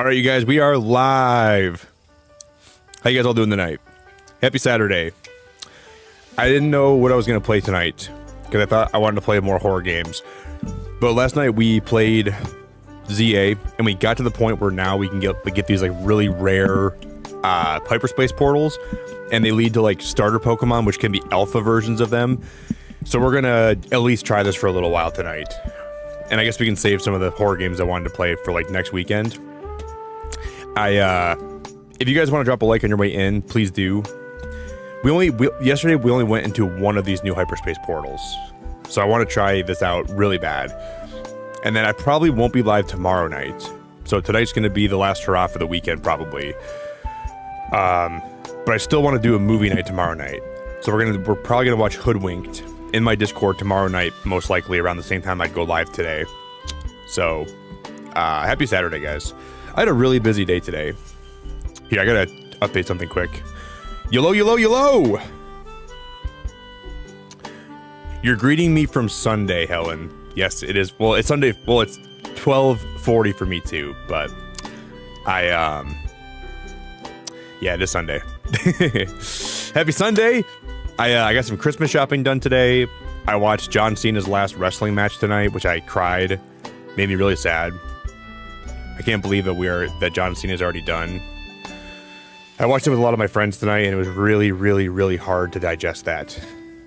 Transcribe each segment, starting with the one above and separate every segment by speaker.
Speaker 1: right, you guys, we are live. How you guys all doing tonight? Happy Saturday. I didn't know what I was going to play tonight because I thought I wanted to play more horror games. But last night we played ZA and we got to the point where now we can get these like really rare Hyperspace portals, and they lead to like starter Pokemon, which can be alpha versions of them. So we're going to at least try this for a little while tonight. And I guess we can save some of the horror games I wanted to play for like next weekend. If you guys want to drop a like on your way in, please do. Yesterday we only went into one of these new Hyperspace portals, so I want to try this out really bad. And then I probably won't be live tomorrow night, so tonight's going to be the last hurrah for the weekend probably. But I still want to do a movie night tomorrow night, so we're probably gonna watch Hoodwinked in my Discord tomorrow night, most likely around the same time I'd go live today. So happy Saturday, guys. I had a really busy day today. Here, I gotta update something quick. YOLO! You're greeting me from Sunday, Helen. Yes, it is. Well, it's Sunday. Well, it's 12:40 for me too, but yeah, it is Sunday. Happy Sunday. I got some Christmas shopping done today. I watched John Cena's last wrestling match tonight, which I cried. Made me really sad. I can't believe that John Cena's already done. I watched it with a lot of my friends tonight, and it was really, really, really hard to digest that.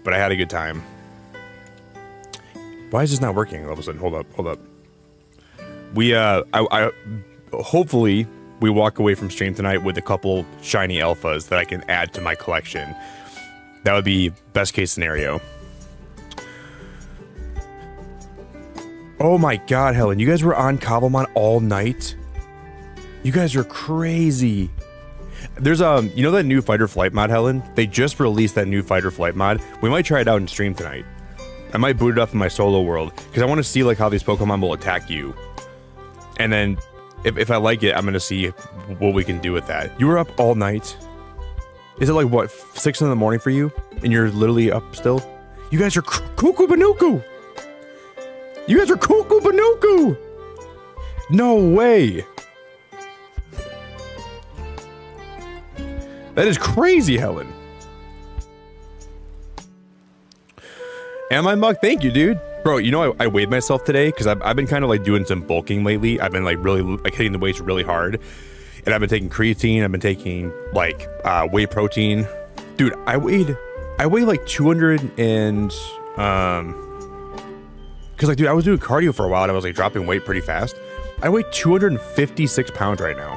Speaker 1: But I had a good time. Why is this not working all of a sudden? Hold up. Hopefully we walk away from stream tonight with a couple shiny alphas that I can add to my collection. That would be best case scenario. Oh my god, Helen, you guys were on Cobblemon all night? You guys are crazy. There's you know that new Fight or Flight mod, Helen? They just released that new Fight or Flight mod. We might try it out in stream tonight. I might boot it up in my solo world because I want to see like how these Pokemon will attack you. And then if I like it, I'm gonna see what we can do with that. You were up all night. Is it like what, 6 in the morning for you? And you're literally up still? You guys are cuckoo banuku. You guys are cuckoo banuku. No way. That is crazy, Helen. Am I muck? Thank you, dude. Bro, you know I weighed myself today because I've been kind of like doing some bulking lately. I've been like really like hitting the weights really hard. And I've been taking creatine, I've been taking like whey protein. Dude, I weighed like 200 and cause like dude, I was doing cardio for a while and I was like dropping weight pretty fast. I weigh 256 pounds right now.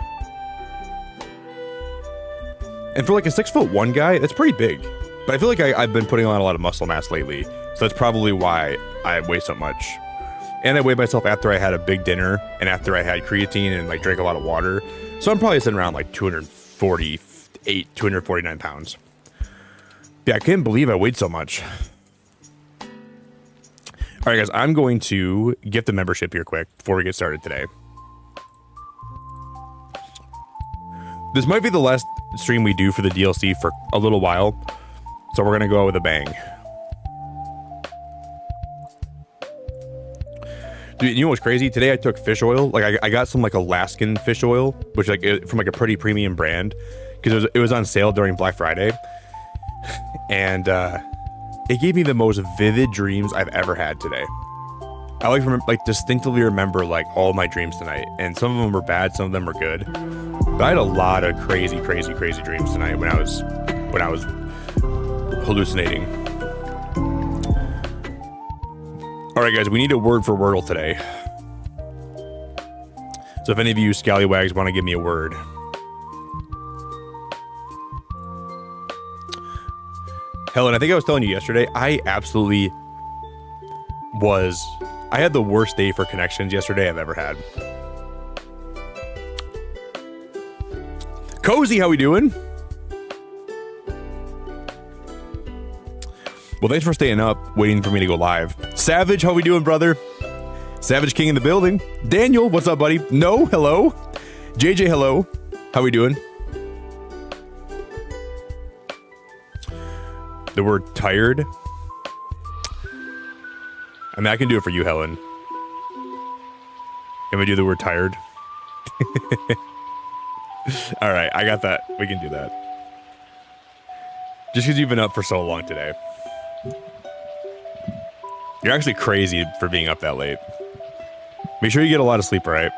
Speaker 1: And for like a 6'1" guy, that's pretty big. But I feel like I've been putting on a lot of muscle mass lately. So that's probably why I weigh so much. And I weighed myself after I had a big dinner and after I had creatine and like drank a lot of water. So I'm probably sitting around like 248, 249 pounds. Yeah, I can't believe I weighed so much. All right, guys, I'm going to gift a membership here quick before we get started today. This might be the last stream we do for the DLC for a little while. So we're going to go out with a bang. Dude, you know what's crazy? Today I took fish oil. Like I got some like Alaskan fish oil, which like from like a pretty premium brand, because it was on sale during Black Friday, and it gave me the most vivid dreams I've ever had today. I distinctly remember like all my dreams tonight, and some of them were bad, some of them were good. But I had a lot of crazy dreams tonight when I was hallucinating. All right, guys, we need a word for Wordle today. So if any of you scallywags want to give me a word. Helen, I think I was telling you yesterday, I had the worst day for connections yesterday I've ever had. Cozy, how we doing? Well, thanks for staying up, waiting for me to go live. Savage, how we doing, brother? Savage King in the building. Daniel, what's up, buddy? No, hello. JJ, hello. How we doing? The word tired. I mean, I can do it for you, Helen. Can we do the word tired? All right, I got that. We can do that. Just because you've been up for so long today. You're actually crazy for being up that late. Make sure you get a lot of sleep, all right?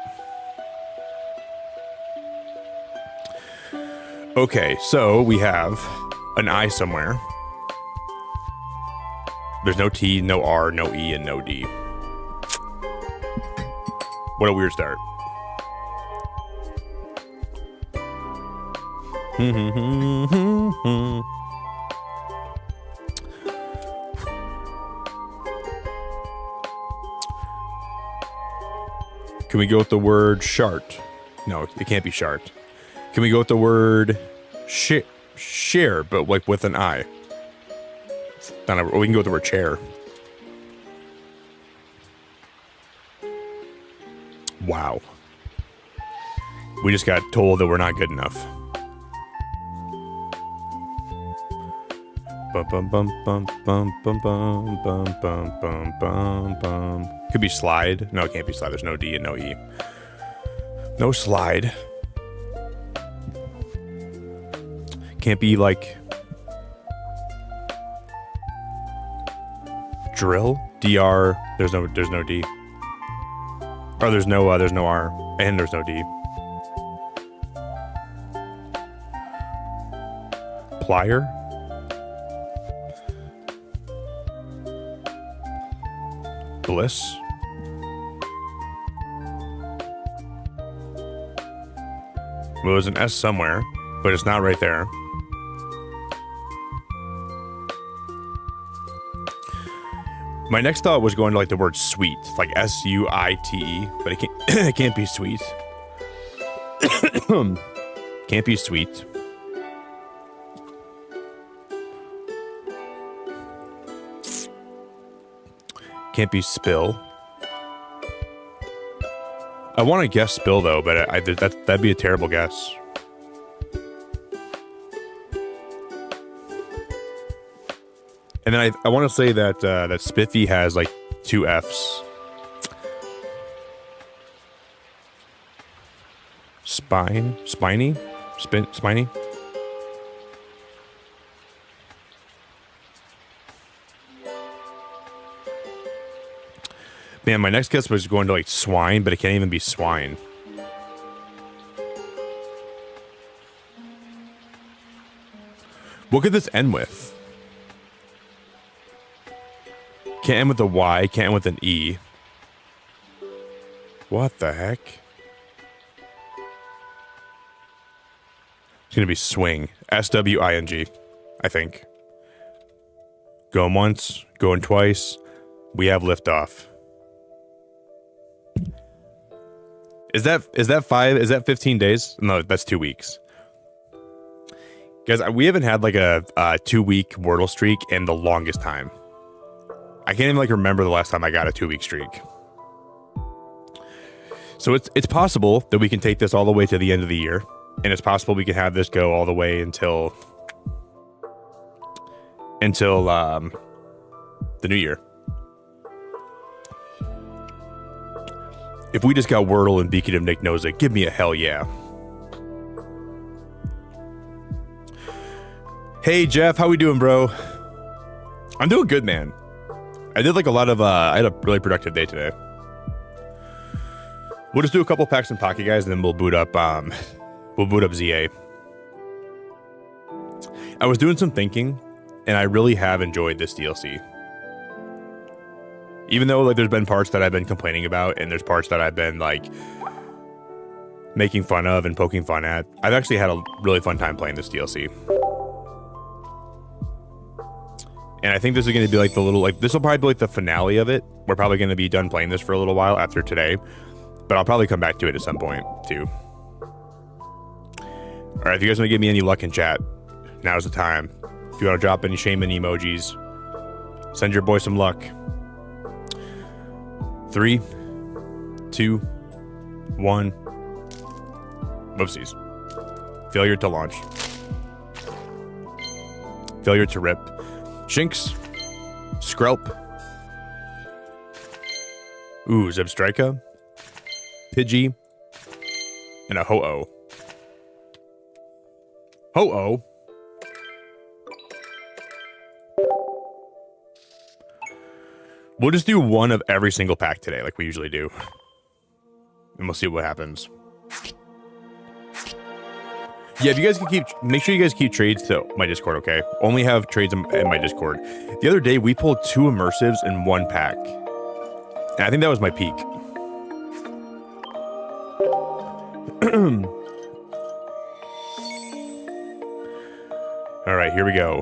Speaker 1: Okay, so we have an I somewhere. There's no T, no R, no E, and no D. What a weird start. Can we go with the word shart? No, it can't be shart. Can we go with the word share, but like with an I? Or we can go with the word chair. Wow. We just got told that we're not good enough. Bum bum bum bum bum bum bum bum bum bum bum bum. Could be slide. No, it can't be slide. There's no D and no E. No slide. Can't be like drill. DR. There's no D. Or there's no R and there's no D. Plier. Bliss. Well, there's an S somewhere, but it's not right there. My next thought was going to like the word sweet, like S-U-I-T-E, but it can't. It can't be sweet. Can't be sweet. Can't be spill. I want to guess spill though, but that'd be a terrible guess. And then I want to say that that Spiffy has like 2 F's. Spiny. Man, my next guess was going to like swine, but it can't even be swine. What could this end with? Can't end with a Y, can't end with an E. What the heck? It's gonna be swing. S-W-I-N-G, I think. Going once, going twice. We have liftoff. Is that 15 days? No, that's 2 weeks. Guys, we haven't had like a 2-week Wordle streak in the longest time. I can't even like remember the last time I got a 2-week streak. So it's possible that we can take this all the way to the end of the year, and it's possible we can have this go all the way until the new year. If we just got Wordle and Beacon of Nick knows it, give me a hell yeah. Hey Jeff, how we doing, bro? I'm doing good, man. I did like a lot of I had a really productive day today. We'll just do a couple packs and pocket guys, and then we'll boot up ZA. I was doing some thinking, and I really have enjoyed this DLC. Even though like there's been parts that I've been complaining about, and there's parts that I've been like making fun of and poking fun at, I've actually had a really fun time playing this DLC. And I think this is going to be like this will probably be like the finale of it. We're probably going to be done playing this for a little while after today, but I'll probably come back to it at some point too. All right, if you guys want to give me any luck in chat, now's the time. If you want to drop any shaman emojis, send your boy some luck. 3, 2, 1. Whoopsies. Failure to launch. Failure to rip. Shinx. Skrelp. Ooh, Zebstrika. Pidgey. And a Ho-Oh. Ho-Oh. We'll just do one of every single pack today, like we usually do. And we'll see what happens. Yeah, if you guys can make sure you guys keep trades to my Discord, okay? Only have trades in my Discord. The other day, we pulled 2 immersives in 1 pack. And I think that was my peak. All right, here we go.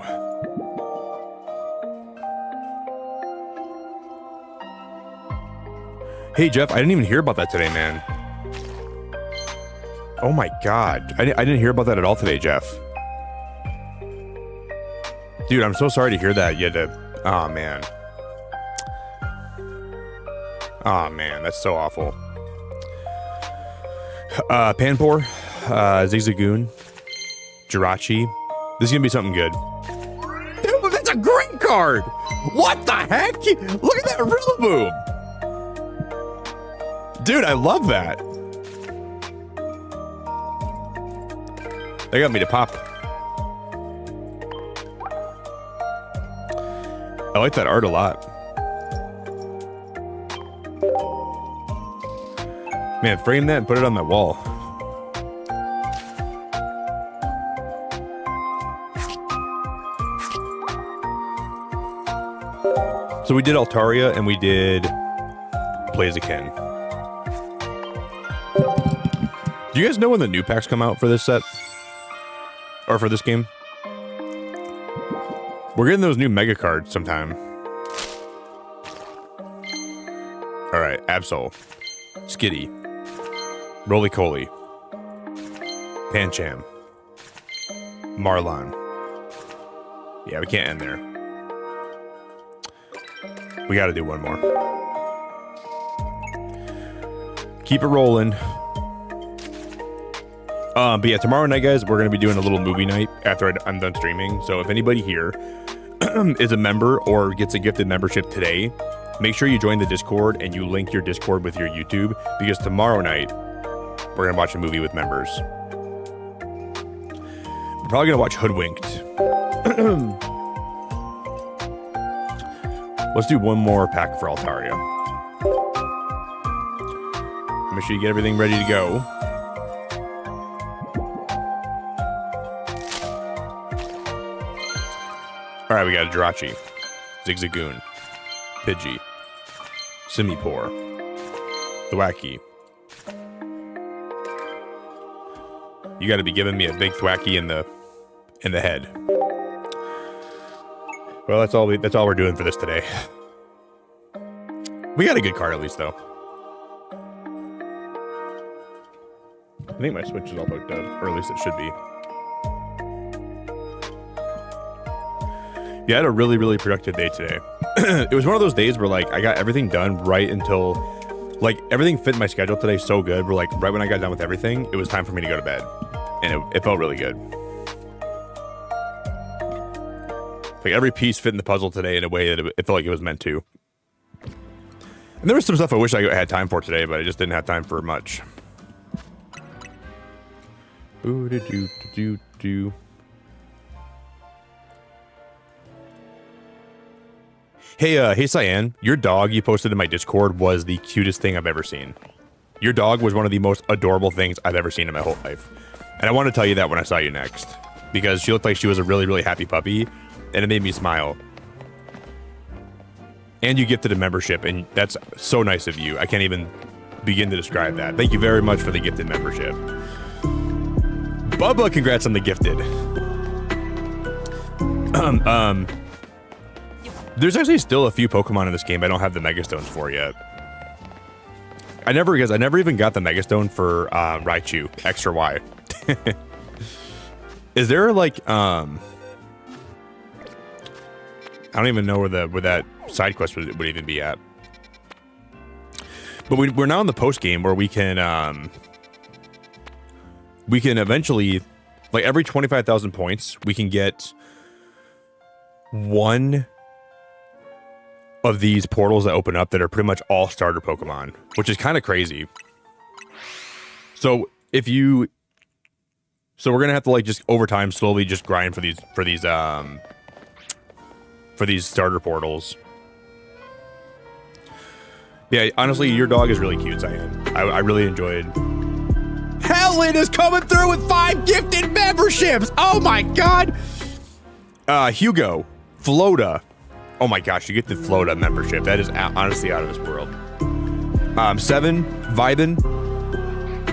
Speaker 1: Hey, Jeff, I didn't even hear about that today, man. Oh my God. I didn't hear about that at all today, Jeff. Dude, I'm so sorry to hear that. You had to... Oh, man. Oh, man. That's so awful. Panpour, Zigzagoon, Jirachi. This is going to be something good. Dude, that's a great card! What the heck? Look at that Rillaboom! Dude, I love that. They got me to pop. I like that art a lot. Man, frame that and put it on my wall. So we did Altaria and we did Blaziken. Do you guys know when the new packs come out for this set? Or for this game? We're getting those new mega cards sometime. Alright, Absol, Skitty, Roly-Coly, Pancham, Marlon. Yeah, we can't end there. We gotta do one more. Keep it rolling. But yeah, tomorrow night, guys, we're going to be doing a little movie night after I'm done streaming. So if anybody here is a member or gets a gifted membership today, make sure you join the Discord and you link your Discord with your YouTube, because tomorrow night, we're going to watch a movie with members. We're probably going to watch Hoodwinked. Let's do one more pack for Altaria. Make sure you get everything ready to go. All right, we got a Jirachi, Zigzagoon, Pidgey, Simipour, Thwackey. You got to be giving me a big Thwackey in the head. Well, that's all we're doing for this today. We got a good card at least, though. I think my Switch is all hooked up, or at least it should be. Yeah, I had a really, really productive day today. It was one of those days where, like, I got everything done right until, like, everything fit in my schedule today so good. Where, like, right when I got done with everything, it was time for me to go to bed. And it felt really good. Like, every piece fit in the puzzle today in a way that it felt like it was meant to. And there was some stuff I wish I had time for today, but I just didn't have time for much. Ooh-doo-doo-doo-doo. Hey, Cyan, your dog you posted in my Discord was the cutest thing I've ever seen. Your dog was one of the most adorable things I've ever seen in my whole life. And I want to tell you that when I saw you next, because she looked like she was a really, really happy puppy, and it made me smile. And you gifted a membership, and that's so nice of you. I can't even begin to describe that. Thank you very much for the gifted membership. Bubba, congrats on the gifted. There's actually still a few Pokemon in this game I don't have the Mega Stones for yet. I never even got the Mega Stone for Raichu X or Y. Is there like I don't even know where that side quest would even be at. But we're now in the post game where we can eventually, like, every 25,000 points we can get one of these portals that open up that are pretty much all starter Pokemon, which is kind of crazy. So if you, so we're gonna have to like just over time slowly just grind for these starter portals. Yeah, honestly, your dog is really cute, Cyan. I really enjoyed. Helen is coming through with 5 gifted memberships. Oh my god. Hugo, Flota. Oh my gosh, you get the Flota membership. That is honestly out of this world. 7, vibin'.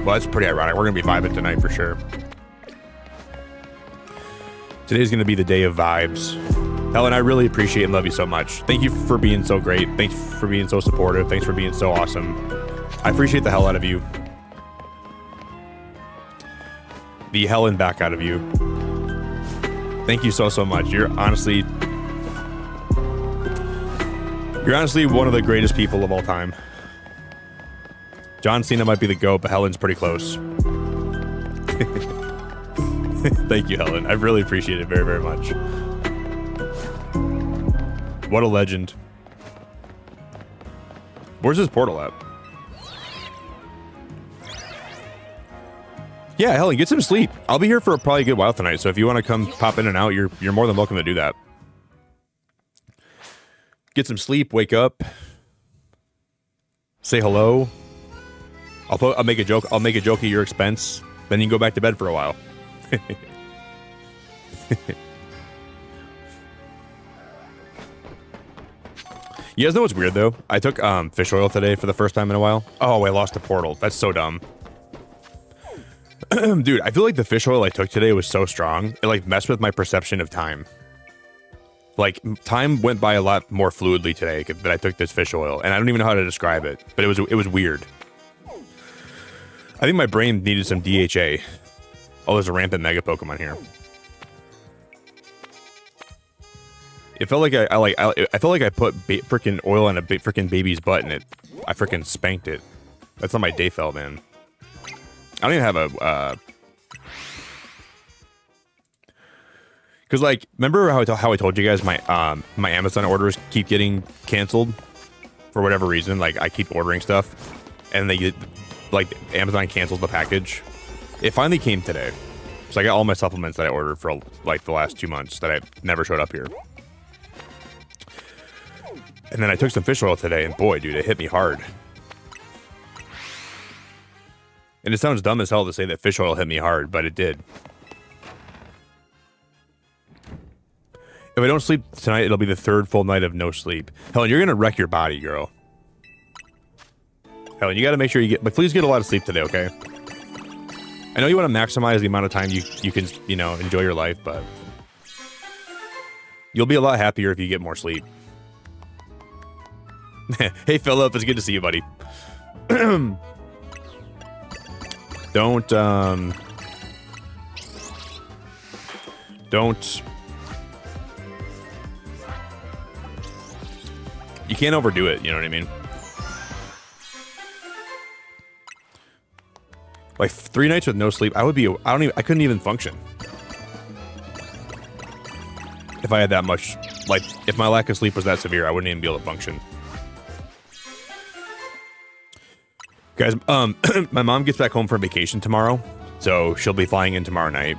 Speaker 1: Well, that's pretty ironic. We're gonna be vibing tonight for sure. Today's gonna be the day of vibes. Helen, I really appreciate and love you so much. Thank you for being so great. Thanks for being so supportive. Thanks for being so awesome. I appreciate the hell out of you. The Helen back out of you. Thank you so much. You're honestly one of the greatest people of all time. John Cena might be the GOAT, but Helen's pretty close. Thank you, Helen. I really appreciate it very, very much. What a legend. Where's this portal at? Yeah, Helen, get some sleep. I'll be here for probably a good while tonight, so if you want to come pop in and out, you're more than welcome to do that. Get some sleep, wake up, say hello. I'll make a joke. I'll make a joke at your expense. Then you can go back to bed for a while. You guys know what's weird though? I took fish oil today for the first time in a while. Oh, I lost a portal. That's so dumb. Dude, I feel like the fish oil I took today was so strong. It like messed with my perception of time. Like time went by a lot more fluidly today that I took this fish oil, and I don't even know how to describe it, but it was weird. I think my brain needed some DHA. Oh, there's a rampant mega Pokemon here. It felt like I felt like I put freaking oil on a freaking baby's butt and I freaking spanked it. That's how my day felt, man. I don't even have a because like remember how I told you guys my my Amazon orders keep getting canceled for whatever reason. Like I keep ordering stuff and they get like Amazon cancels the package. It finally came today, so I got all my supplements that I ordered for like the last 2 months that I never showed up here. And then I took some fish oil today, and boy, dude, it hit me hard. And it sounds dumb as hell to say that fish oil hit me hard, but it did. If I don't sleep tonight, it'll be the 3rd full night of no sleep. Helen, you're gonna wreck your body, girl. Helen, you gotta make sure you get, but please get a lot of sleep today, okay? I know you want to maximize the amount of time you can, you know, enjoy your life, but you'll be a lot happier if you get more sleep. Hey, Philip, it's good to see you, buddy. Don't. You can't overdo it, you know what I mean? Like 3 nights with no sleep, I couldn't even function. If I had that much, like, if my lack of sleep was that severe, I wouldn't even be able to function. Guys, my mom gets back home from vacation tomorrow, so she'll be flying in tomorrow night,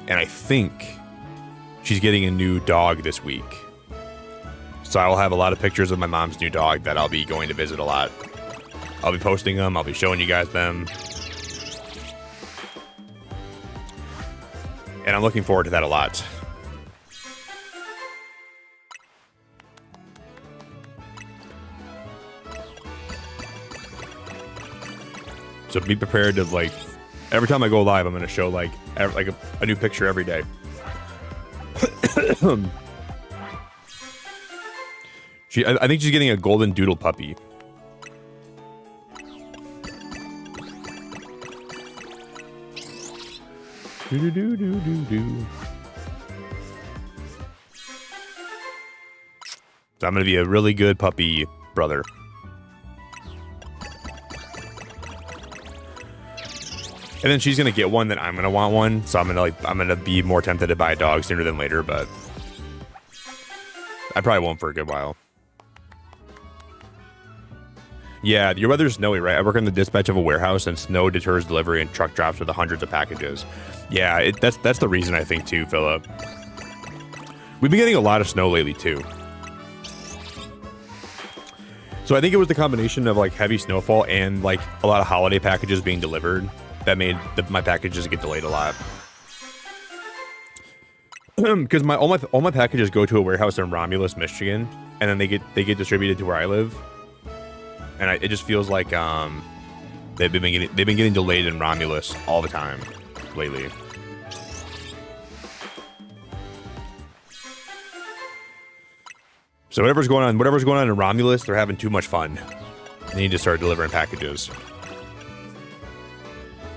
Speaker 1: and I think she's getting a new dog this week. So I will have a lot of pictures of my mom's new dog that I'll be going to visit a lot. I'll be posting them, I'll be showing you guys them. And I'm looking forward to that a lot. So be prepared to, like, every time I go live, I'm going to show, like, a new picture every day. I think she's getting a golden doodle puppy. So I'm going to be a really good puppy brother. And then she's gonna get one that I'm gonna want one, so I'm gonna be more tempted to buy a dog sooner than later, but I probably won't for a good while. Yeah, your weather's snowy, right? I work in the dispatch of a warehouse, and snow deters delivery and truck drops with hundreds of packages. Yeah, that's the reason, I think, too, Philip. We've been getting a lot of snow lately, too. So I think it was the combination of, like, heavy snowfall and, like, a lot of holiday packages being delivered that made my packages get delayed a lot. Because all my packages go to a warehouse in Romulus, Michigan, and then they get distributed to where I live. And it just feels like they've been getting delayed in Romulus all the time lately. So whatever's going on in Romulus, they're having too much fun. They need to start delivering packages.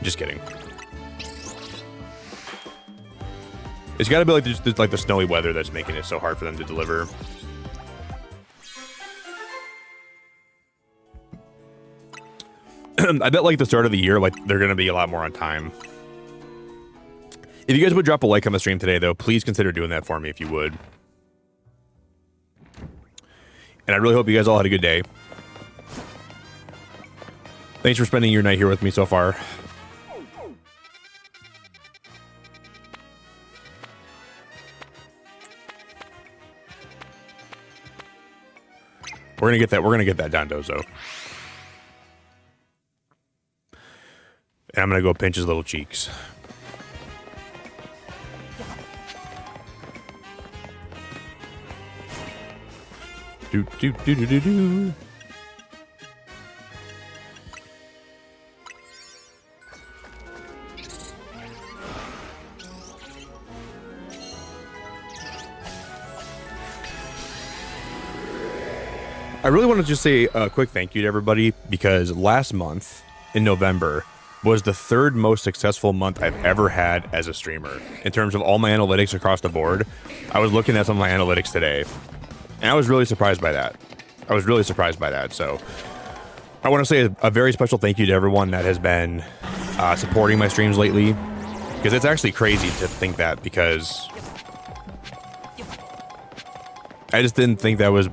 Speaker 1: Just kidding. It's got to be like just like the snowy weather that's making it so hard for them to deliver. I bet like the start of the year, like they're gonna be a lot more on time. If you guys would drop a like on the stream today, though, please consider doing that for me if you would. And I really hope you guys all had a good day. Thanks for spending your night here with me so far. We're gonna get that done, Dozo. And I'm gonna go pinch his little cheeks. Do do do do do do. I really want to just say a quick thank you to everybody, because last month in November was the third most successful month I've ever had as a streamer in terms of all my analytics across the board. I was looking at some of my analytics today, and I was really surprised by that. So I want to say a very special thank you to everyone that has been supporting my streams lately, because it's actually crazy to think that, because I didn't think that was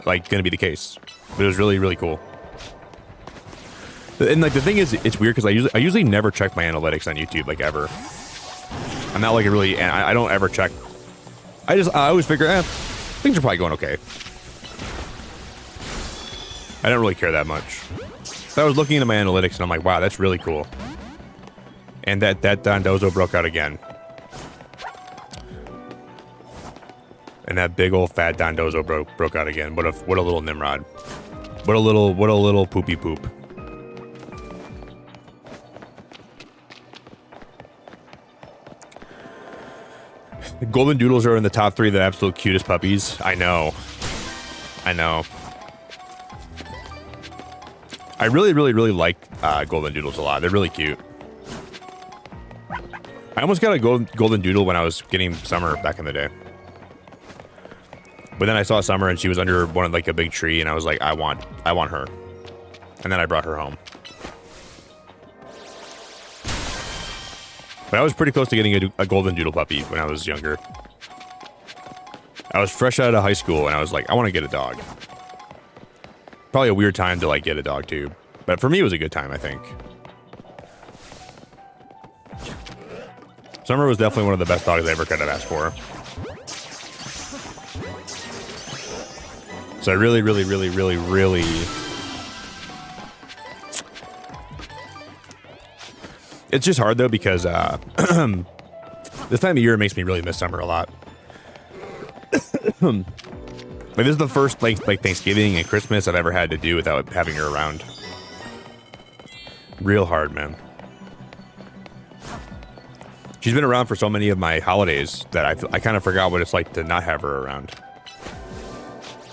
Speaker 1: like going to be the case, but it was really, really cool. And like the thing is, it's weird because I usually never check my analytics on YouTube, like, ever. I'm not like I don't ever check. I always figure, things are probably going okay. I don't really care that much. So I was looking into my analytics and I'm like, wow, that's really cool. And that Dondozo broke out again. And that big old fat Dondozo broke out again. What a little Nimrod. What a little poopy poop. The golden doodles are in the top 3 of the absolute cutest puppies. I know. I really like golden doodles a lot. They're really cute. I almost got a golden doodle when I was getting Summer back in the day. But then I saw Summer and she was under like a big tree, and I was like, I want her. And then I brought her home. But I was pretty close to getting a golden doodle puppy when I was younger. I was fresh out of high school and I was like, I want to get a dog. Probably a weird time to like get a dog too. But for me, it was a good time, I think. Summer was definitely one of the best dogs I ever could have asked for. So I really... It's just hard though, because this time of year makes me really miss Summer a lot. Like, this is the first like Thanksgiving and Christmas I've ever had to do without having her around. Real hard, man. She's been around for so many of my holidays that I kind of forgot what it's like to not have her around.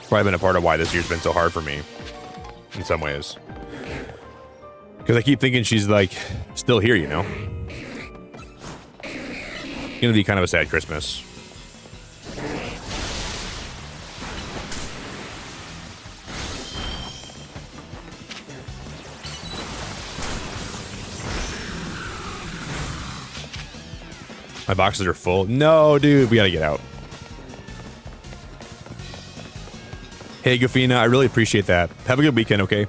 Speaker 1: Probably been a part of why this year's been so hard for me, in some ways. Because I keep thinking she's like still here, you know. It's gonna be kind of a sad Christmas. My boxes are full. No, dude, we gotta get out. Hey, Gafina, I really appreciate that. Have a good weekend, okay?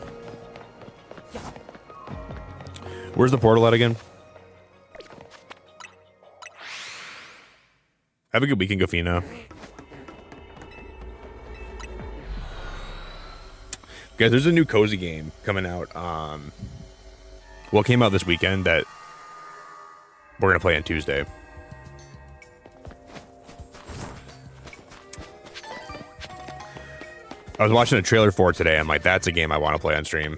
Speaker 1: Where's the portal at again? Have a good weekend, Gafina. Guys, there's a new cozy game coming out. Well, it came out this weekend that we're going to play on Tuesday. I was watching a trailer for it today. I'm like, that's a game I want to play on stream.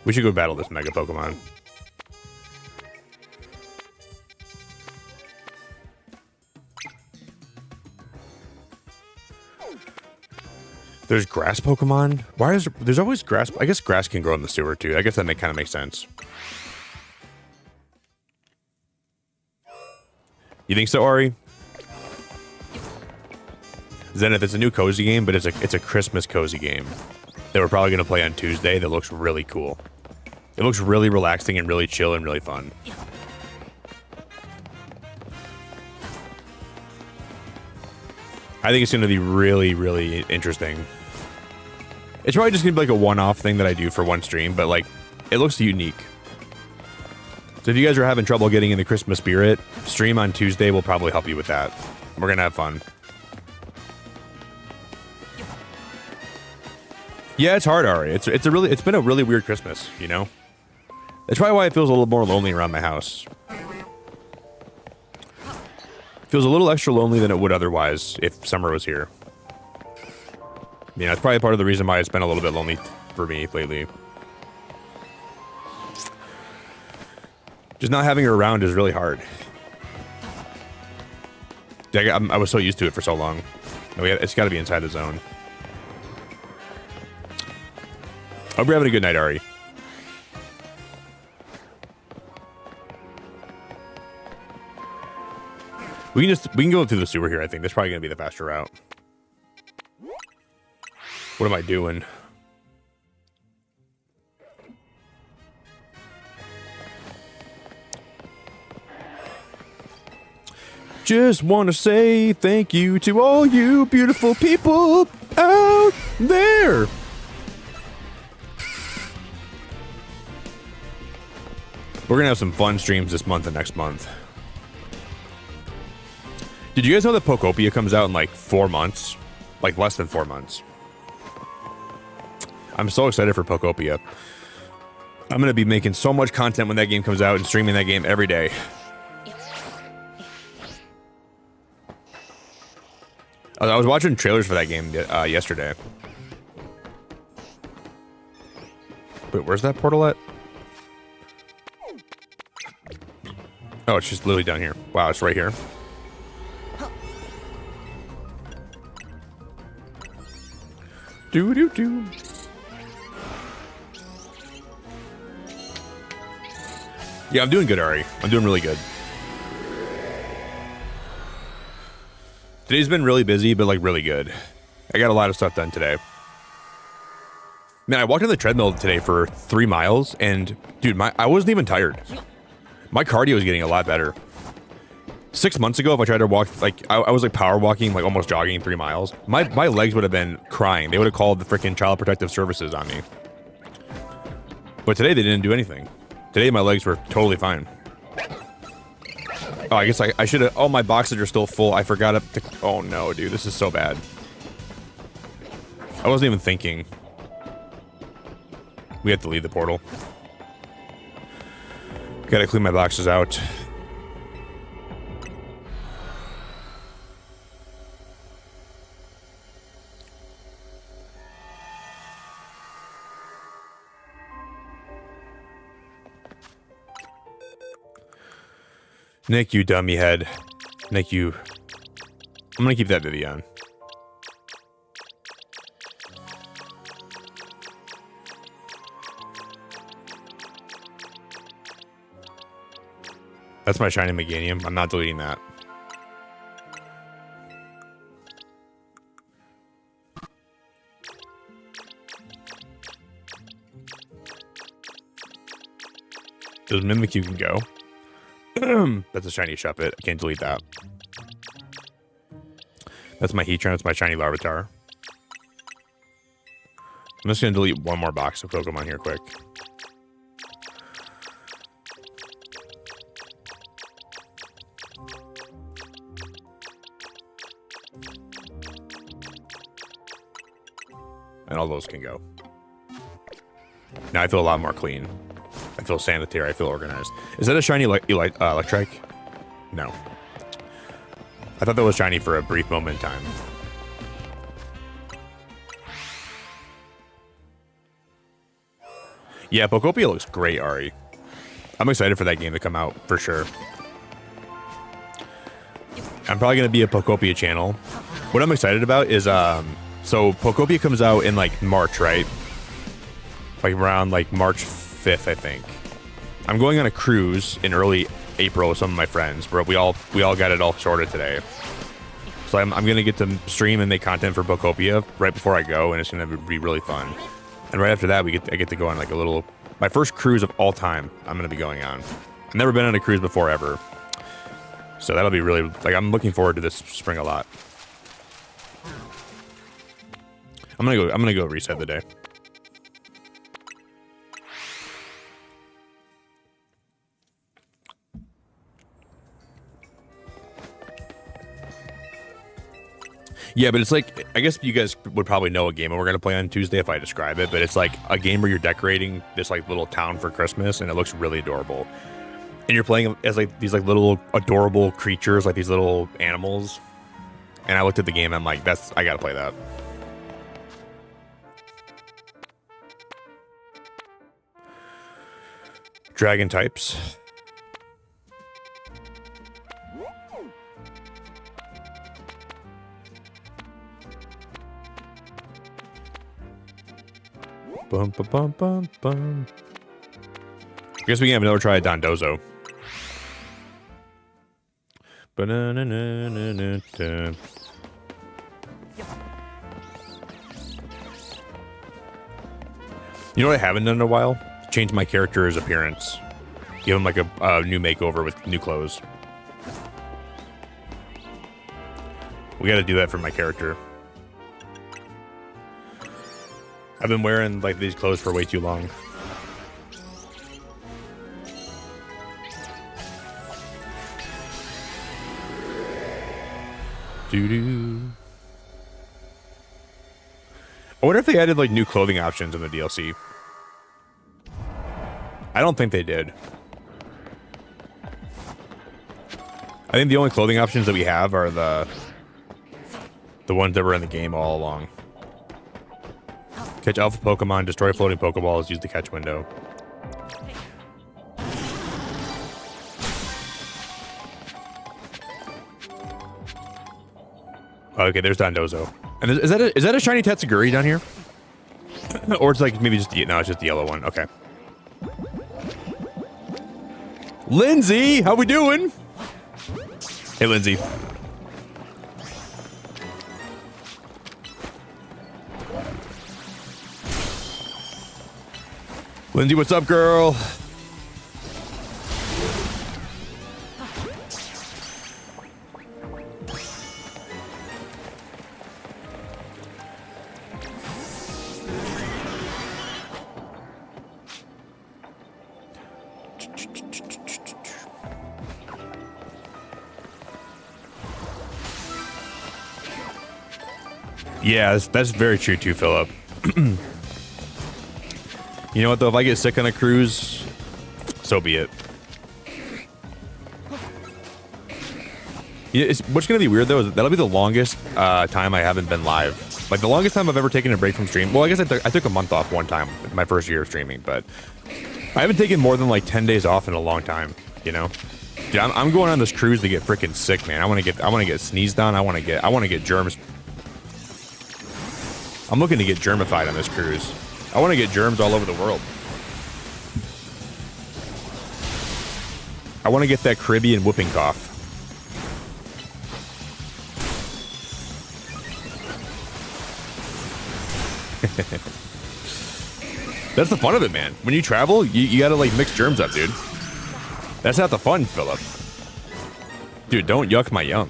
Speaker 1: We should go battle this Mega Pokemon. There's grass Pokemon? Why is there's always grass? I guess grass can grow in the sewer too. I guess that kind of makes sense. You think so, Ari? Zenith, it's a new cozy game, but it's a Christmas cozy game that we're probably going to play on Tuesday that looks really cool. It looks really relaxing and really chill and really fun. I think it's going to be really, really interesting. It's probably just going to be like a one-off thing that I do for one stream, but like, it looks unique. So if you guys are having trouble getting in the Christmas spirit, stream on Tuesday will probably help you with that. We're going to have fun. Yeah, it's hard, Ari. It's been a really weird Christmas, you know? That's probably why it feels a little more lonely around my house. Feels a little extra lonely than it would otherwise if summer was here. You know, it's probably part of the reason why it's been a little bit lonely for me lately. Just not having her around is really hard. I was so used to it for so long. It's got to be inside the zone. Hope you're having a good night, Ari. We can go through the sewer here, I think. That's probably going to be the faster route. What am I doing? Just want to say thank you to all you beautiful people out there. We're going to have some fun streams this month and next month. Did you guys know that Pokopia comes out in like 4 months? Like less than 4 months. I'm so excited for Pokopia. I'm going to be making so much content when that game comes out and streaming that game every day. I was watching trailers for that game yesterday. Wait, where's that portal at? Oh, it's just literally down here. Wow, it's right here. Do. Yeah, I'm doing good, Ari. I'm doing really good. Today's been really busy, but like really good. I got a lot of stuff done today. Man, I walked on the treadmill today for 3 miles, and dude, I wasn't even tired. My cardio is getting a lot better. 6 months ago, if I tried to walk, like, I was like power walking, like almost jogging 3 miles, my legs would have been crying. They would have called the freaking Child Protective Services on me. But today, they didn't do anything. Today, my legs were totally fine. Oh, I guess I should have, oh, my boxes are still full. I forgot to, oh no, dude, this is so bad. I wasn't even thinking. We have to leave the portal. Gotta clean my boxes out. Nick, you dummy head. Nick, you. I'm gonna keep that video on. That's my shiny Meganium. I'm not deleting that. Does Mimikyu can go? That's a shiny Shuppet. I can't delete that. That's my Heatran. That's my shiny Larvitar. I'm just going to delete one more box of Pokemon here quick. And all those can go. Now I feel a lot more clean. I feel sanitary. I feel organized. Is that a shiny Electrike? No. I thought that was shiny for a brief moment in time. Yeah, Pokopia looks great, Ari. I'm excited for that game to come out, for sure. I'm probably going to be a Pokopia channel. What I'm excited about is, so Pokopia comes out in, like, March, right? Like, around, like, March 5th, I think. I'm going on a cruise in early April with some of my friends, where we all got it all sorted today. So I'm going to get to stream and make content for Pokopia right before I go, and it's going to be really fun. And right after that, I get to go on, like, a little... My first cruise of all time, I'm going to be going on. I've never been on a cruise before, ever. So that'll be really... Like, I'm looking forward to this spring a lot. I'm gonna go reset the day. Yeah, but it's like, I guess you guys would probably know a game we're gonna play on Tuesday if I describe it, but it's like a game where you're decorating this like little town for Christmas, and it looks really adorable. And you're playing as like these like little adorable creatures, like these little animals. And I looked at the game, and I'm like, I gotta play that. Dragon types. Bum, bum, bum, bum, bum. I guess we can have another try at Dondozo. Ba-na-na-na-na-na-na. You know what I haven't done in a while? Change my character's appearance. Give him like a new makeover with new clothes. We gotta do that for my character. I've been wearing like these clothes for way too long. Doo-doo. I wonder if they added like new clothing options in the DLC. I don't think they did. I think the only clothing options that we have are the ones that were in the game all along. Catch alpha Pokemon, destroy floating Pokeballs, use the catch window. Okay, there's Dondozo. And is that a shiny Tatsuguri down here? Or it's like maybe just no, it's just the yellow one. Okay. Lindsay, how we doing? Hey, Lindsay. Lindsay, what's up, girl? Yeah, that's very true too, Philip. You know what, though? If I get sick on a cruise, so be it. Yeah, what's going to be weird, though, is that'll be the longest time I haven't been live. Like, the longest time I've ever taken a break from stream. Well, I guess I took a month off one time, my first year of streaming, but I haven't taken more than, like, 10 days off in a long time, you know? Dude, I'm going on this cruise to get freaking sick, man. I want to get sneezed on. I want to get germs. I'm looking to get germified on this cruise. I want to get germs all over the world. I want to get that Caribbean whooping cough. That's the fun of it, man. When you travel, you gotta like mix germs up, dude. That's not the fun, Philip. Dude, don't yuck my yum.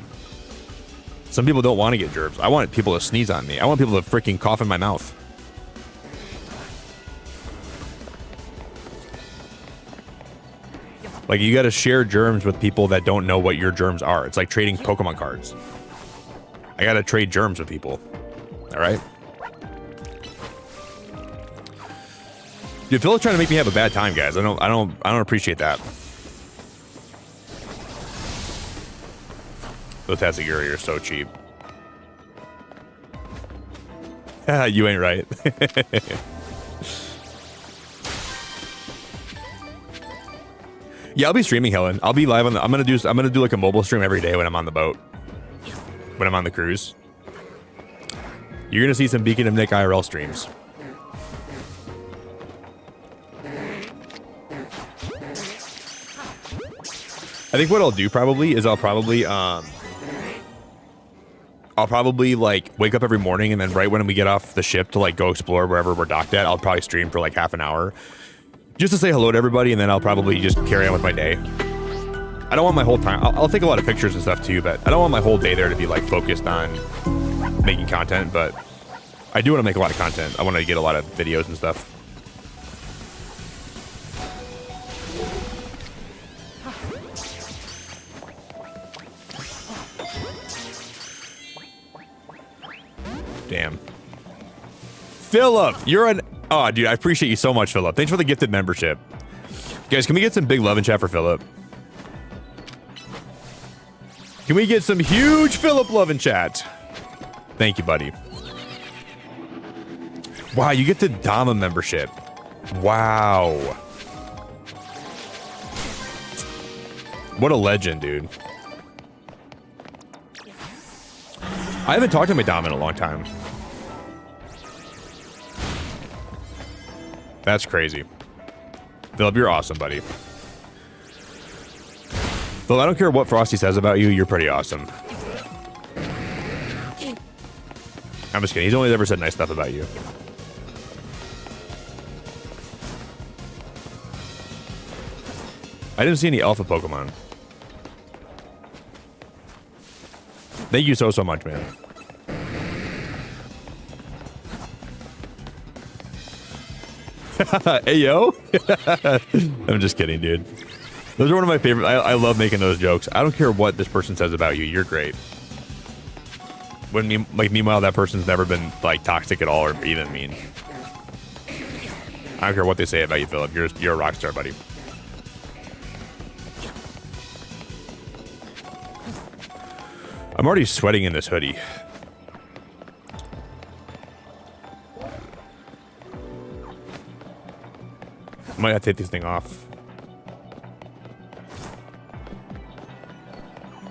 Speaker 1: Some people don't want to get germs. I want people to sneeze on me. I want people to freaking cough in my mouth. Like, you got to share germs with people that don't know what your germs are. It's like trading Pokemon cards. I got to trade germs with people. All right? Dude, Phil's trying to make me have a bad time, guys. I don't appreciate that. Those Tatsugiri are so cheap. You ain't right. Yeah, I'll be streaming, Helen. I'll be live on the. I'm gonna do like a mobile stream every day when I'm on the boat. When I'm on the cruise. You're gonna see some Beacon of Nick IRL streams. I think what I'll do probably is I'll probably like wake up every morning and then right when we get off the ship to like go explore wherever we're docked at, I'll probably stream for like half an hour just to say hello to everybody, and then I'll probably just carry on with my day. I don't want my whole time. I'll take a lot of pictures and stuff too, but I don't want my whole day there to be like focused on making content, but I do want to make a lot of content. I want to get a lot of videos and stuff. Damn. Philip, you're an... Oh, dude, I appreciate you so much, Philip. Thanks for the gifted membership. Guys, can we get some big love in chat for Philip? Can we get some huge Philip love in chat? Thank you, buddy. Wow, you get the Dama membership. Wow. What a legend, dude. I haven't talked to my Dom in a long time. That's crazy. Philip, you're awesome, buddy. Phil, I don't care what Frosty says about you, you're pretty awesome. I'm just kidding. He's only ever said nice stuff about you. I didn't see any alpha Pokemon. Thank you so much, man. Hey, yo. I'm just kidding, dude. Those are one of my favorite. I love making those jokes. I don't care what this person says about you. You're great. Meanwhile, that person's never been like toxic at all or even mean. I don't care what they say about you, Philip. You're a rock star, buddy. I'm already sweating in this hoodie. I might have to take this thing off.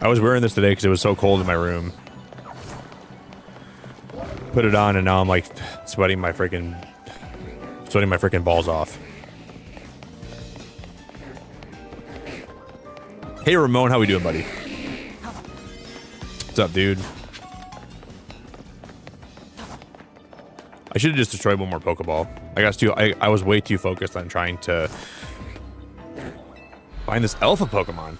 Speaker 1: I was wearing this today because it was so cold in my room. Put it on and now I'm like sweating my freaking balls off. Hey Ramon, how we doing, buddy? What's up, dude? I should have just destroyed one more Pokeball. I was way too focused on trying to find this alpha Pokemon.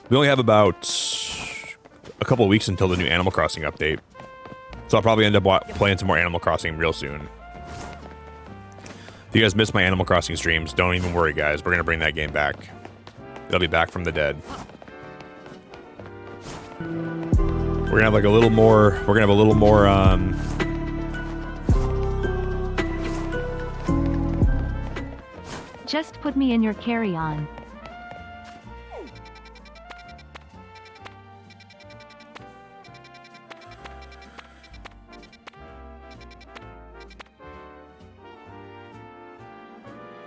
Speaker 1: We only have about a couple of weeks until the new Animal Crossing update. So I'll probably end up playing some more Animal Crossing real soon. If you guys missed my Animal Crossing streams, don't even worry, guys. We're going to bring that game back. It'll be back from the dead. We're going to have like a little more... We're going to have a little more...
Speaker 2: Just put me in your carry-on.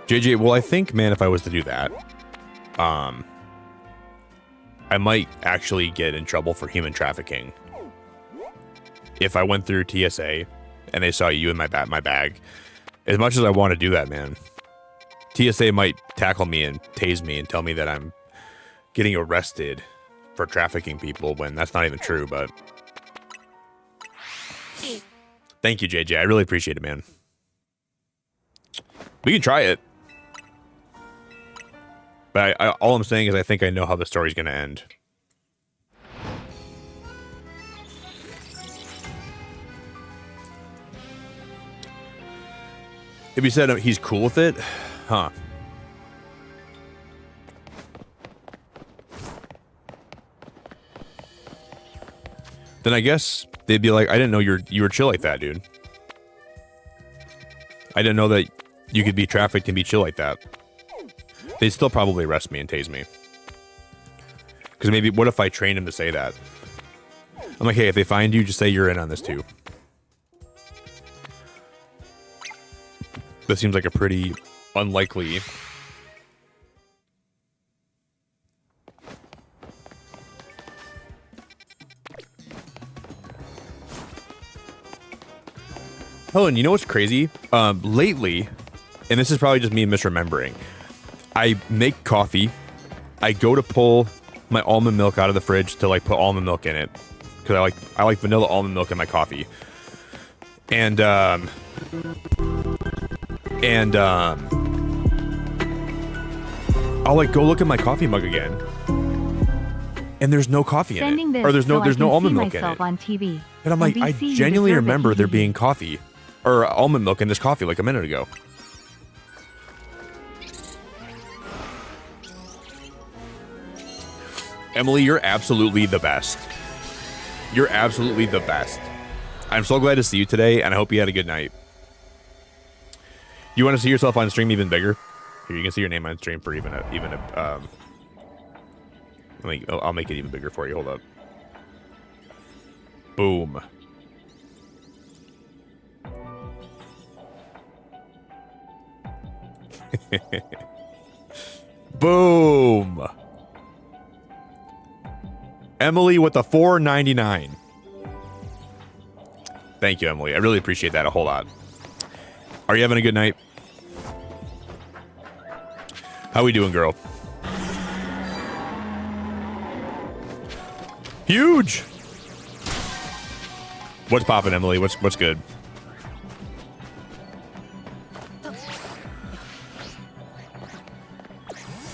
Speaker 1: JJ, well, I think, man, if I was to do that, I might actually get in trouble for human trafficking. If I went through TSA and they saw you in my bag, as much as I want to do that, man, TSA might tackle me and tase me and tell me that I'm getting arrested for trafficking people when that's not even true, but Thank you, JJ. I really appreciate it, man. We can try it. But all I'm saying is I think I know how the story's going to end. If you said he's cool with it, huh? Then I guess they'd be like, I didn't know you were chill like that, dude. I didn't know that you could be trafficked and be chill like that. They'd still probably arrest me and tase me. Because maybe, what if I trained him to say that? I'm like, hey, if they find you, just say you're in on this too. That seems like a pretty unlikely. Oh, and you know what's crazy? Lately, and this is probably just me misremembering, I make coffee. I go to pull my almond milk out of the fridge to like put almond milk in it because I like vanilla almond milk in my coffee. And I'll like go look at my coffee mug again, and there's no coffee in it, or there's no almond milk in it.
Speaker 2: On TV.
Speaker 1: And I'm like, I genuinely remember there being coffee or almond milk in this coffee like a minute ago. Emily, you're absolutely the best. You're absolutely the best. I'm so glad to see you today, and I hope you had a good night. You want to see yourself on stream even bigger? Here, you can see your name on stream for I'll make it even bigger for you. Hold up. Boom. Boom. Emily with the $4.99. Thank you, Emily. I really appreciate that a whole lot. Are you having a good night? How we doing, girl? Huge. What's poppin', Emily? What's good?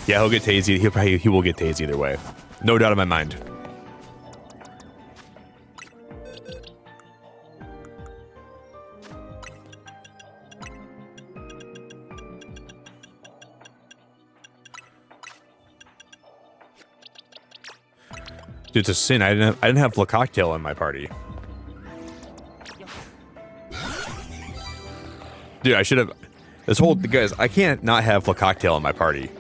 Speaker 1: Yeah, he'll get tased. He will get tased either way. No doubt in my mind. Dude, it's a sin. I didn't have the cocktail in my party. Dude, I should have. Guys, I can't not have the cocktail in my party.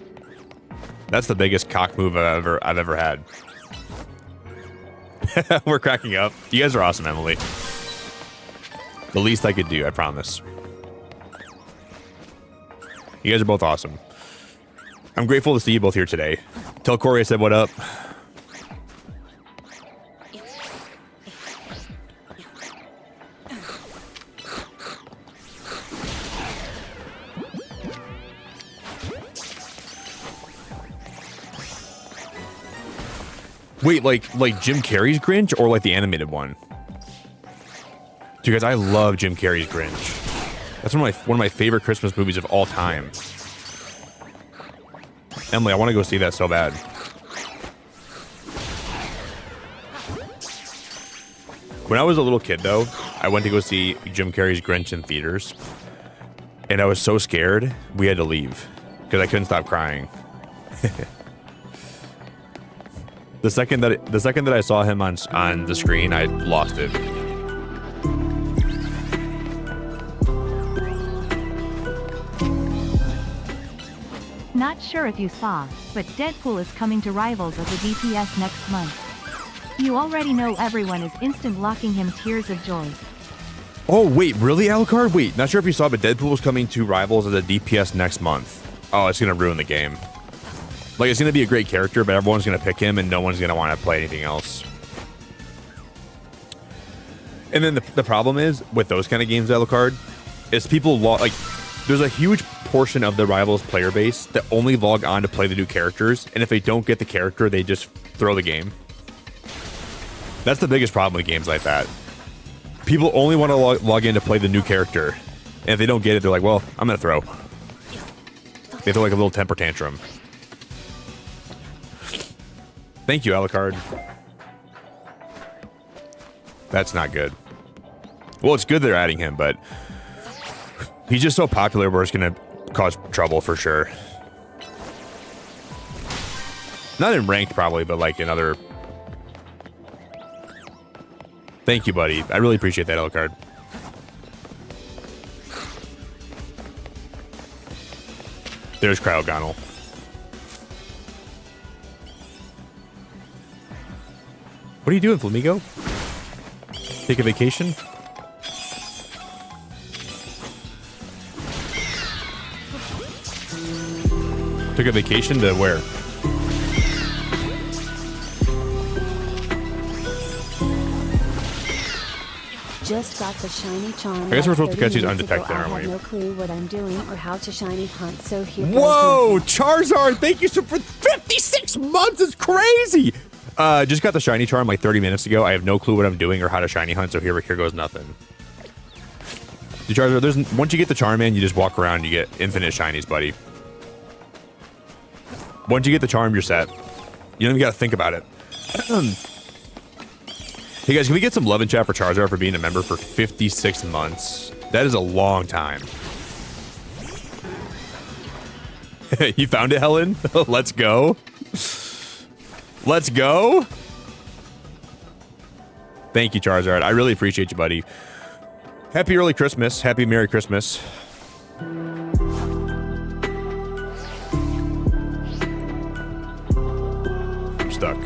Speaker 1: That's the biggest cock move I've ever had. We're cracking up. You guys are awesome, Emily. The least I could do, I promise. You guys are both awesome. I'm grateful to see you both here today. Tell Corey I said what up. Wait, like Jim Carrey's Grinch or like the animated one? Dude, guys, I love Jim Carrey's Grinch. That's one of my favorite Christmas movies of all time. Emily, I want to go see that so bad. When I was a little kid, though, I went to go see Jim Carrey's Grinch in theaters, and I was so scared we had to leave because I couldn't stop crying. The second that I saw him on the screen, I lost it.
Speaker 2: Not sure if you saw, but Deadpool is coming to Rivals as a DPS next month. You already know everyone is instant locking him tears of joy.
Speaker 1: Oh, wait, really, Alucard? Wait, not sure if you saw, but Deadpool is coming to Rivals as a DPS next month. Oh, it's going to ruin the game. Like, it's going to be a great character, but everyone's going to pick him, and no one's going to want to play anything else. And then the problem is, with those kind of games, Alucard, is people there's a huge portion of the Rivals player base that only log on to play the new characters, and if they don't get the character, they just throw the game. That's the biggest problem with games like that. People only want to log in to play the new character. And if they don't get it, they're like, well, I'm going to throw. They throw like a little temper tantrum. Thank you, Alucard. That's not good. Well, it's good they're adding him, but he's just so popular where it's going to cause trouble for sure. Not in ranked, probably, but like in other... Thank you, buddy. I really appreciate that, Alucard. There's Cryogonal. What are you doing, Flamigo? Take a vacation? Took a vacation to where?
Speaker 3: Just got the shiny charm.
Speaker 1: I guess we're supposed to catch these
Speaker 3: 30 minutes ago.
Speaker 1: undetected, aren't
Speaker 3: I
Speaker 1: we?
Speaker 3: have no clue what I'm doing or how to shiny hunt, so here
Speaker 1: Whoa,
Speaker 3: goes
Speaker 1: Charizard! Thank you so for 56 months. It's crazy. Just got the shiny charm like 30 minutes ago. I have no clue what I'm doing or how to shiny hunt. So here goes nothing. The Charizard. Once you get the charm in, you just walk around. You get infinite shinies, buddy. Once you get the charm, you're set. You don't even got to think about it. Hey guys, can we get some love in chat for Charizard for being a member for 56 months? That is a long time. You found it, Helen? Let's go. Let's go. Thank you, Charizard. I really appreciate you, buddy. Happy early Christmas. Happy Merry Christmas. I'm stuck.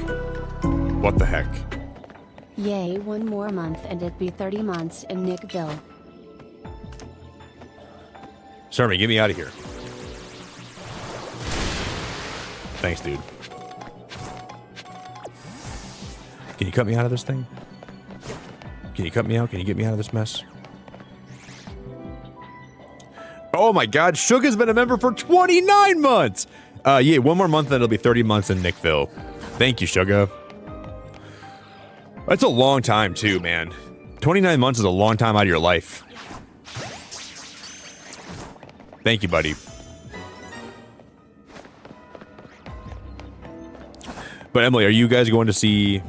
Speaker 1: What the heck?
Speaker 3: Yay, one more month and it'd be 30 months in Nickville.
Speaker 1: Sorry, get me out of here. Thanks, dude. Can you cut me out of this thing? Can you cut me out? Can you get me out of this mess? Oh my god, Suga's been a member for 29 months! Yeah, one more month and it'll be 30 months in Nickville. Thank you, Suga. That's a long time too, man. 29 months is a long time out of your life. Thank you, buddy. But Emily, are you guys going to see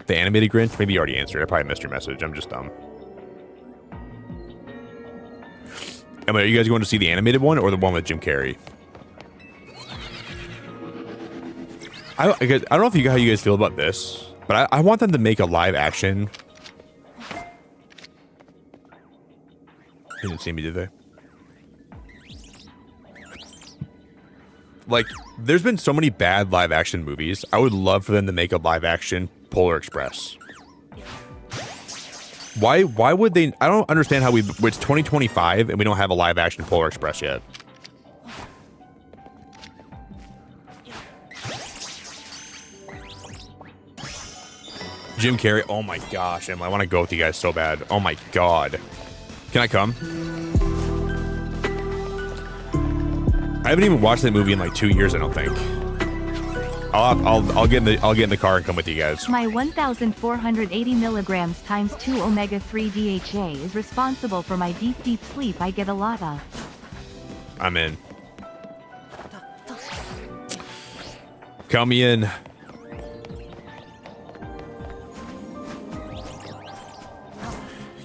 Speaker 1: the animated Grinch? Maybe you already answered. I probably missed your message. I'm just dumb. Emily, are you guys going to see the animated one or the one with Jim Carrey? I don't know if how you guys feel about this, but I want them to make a live action. You didn't see me, did they? Like, there's been so many bad live action movies. I would love for them to make a live action Polar Express. Why would they? I don't understand how it's 2025 and we don't have a live action Polar Express yet. Jim Carrey. Oh my gosh, Emma, I want to go with you guys so bad. Oh my god. Can I come? I haven't even watched that movie in like 2 years, I don't think. I'll get in the car and come with you guys.
Speaker 2: My 1,480 milligrams times 2 omega-3 DHA is responsible for my deep sleep I get a lot of.
Speaker 1: I'm in. Count me in.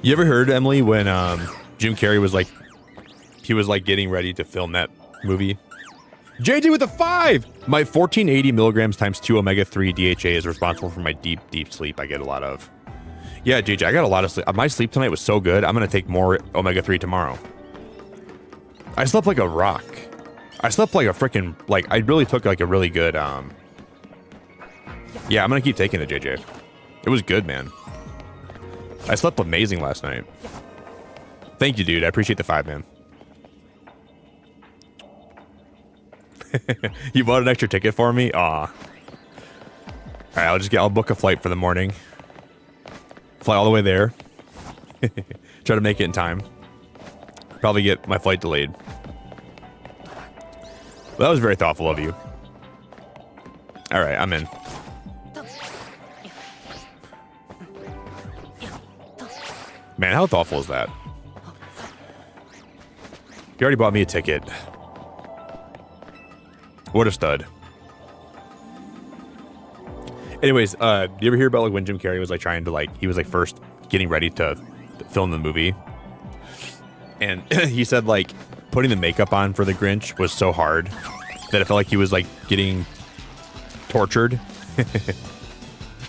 Speaker 1: You ever heard, Emily, when Jim Carrey was like, he was like getting ready to film that movie? JJ with a 5! My 1480 milligrams times 2 omega-3 DHA is responsible for my deep sleep I get a lot of. Yeah, JJ, I got a lot of sleep. My sleep tonight was so good, I'm going to take more omega-3 tomorrow. I slept like a rock. I slept like a freaking, like, I really took like a really good, yeah, I'm going to keep taking it, JJ. It was good, man. I slept amazing last night. Thank you, dude. I appreciate the 5, man. You bought an extra ticket for me? Aw. Alright, I'll book a flight for the morning. Fly all the way there. Try to make it in time. Probably get my flight delayed. Well, that was very thoughtful of you. Alright, I'm in. Man, how thoughtful is that? You already bought me a ticket. What a stud. Anyways, you ever hear about like when Jim Carrey was like trying to like, he was like first getting ready to film the movie? And he said like putting the makeup on for the Grinch was so hard that it felt like he was like getting tortured.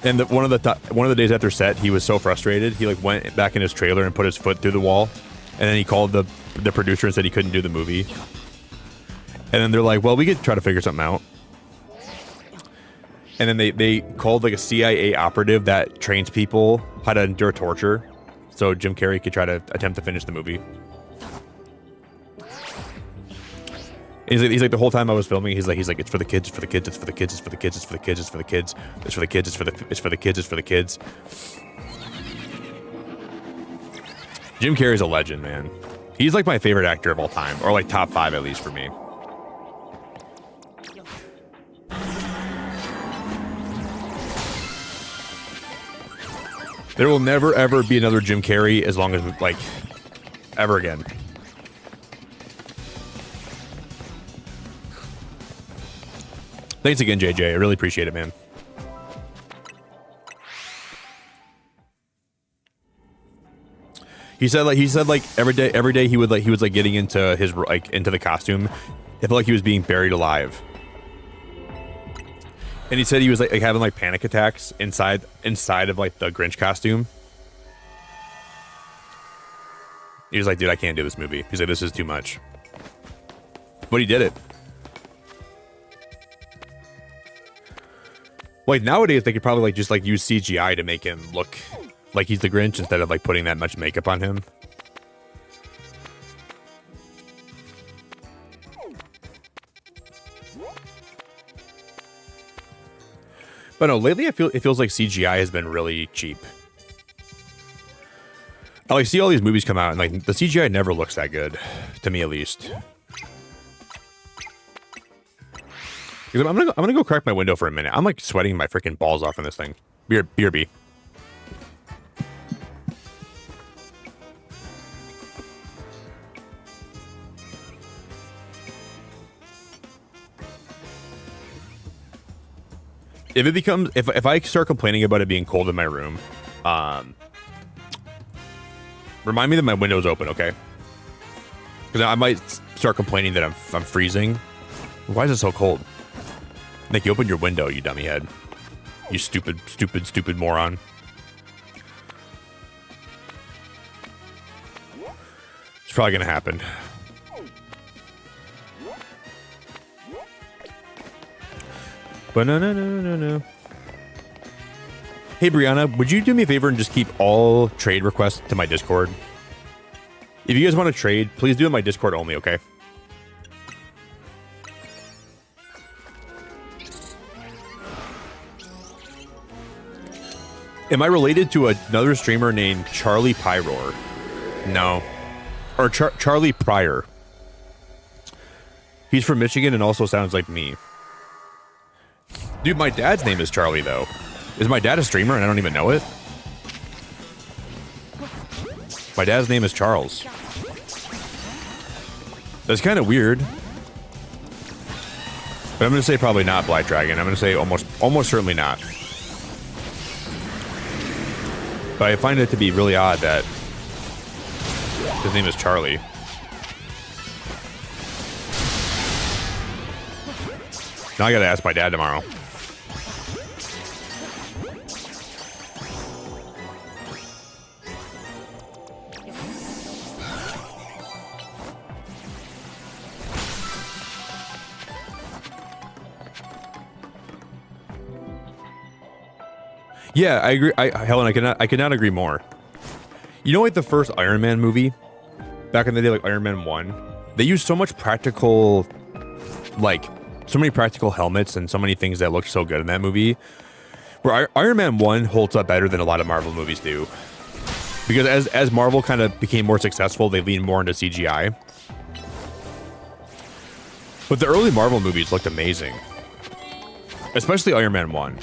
Speaker 1: And one of the days after set, he was so frustrated, he like went back in his trailer and put his foot through the wall, and then he called the producer and said he couldn't do the movie. And then they're like, well, we could try to figure something out. And then they called like a CIA operative that trains people how to endure torture, so Jim Carrey could try to attempt to finish the movie. He's like the whole time I was filming, he's like it's for the kids, it's for the kids, it's for the kids, it's for the kids, it's for the kids, it's for the kids, it's for the kids, it's for the kids, it's for the kids. Jim Carrey's a legend, man. He's like my favorite actor of all time, or like top 5 at least for me. There will never ever be another Jim Carrey as long as like ever again. Thanks again, JJ. I really appreciate it, man. He said like every day he was like getting into his into the costume. It felt like he was being buried alive. And he said he was like having like panic attacks inside of like the Grinch costume. He was like, dude, I can't do this movie. He's like, this is too much. But he did it. Like nowadays, they could probably like just like use CGI to make him look like he's the Grinch instead of like putting that much makeup on him. But no, lately it feels like CGI has been really cheap. I like see all these movies come out and like the CGI never looks that good, to me at least. I'm gonna go crack my window for a minute. I'm like sweating my freaking balls off in this thing. BRB. If I start complaining about it being cold in my room, remind me that my window's open, okay? Because I might start complaining that I'm freezing. Why is it so cold? Nick, you opened your window, you dummy head. You stupid moron. It's probably gonna happen. But no. Hey, Brianna, would you do me a favor and just keep all trade requests to my Discord? If you guys want to trade, please do it in my Discord only, okay? Am I related to another streamer named Charlie Pyror? No. Or Charlie Pryor. He's from Michigan and also sounds like me. Dude, my dad's name is Charlie, though. Is my dad a streamer and I don't even know it? My dad's name is Charles. That's kind of weird. But I'm going to say probably not Black Dragon. I'm going to say almost certainly not. But I find it to be really odd that his name is Charlie. Now I gotta ask my dad tomorrow. Yeah, I agree. Helen, I could not agree more. You know, like the first Iron Man movie, back in the day, like Iron Man 1, they used so much practical, like, so many practical helmets and so many things that looked so good in that movie. Where Iron Man 1 holds up better than a lot of Marvel movies do. Because as Marvel kind of became more successful, they leaned more into CGI. But the early Marvel movies looked amazing. Especially Iron Man 1.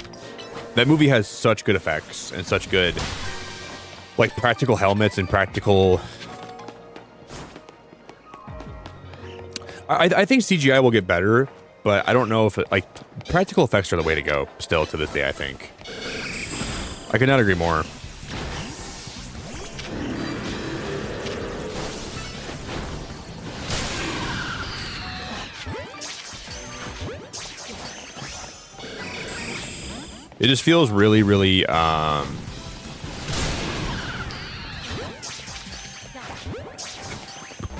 Speaker 1: That movie has such good effects and such good like practical helmets and practical. I think CGI will get better, but I don't know if like practical effects are the way to go. Still to this day, I think. I could not agree more. It just feels really, really,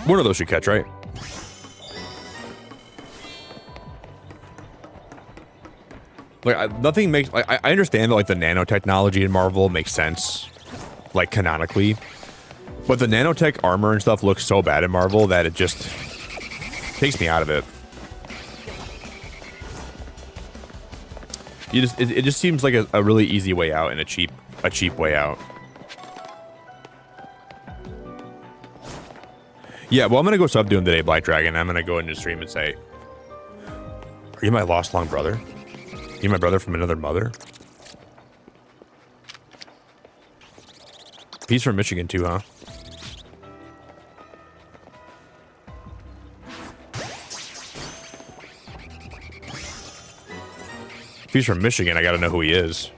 Speaker 1: one of those should catch, right? Like, nothing makes, like, I understand that, like, the nanotechnology in Marvel makes sense, like, canonically. But the nanotech armor and stuff looks so bad in Marvel that it just takes me out of it. It just seems like a really easy way out and a cheap way out. Yeah, well, I'm gonna go sub to him today, Black Dragon. I'm gonna go into stream and say, "Are you my lost long brother? Are you my brother from another mother?" He's from Michigan too, huh? If he's from Michigan, I gotta know who he is.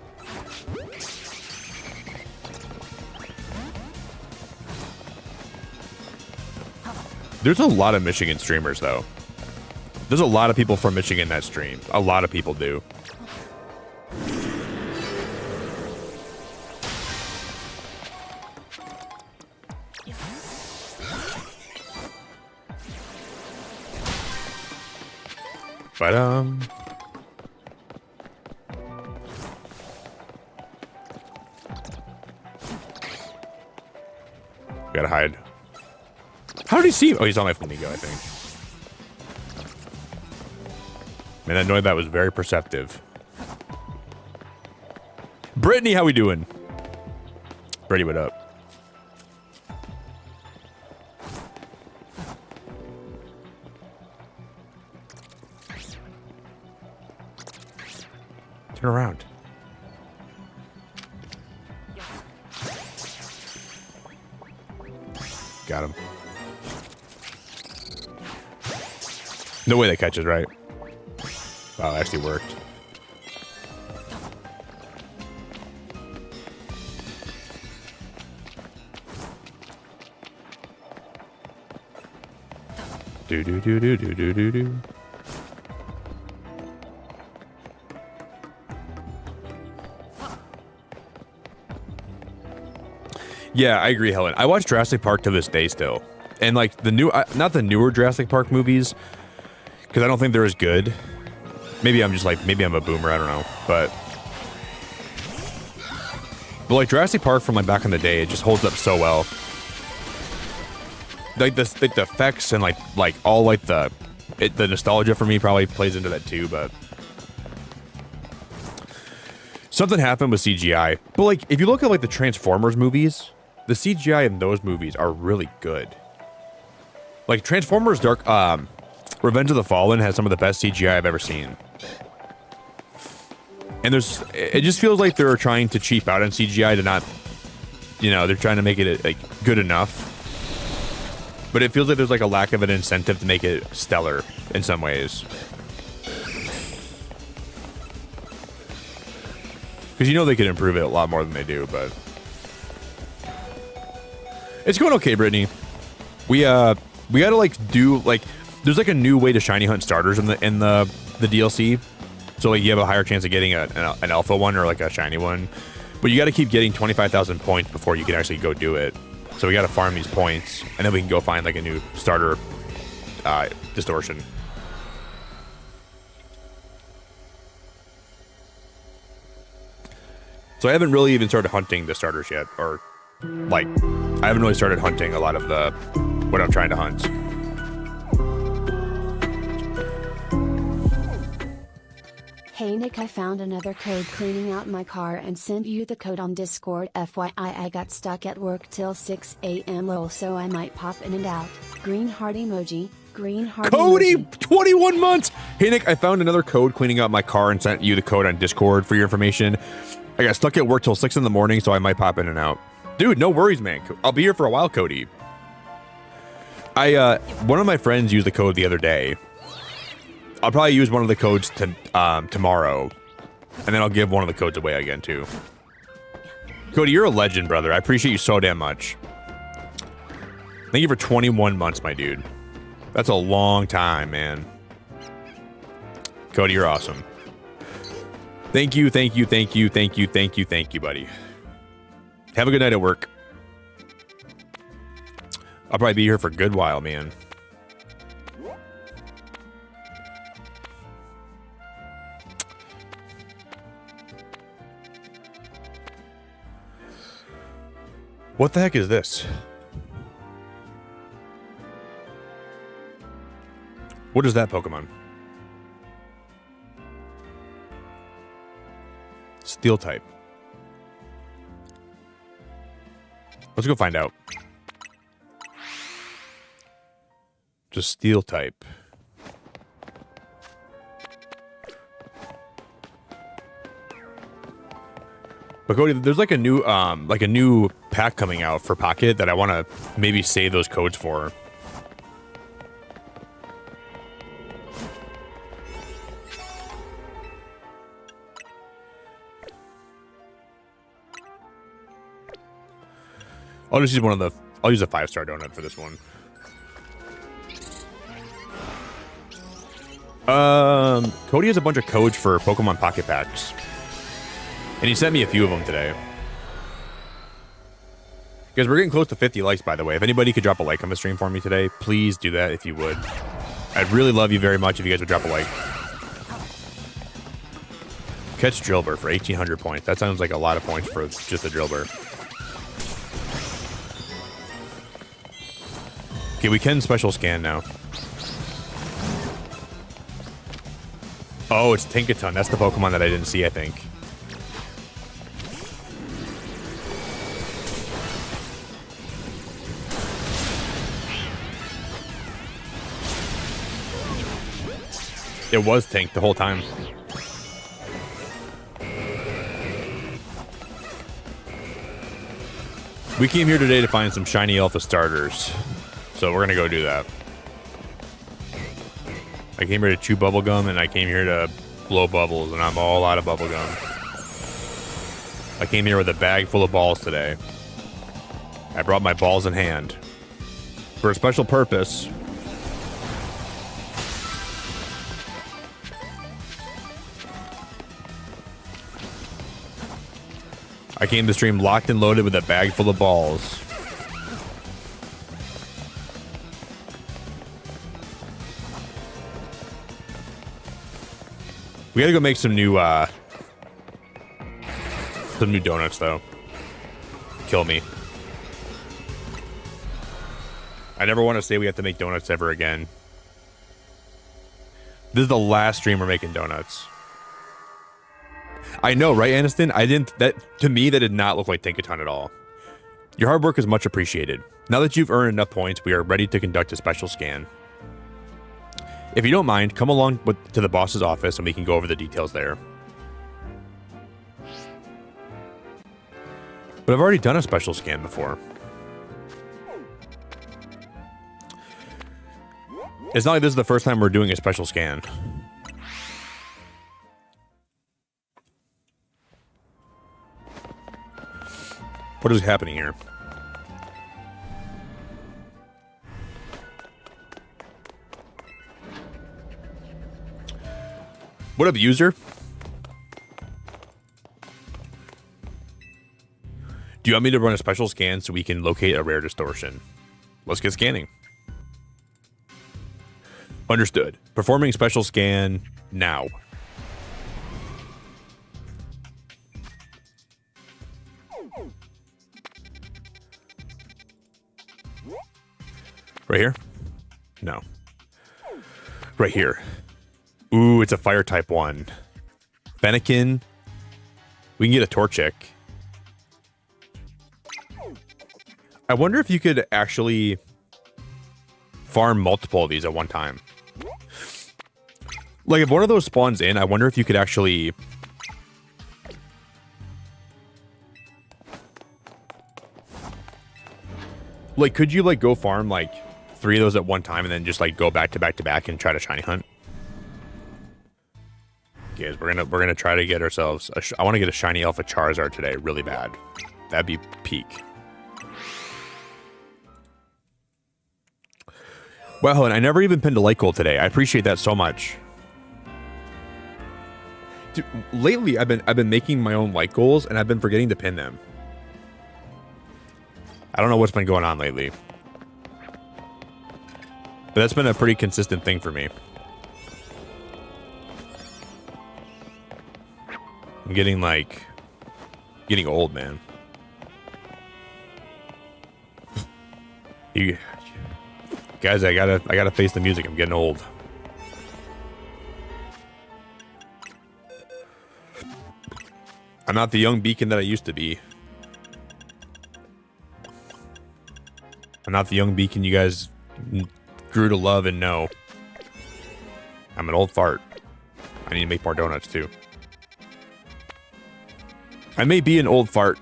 Speaker 1: There's a lot of Michigan streamers, though. There's a lot of people from Michigan that stream. A lot of people do. But, gotta hide. How did he see? Oh, he's on my flamingo, I think. Man, that noise that was very perceptive. Brittany, how we doing? Brady, what up? Turn around. Got him. No way that catches, right? Wow, it actually worked. Do do do do do do do do. Yeah, I agree, Helen. I watch Jurassic Park to this day still. And like the new, not the newer Jurassic Park movies, because I don't think they're as good. Maybe I'm just like, maybe I'm a boomer, I don't know. But like Jurassic Park from like back in the day, it just holds up so well. Like the effects and like all like the nostalgia for me probably plays into that too, but something happened with CGI. But like if you look at like the Transformers movies, the CGI in those movies are really good. Like Transformers Revenge of the Fallen has some of the best CGI I've ever seen. And it just feels like they're trying to cheap out on CGI to not, you know, they're trying to make it like good enough. But it feels like there's like a lack of an incentive to make it stellar in some ways. Because you know they could improve it a lot more than they do, but it's going okay, Brittany. We gotta like do like there's like a new way to shiny hunt starters in the DLC. So like you have a higher chance of getting an alpha one or like a shiny one, but you got to keep getting 25,000 points before you can actually go do it. So we got to farm these points, and then we can go find like a new starter distortion. So I haven't really even started hunting the starters yet, or like I haven't really started hunting a lot of what I'm trying to hunt.
Speaker 3: Hey Nick, I found another code cleaning out my car and sent you the code on Discord. FYI, I got stuck at work till 6 a.m. lol, so I might pop in and out. Green heart emoji, green heart
Speaker 1: Cody,
Speaker 3: emoji.
Speaker 1: 21 months! Hey Nick, I found another code cleaning out my car and sent you the code on Discord for your information. I got stuck at work till 6 in the morning, so I might pop in and out. Dude, no worries, man. I'll be here for a while, Cody. One of my friends used the code the other day. I'll probably use one of the codes tomorrow, and then I'll give one of the codes away again too. Cody, you're a legend, brother. I appreciate you so damn much. Thank you for 21 months, my dude. That's a long time, man. Cody, you're awesome. Thank you, thank you, thank you, thank you, thank you, thank you, buddy. Have a good night at work. I'll probably be here for a good while, man. What the heck is this? What is that Pokemon? Steel type. Let's go find out. Just steel type. But Cody, there's like a new pack coming out for Pocket that I want to maybe save those codes for. I'll just use I'll use a 5-star donut for this one. Cody has a bunch of codes for Pokemon Pocket Packs. And he sent me a few of them today. Guys, we're getting close to 50 likes, by the way. If anybody could drop a like on the stream for me today, please do that if you would. I'd really love you very much if you guys would drop a like. Catch Drillbur for 1,800 points. That sounds like a lot of points for just a Drillbur. Okay, we can special scan now. Oh, it's Tinkaton. That's the Pokemon that I didn't see, I think. It was Tink the whole time. We came here today to find some shiny alpha starters. So we're gonna go do that. I came here to chew bubblegum and I came here to blow bubbles and I'm all out of bubblegum. I came here with a bag full of balls today. I brought my balls in hand. For a special purpose. I came to stream locked and loaded with a bag full of balls. We gotta go make some new donuts though. Kill me. I never want to say we have to make donuts ever again. This is the last stream we're making donuts. I know, right, Aniston? To me, that did not look like Tinkaton at all. Your hard work is much appreciated. Now that you've earned enough points, we are ready to conduct a special scan. If you don't mind, come along to the boss's office and we can go over the details there. But I've already done a special scan before. It's not like this is the first time we're doing a special scan. What is happening here? What up, user? Do you want me to run a special scan so we can locate a rare distortion? Let's get scanning. Understood. Performing special scan now. Right here? No. Right here. Ooh, it's a fire type 1. Fennekin. We can get a Torchic. I wonder if you could actually farm multiple of these at one time. Like, if one of those spawns in, I wonder if you could actually... Like, could you like go farm like 3 of those at one time and then just like go back to back to back and try to shiny hunt? Guys, we're gonna try to get ourselves. I want to get a shiny Alpha Charizard today, really bad. That'd be peak. Well, Helen, I never even pinned a light goal today. I appreciate that so much. Dude, lately, I've been making my own light goals and I've been forgetting to pin them. I don't know what's been going on lately, but that's been a pretty consistent thing for me. I'm getting old, man. You guys, I gotta face the music. I'm getting old. I'm not the young beacon that I used to be. I'm not the young beacon you guys grew to love and know. I'm an old fart. I need to make more donuts too. I may be an old fart,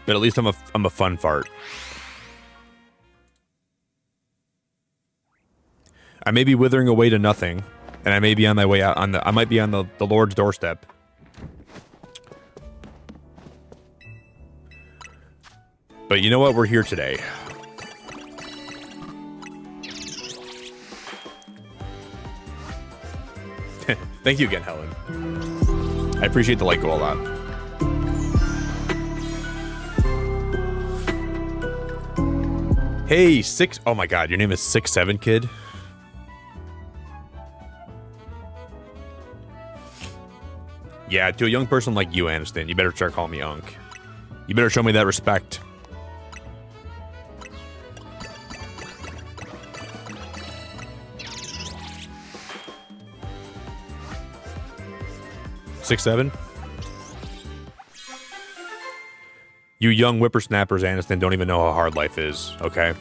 Speaker 1: but at least I'm a fun fart. I may be withering away to nothing, and I may be on my way out I might be on the Lord's doorstep. But you know what? We're here today. Thank you again, Helen. I appreciate the light goal a lot. Hey, oh my god, your name is 6'7", kid? Yeah, to a young person like you, Aniston, you better start calling me Unk. You better show me that respect. Six, 7? You young whippersnappers, Aniston, don't even know how hard life is, okay?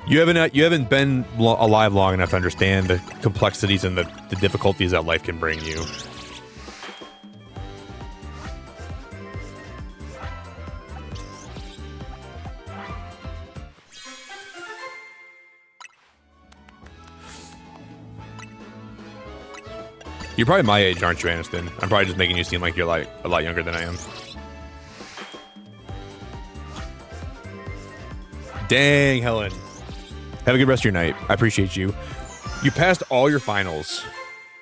Speaker 1: You haven't been alive long enough to understand the complexities and the difficulties that life can bring you. You're probably my age, aren't you, Aniston? I'm probably just making you seem like you're like a lot younger than I am. Dang, Helen. Have a good rest of your night. I appreciate you. You passed all your finals.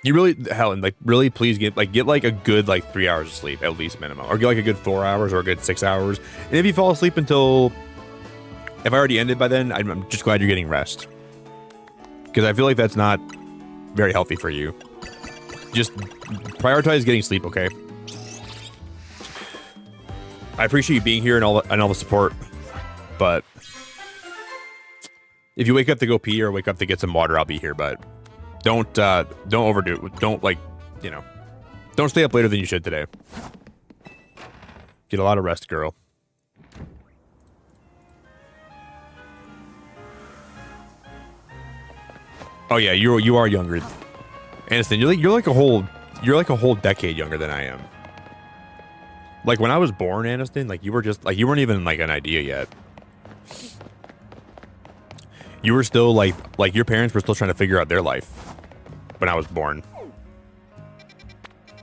Speaker 1: You really, Helen, like really please get like a good 3 hours of sleep at least minimum, or get like a good 4 hours or a good 6 hours. And if you fall asleep if I already ended by then, I'm just glad you're getting rest, because I feel like that's not very healthy for you. Just prioritize getting sleep, okay? I appreciate you being here and all the support, but if you wake up to go pee or wake up to get some water, I'll be here. But don't overdo it. Don't don't stay up later than you should today. Get a lot of rest, girl. Oh yeah, you are younger. Aniston, you're like a whole decade younger than I am. Like when I was born, Aniston, like you weren't even like an idea yet. You were still like your parents were still trying to figure out their life when I was born.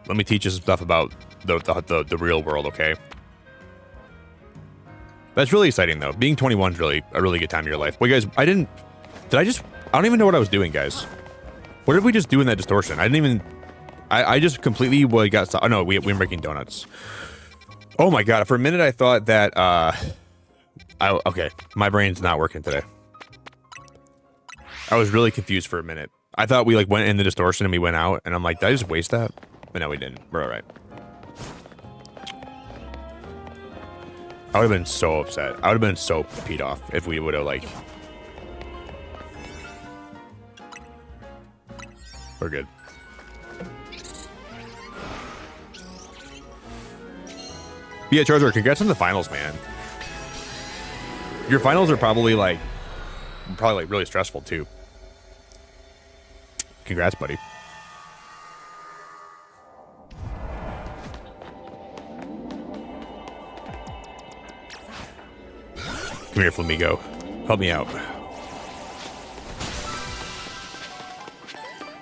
Speaker 1: Let me teach you some stuff about the real world, okay? That's really exciting though. Being 21 is really a really good time in your life. Wait, guys, I don't even know what I was doing, guys. What did we just do in that distortion? I just completely got... Oh, no, we were making donuts. Oh, my God. For a minute, I thought that... okay, my brain's not working today. I was really confused for a minute. I thought we, went in the distortion and we went out, and I'm like, did I just waste that? But no, we didn't. We're all right. I would have been so upset. I would have been so peed off if we would have, We're good. But yeah, Charizard, congrats on the finals, man. Your finals are probably really stressful too. Congrats, buddy. Come here, Flamigo. Help me out.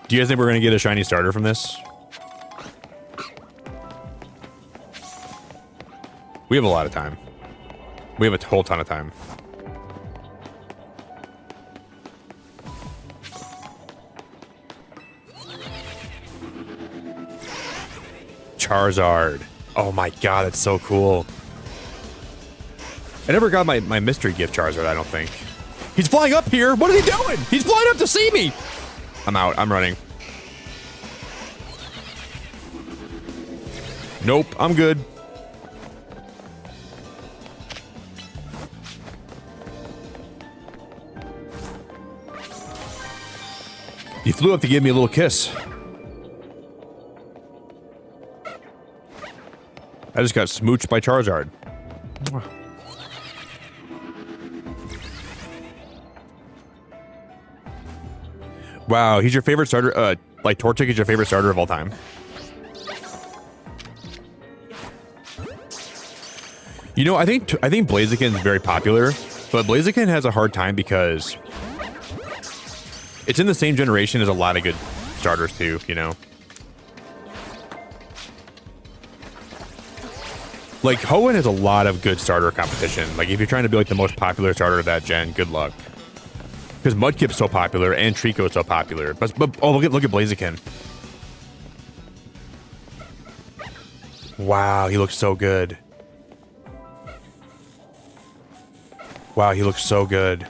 Speaker 1: Do you guys think we're going to get a shiny starter from this? We have a lot of time. We have a whole ton of time. Charizard. Oh my god, that's so cool. I never got my mystery gift Charizard, I don't think. He's flying up here! What is he doing? He's flying up to see me! I'm out. I'm running. Nope, I'm good. He flew up to give me a little kiss. I just got smooched by Charizard. Wow, he's your favorite starter. Like Torchic is your favorite starter of all time. You know, I think Blaziken is very popular, but Blaziken has a hard time because it's in the same generation as a lot of good starters too. You know, like Hoenn has a lot of good starter competition. Like if you're trying to be like the most popular starter of that gen, good luck. Because Mudkip's so popular and Trico's so popular. But oh, look at Blaziken. Wow, he looks so good. Wow, he looks so good.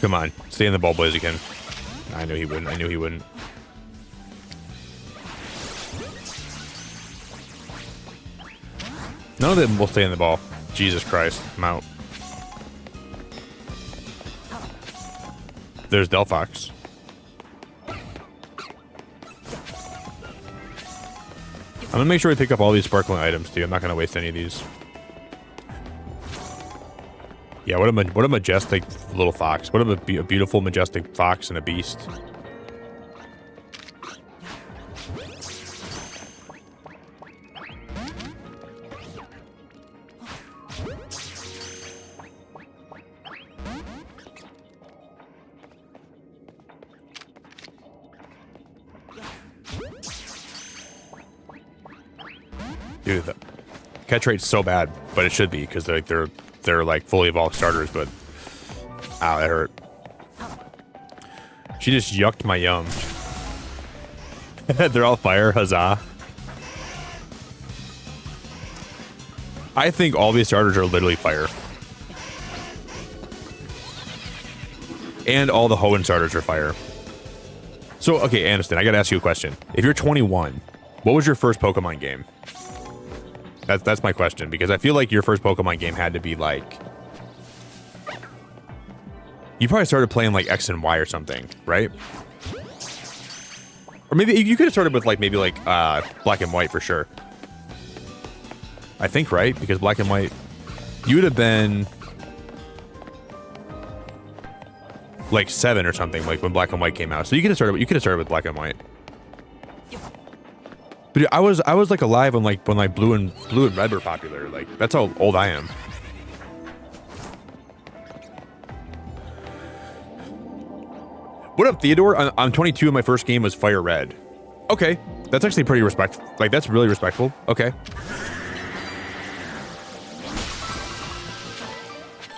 Speaker 1: Come on, stay in the ball, Blaziken. I knew he wouldn't. I knew he wouldn't. None of them will stay in the ball. Jesus Christ, I'm out. There's Delphox. I'm gonna make sure we pick up all these sparkling items too. I'm not gonna waste any of these. Yeah, what a majestic little fox. What a beautiful, majestic fox and a beast. Dude, the catch rate's so bad, but it should be because they're like fully evolved starters, but ow, that hurt. She just yucked my yum. They're all fire, huzzah. I think all these starters are literally fire. And all the Hoenn starters are fire. So, okay, Aniston, I gotta ask you a question. If you're 21, what was your first Pokemon game? That's my question, because I feel like your first Pokemon game had to be like... You probably started playing like X and Y or something, right? Or maybe you could have started with like maybe like Black and White for sure. I think, right? Because Black and White... You would have been... like 7 or something, like when Black and White came out. So you could have started with Black and White. But I was like alive when blue and red were popular. Like that's how old I am. What up, Theodore? I'm 22 and my first game was Fire Red. Okay, that's actually pretty respectful. Like that's really respectful. Okay.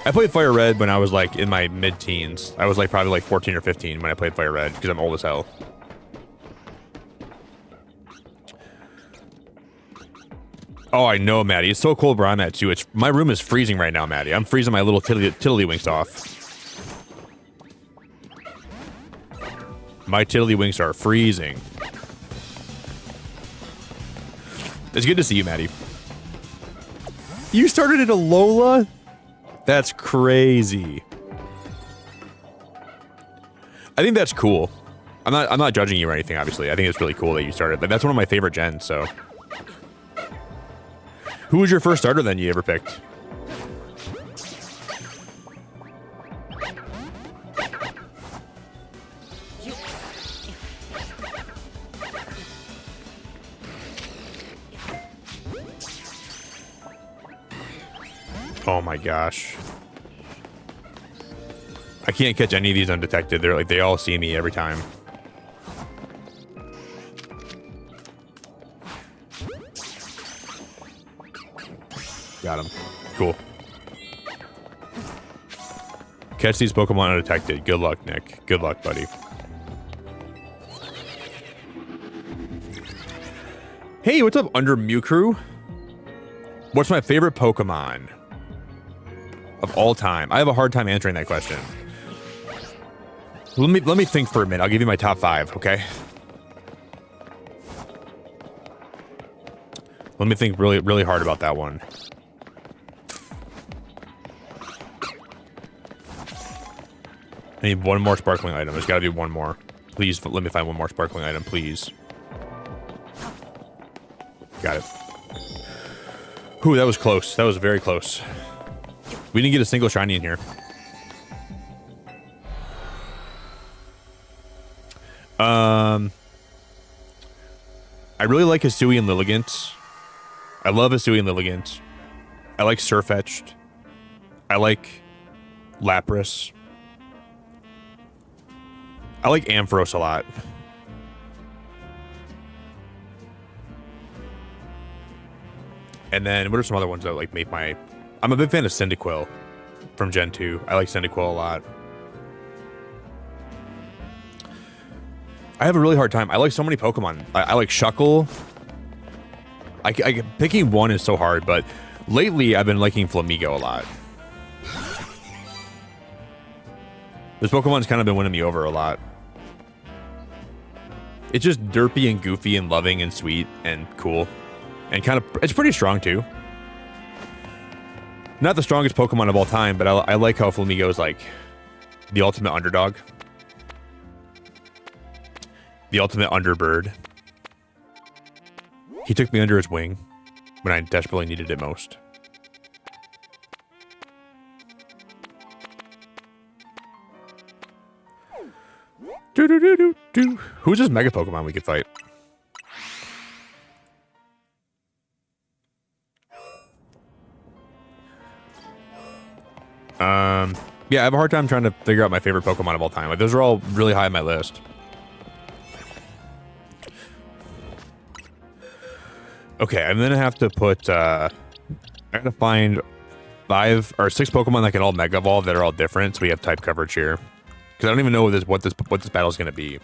Speaker 1: I played Fire Red when I was like in my mid-teens. I was like probably like 14 or 15 when I played Fire Red because I'm old as hell. Oh, I know, Maddie. It's so cold where I'm at, too. My room is freezing right now, Maddie. I'm freezing my little tiddlywinks off. My tiddlywinks are freezing. It's good to see you, Maddie. You started at a Alola? That's crazy. I think that's cool. I'm not judging you or anything, obviously. I think it's really cool that you started. But that's one of my favorite gens, so. Who was your first starter then you ever picked? Oh my gosh. I can't catch any of these undetected. They're like, they all see me every time. Got him. Cool. Catch these Pokemon undetected. Good luck, Nick. Good luck, buddy. Hey, what's up, Under Mew Crew? What's my favorite Pokemon of all time? I have a hard time answering that question. Let me think for a minute. I'll give you my top 5, okay? Let me think really hard about that one. I need one more sparkling item. There's got to be one more. Please let me find one more sparkling item, please. Got it. Ooh, that was close. That was very close. We didn't get a single shiny in here. I really like Hisui and Lilligant. I love Hisui and Lilligant. I like Sirfetch'd. I like Lapras. I like Ampharos a lot. And then what are some other ones that like make my... I'm a big fan of Cyndaquil from Gen 2. I like Cyndaquil a lot. I have a really hard time. I like so many Pokemon. I like Shuckle. Picking one is so hard, but lately I've been liking Flamigo a lot. This Pokemon's kind of been winning me over a lot. It's just derpy and goofy and loving and sweet and cool. And kind of, it's pretty strong too. Not the strongest Pokemon of all time, but I like how Flamigo is like the ultimate underdog. The ultimate underbird. He took me under his wing when I desperately needed it most. Who's this Mega Pokemon we could fight? Yeah, I have a hard time trying to figure out my favorite Pokemon of all time. Like, those are all really high on my list. Okay, I'm gonna have to put, I gotta find 5 or 6 Pokemon that can all Mega Evolve that are all different, so we have type coverage here. Because I don't even know what this battle is gonna be.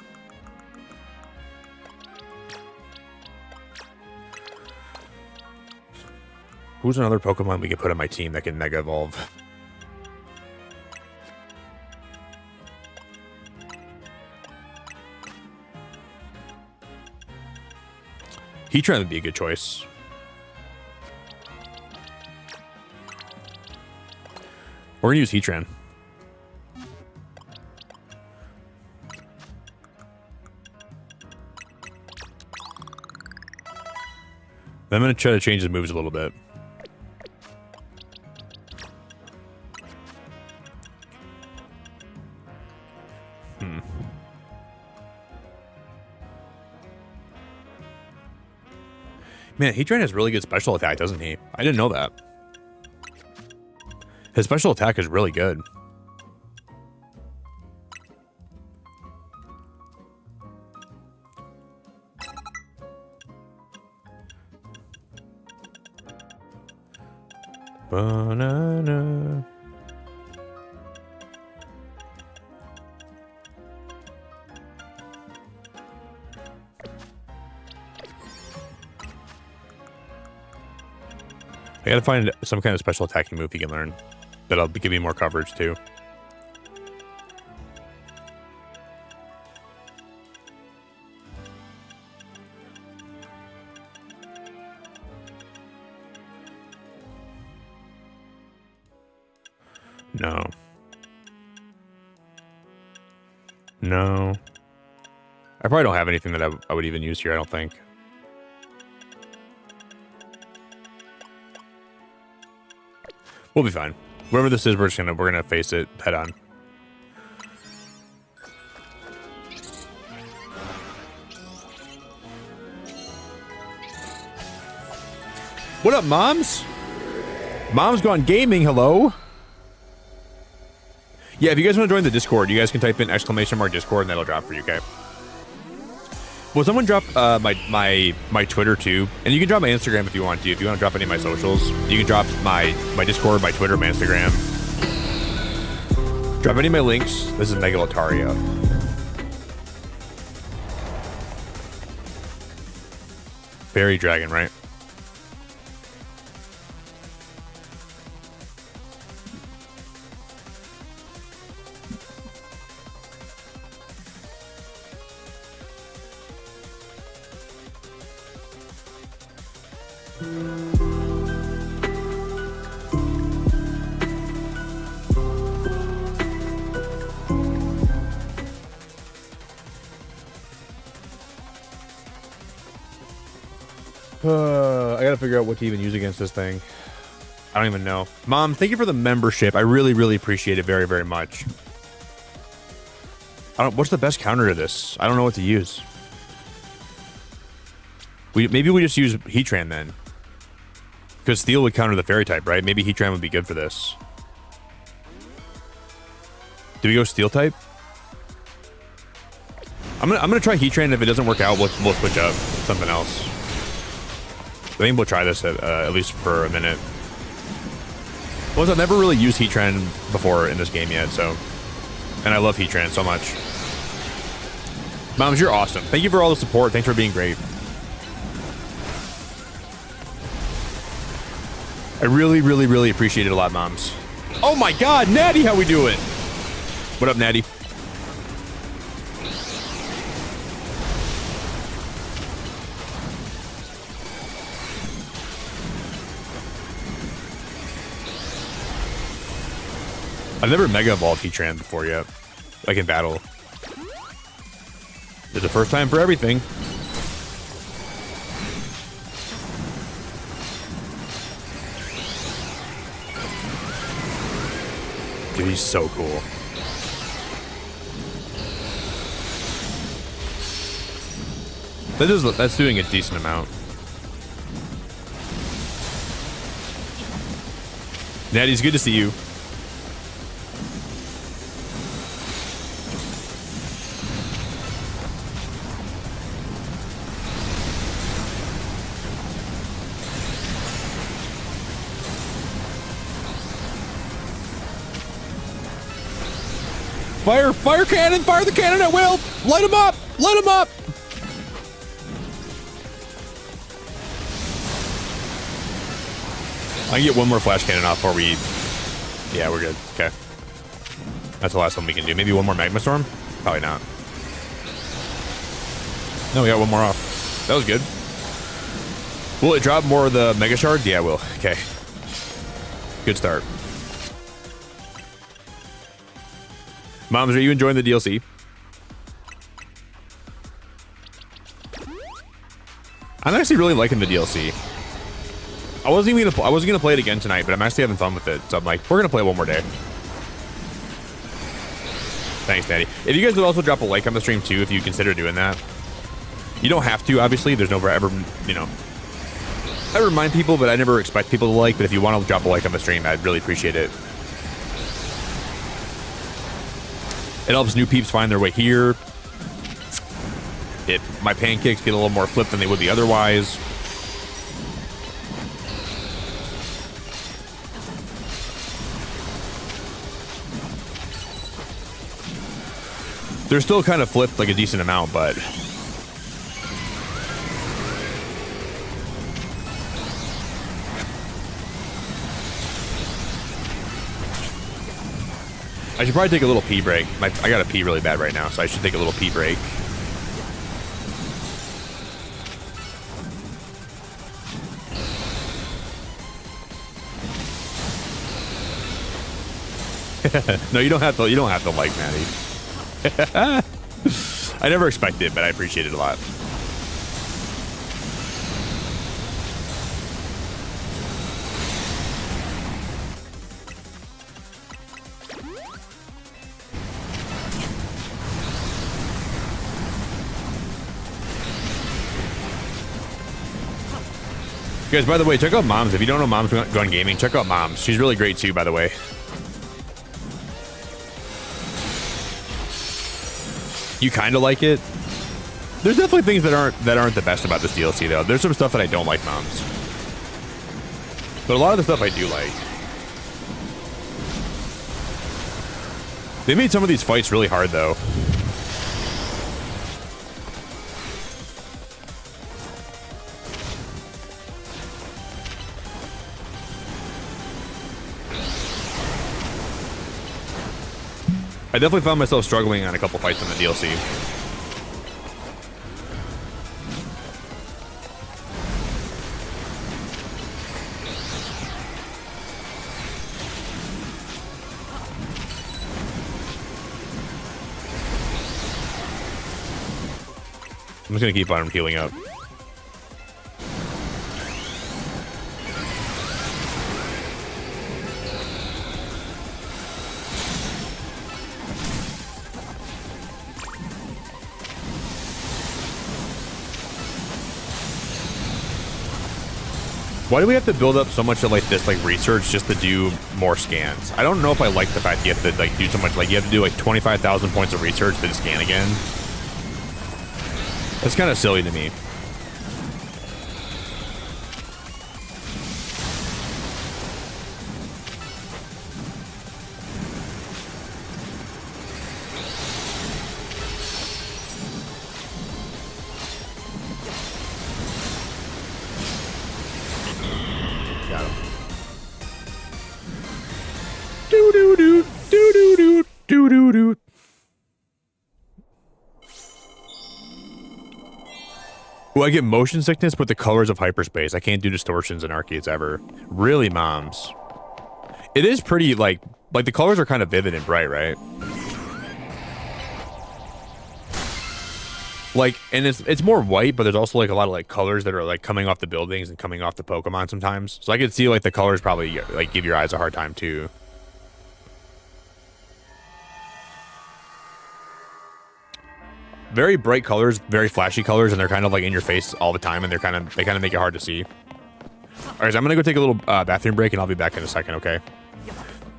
Speaker 1: Who's another Pokemon we could put on my team that can Mega Evolve? Heatran would be a good choice. We're gonna use Heatran. I'm gonna try to change the moves a little bit. Man, Heatran has really good special attack, doesn't he? I didn't know that. His special attack is really good. Banana. I gotta find some kind of special attacking move he can learn that'll give me more coverage too. No. No. I probably don't have anything that I would even use here, I don't think. We'll be fine. Whatever this is, we're gonna face it head on. What up, moms? Mom's gone gaming, hello? Yeah, if you guys want to join the Discord, you guys can type in !Discord and that'll drop for you, okay? Will someone drop my Twitter too? And you can drop my Instagram if you want to. If you want to drop any of my socials, you can drop my Discord, my Twitter, my Instagram. Drop any of my links. This is Mega Lucario. Fairy Dragon, right? I gotta figure out what to even use against this thing. I don't even know. Mom, thank you for the membership. I really, really appreciate it very, very much. What's the best counter to this? I don't know what to use. Maybe we just use Heatran then. Because Steel would counter the Fairy type, right? Maybe Heatran would be good for this. Do we go Steel type? I'm gonna try Heatran. If it doesn't work out, we'll switch up something else. I think we'll try this at least for a minute. Well, I've never really used Heatran before in this game yet, so... And I love Heatran so much. Moms, you're awesome. Thank you for all the support. Thanks for being great. I really, really, really appreciate it a lot, Moms. Oh my god, Natty, how we doing? What up, Natty? I've never Mega Evolved Heatran before yet. Like in battle. There's a first time for everything. Dude, he's so cool. That's doing a decent amount. Natty's good to see you. Fire cannon! Fire the cannon at will! Light him up! Light him up! I can get one more flash cannon off before we... Yeah, we're good. Okay. That's the last one we can do. Maybe one more Magma Storm? Probably not. No, we got one more off. That was good. Will it drop more of the Mega Shards? Yeah, it will. Okay. Good start. Moms, are you enjoying the DLC? I'm actually really liking the DLC. I wasn't gonna play it again tonight, but I'm actually having fun with it. So I'm like, we're gonna play it one more day. Thanks, Daddy. If you guys would also drop a like on the stream too, if you consider doing that. You don't have to, obviously. There's no ever, you know. I remind people, but I never expect people to like. But if you want to drop a like on the stream, I'd really appreciate it. It helps new peeps find their way here. My pancakes get a little more flipped than they would be otherwise. They're still kind of flipped like a decent amount, but... I should probably take a little pee break. I gotta pee really bad right now, so I should take a little pee break. No, you don't have to like Maddie. I I never expected it, but I appreciate it a lot. Guys, by the way, check out Moms. If you don't know Moms Gun Gaming, check out Moms. She's really great too, by the way. You kind of like it? There's definitely things that aren't the best about this DLC though. There's some stuff that I don't like, Moms. But a lot of the stuff I do like. They made some of these fights really hard though. I definitely found myself struggling on a couple fights in the DLC. I'm just gonna keep on healing up. Why do we have to build up so much of like this like research just to do more scans? I don't know if I like the fact you have to like do so much. Like you have to do like 25,000 points of research to scan again. That's kind of silly to me. Well, I get motion sickness with the colors of hyperspace. I can't do distortions in arcades ever. Really, Moms? It is pretty, like the colors are kind of vivid and bright, right? Like, and it's more white, but there's also like a lot of like colors that are like coming off the buildings and coming off the Pokemon sometimes. So I could see like the colors probably like give your eyes a hard time too. Very bright colors, very flashy colors, and they're kind of like in your face all the time, and they kind of make it hard to see. All right, so I'm gonna go take a little bathroom break, and I'll be back in a second. Okay.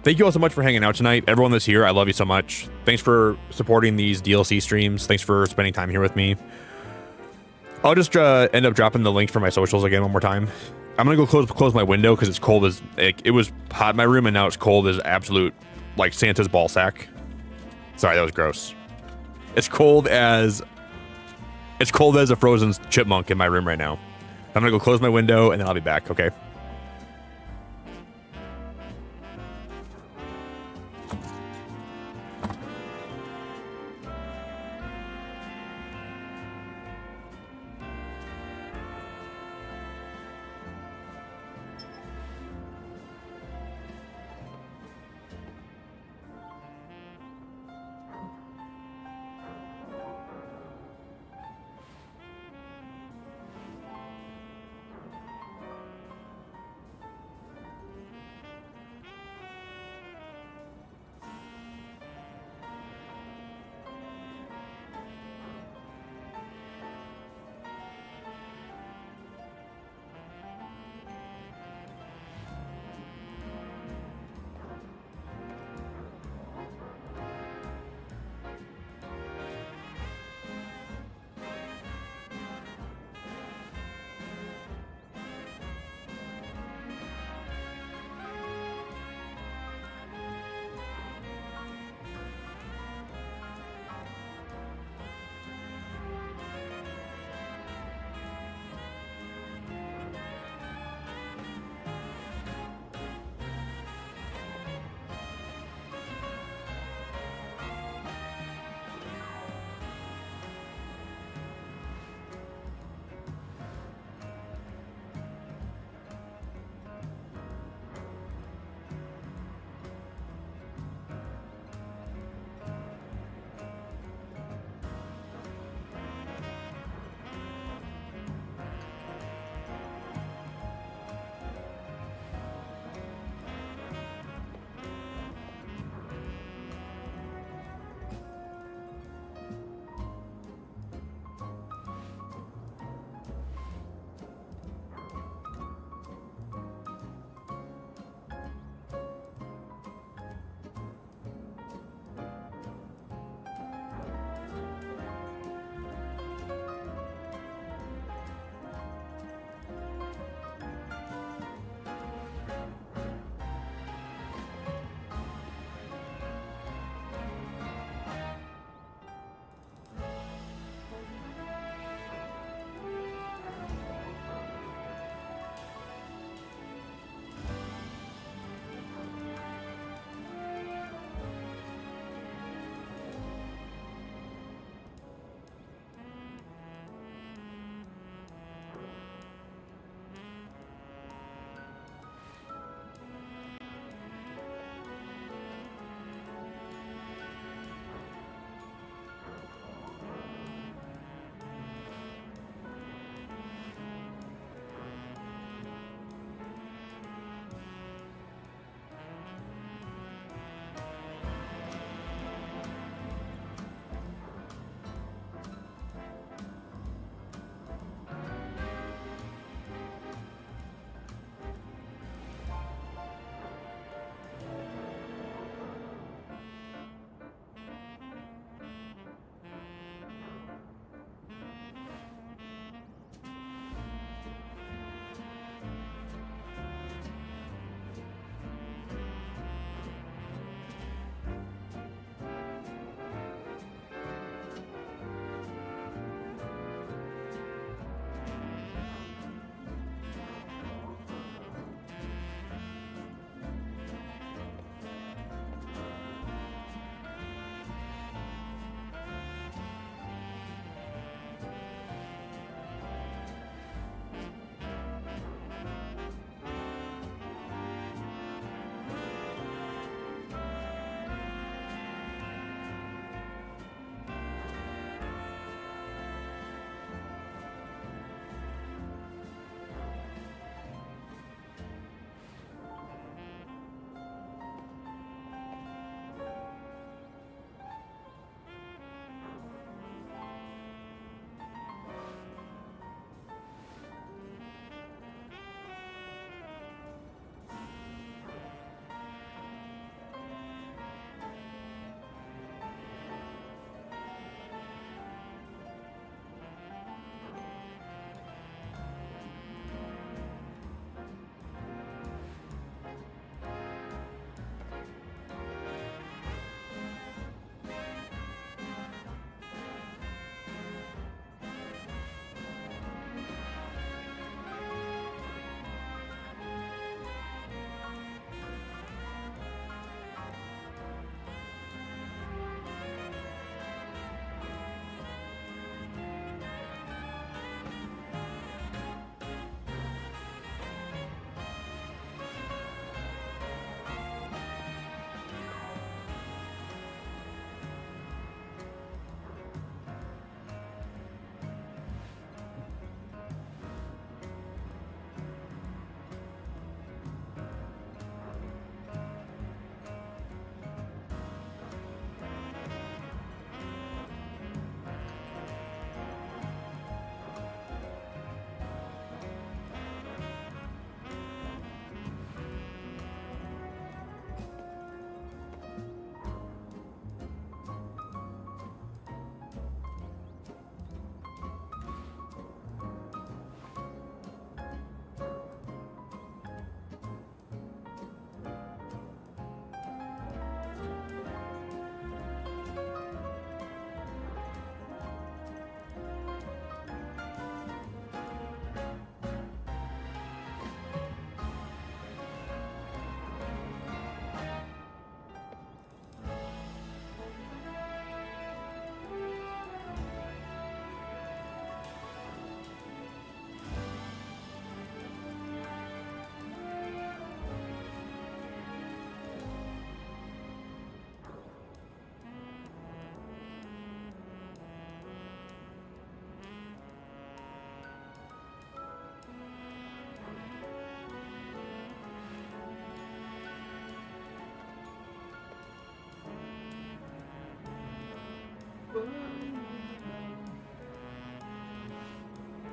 Speaker 1: Thank you all so much for hanging out tonight. Everyone that's here, I love you so much. Thanks for supporting these DLC streams. Thanks for spending time here with me. I'll just end up dropping the link for my socials again one more time. I'm gonna go close my window because it's cold as it was hot in my room, and now it's cold as absolute like Santa's ball sack. Sorry, that was gross. It's cold as a frozen chipmunk in my room right now. I'm gonna go close my window and then I'll be back, okay?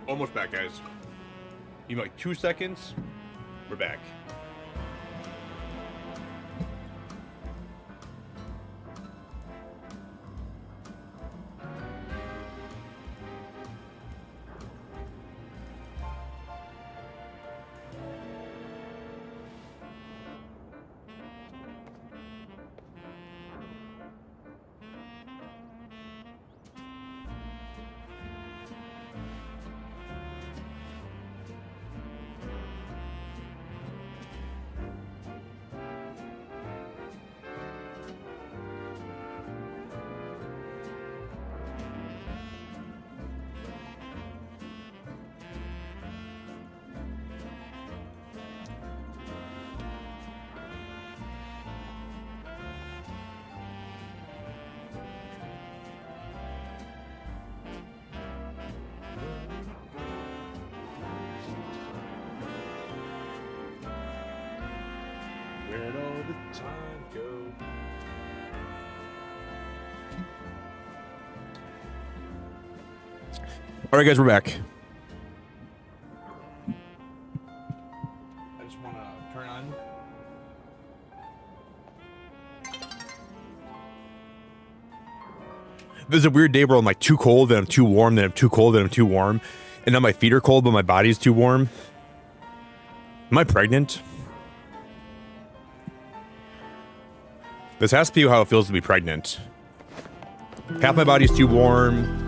Speaker 1: Almost back, guys. Give me like 2 seconds. We're back. Where'd all the time go? All right, guys, we're back. I just want to turn on. There's a weird day where I'm like too cold, then I'm too warm, then I'm too cold, then I'm too warm. And now my feet are cold, but my body's too warm. Am I pregnant? This has to be how it feels to be pregnant. Half my body's too warm.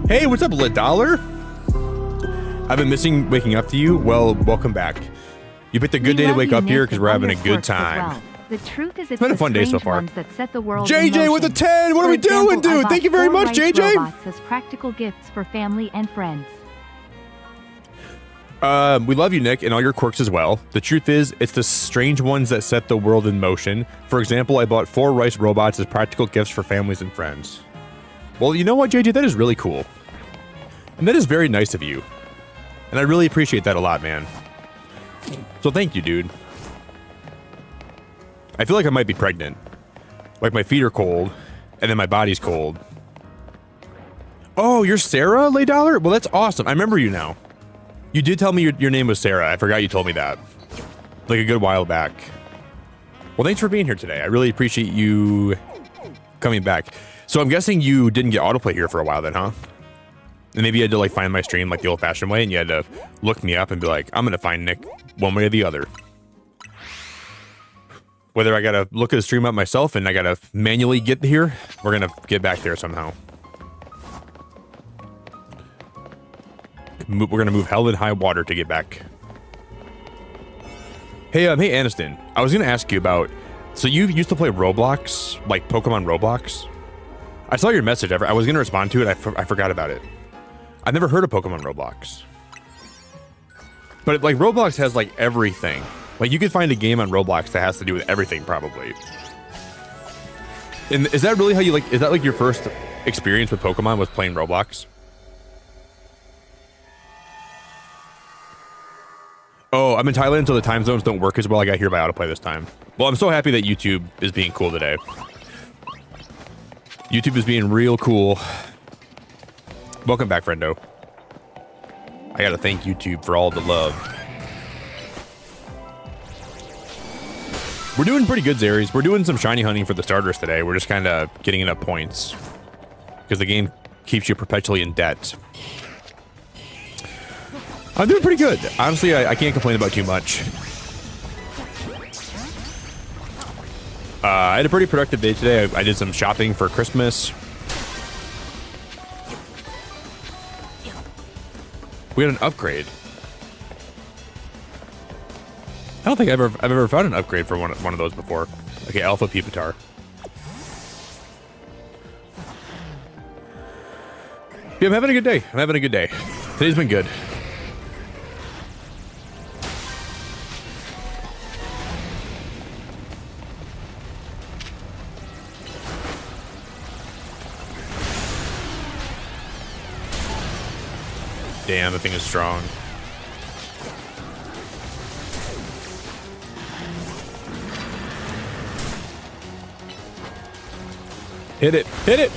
Speaker 1: Hey, what's up, Lit Dollar? I've been missing waking up to you. Well, welcome back. You picked a good day to wake up here because we're having a good time.
Speaker 2: The truth is,
Speaker 1: It's been a fun day so far.
Speaker 2: That set the world in
Speaker 1: JJ with a
Speaker 2: motion.
Speaker 1: 10. What are we doing, dude? Thank you very much, JJ.
Speaker 2: Robots as practical gifts for family and friends.
Speaker 1: We love you, Nick, and all your quirks as well. The truth is, it's the strange ones that set the world in motion. For example, I bought 4 rice robots as practical gifts for families and friends. Well, you know what, JJ? That is really cool. And that is very nice of you. And I really appreciate that a lot, man. So thank you, dude. I feel like I might be pregnant. Like my feet are cold, and then my body's cold. Oh, you're Sarah, Lay Dollar? Well, that's awesome. I remember you now. You did tell me your name was Sarah. I forgot you told me that. Like a good while back. Well, thanks for being here today. I really appreciate you coming back. So I'm guessing you didn't get autoplay here for a while then, huh? And maybe you had to like find my stream like the old-fashioned way, and you had to look me up and be like, I'm gonna find Nick one way or the other. Whether I gotta look at the stream up myself and I gotta manually get here, we're gonna get back there somehow. We're gonna move hell and high water to get back. Hey, hey, Aniston. I was gonna ask you about. So you used to play Roblox, like Pokemon Roblox. I saw your message. I was gonna respond to it. I forgot about it. I've never heard of Pokemon Roblox. But like Roblox has like everything. Like you could find a game on Roblox that has to do with everything, probably. And is that really how you like? Is that like your first experience with Pokemon was playing Roblox? Oh, I'm in Thailand, so the time zones don't work as well. I got here by autoplay this time. Well, I'm so happy that YouTube is being cool today. YouTube is being real cool. Welcome back, friendo. I gotta thank YouTube for all the love. We're doing pretty good, Zaries. We're doing some shiny hunting for the starters today. We're just kind of getting enough points because the game keeps you perpetually in debt. I'm doing pretty good. Honestly, I can't complain about too much. I had a pretty productive day today. I did some shopping for Christmas. We had an upgrade. I don't think I've ever found an upgrade for one of those before. Okay, Alpha Pupitar. Yeah, I'm having a good day. I'm having a good day. Today's been good. Damn, the thing is strong. Hit it! Hit it!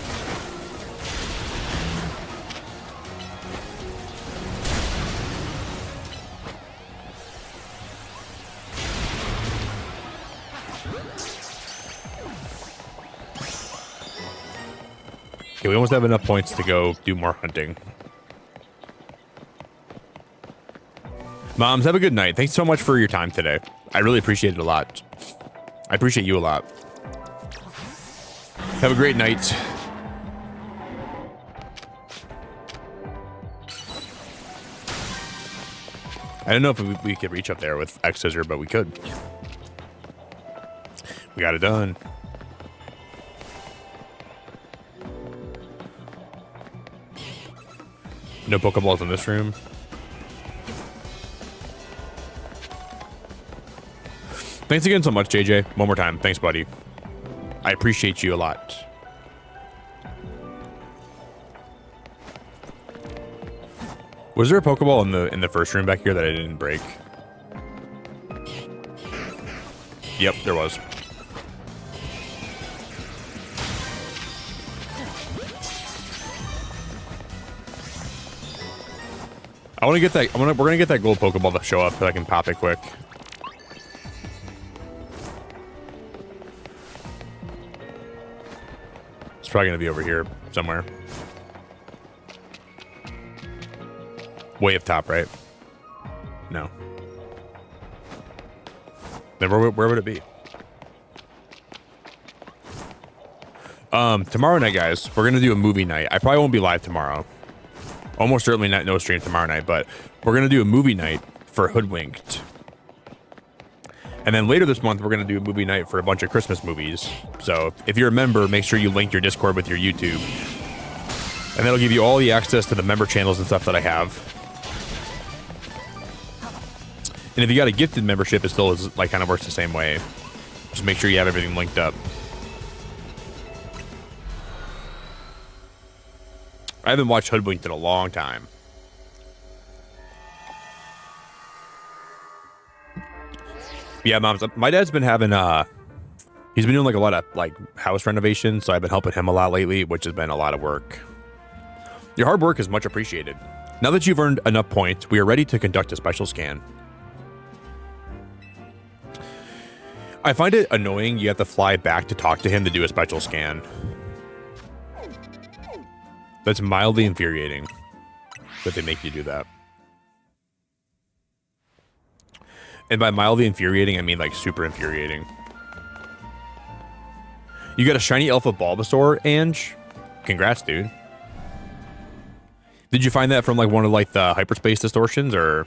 Speaker 1: Okay, we almost have enough points to go do more hunting. Moms, have a good night. Thanks so much for your time today. I really appreciate it a lot. I appreciate you a lot. Have a great night. I don't know if we could reach up there with X Scissor, but we could. We got it done. No Pokeballs in this room. Thanks again so much, JJ. One more time. Thanks, buddy. I appreciate you a lot. Was there a Pokeball in the first room back here that I didn't break? Yep, there was. I want to get that. We're gonna get that gold Pokeball to show up so I can pop it quick. It's probably gonna be over here somewhere. Way up top, right? No. Then where would it be? Tomorrow night, guys, we're gonna do a movie night. I probably won't be live tomorrow. Almost certainly not no stream tomorrow night, but we're gonna do a movie night for Hoodwinked. And then later this month, we're gonna do a movie night for a bunch of Christmas movies. So if you're a member, make sure you link your Discord with your YouTube. And that'll give you all the access to the member channels and stuff that I have. And if you got a gifted membership, it still is like kind of works the same way. Just make sure you have everything linked up. I haven't watched Hoodwinked in a long time. Yeah, Moms, my dad's been having he's been doing like a lot of like house renovations, so I've been helping him a lot lately, which has been a lot of work. Your hard work is much appreciated. Now that you've earned enough points, we are ready to conduct a special scan. I find it annoying you have to fly back to talk to him to do a special scan. That's mildly infuriating that they make you do that. And by mildly infuriating, I mean like super infuriating. You got a shiny Alpha Bulbasaur, Ange? Congrats, dude. Did you find that from like one of like the Hyperspace Distortions or...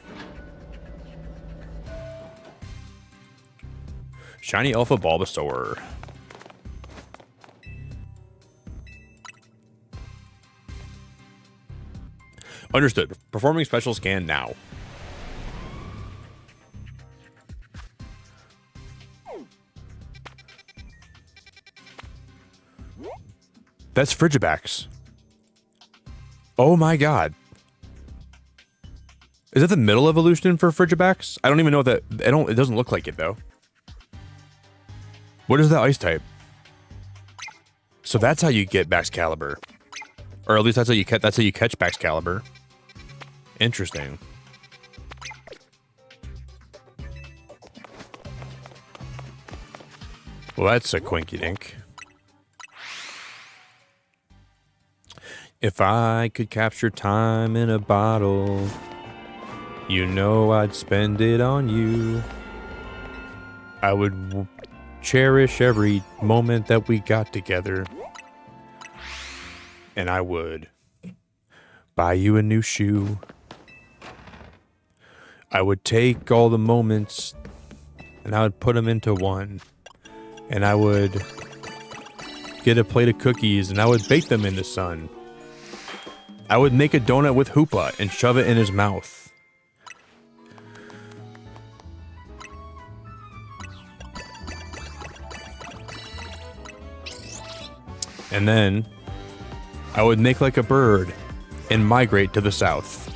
Speaker 1: Shiny Alpha Bulbasaur. Understood. Performing special scan now. That's Frigibax. Oh my god. Is that the middle evolution for Frigibax? I don't even know that. It doesn't look like it though. What is that ice type? So that's how you get Baxcalibur. Or at least that's how you catch Baxcalibur. Interesting. Well, that's a quinky dink. If I could capture time in a bottle, you know I'd spend it on you. I would cherish every moment that we got together. And I would buy you a new shoe. I would take all the moments and I would put them into one. And I would get a plate of cookies and I would bake them in the sun. I would make a donut with Hoopa and shove it in his mouth. And then I would make like a bird and migrate to the south.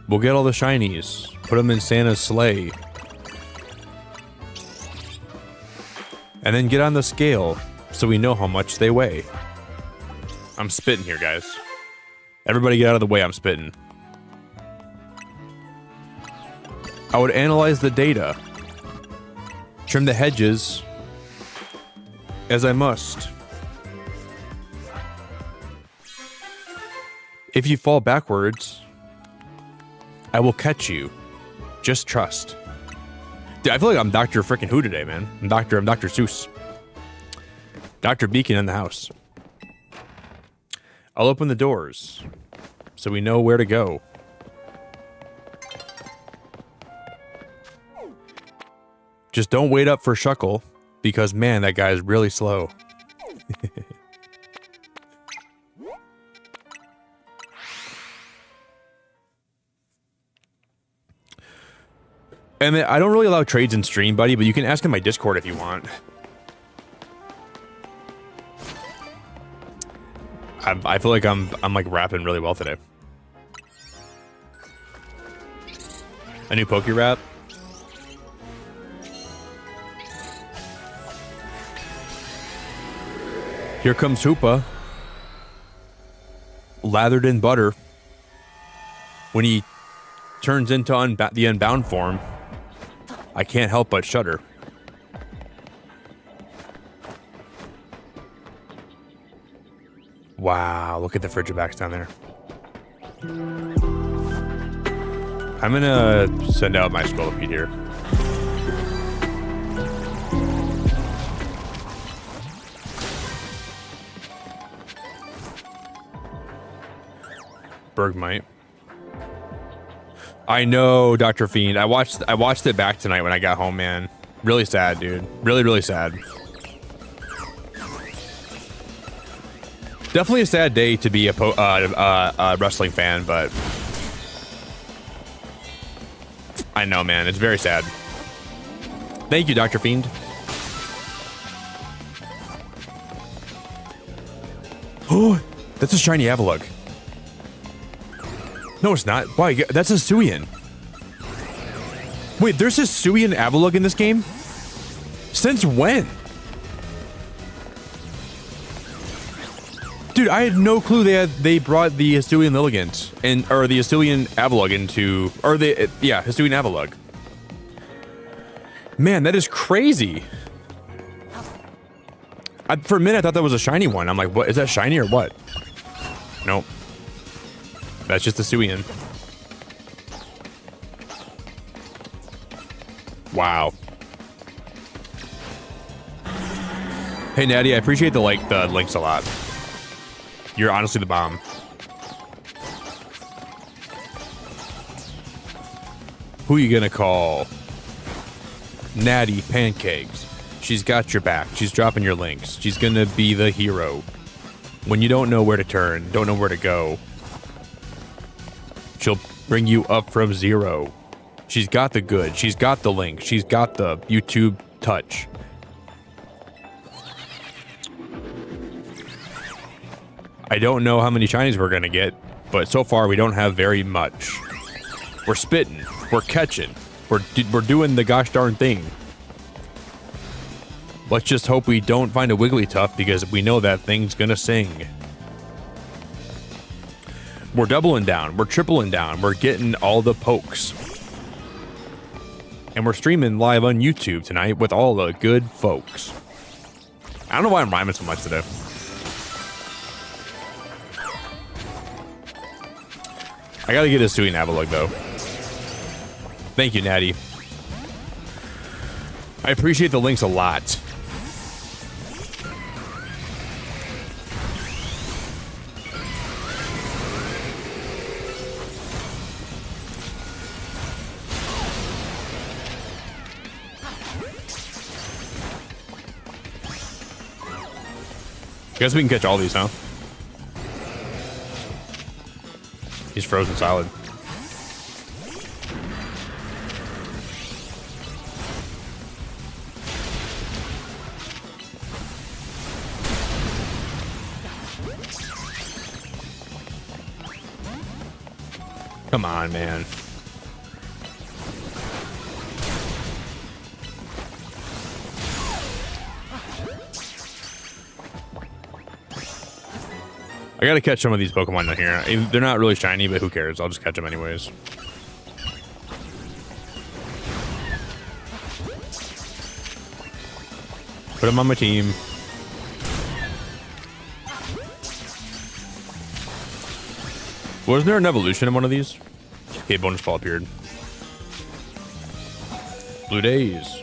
Speaker 1: We'll get all the shinies, put them in Santa's sleigh, and then get on the scale so we know how much they weigh. I'm spitting here, guys. Everybody get out of the way, I'm spitting. I would analyze the data, trim the hedges as I must. If you fall backwards, I will catch you. Just trust. Dude, I feel like I'm Dr. Frickin' Who today, man. I'm Dr. Seuss. Dr. Beacon in the house. I'll open the doors so we know where to go. Just don't wait up for Shuckle, because man, that guy is really slow. And I don't really allow trades in stream, buddy, but you can ask in my Discord if you want. I feel like I'm like rapping really well today. A new Poke rap. Here comes Hoopa, lathered in butter. When he turns into the Unbound form, I can't help but shudder. Wow, look at the Frigibacks down there. I'm gonna send out my Scolipede here. Bergmite. I know, Dr. Fiend. I watched it back tonight when I got home, man. Really sad, dude. Really, really sad. Definitely a sad day to be a wrestling fan, but I know, man. It's very sad. Thank you, Dr. Fiend. Oh, that's a shiny Avalugg. No, it's not. Why? That's a Hisuian. Wait, there's a Hisuian Avalugg in this game? Since when? Dude, I had no clue they brought the Hisuian Lilligant or the Hisuian Avalugg into, Hisuian Avalugg. Man, that is crazy. For a minute, I thought that was a shiny one. I'm like, what is that, shiny or what? Nope. That's just a Hisuian. Wow. Hey Natty, I appreciate the links a lot. You're honestly the bomb. Who you gonna call? Natty Pancakes. She's got your back. She's dropping your links. She's gonna be the hero. When you don't know where to turn, don't know where to go, she'll bring you up from zero. She's got the good. She's got the link. She's got the YouTube touch. I don't know how many shinies we're gonna get, but so far we don't have very much. We're spitting. We're catching. We're doing the gosh darn thing. Let's just hope we don't find a Wigglytuff, because we know that thing's gonna sing. We're doubling down. We're tripling down. We're getting all the pokes. And we're streaming live on YouTube tonight with all the good folks. I don't know why I'm rhyming so much today. I gotta get a Hisuian Avalugg though. Thank you, Natty. I appreciate the links a lot. Guess we can catch all these, huh? He's frozen solid. Come on, man. I gotta catch some of these Pokemon down here. They're not really shiny, but who cares? I'll just catch them anyways. Put him on my team. Wasn't there an evolution in one of these? Okay, bonus ball appeared. Blue days.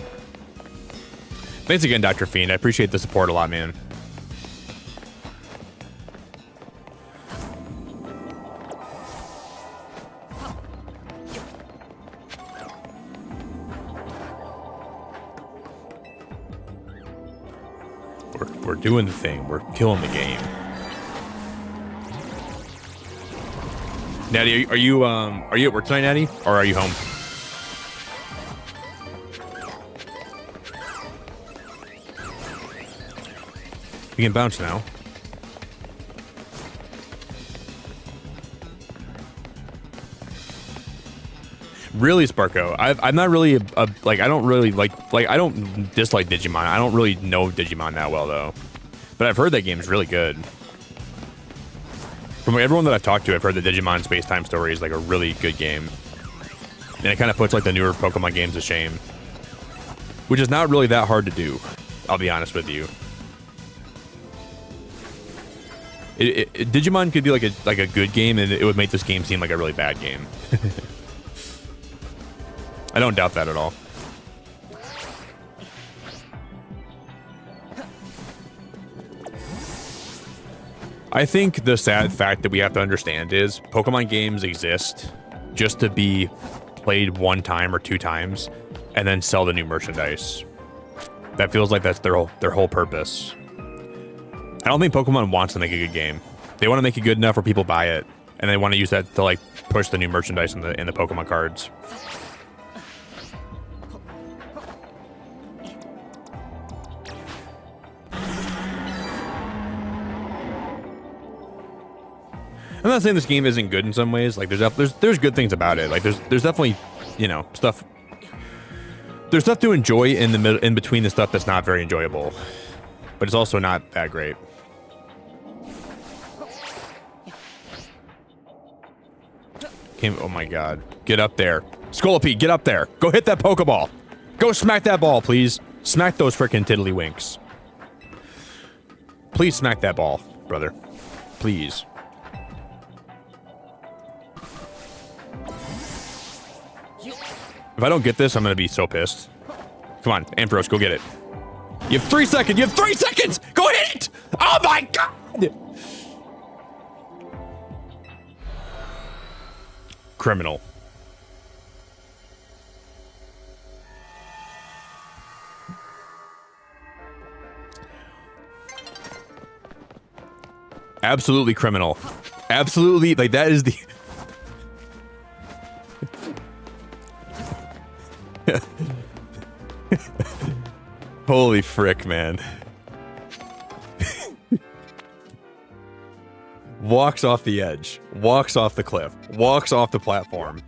Speaker 1: Thanks again, Dr. Fiend. I appreciate the support a lot, man. We're doing the thing. We're killing the game. Natty, are you at work tonight, Natty? Or are you home? You can bounce now. Really, Sparko? I'm not really like I don't really like I don't dislike Digimon. I don't really know Digimon that well though, but I've heard that game is really good. From everyone that I've talked to, I've heard that Digimon Space Time Story is like a really good game, and it kind of puts like the newer Pokemon games to shame, which is not really that hard to do. I'll be honest with you. Digimon could be like a good game, and it would make this game seem like a really bad game. I don't doubt that at all. I think the sad fact that we have to understand is Pokemon games exist just to be played one time or two times and then sell the new merchandise. That feels like that's their whole purpose. I don't think Pokemon wants to make a good game. They want to make it good enough where people buy it, and they want to use that to like push the new merchandise in the Pokemon cards. I'm not saying this game isn't good in some ways. Like there's good things about it. Like there's definitely, you know, stuff. There's stuff to enjoy in the middle, in between the stuff that's not very enjoyable, but it's also not that great. Oh my god, get up there, Scolipede, get up there. Go hit that Pokeball. Go smack that ball, please. Smack those frickin' tiddlywinks. Please smack that ball, brother. Please. If I don't get this, I'm gonna be so pissed. Come on, Ampharos, go get it. You have 3 seconds! You have 3 seconds! Go hit it! Oh my god! Criminal. Absolutely criminal. Absolutely, like that is the... Holy frick, man. Walks off the edge, walks off the cliff, walks off the platform.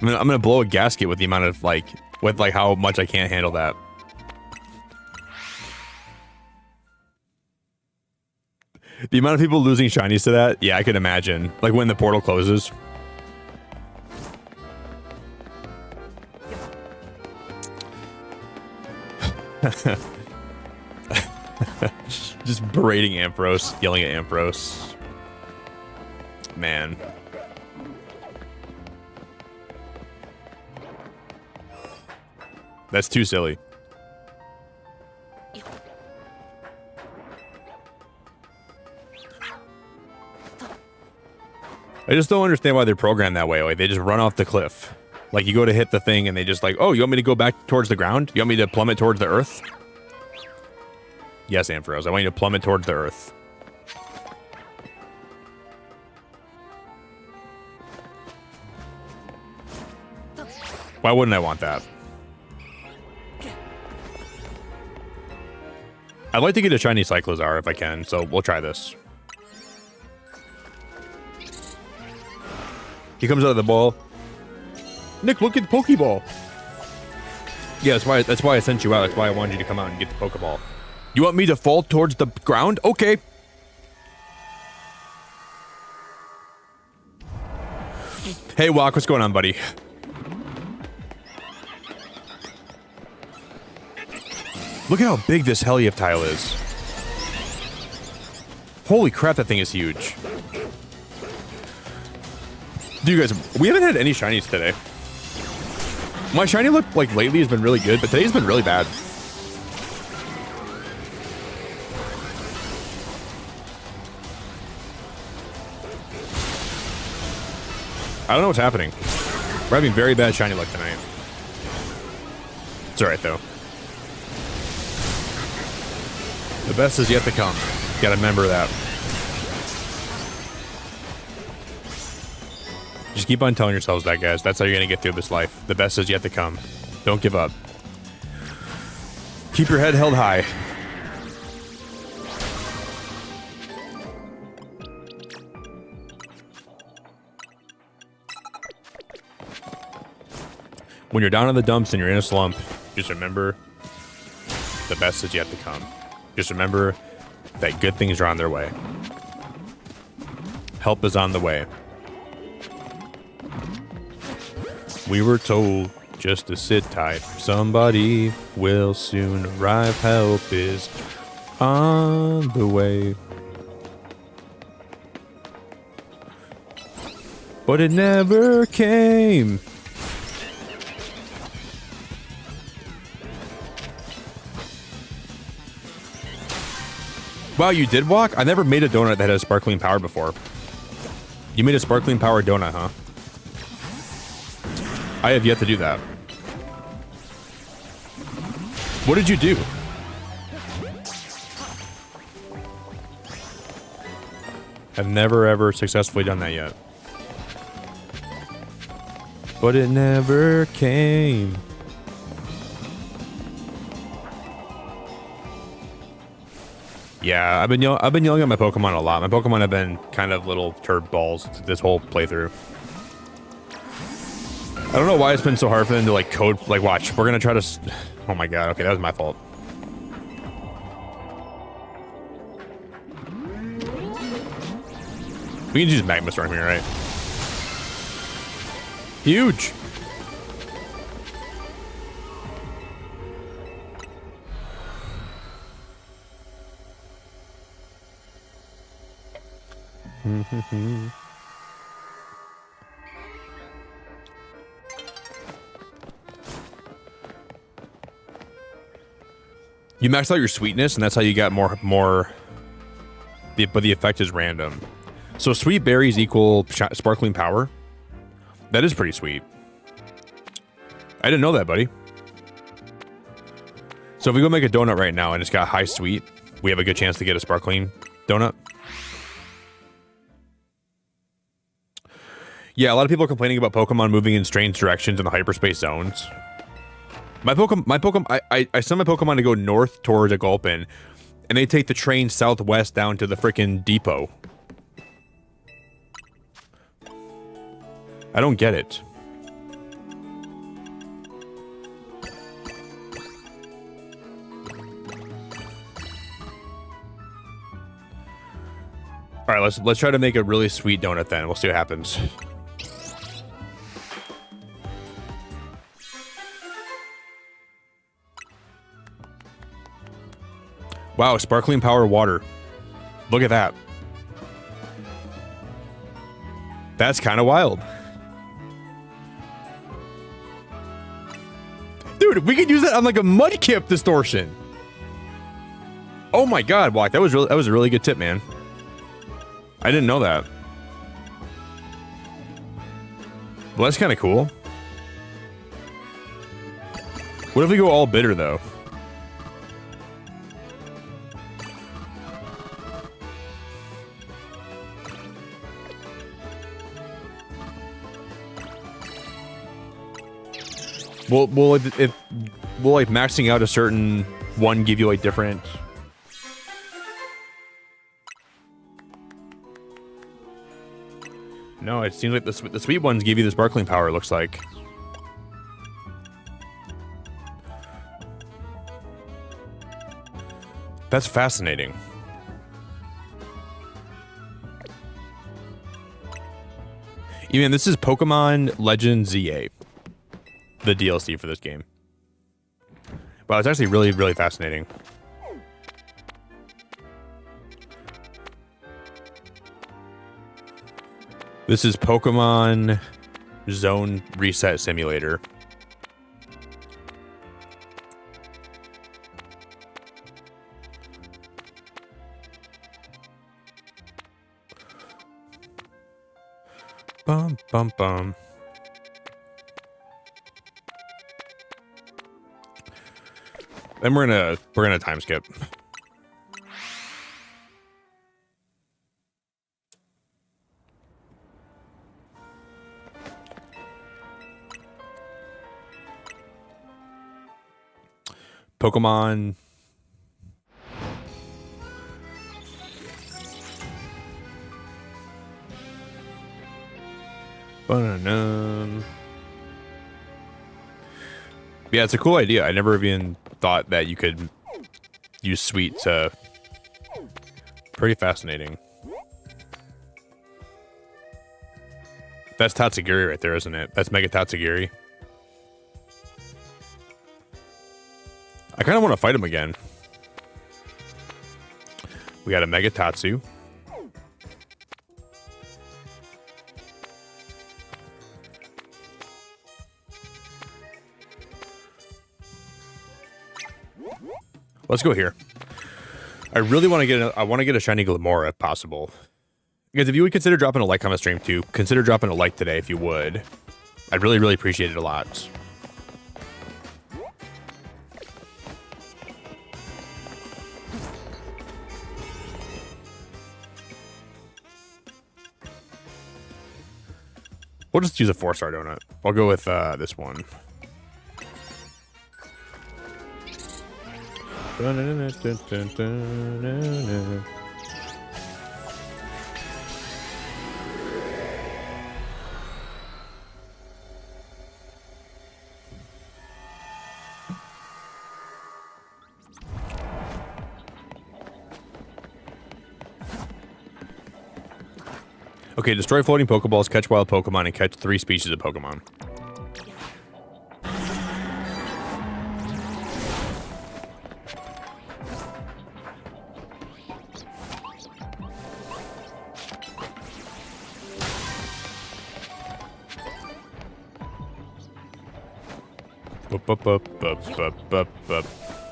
Speaker 1: I'm gonna blow a gasket with the amount of with how much I can't handle that. The amount of people losing shinies to that, yeah, I could imagine. Like when the portal closes. Just berating Ampharos, yelling at Ampharos. Man. That's too silly. I just don't understand why they're programmed that way. Like, they just run off the cliff. Like, you go to hit the thing and they just like, oh, you want me to go back towards the ground? You want me to plummet towards the earth? Yes, Ampharos, I want you to plummet towards the earth. Why wouldn't I want that? I'd like to get a shiny Cyclozar if I can, so we'll try this. He comes out of the ball. Nick, look at the Pokeball. Yeah, that's why I sent you out. That's why I wanted you to come out and get the Pokeball. You want me to fall towards the ground? Okay. Hey, Walk, what's going on, buddy? Look at how big this Helios tile is. Holy crap, that thing is huge. Dude, guys, we haven't had any shinies today. My shiny look, like, lately has been really good, but today's been really bad. I don't know what's happening. We're having very bad shiny luck tonight. It's alright, though. The best is yet to come. Gotta remember that. Just keep on telling yourselves that, guys. That's how you're gonna get through this life. The best is yet to come. Don't give up. Keep your head held high. When you're down in the dumps and you're in a slump, just remember the best is yet to come. Just remember that good things are on their way. Help is on the way. We were told just to sit tight. Somebody will soon arrive. Help is on the way. But it never came. Wow, you did walk? I never made a donut that had sparkling power before. You made a sparkling power donut, huh? I have yet to do that. What did you do? I've never ever successfully done that yet. But it never came. Yeah, I've been yelling at my Pokemon a lot. My Pokemon have been kind of little turd balls this whole playthrough. I don't know why it's been so hard for them to like code. Like, watch, we're gonna try to. Oh my god. Okay, that was my fault. We can use Magma Storm here, right? Huge. You maxed out your sweetness, and that's how you got more. But the effect is random. So sweet berries equal sparkling power. That is pretty sweet. I didn't know that, buddy. So if we go make a donut right now and it's got high sweet, we have a good chance to get a sparkling donut. Yeah, a lot of people are complaining about Pokemon moving in strange directions in the hyperspace zones. I send my Pokemon to go north towards a Gulpin, and they take the train southwest down to the frickin' depot. I don't get it. All right, let's try to make a really sweet donut then. We'll see what happens. Wow, sparkling power water. Look at that. That's kind of wild. Dude, we could use that on like a Mudkip distortion. Oh my god, Walk, that was a really good tip, man. I didn't know that. Well, that's kind of cool. What if we go all bitter though? Will like maxing out a certain one give you like different? No, it seems like the sweet ones give you the sparkling power. It looks like. That's fascinating. Even this is Pokemon Legends ZA. The DLC for this game. Wow, it's actually really, really fascinating. This is Pokemon Zone Reset Simulator. Bum, bum, bum. Then we're gonna time skip. Pokemon. Yeah, it's a cool idea. I never even thought that you could use Sweet to... Pretty fascinating. That's Tatsugiri right there, isn't it? That's Mega Tatsugiri. I kind of want to fight him again. We got a Mega Tatsu. Let's go here. I really want to get a shiny Glamora if possible. Because if you would consider dropping a like on the stream too, consider dropping a like today if you would. I'd really, really appreciate it a lot. We'll just use a 4-star donut. I'll go with this one. Okay, destroy floating Pokeballs, catch wild Pokemon, and catch 3 species of Pokemon.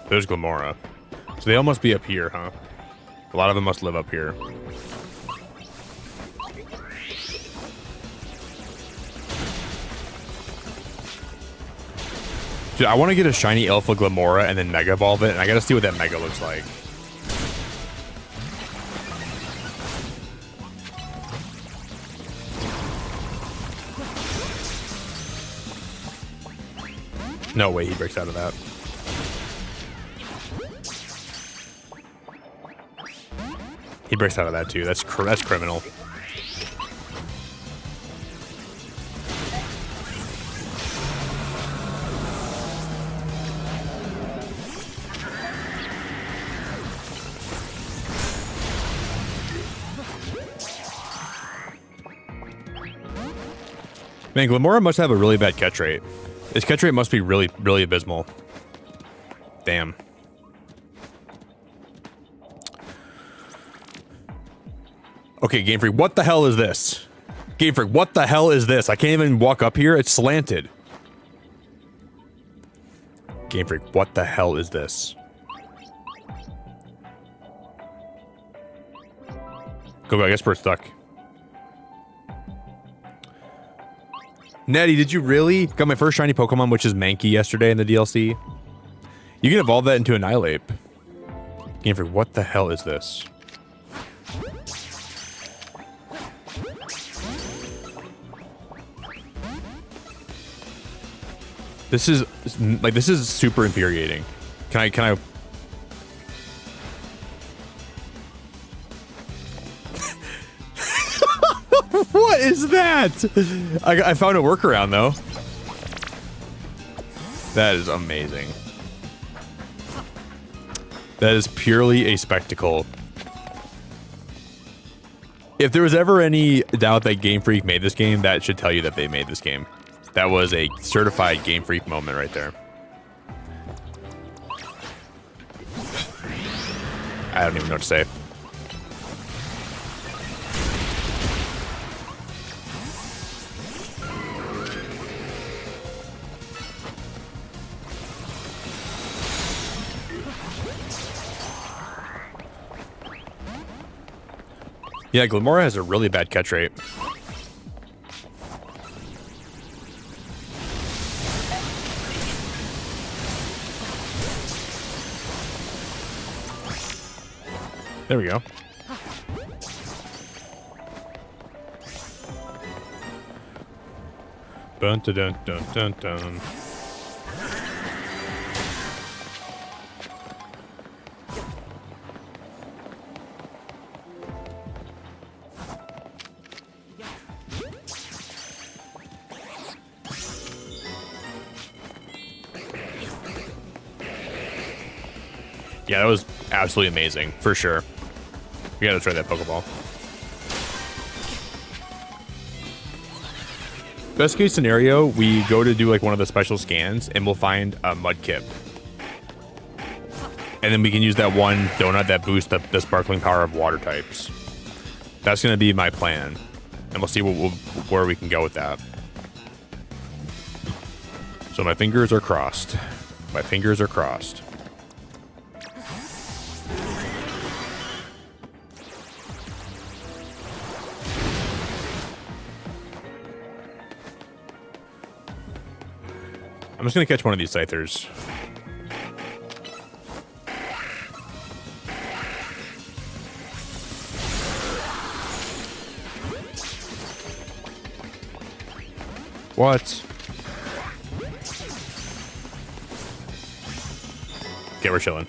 Speaker 1: There's Glamora. So they all must be up here, huh? A lot of them must live up here. Dude, I want to get a shiny Alpha Glamora and then Mega Evolve it, and I gotta see what that Mega looks like. No way he breaks out of that. He breaks out of that too. That's criminal. Man, Glamora must have a really bad catch rate. His catch rate must be really, really abysmal. Damn. Okay, Game Freak, what the hell is this? Game Freak, what the hell is this? I can't even walk up here. It's slanted. Game Freak, what the hell is this? Go, I guess we're stuck. Nettie, did you really? Got my first shiny Pokemon, which is Mankey, yesterday in the DLC. You can evolve that into Annihilate. Game Freak, what the hell is this? This is super infuriating. Can I What is that? I found a workaround though. That is amazing. That is purely a spectacle. If there was ever any doubt that Game Freak made this game, that should tell you that they made this game. That was a certified Game Freak moment right there. I don't even know what to say. Yeah, Glamora has a really bad catch rate. There we go. Dun dun dun dun dun dun. Yeah, that was absolutely amazing, for sure. We gotta try that Pokeball. Best case scenario, we go to do like one of the special scans and we'll find a Mudkip. And then we can use that one donut that boosts the sparkling power of water types. That's gonna be my plan. And we'll see where we can go with that. So my fingers are crossed. My fingers are crossed. I'm just going to catch one of these Scythers. What? Okay, we're chilling.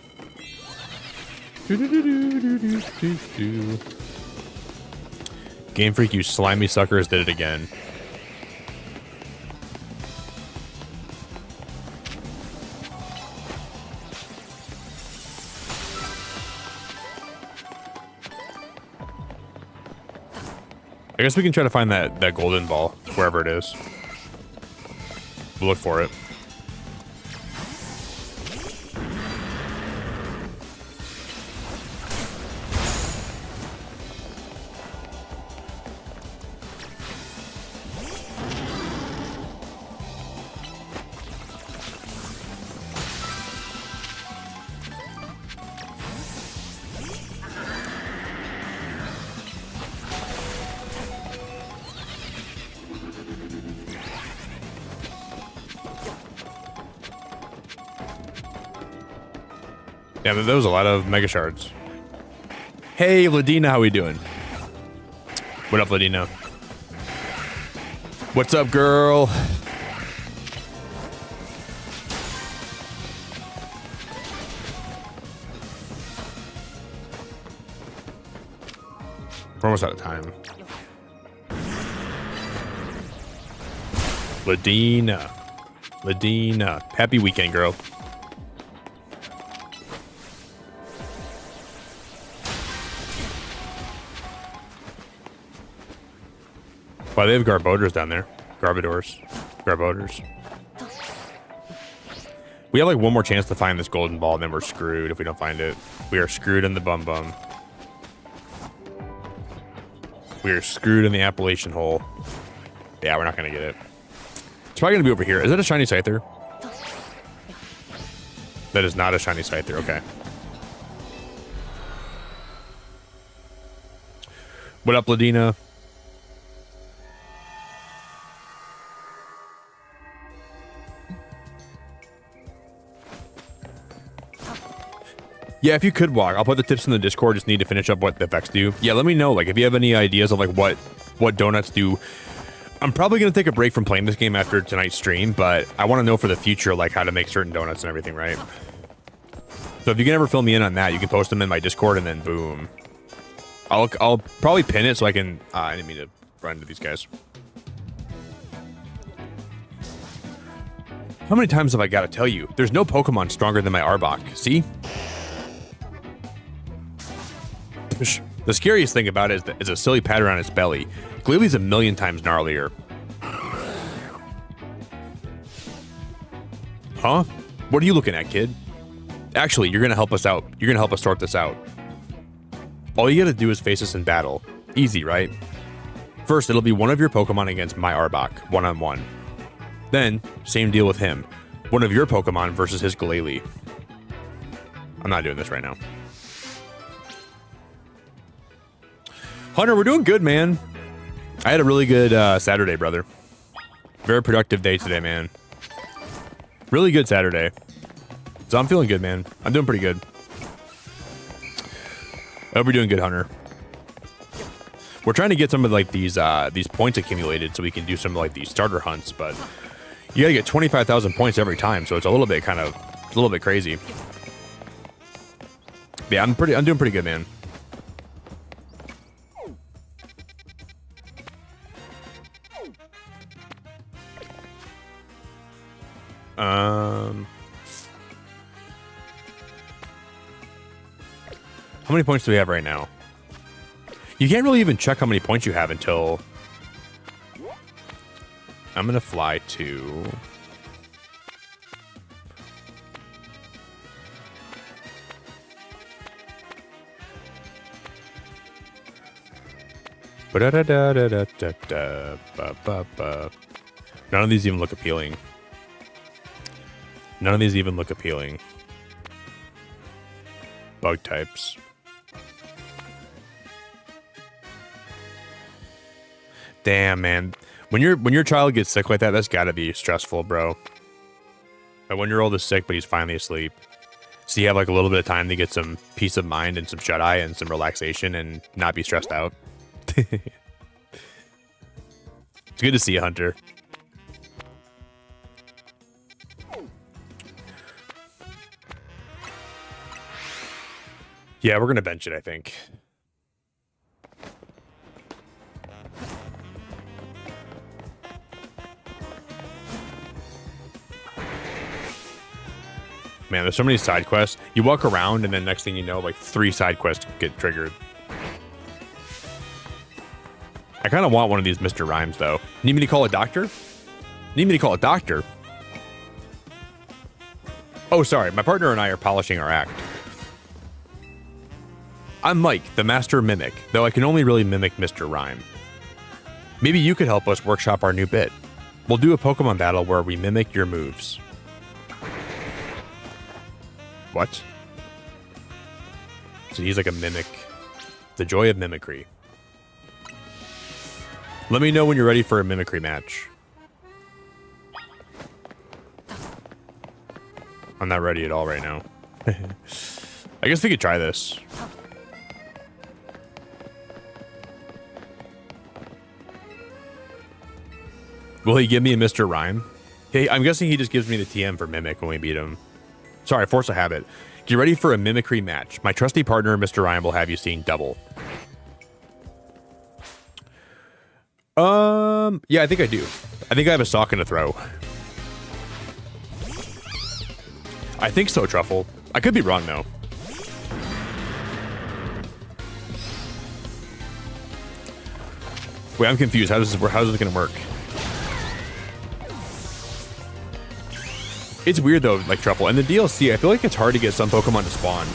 Speaker 1: Game Freak, you slimy suckers did it again. I guess we can try to find that golden ball, wherever it is. We'll look for it. Yeah, there was a lot of Mega Shards. Hey, Ladina, how we doing? What up, Ladina? What's up, girl? We're almost out of time. Ladina. Ladina. Happy weekend, girl. Wow, they have Garbodors down there. Garbodors. We have like one more chance to find this golden ball, and then we're screwed if we don't find it. We are screwed in the bum bum. We are screwed in the Appalachian hole. Yeah, we're not going to get it. It's probably going to be over here. Is that a shiny Scyther? That is not a shiny Scyther. Okay. What up, Ladina? Yeah, if you could walk, I'll put the tips in the Discord. Just need to finish up what the effects do. Yeah, let me know. Like, if you have any ideas of like what donuts do. I'm probably gonna take a break from playing this game after tonight's stream, but I want to know for the future like how to make certain donuts and everything, right? So if you can ever fill me in on that, you can post them in my Discord, and then boom, I'll probably pin it so I can. I didn't mean to run into these guys. How many times have I got to tell you? There's no Pokemon stronger than my Arbok. See? The scariest thing about it is a silly pattern on its belly. Glalie a million times gnarlier. Huh? What are you looking at, kid? Actually, you're gonna help us out. You're gonna help us sort this out. All you gotta do is face us in battle. Easy, right? First, it'll be one of your Pokemon against my Arbok, one-on-one. Then, same deal with him. One of your Pokemon versus his Glalie. I'm not doing this right now. Hunter, we're doing good, man. I had a really good Saturday, brother. Very productive day today, man. Really good Saturday. So I'm feeling good, man. I'm doing pretty good. I hope you're doing good, Hunter. We're trying to get some of like these points accumulated so we can do some like these starter hunts, but you gotta get 25,000 points every time, so it's a little bit crazy. Yeah, I'm doing pretty good, man. How many points do we have right now? You can't really even check how many points you have until... I'm gonna fly to... None of these even look appealing. None of these even look appealing. Bug types. Damn, man. When your child gets sick like that, that's gotta be stressful, bro. My 1-year-old is sick, but he's finally asleep. So you have like a little bit of time to get some peace of mind and some shut-eye and some relaxation and not be stressed out. It's good to see you, Hunter. Yeah, we're gonna bench it, I think. Man, there's so many side quests. You walk around and then next thing you know, like 3 side quests get triggered. I kind of want one of these Mr. Rhymes, though. Need me to call a doctor? Need me to call a doctor? Oh, sorry. My partner and I are polishing our act. I'm Mike, the master mimic, though I can only really mimic Mr. Rhyme. Maybe you could help us workshop our new bit. We'll do a Pokemon battle where we mimic your moves. What? So he's like a mimic. The joy of mimicry. Let me know when you're ready for a mimicry match. I'm not ready at all right now. I guess we could try this. Will he give me a Mr. Rhyme? Hey, I'm guessing he just gives me the TM for Mimic when we beat him. Sorry, force a habit. Get ready for a mimicry match. My trusty partner, Mr. Rhyme, will have you seeing double. Yeah, I think I do. I think I have a sock and a throw. I think so, Truffle. I could be wrong, though. Wait, I'm confused. How is this going to work? It's weird, though, like Truffle. And the DLC, I feel like it's hard to get some Pokemon to spawn.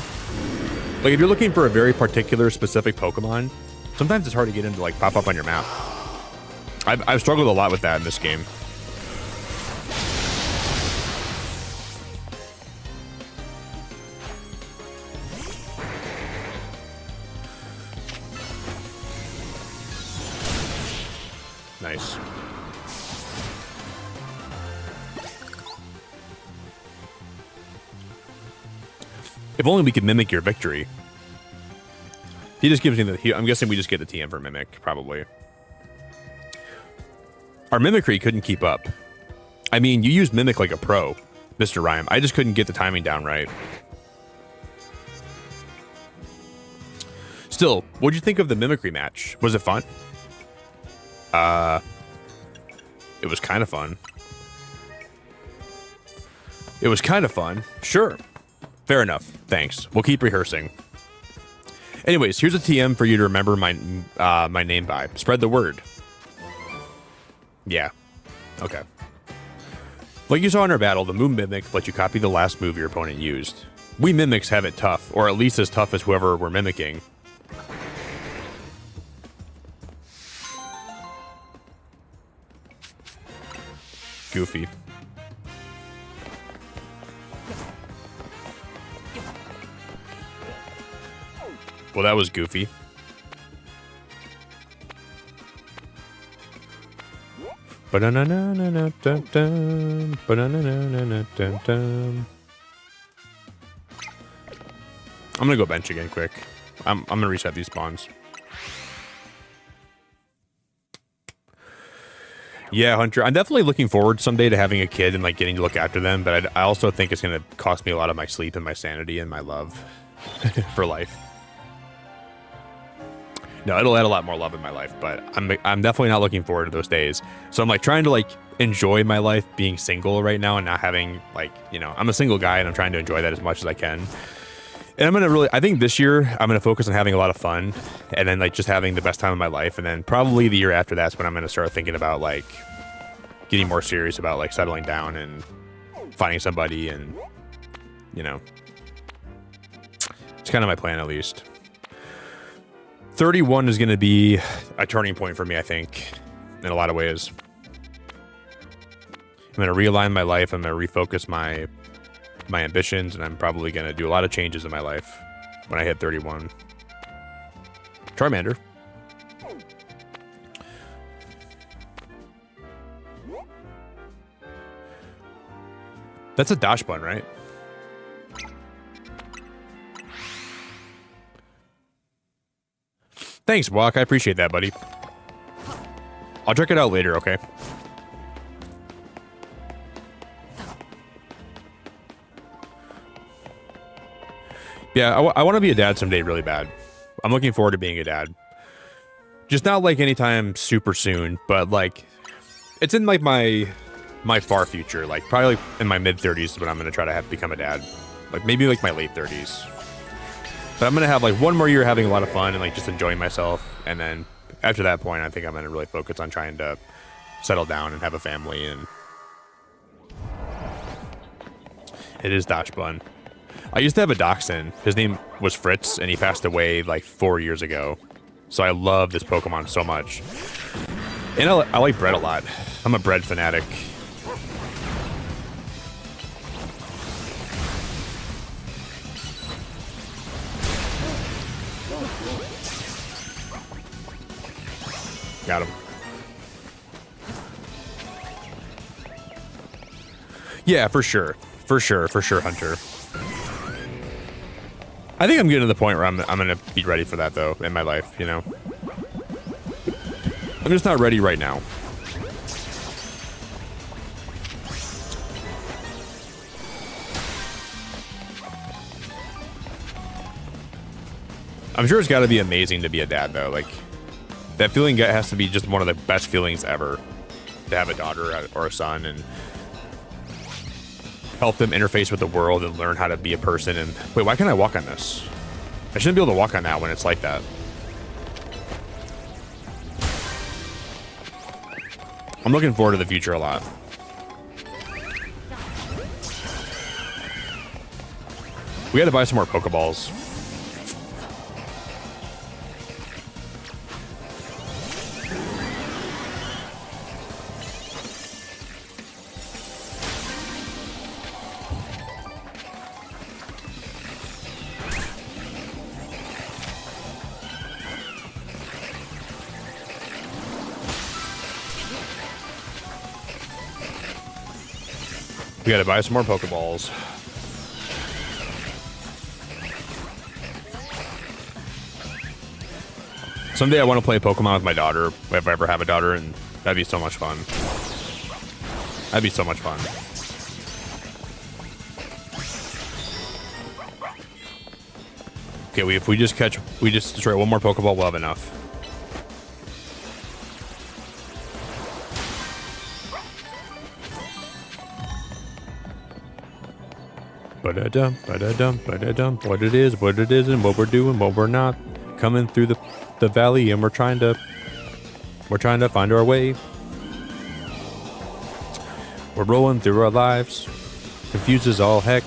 Speaker 1: Like, if you're looking for a very particular, specific Pokemon, sometimes it's hard to get them to, like, pop up on your map. I've struggled a lot with that in this game. Nice. If only we could mimic your victory. He just gives me the... I'm guessing we just get the TM for Mimic, probably. Our mimicry couldn't keep up. I mean, you used Mimic like a pro, Mr. Rhyme. I just couldn't get the timing down right. Still, what'd you think of the mimicry match? Was it fun? It was kind of fun. It was kind of fun. Sure. Fair enough. Thanks. We'll keep rehearsing. Anyways, here's a TM for you to remember my my name by. Spread the word. Yeah. Okay. Like you saw in our battle, the Moon Mimic lets you copy the last move your opponent used. We Mimics have it tough, or at least as tough as whoever we're mimicking. goofy. Well, that was goofy. I'm gonna go bench again quick. I'm gonna reset these spawns. Yeah, Hunter. I'm definitely looking forward someday to having a kid and like getting to look after them, but I also think it's gonna cost me a lot of my sleep and my sanity and my love for life. No, it'll add a lot more love in my life, but I'm definitely not looking forward to those days. So I'm like trying to like enjoy my life being single right now and not having like, you know, I'm a single guy and I'm trying to enjoy that as much as I can. And I think this year I'm going to focus on having a lot of fun and then like just having the best time of my life. And then probably the year after that's when I'm going to start thinking about like getting more serious about like settling down and finding somebody. And, you know, it's kind of my plan at least. 31 is going to be a turning point for me, I think, in a lot of ways. I'm going to realign my life. I'm going to refocus my ambitions, and I'm probably going to do a lot of changes in my life when I hit 31. Charmander. That's a dash bun, right? Thanks, Walk. I appreciate that, buddy. I'll check it out later, okay? Yeah, I want to be a dad someday really bad. I'm looking forward to being a dad. Just not like anytime super soon, but like it's in like my far future, like probably like in my mid 30s when I'm going to try to become a dad. Like maybe like my late 30s. But I'm going to have like one more year having a lot of fun and like just enjoying myself. And then after that point, I think I'm going to really focus on trying to settle down and have a family. And it is Dash Bun. I used to have a dachshund. His name was Fritz, and he passed away like 4 years ago. So I love this Pokemon so much. And I like bread a lot. I'm a bread fanatic. Got him. Yeah, for sure. For sure, Hunter. I think I'm getting to the point where I'm going to be ready for that, though, in my life, you know? I'm just not ready right now. I'm sure it's got to be amazing to be a dad, though. Like, that feeling has to be just one of the best feelings ever, to have a daughter or a son and help them interface with the world and learn how to be a person. And wait, why can't I walk on this? I shouldn't be able to walk on that when it's like that. I'm looking forward to the future a lot. We had to buy some more Pokeballs. We gotta buy some more Pokeballs. Someday I want to play Pokemon with my daughter, if I ever have a daughter, and that'd be so much fun. That'd be so much fun. Okay, if we just destroy one more Pokeball, we'll have enough. Ba-da-dum, ba-da-dum, ba-da-dum. What it is, and what we're doing, what we're not. Coming through the valley, and we're trying to find our way. We're rolling through our lives, confused as all heck.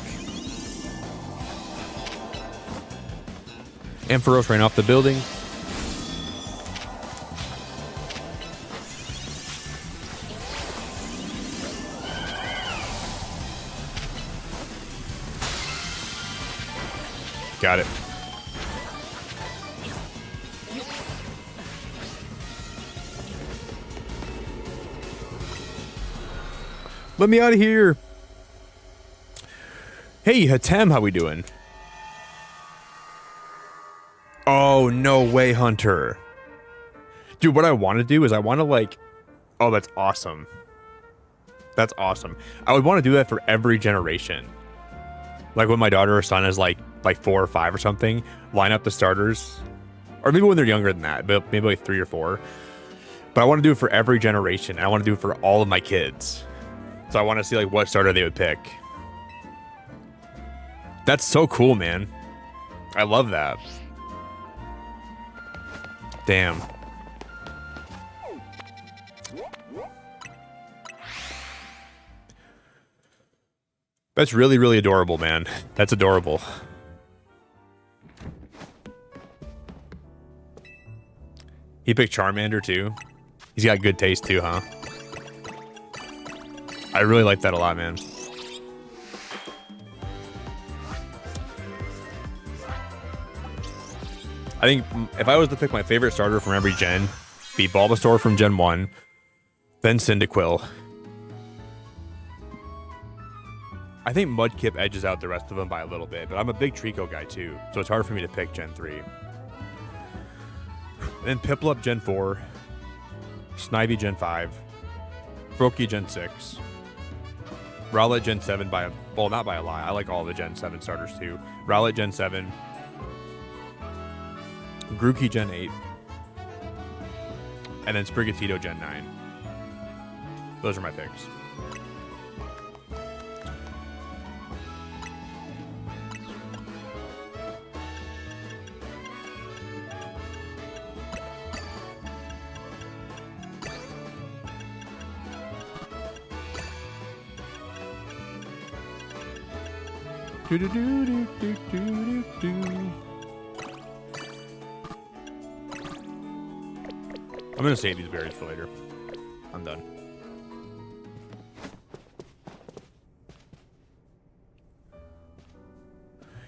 Speaker 1: Ampharos ran off the building. Got it. Let me out of here. Hey, Hatem, how we doing? Oh, no way, Hunter. Dude, what I want to do is I want to like... Oh, that's awesome. That's awesome. I would want to do that for every generation. Like when my daughter or son is like 4 or 5 or something, line up the starters. Or maybe when they're younger than that, but maybe like 3 or 4. But I want to do it for every generation. I want to do it for all of my kids. So I want to see like what starter they would pick. That's so cool, man. I love that. Damn. That's really, really adorable, man. That's adorable. He picked Charmander too. He's got good taste too, huh? I really like that a lot, man. I think if I was to pick my favorite starter from every gen, be Bulbasaur from Gen 1, then Cyndaquil. I think Mudkip edges out the rest of them by a little bit, but I'm a big Trico guy too, so it's hard for me to pick Gen 3. And then Piplup Gen 4, Snivy Gen 5, Froakie Gen 6, Rowlet Gen 7 by a... Well, not by a lot. I like all the Gen 7 starters too. Rowlet Gen 7, Grookey Gen 8, and then Sprigatito Gen 9. Those are my picks. Do do do do do do do. I'm gonna save these berries for later. I'm done.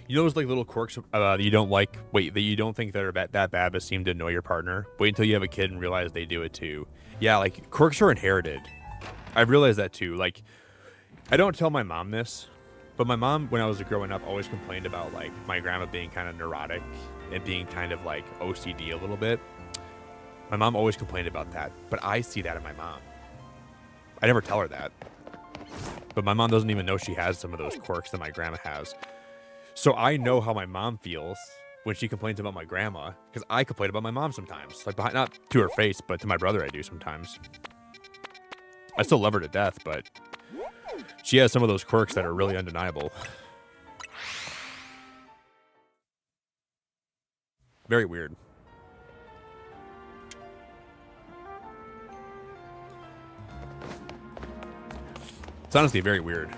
Speaker 1: You know those like little quirks that you don't like? Wait, that you don't think that are that bad but seem to annoy your partner? Wait until you have a kid and realize they do it too. Yeah, like quirks are inherited. I've realized that too. Like, I don't tell my mom this, but my mom, when I was growing up, always complained about like my grandma being kind of neurotic and being kind of like OCD a little bit. My mom always complained about that, but I see that in my mom. I never tell her that. But my mom doesn't even know she has some of those quirks that my grandma has. So I know how my mom feels when she complains about my grandma, because I complain about my mom sometimes. Like, behind, not to her face, but to my brother I do sometimes. I still love her to death, but she has some of those quirks that are really undeniable. Very weird. It's honestly very weird.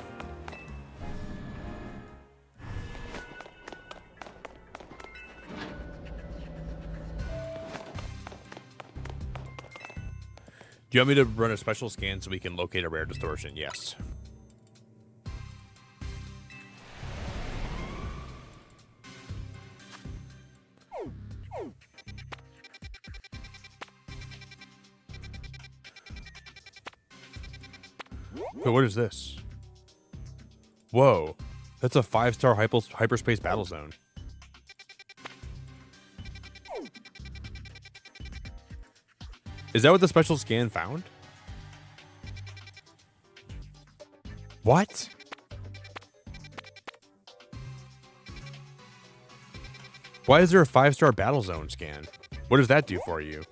Speaker 1: Do you want me to run a special scan so we can locate a rare distortion? Yes. Wait, what is this? Whoa, that's a 5-star hyperspace battle zone. Is that what the special scan found? What? Why is there a 5-star battle zone scan? What does that do for you?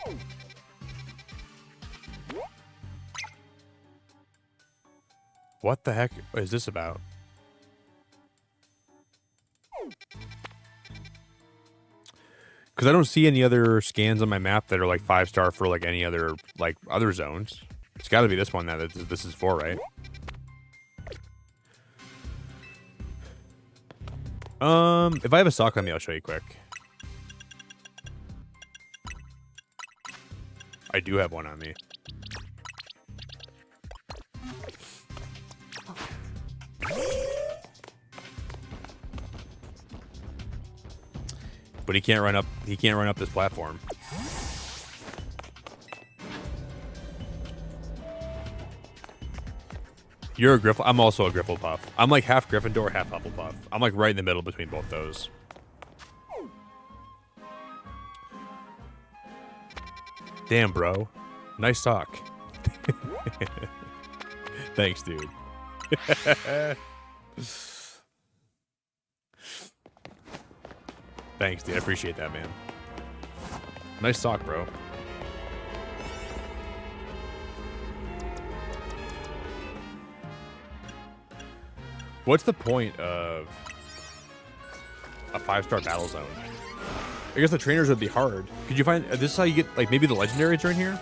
Speaker 1: What the heck is this about? Because I don't see any other scans on my map that are like 5-star for like any other like other zones. It's got to be this one that this is for, right? If I have a sock on me, I'll show you quick. I do have one on me. but he can't run up. He can't run up this platform. You're a Griffle. I'm also a Grifflepuff. I'm like half Gryffindor, half Hufflepuff. I'm like right in the middle between both those. Damn, bro. Nice talk. Thanks, dude. Thanks, dude. I appreciate that, man. Nice talk, bro. What's the point of a 5-star battle zone? I guess the trainers would be hard. Could you find... this is how you get, like, maybe the legendaries are in here?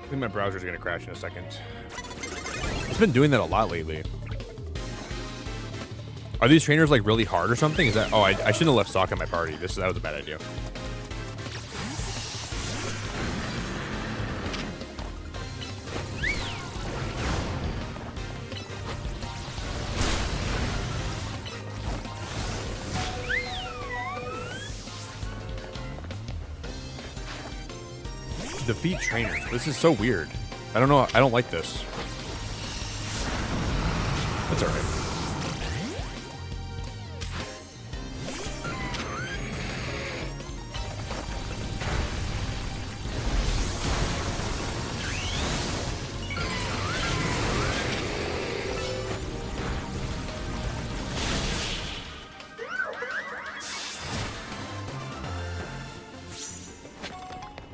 Speaker 1: I think my browser's going to crash in a second. It's been doing that a lot lately. Are these trainers, like, really hard or something? Is that... oh, I shouldn't have left Sokka in my party. That was a bad idea. Defeat trainers. This is so weird. I don't know. I don't like this. That's alright.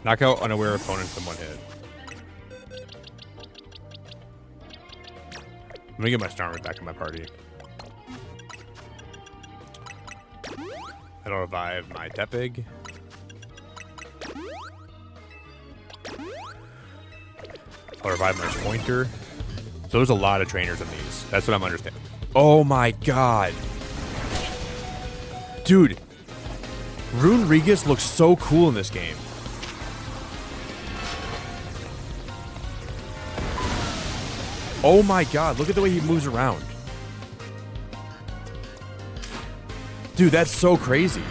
Speaker 1: Knock out unaware opponents in one hit. Let me get my Starmie back in my party. I'll revive my Tepig. I'll revive my Pointer. So there's a lot of trainers in these. That's what I'm understanding. Oh my god. Dude. Rune Regis looks so cool in this game. Oh my god, look at the way he moves around. Dude, that's so crazy.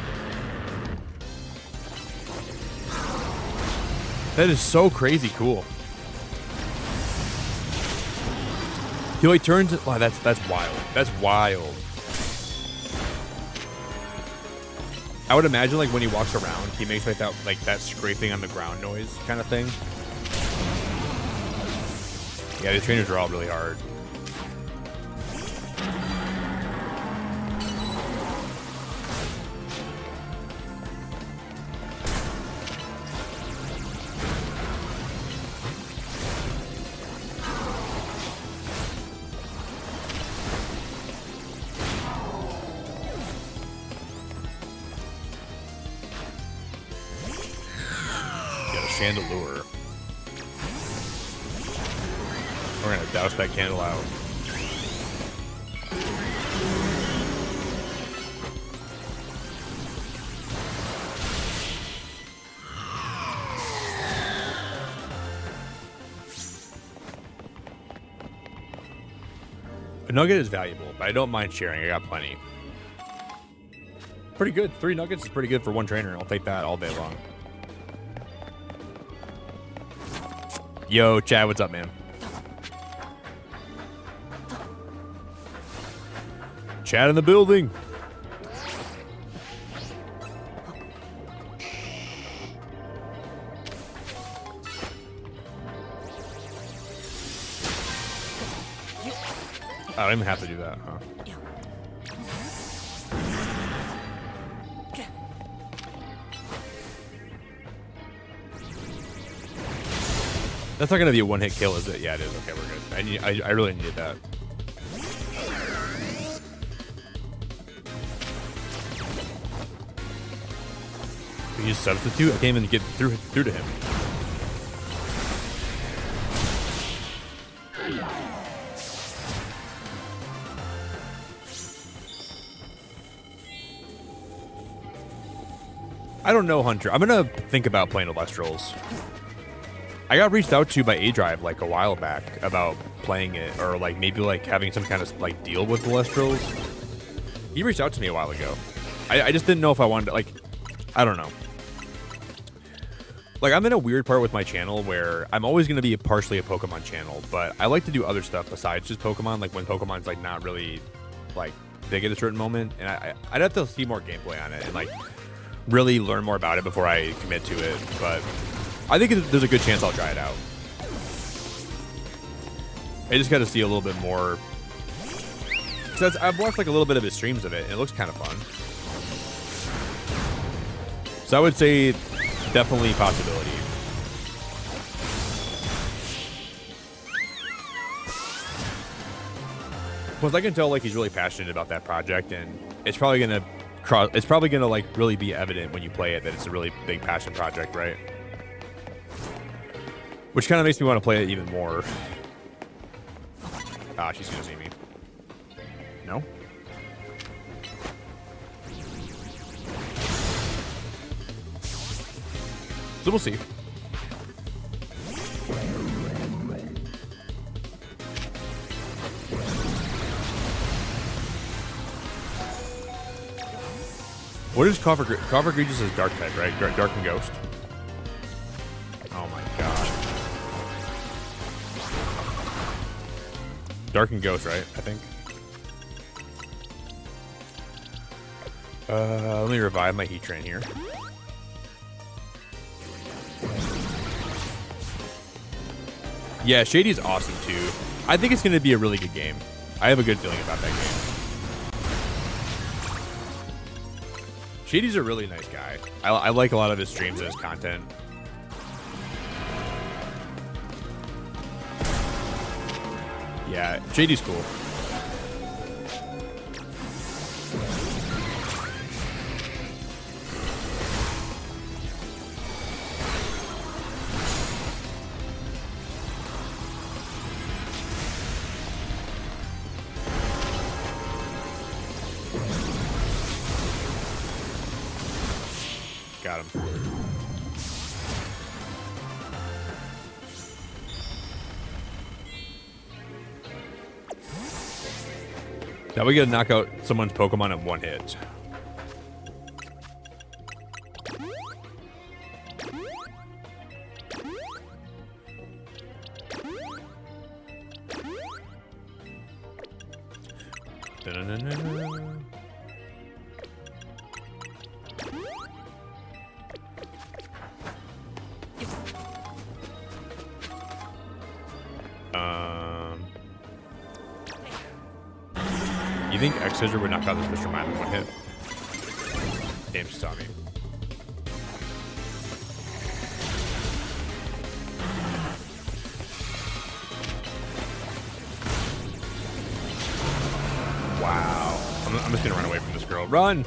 Speaker 1: That is so crazy cool. He like turns it. Wow, that's wild. That's wild. I would imagine like when he walks around, he makes like that scraping on the ground noise kind of thing. Yeah, these trainers are all really hard. Got a Chandelure. We're gonna douse that candle out. A nugget is valuable, but I don't mind sharing. I got plenty. Pretty good. 3 nuggets is pretty good for 1 trainer. I'll take that all day long. Yo, Chad, what's up, man? Chad in the building. I don't even have to do that, huh? That's not gonna be a 1-hit kill, is it? Yeah, it is. Okay, we're good. I really needed that. You substitute? I can't even get through to him. I don't know, Hunter. I'm gonna think about playing Alestrals. I got reached out to by A-Drive like a while back about playing it, or like maybe like having some kind of like deal with Alestrals. He reached out to me a while ago. I just didn't know if I wanted to, like, I don't know. Like, I'm in a weird part with my channel where I'm always going to be partially a Pokemon channel, but I like to do other stuff besides just Pokemon, like when Pokemon's like not really like big at a certain moment, and I'd have to see more gameplay on it and like really learn more about it before I commit to it, but I think there's a good chance I'll try it out. I just got to see a little bit more. Because I've watched like a little bit of his streams of it, and it looks kind of fun. So I would say definitely possibility. Plus, I can tell like he's really passionate about that project, and it's probably gonna like really be evident when you play it that it's a really big passion project, right? Which kind of makes me want to play it even more. Ah, she's gonna see me. No? So we'll see. What is Coffer Regis is dark type, right? Dark and Ghost. Oh my god. Dark and Ghost, right? I think. Let me revive my Heat Train here. Yeah, Shady's awesome too. I think it's going to be a really good game. I have a good feeling about that game. Shady's a really nice guy. I like a lot of his streams and his content. Yeah, Shady's cool. Got him. Now we gotta knock out someone's Pokemon in one hit. Da-na-na-na-na. You think X-Scissor would knock out this Mr. Mime in one hit? Damn, she saw me. Wow. I'm just gonna run away from this girl. Run!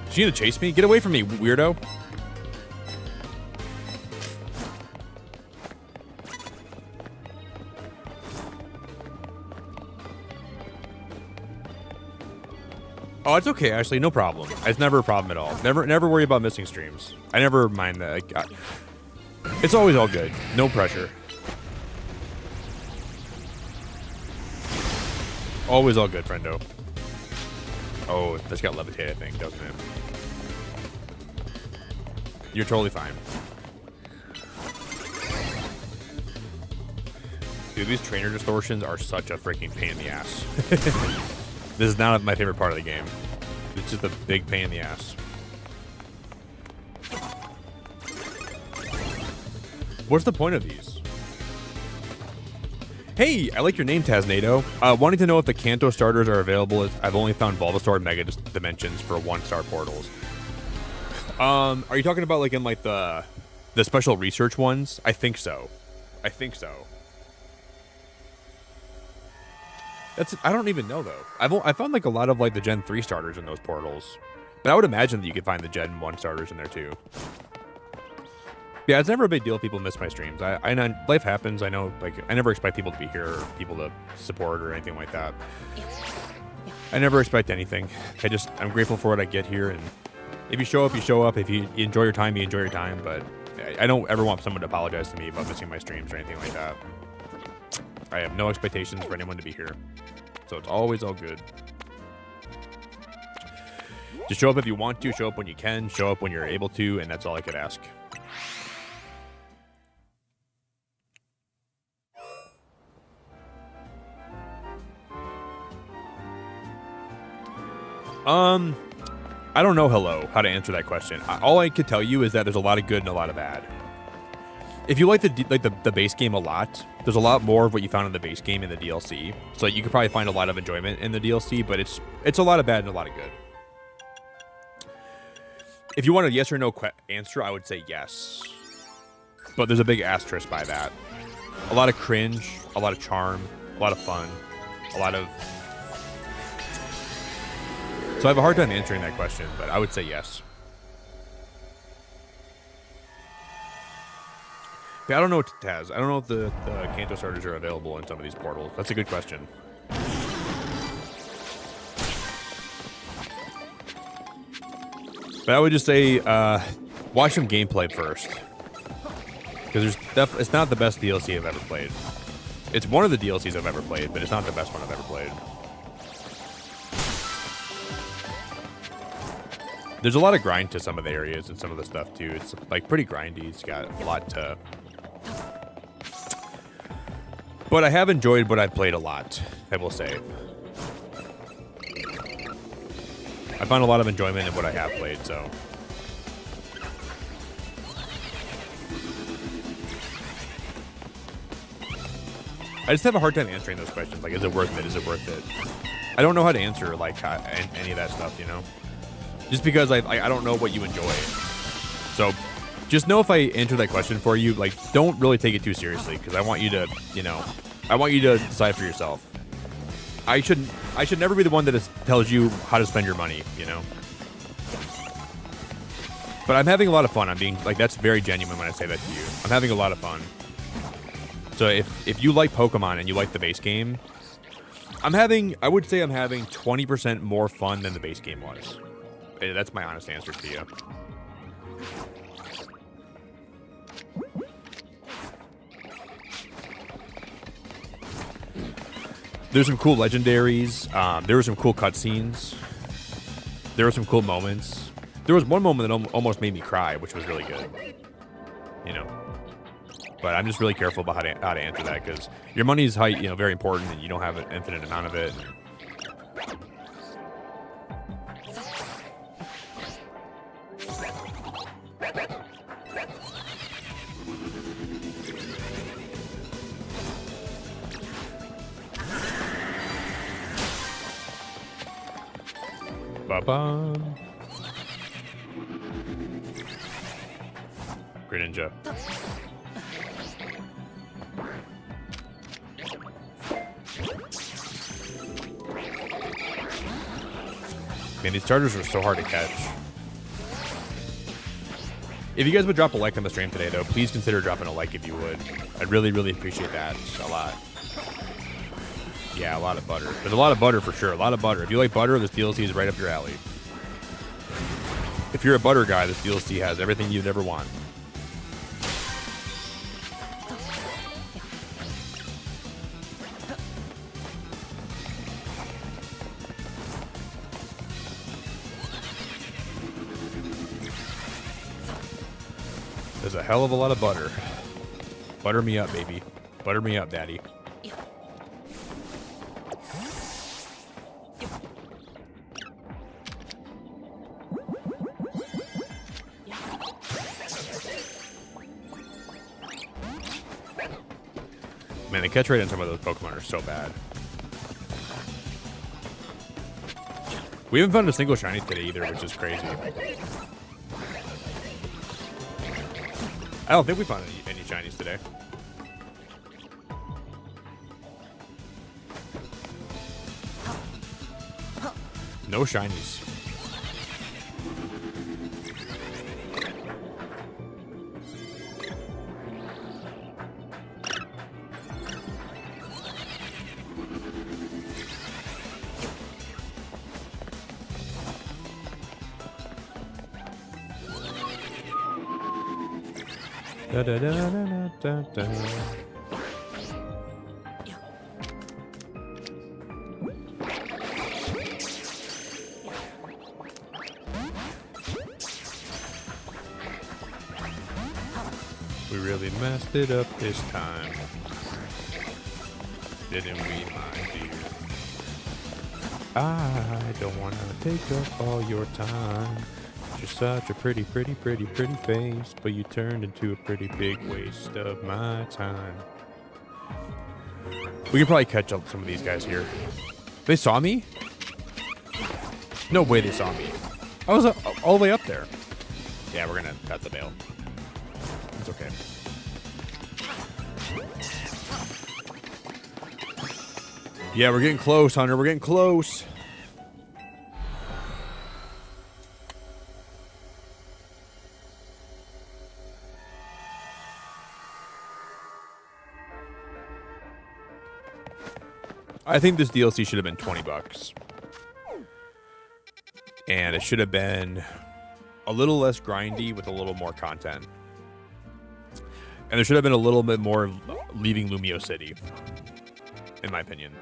Speaker 1: Is she gonna chase me? Get away from me, weirdo. Oh, it's okay, Ashley. No problem. It's never a problem at all. Never worry about missing streams. I never mind that. It's always all good. No pressure. Always all good, friendo. Oh, that's got levitate, I think, doesn't it? You're totally fine. Dude, these trainer distortions are such a freaking pain in the ass. This is not my favorite part of the game. It's just a big pain in the ass. What's the point of these? Hey, I like your name, Taznado. Wanting to know if the Kanto starters are available. I've only found Bulbasaur and Mega Dimensions for 1-star portals. Are you talking about like in like the special research ones? I think so. I think so. I don't even know though. I found like a lot of like the Gen 3 starters in those portals, but I would imagine that you could find the Gen 1 starters in there too. Yeah, it's never a big deal if people miss my streams. I know life happens. I know, like, I never expect people to be here or people to support or anything like that. I never expect anything. I'm grateful for what I get here, and if you show up, you show up. If you enjoy your time, you enjoy your time. But I don't ever want someone to apologize to me about missing my streams or anything like that. I have no expectations for anyone to be here, so it's always all good. Just show up if you want to, show up when you can, show up when you're able to, and that's all I could ask. I don't know, hello, how to answer that question. All I could tell you is that there's a lot of good and a lot of bad. If you like the base game a lot, there's a lot more of what you found in the base game in the DLC. So you could probably find a lot of enjoyment in the DLC, but it's a lot of bad and a lot of good. If you want a yes or no answer, I would say yes. But there's a big asterisk by that. A lot of cringe, a lot of charm, a lot of fun, a lot of... So I have a hard time answering that question, but I would say yes. But I don't know what Taz. I don't know if the Kanto starters are available in some of these portals. That's a good question. But I would just say, watch some gameplay first. Because it's not the best DLC I've ever played. It's one of the DLCs I've ever played, but it's not the best one I've ever played. There's a lot of grind to some of the areas and some of the stuff too. It's like pretty grindy. It's got a lot to... But I have enjoyed what I've played a lot, I will say. I found a lot of enjoyment in what I have played, so... I just have a hard time answering those questions. Like, is it worth it? Is it worth it? I don't know how to answer, like, any of that stuff, you know? Just because I don't know what you enjoy. So, just know if I answer that question for you, like, don't really take it too seriously, because I want you to, you know, I want you to decide for yourself. I should never be the one that tells you how to spend your money, you know? But I'm having a lot of fun. I'm being, like, that's very genuine when I say that to you. I'm having a lot of fun. So if you like Pokemon and you like the base game, I would say I'm having 20% more fun than the base game was. That's my honest answer to you. There's some cool legendaries. There were some cool cutscenes. There were some cool moments. There was one moment that almost made me cry, which was really good. You know. But I'm just really careful about how to answer that, because your money is very important, and you don't have an infinite amount of it. Ba-ba. Greninja. Man, these starters are so hard to catch. If you guys would drop a like on the stream today, though, please consider dropping a like if you would. I'd really, really appreciate that a lot. Yeah, a lot of butter. There's a lot of butter for sure. A lot of butter. If you like butter, this DLC is right up your alley. If you're a butter guy, this DLC has everything you'd ever want. There's a hell of a lot of butter. Butter me up, baby. Butter me up, daddy. Man, the catch rate on some of those Pokemon are so bad. We haven't found a single shiny today either, which is crazy. I don't think we found any shinies today. No shinies. Da, da, da, da, da, da, da. We really messed it up this time. Didn't we, my dear? I don't want to take up all your time. You're such a pretty face, but you turned into a pretty big waste of my time. We can probably catch up some of these guys here. They saw me? No way they saw me. I was all the way up there. Yeah, we're gonna cut the bail. It's okay. Yeah, we're getting close, Hunter. We're getting close. I think this DLC should have been $20. And it should have been a little less grindy with a little more content. And there should have been a little bit more leaving Lumiose City, in my opinion.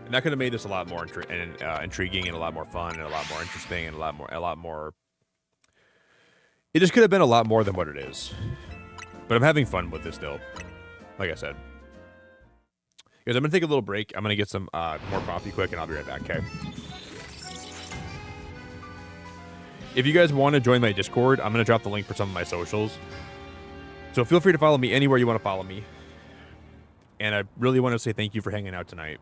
Speaker 1: And that could have made this a lot more intriguing and a lot more fun and a lot more interesting and a lot more. It just could have been a lot more than what it is. But I'm having fun with this still. Like I said. Guys, I'm going to take a little break. I'm going to get some more coffee quick and I'll be right back, okay? If you guys want to join my Discord, I'm going to drop the link for some of my socials. So feel free to follow me anywhere you want to follow me. And I really want to say thank you for hanging out tonight.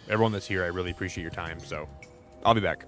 Speaker 1: Everyone that's here, I really appreciate your time. So I'll be back.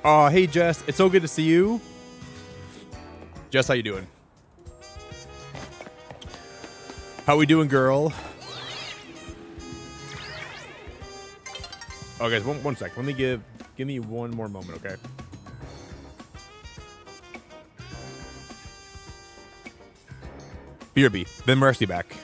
Speaker 1: Oh, hey Jess, it's so good to see you. Jess, how you doing? How we doing, girl? Oh, guys, one sec. Let me give me one more moment, okay? BRB, Ben Mercy back.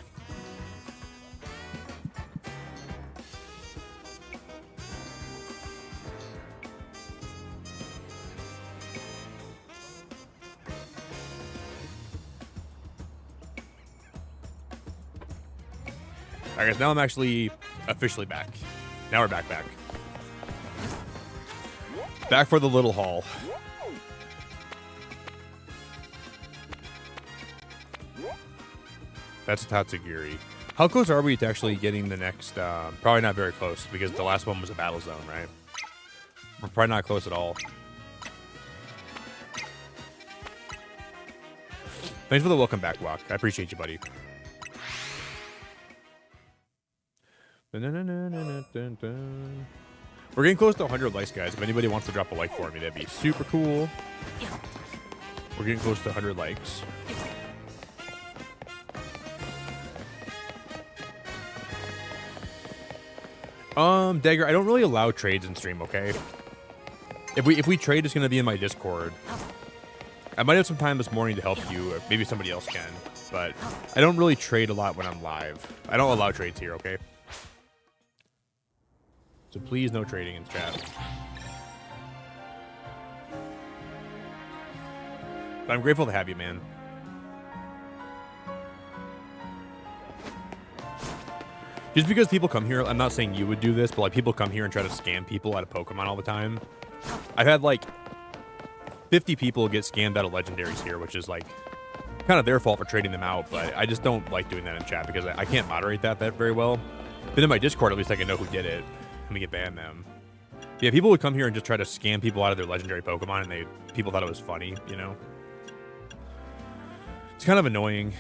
Speaker 1: I guess now I'm actually officially back. Now we're back. Back for the little haul. That's Tatsugiri. How close are we to actually getting the next? Probably not very close because the last one was a battle zone, right? We're probably not close at all. Thanks for the welcome back, Walk. I appreciate you, buddy. We're getting close to 100 likes, guys. If anybody wants to drop a like for me, that'd be super cool. We're getting close to 100 likes. Dagger, I don't really allow trades in stream, okay? If we trade, it's gonna be in my Discord. I might have some time this morning to help you, or maybe somebody else can, but I don't really trade a lot when I'm live. I don't allow trades here, okay? So please, no trading in chat. But I'm grateful to have you, man. Just because people come here, I'm not saying you would do this, but like people come here and try to scam people out of Pokemon all the time. I've had like 50 people get scammed out of legendaries here, which is like kind of their fault for trading them out, but I just don't like doing that in chat because I can't moderate that very well. But in my Discord, at least I can know who did it. Let me get ban them. Yeah, people would come here and just try to scam people out of their legendary Pokemon, and people thought it was funny, you know? It's kind of annoying.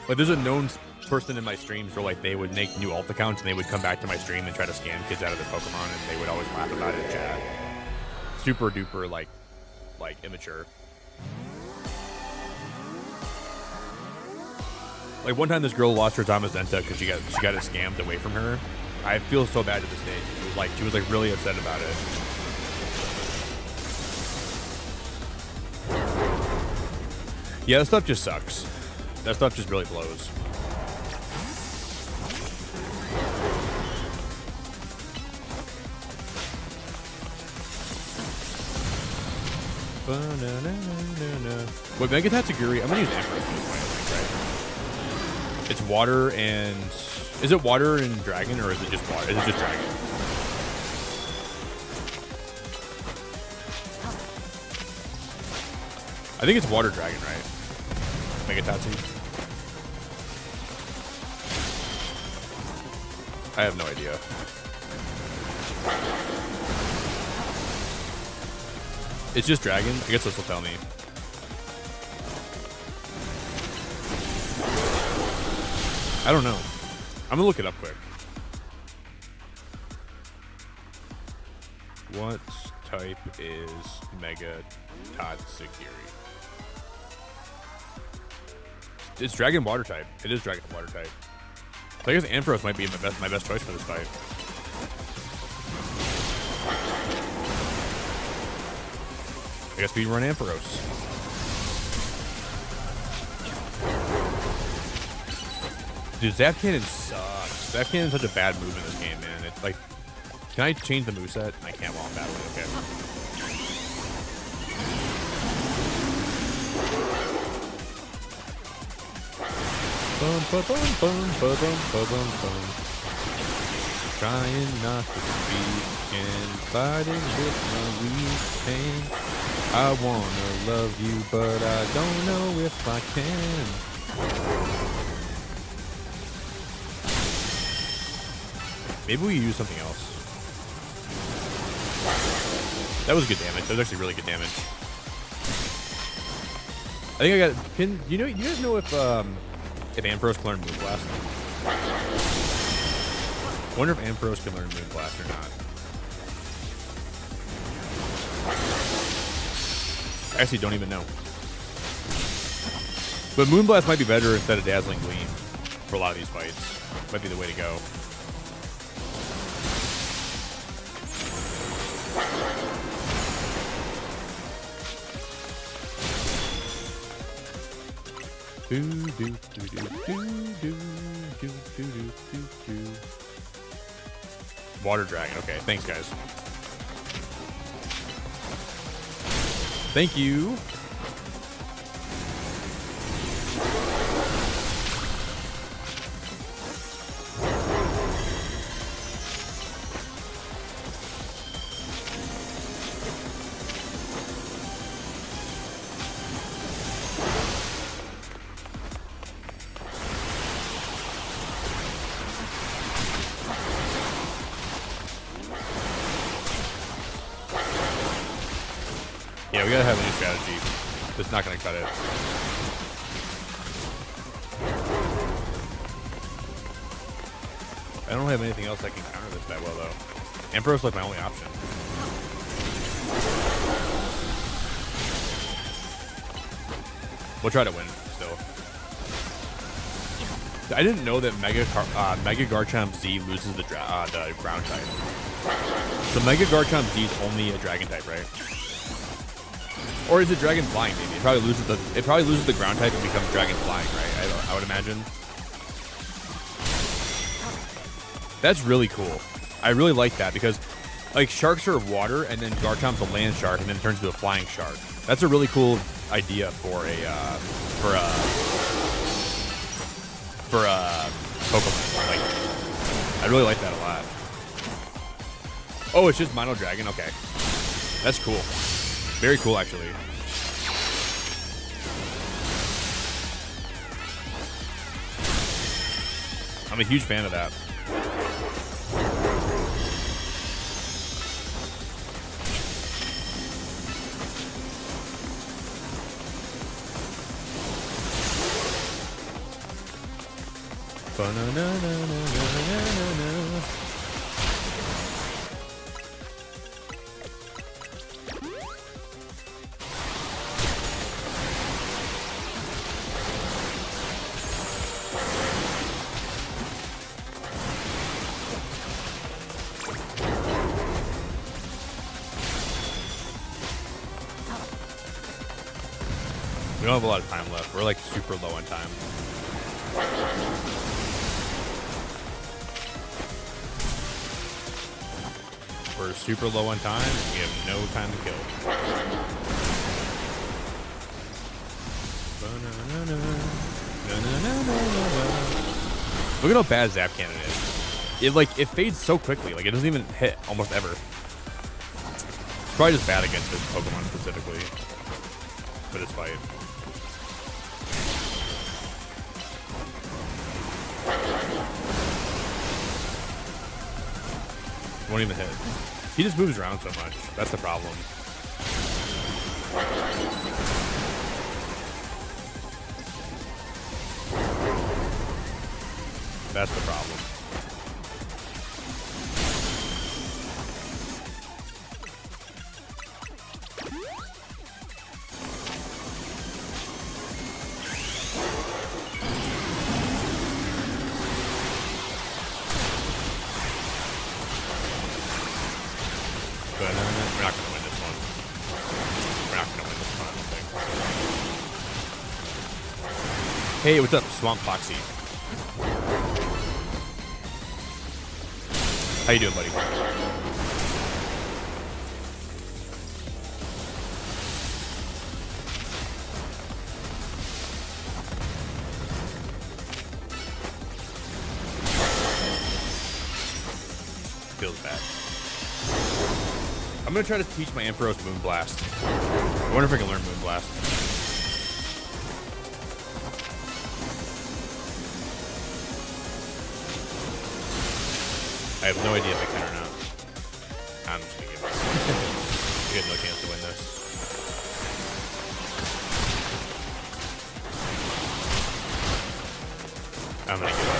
Speaker 1: Like, there's a known person in my streams where, like, they would make new alt accounts, and they would come back to my stream and try to scam kids out of their Pokemon, and they would always laugh about it in chat. Super duper, like immature. Like, one time this girl lost her Zamazenta because she got it scammed away from her. I feel so bad to this day. She was like really upset about it. Yeah, that stuff just sucks. That stuff just really blows. Wait, Mega Tatsugiri, I'm gonna use Emperor at this point, I think, right? It's water and... Is it water and dragon, or is it just water? Is it just dragon? I think it's water dragon, right? Mega Tatsu. I have no idea. It's just dragon? I guess this will tell me. I don't know. I'm gonna look it up quick. What type is Mega Tatsugiri? It's dragon water type. It is dragon water type. So I guess Ampharos might be my best choice for this fight. I guess we run Ampharos. Dude, Zap Cannon sucks. Zap Cannon is such a bad move in this game, man. It's like, can I change the moveset? I can't while I'm battling. Okay. Trying not to speak and fighting with my weak pain. I wanna love you, but I don't know if I can. Maybe we use something else. That was good damage. That was actually really good damage. I think I got pin. You guys know if Ampharos can learn Move Blast? Wonder if Ampharos can learn Moonblast or not. I actually don't even know. But Moonblast might be better instead of Dazzling Gleam for a lot of these fights. Might be the way to go. Water Dragon. Okay, thanks, guys. Thank you. Yeah, we gotta have a new strategy. It's not gonna cut it. I don't have anything else I can counter this that well, though. Emperor's like my only option. We'll try to win, still. I didn't know that Mega Garchomp Z loses the ground type. So Mega Garchomp Z is only a dragon type, right? Or is it Dragon Flying? Maybe it probably loses the ground type and becomes Dragon Flying, right? I would imagine. That's really cool. I really like that because, like, sharks are water, and then Garchomp's a land shark, and then it turns into a flying shark. That's a really cool idea for a Pokemon. Like, I really like that a lot. Oh, it's just Mono Dragon. Okay, that's cool. Very cool, actually. I'm a huge fan of that. We don't have a lot of time left. We're like super low on time. We're super low on time. We have no time to kill. Look at how bad Zap Cannon is. It fades so quickly. Like, it doesn't even hit almost ever. It's probably just bad against this Pokemon specifically. But it's fight. Won't even hit. He just moves around so much. That's the problem. That's the problem. But we're not going to win this one. We're not going to win this one, I don't think. Hey, what's up, Swamp Foxy? How you doing, buddy? Feels bad. I'm gonna try to teach my Ampharos Moonblast. I wonder if I can learn Moonblast. I have no idea if I can or not. I'm just gonna give up. We have no chance to win this. I'm gonna give up.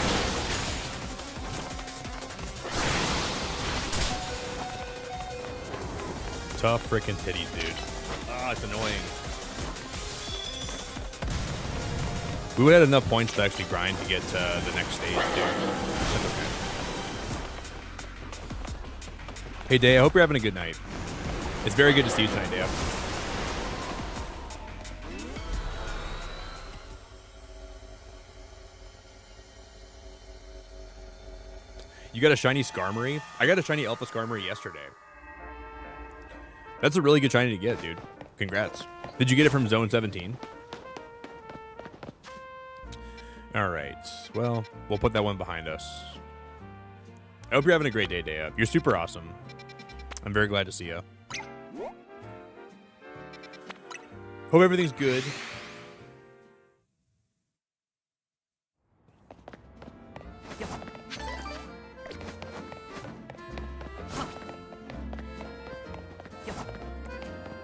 Speaker 1: tough freaking titties, dude. Ah, it's annoying. We would have had enough points to actually grind to get to the next stage, dude. That's okay. Hey, Day, I hope you're having a good night. It's very good to see you tonight, Day. You got a shiny Skarmory? I got a shiny Alpha Skarmory yesterday. That's a really good shiny to get, dude. Congrats. Did you get it from Zone 17? All right. Well, we'll put that one behind us. I hope you're having a great day, Daya. You're super awesome. I'm very glad to see you. Hope everything's good.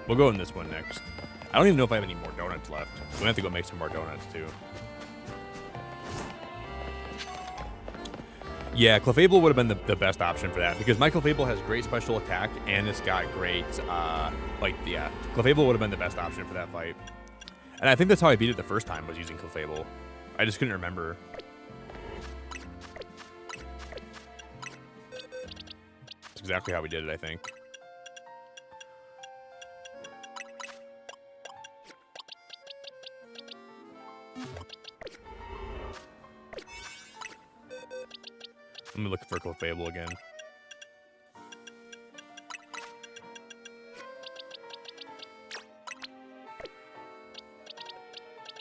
Speaker 1: We'll go in this one next. I don't even know if I have any more donuts left. We have to go make some more donuts, too. Yeah, Clefable would have been the best option for that, because my Clefable has great special attack, and it's got great, yeah. Clefable would have been the best option for that fight. And I think that's how I beat it the first time, was using Clefable. I just couldn't remember. That's exactly how we did it, I think. I'm looking for Clefable again.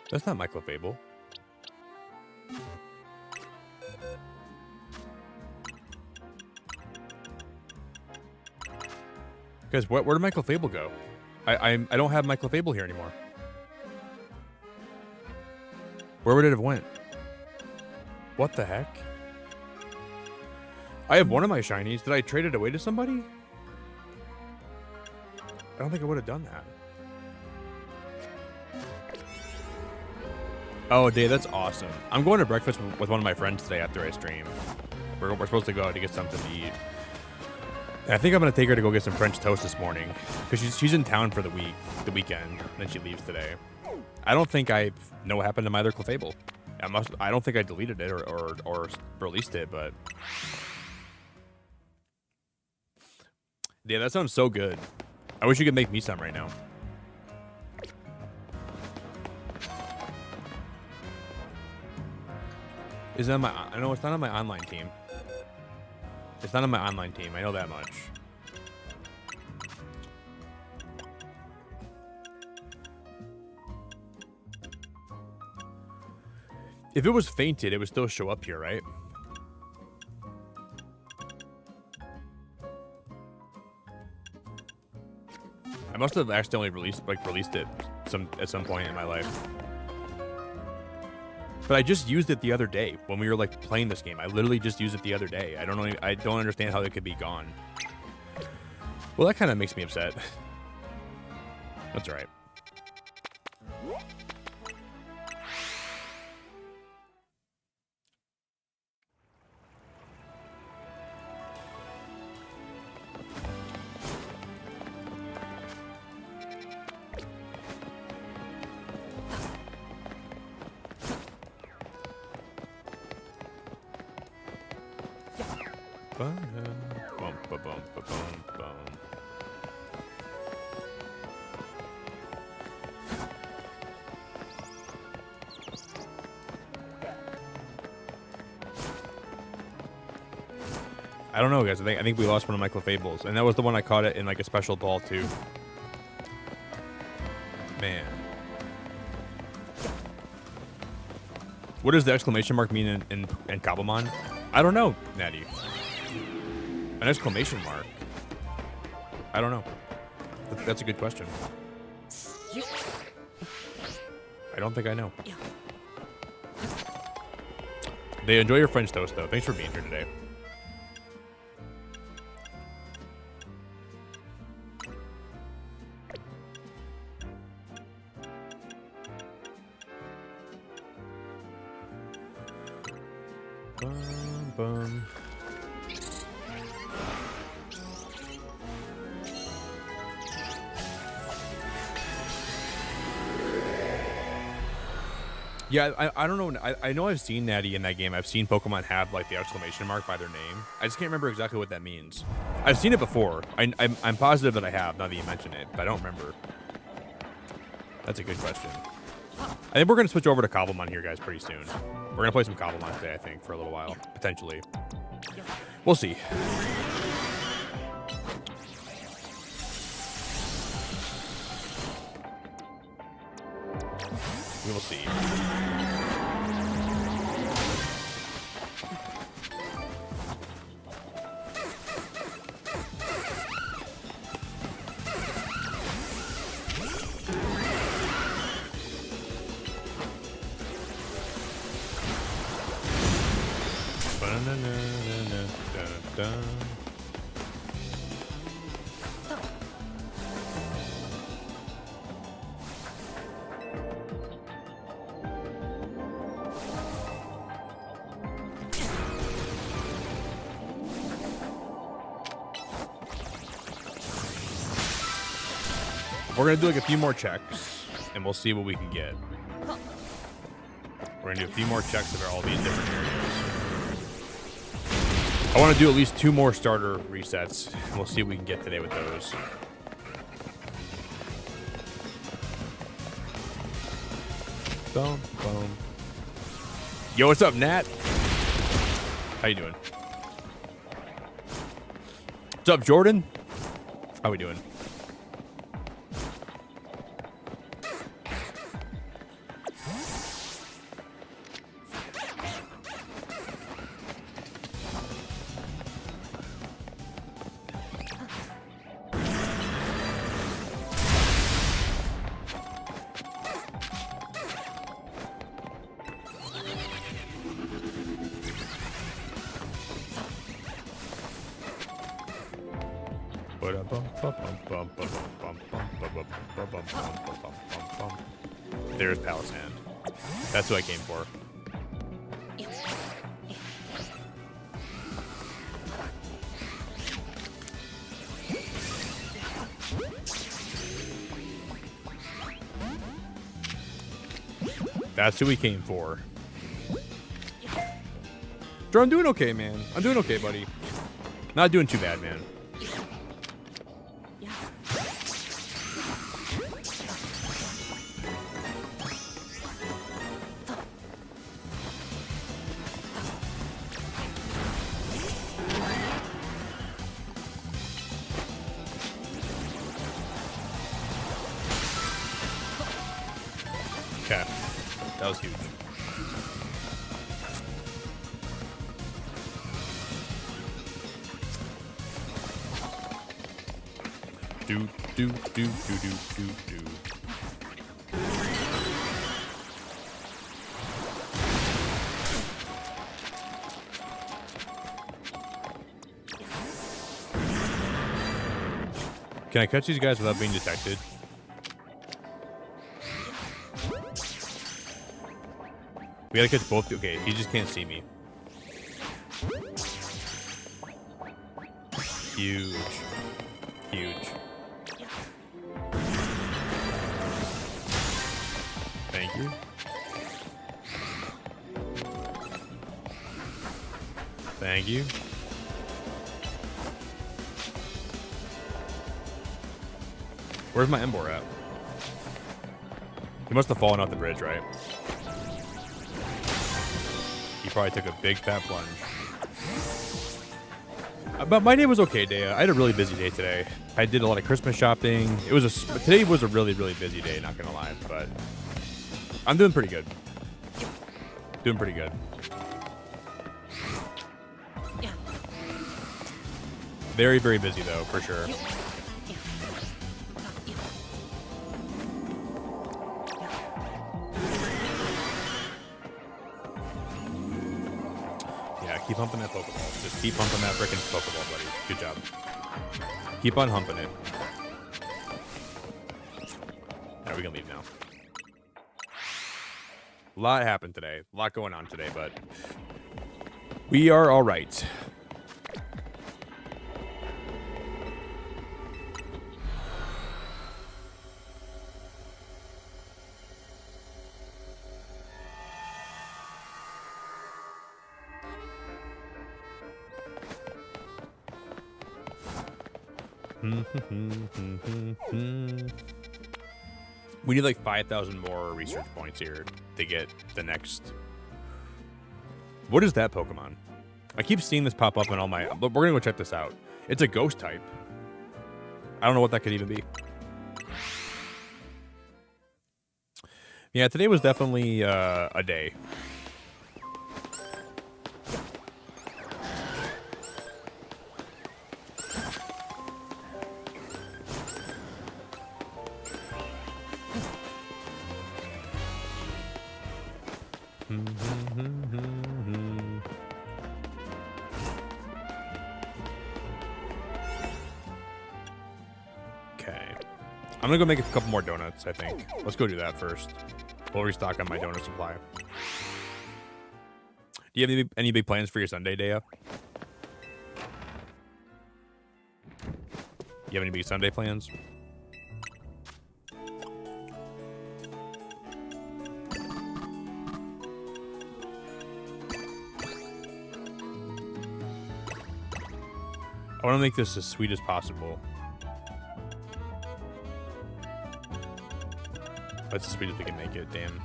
Speaker 1: That's not my Clefable. Guys, where did my Clefable go? I don't have my Clefable here anymore. Where would it have went? What the heck? I have one of my shinies. Did I trade it away to somebody? I don't think I would have done that. Oh, Dave, that's awesome. I'm going to breakfast with one of my friends today after I stream. We're supposed to go out to get something to eat. And I think I'm going to take her to go get some French toast this morning, because she's in town for the weekend, and then she leaves today. I don't think I know what happened to my other Clefable. I don't think I deleted it or released it, but... Yeah, that sounds so good. I wish you could make me some right now. Is that my... I know it's not on my online team. It's not on my online team. I know that much. If it was fainted, it would still show up here, right? I must have accidentally released it at some point in my life. But I just used it the other day when we were playing this game. I literally just used it the other day. I don't understand how it could be gone. Well, that kind of makes me upset. That's all right. I don't know, guys. I think we lost one of my Clefables, and that was the one I caught it in a special ball too. Man, what does the exclamation mark mean in Cobblemon? I don't know, Natty. An exclamation mark? I don't know. That's a good question. I don't think I know. They enjoy your French toast, though. Thanks for being here today. Yeah, I don't know. I know I've seen Natty in that game. I've seen Pokemon have like the exclamation mark by their name. I just can't remember exactly what that means. I've seen it before. I'm positive that I have, now that you mention it, but I don't remember. That's a good question. I think we're going to switch over to Cobblemon here, guys, pretty soon. We're going to play some Cobblemon today, I think, for a little while, potentially. We'll see. We will see. We're going to do like a few more checks, and we'll see what we can get. We're going to do a few more checks of all these different areas. I want to do at least 2 more starter resets, and we'll see what we can get today with those. Boom, boom. Yo, what's up, Nat? How you doing? What's up, Jordan? How we doing? There's Palace Hand. That's who I came for. That's who we came for. Drew, I'm doing okay, man. I'm doing okay, buddy. Not doing too bad, man. Okay. That was huge. Do. Can I catch these guys without being detected? We gotta catch both. Okay, he just can't see me. Huge. Huge. Thank you. Thank you. Where's my Embor at? He must have fallen off the bridge, right? He probably took a big fat plunge. But my day was okay day. I had a really busy day today. I did a lot of Christmas shopping. Today was a really, really busy day, not gonna lie, but I'm doing pretty good. Doing pretty good. Very, very busy though, for sure. Keep humping that Pokeball. Just keep humping that frickin' Pokeball, buddy. Good job. Keep on humping it. Alright, we can leave now. A lot happened today. A lot going on today, but we are alright. We need like 5,000 more research points here to get the next. What is that Pokemon? I keep seeing this pop up in all my. We're gonna go check this out. It's a ghost type. I don't know what that could even be. Yeah, today was definitely a day. Okay. I'm gonna go make a couple more donuts, I think. Let's go do that first. We'll restock on my donut supply. Do you have any big plans for your Sunday, Dea? You have any big Sunday plans? I want to make this as sweet as possible. That's as sweet as we can make it, damn.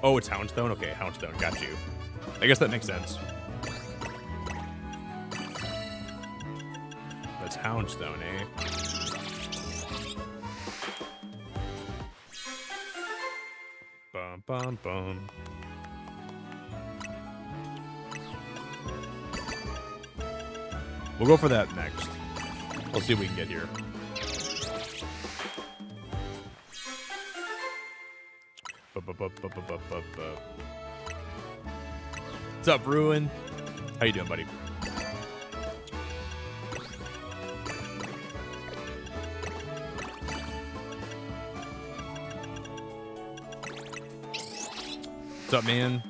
Speaker 1: Oh, it's Houndstone? Okay, Houndstone, got you. I guess that makes sense. That's Houndstone, eh? Bum, bum, bum. We'll go for that next. We'll see what we can get here. What's up, Ruin? How you doing, buddy? What's up, man?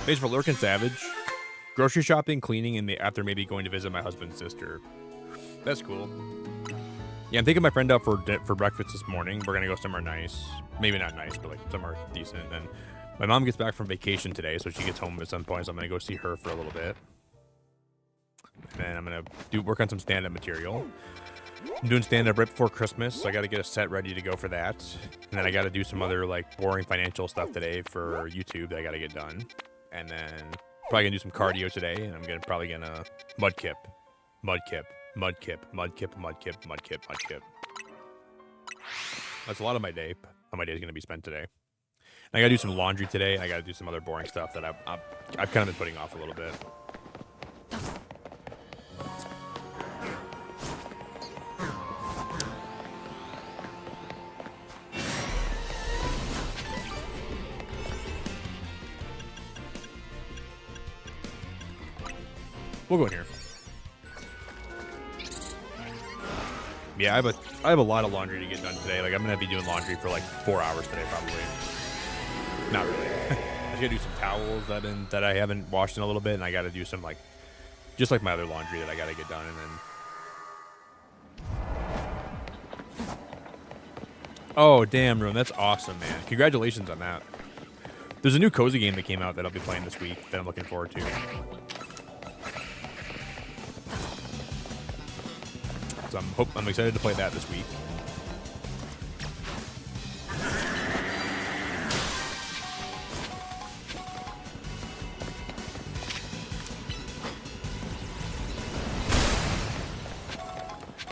Speaker 1: Thanks for lurking, Savage. Grocery shopping, cleaning, and after maybe going to visit my husband's sister. That's cool. Yeah, I'm taking my friend out for breakfast this morning. We're gonna go somewhere nice. Maybe not nice, but like somewhere decent. And my mom gets back from vacation today, so she gets home at some point. So I'm gonna go see her for a little bit. And then I'm gonna work on some stand-up material. I'm doing stand-up right before Christmas, so I got to get a set ready to go for that. And then I got to do some other like boring financial stuff today for YouTube that I got to get done. And then probably gonna do some cardio today, and I'm probably gonna mudkip. That's a lot of my day. How my day is gonna be spent today. And I gotta do some laundry today, and I gotta do some other boring stuff that I've kind of been putting off a little bit. We'll go in here. Yeah, I have a lot of laundry to get done today. Like I'm gonna be doing laundry for like 4 hours today, probably. Not really. I gotta do some towels that I haven't washed in a little bit, and I gotta do some like, just like my other laundry that I gotta get done, and then. Oh damn, Room, that's awesome, man! Congratulations on that. There's a new cozy game that came out that I'll be playing this week that I'm looking forward to. So I'm excited to play that this week.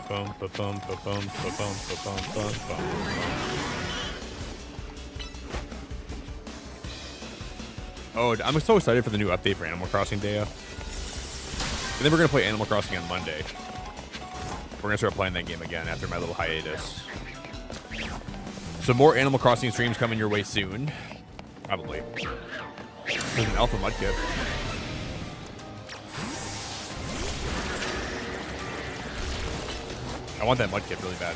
Speaker 1: Boom, ba boom, ba boom, ba boom, ba boom, ba boom. Oh, I'm so excited for the new update for Animal Crossing, Dea. And then we're gonna play Animal Crossing on Monday. We're gonna start playing that game again after my little hiatus. So more Animal Crossing streams coming your way soon. Probably. There's an alpha mudkip. I want that mudkip really bad.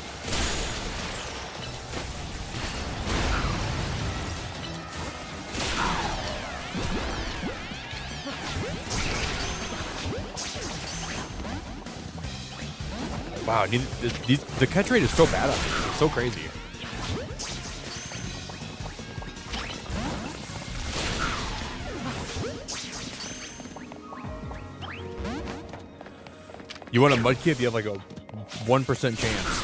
Speaker 1: Wow, the catch rate is so bad on me. It's so crazy. You want a mudkip? You have like a 1% chance.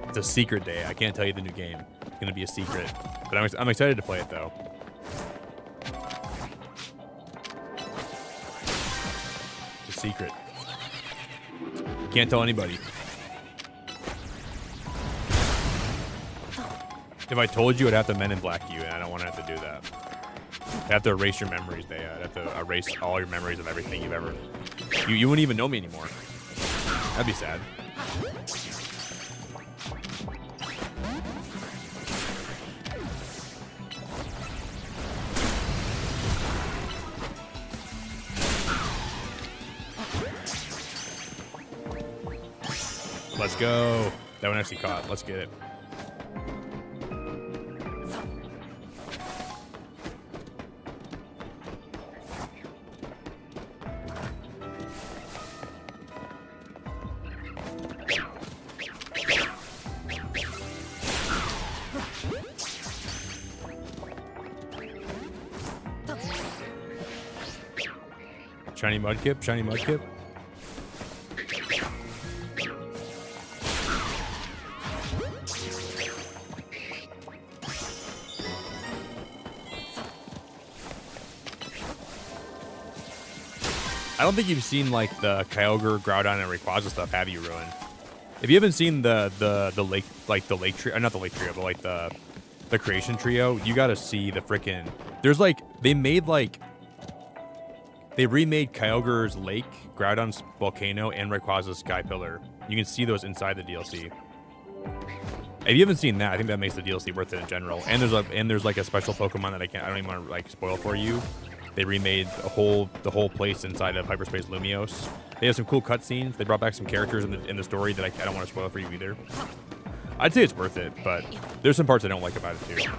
Speaker 1: It's a secret day. I can't tell you the new game. It's gonna be a secret, but I'm excited to play it though. It's a secret. Can't tell anybody. If I told you, I'd have to Men in Black you, and I don't want to have to do that. I have to erase your memories, Day. I'd have to erase all your memories of everything you've ever. You wouldn't even know me anymore. That'd be sad. Let's go. That one actually caught. Let's get it. Shiny mudkip, shiny mudkip. I don't think you've seen like the Kyogre, Groudon, and Rayquaza stuff, have you, Ruin? If you haven't seen the lake, like the lake trio, not the lake trio, but like the creation trio, you got to see the frickin'. There's like they remade Kyogre's lake, Groudon's volcano, and Rayquaza's sky pillar. You can see those inside the DLC. If you haven't seen that, I think that makes the DLC worth it in general. And there's like a special Pokemon that I don't even want to like spoil for you. They remade the whole place inside of Hyperspace Lumiose. They have some cool cutscenes. They brought back some characters in the story that I don't want to spoil for you either. I'd say it's worth it, but there's some parts I don't like about it too.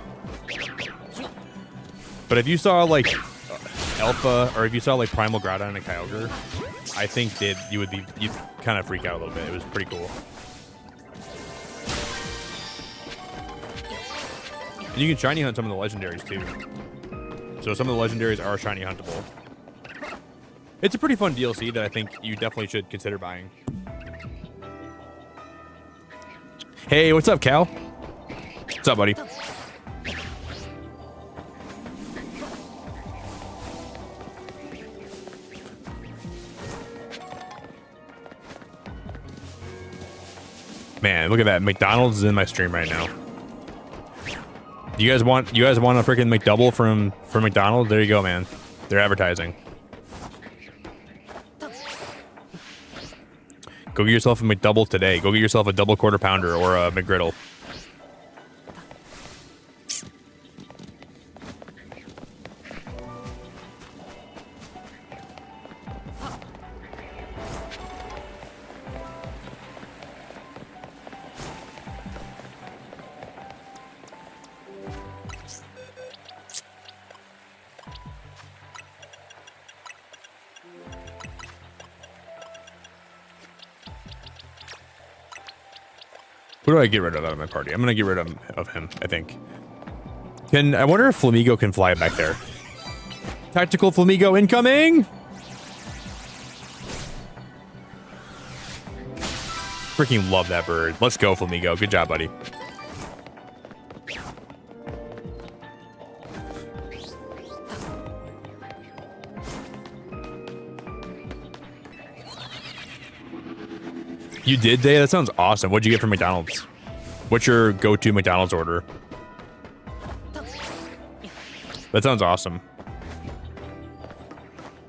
Speaker 1: But if you saw like Alpha, or if you saw like Primal Groudon and Kyogre, I think you'd kind of freak out a little bit. It was pretty cool. And you can shiny hunt some of the legendaries too. So some of the legendaries are shiny huntable. It's a pretty fun DLC that I think you definitely should consider buying. Hey, what's up, Cal? What's up, buddy? Man, look at that. McDonald's is in my stream right now. You guys want a freaking McDouble from McDonald's? There you go, man. They're advertising. Go get yourself a McDouble today. Go get yourself a double quarter pounder or a McGriddle. Who do I get rid of out of my party? I'm gonna get rid of him, I think. I wonder if Flamigo can fly back there. Tactical Flamigo incoming! Freaking love that bird. Let's go, Flamigo. Good job, buddy. You did, Day? That sounds awesome. What'd you get from McDonald's? What's your go-to McDonald's order? That sounds awesome.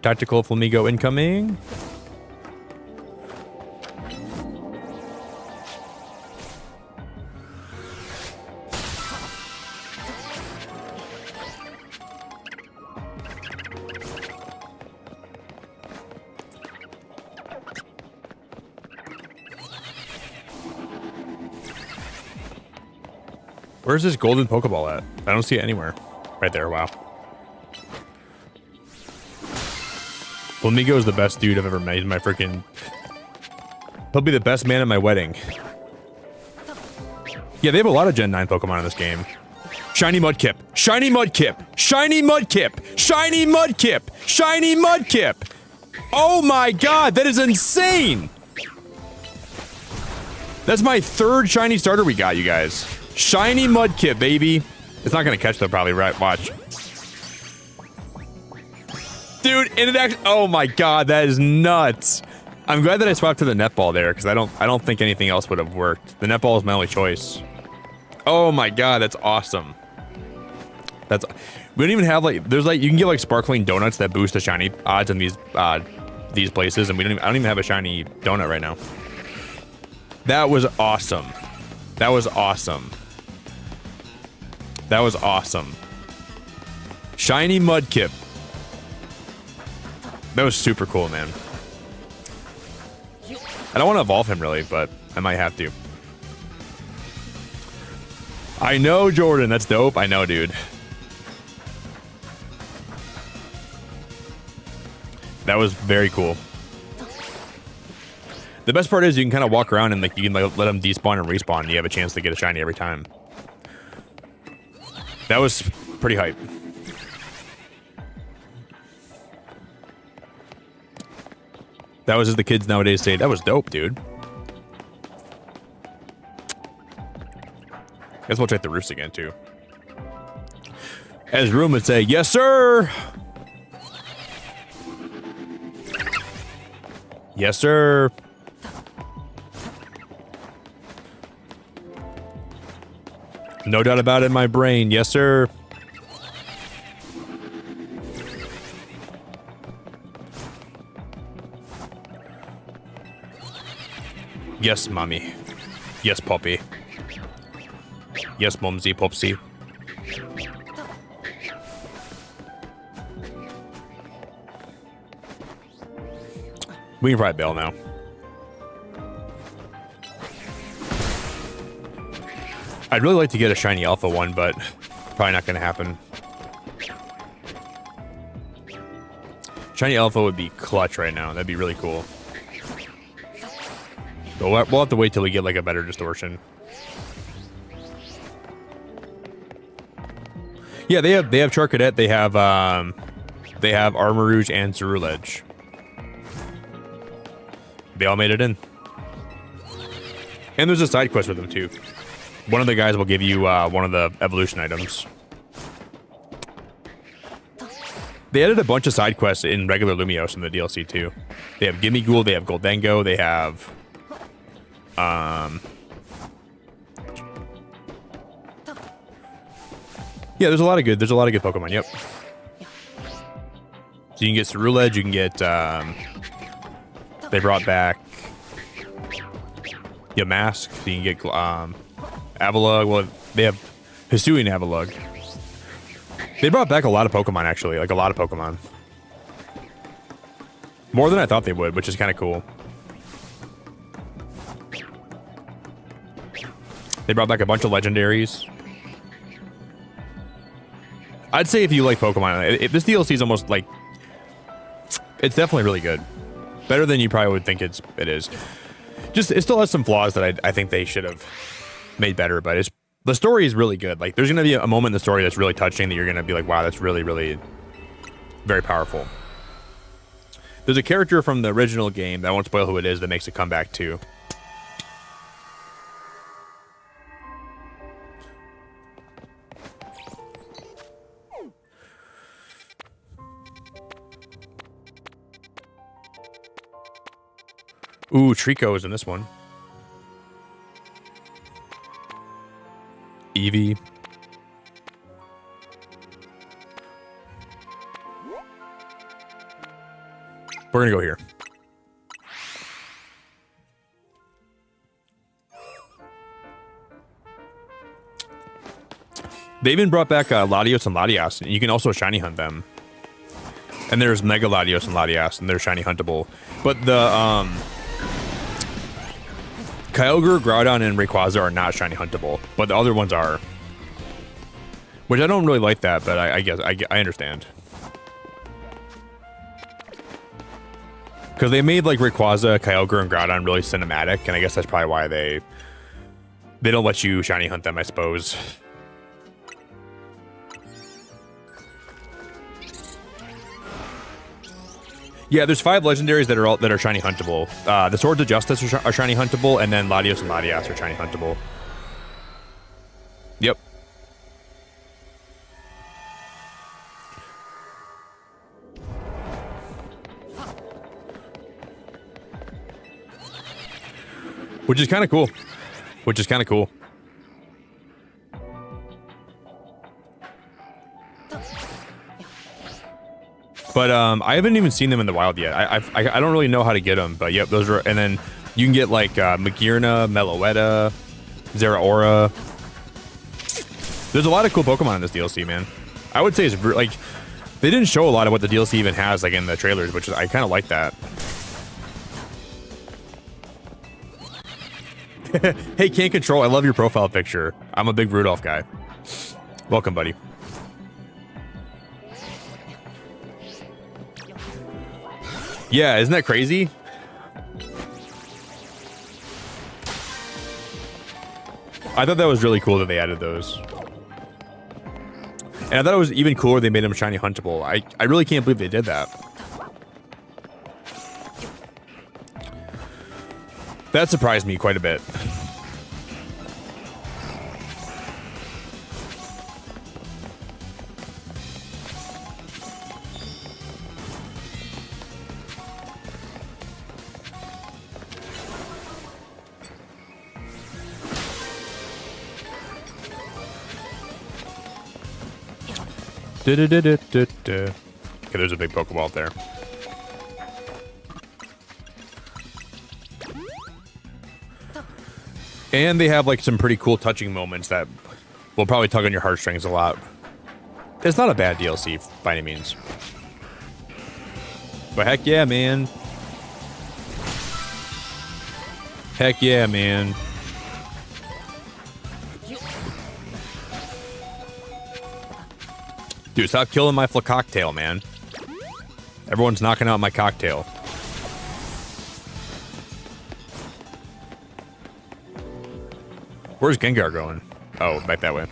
Speaker 1: Tactical Flamigo incoming. Where's this golden Pokeball at? I don't see it anywhere. Right there, wow. Flamigo is the best dude I've ever met. He's my freaking... He'll be the best man at my wedding. Yeah, they have a lot of Gen 9 Pokemon in this game. Shiny Mudkip. Shiny Mudkip. Shiny Mudkip. Shiny Mudkip. Shiny Mudkip. Oh my god, that is insane. That's my 3rd shiny starter we got, you guys. Shiny Mudkip, baby. It's not gonna catch though, probably, right? Watch. Dude, and it actually, oh my god, that is nuts. I'm glad that I swapped to the netball there, because I don't think anything else would have worked. The netball is my only choice. Oh my god, that's awesome. We don't even have like, there's like, you can get like sparkling donuts that boost the shiny odds in these places, and I don't even have a shiny donut right now. That was awesome. That was awesome. That was awesome. Shiny Mudkip. That was super cool, man. I don't want to evolve him really, but I might have to. I know, Jordan. That's dope. I know, dude. That was very cool. The best part is you can kind of walk around and like you can like, let them despawn and respawn, and you have a chance to get a shiny every time. That was pretty hype. That was as the kids nowadays say. That was dope, dude. Guess we'll check the roofs again too. As Room would say, yes, sir. Yes, sir. No doubt about it in my brain. Yes, sir. Yes, mommy. Yes, Poppy. Yes, Mumsy, Popsy. We can probably bail now. I'd really like to get a shiny alpha one, but probably not going to happen. Shiny alpha would be clutch right now. That'd be really cool. But we'll have to wait till we get like a better distortion. Yeah, they have Charcadet, they have Armarouge and Ceruledge. They all made it in. And there's a side quest with them too. One of the guys will give you one of the evolution items. They added a bunch of side quests in regular Lumiose in the DLC too. They have Gimme Ghoul, they have Goldango, they have yeah, there's a lot of good Pokemon, yep. So you can get Ceruledge, you can get they brought back Yamask, so you can get Avalugg. Well, they have Hisuian Avalugg. They brought back a lot of Pokemon, actually. Like, a lot of Pokemon. More than I thought they would, which is kind of cool. They brought back a bunch of legendaries. I'd say if you like Pokemon, this DLC is almost like... It's definitely really good. Better than you probably would think it is. Just, it still has some flaws that I think they should have made better, but the story is really good. Like, there's going to be a moment in the story that's really touching that you're going to be like, wow, that's really, really very powerful. There's a character from the original game, that I won't spoil who it is, that makes a comeback too. Ooh, Trico is in this one. Eevee. We're gonna go here. They even brought back Latios and Latias, and you can also shiny hunt them. And there's Mega Latios and Latias, and they're shiny huntable. But the Kyogre, Groudon, and Rayquaza are not shiny huntable, but the other ones are. Which I don't really like that, but I guess I understand. Because they made like Rayquaza, Kyogre, and Groudon really cinematic, and I guess that's probably why they They don't let you shiny hunt them, I suppose. Yeah, there's 5 legendaries that are shiny huntable. The Swords of Justice are shiny huntable, and then Latios and Latias are shiny huntable. Yep. Which is kind of cool. Which is kind of cool. But I haven't even seen them in the wild yet. I don't really know how to get them, but yep, those are. And then you can get like Magearna, Meloetta, Zeraora. There's a lot of cool Pokemon in this DLC, man. I would say it's like they didn't show a lot of what the DLC even has like in the trailers, which is, I kind of like that. Hey, Can't Control, I love your profile picture. I'm a big Rudolph guy. Welcome, buddy. Yeah, isn't that crazy? I thought that was really cool that they added those. And I thought it was even cooler they made them shiny huntable. I really can't believe they did that. That surprised me quite a bit. Okay, there's a big Pokeball up there. And they have like some pretty cool touching moments that will probably tug on your heartstrings a lot. It's not a bad DLC by any means. But heck yeah, man. Heck yeah, man. Dude, stop killing my cocktail, man. Everyone's knocking out my cocktail. Where's Gengar going? Oh, back that way.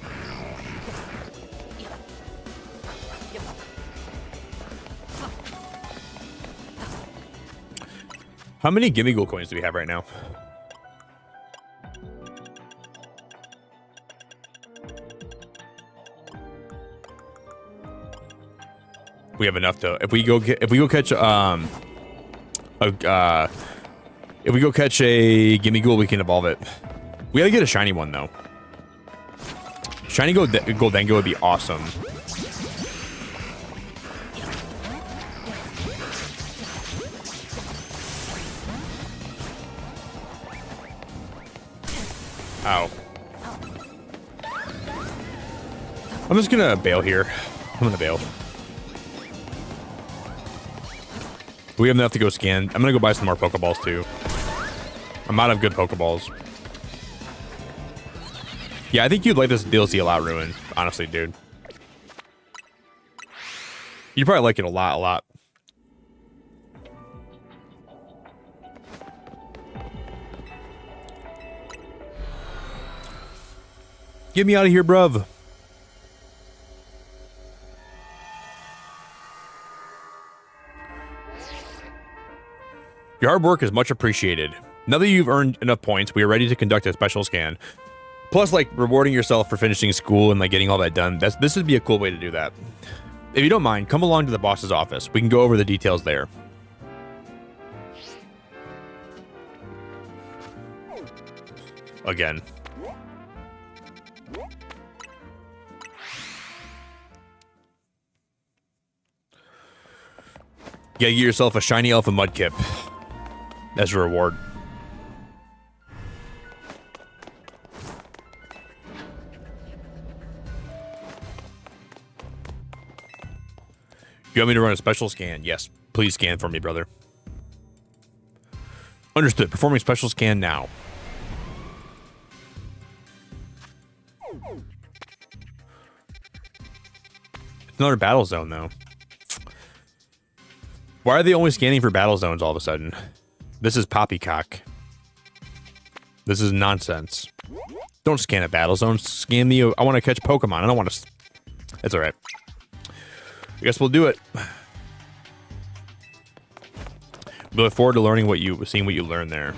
Speaker 1: How many Gimme Ghoul coins do we have right now? We have enough to if we go catch a Gimme Ghoul, we can evolve it. We gotta get a shiny one though. Shiny Goldengo would be awesome. Ow. I'm just gonna bail here. I'm gonna bail. We have enough to go scan. I'm gonna go buy some more Pokeballs too. I'm out of good Pokeballs. Yeah, I think you'd like this DLC a lot, Ruin. Honestly, dude. You'd probably like it a lot. Get me out of here, bruv. Your hard work is much appreciated. Now that you've earned enough points, we are ready to conduct a special scan. Plus, like, rewarding yourself for finishing school and, like, getting all that done. This would be a cool way to do that. If you don't mind, come along to the boss's office. We can go over the details there. Again. You gotta get yourself a shiny Alpha Mudkip as a reward. You want me to run a special scan? Yes. Please scan for me, brother. Understood. Performing special scan now. It's another battle zone, though. Why are they only scanning for battle zones all of a sudden? This is poppycock. This is nonsense. Don't scan a battle zone. Scan the... I want to catch Pokemon. I don't want to... It's all right. I guess we'll do it. We look forward to seeing what you learn there.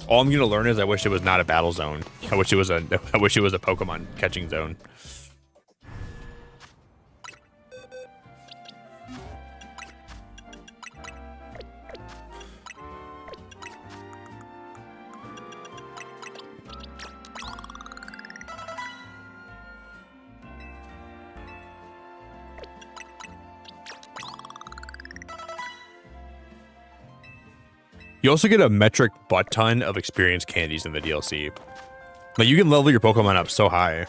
Speaker 1: All I'm going to learn is I wish it was not a battle zone. I wish it was a Pokemon catching zone. You also get a metric butt ton of experience candies in the DLC. Like, you can level your Pokemon up so high.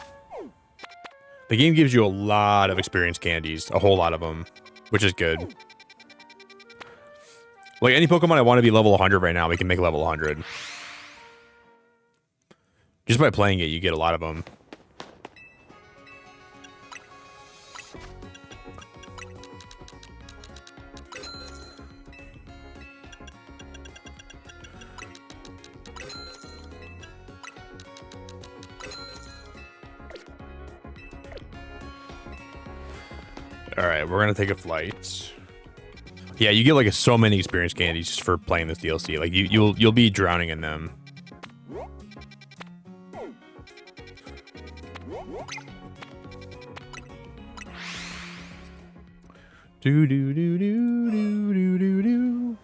Speaker 1: The game gives you a lot of experience candies, a whole lot of them, which is good. Like, any Pokemon I want to be level 100 right now, we can make level 100. Just by playing it, you get a lot of them. All right, we're gonna take a flight. Yeah, you get like so many experience candies just for playing this DLC. Like you'll be drowning in them. Do do do do do do do do.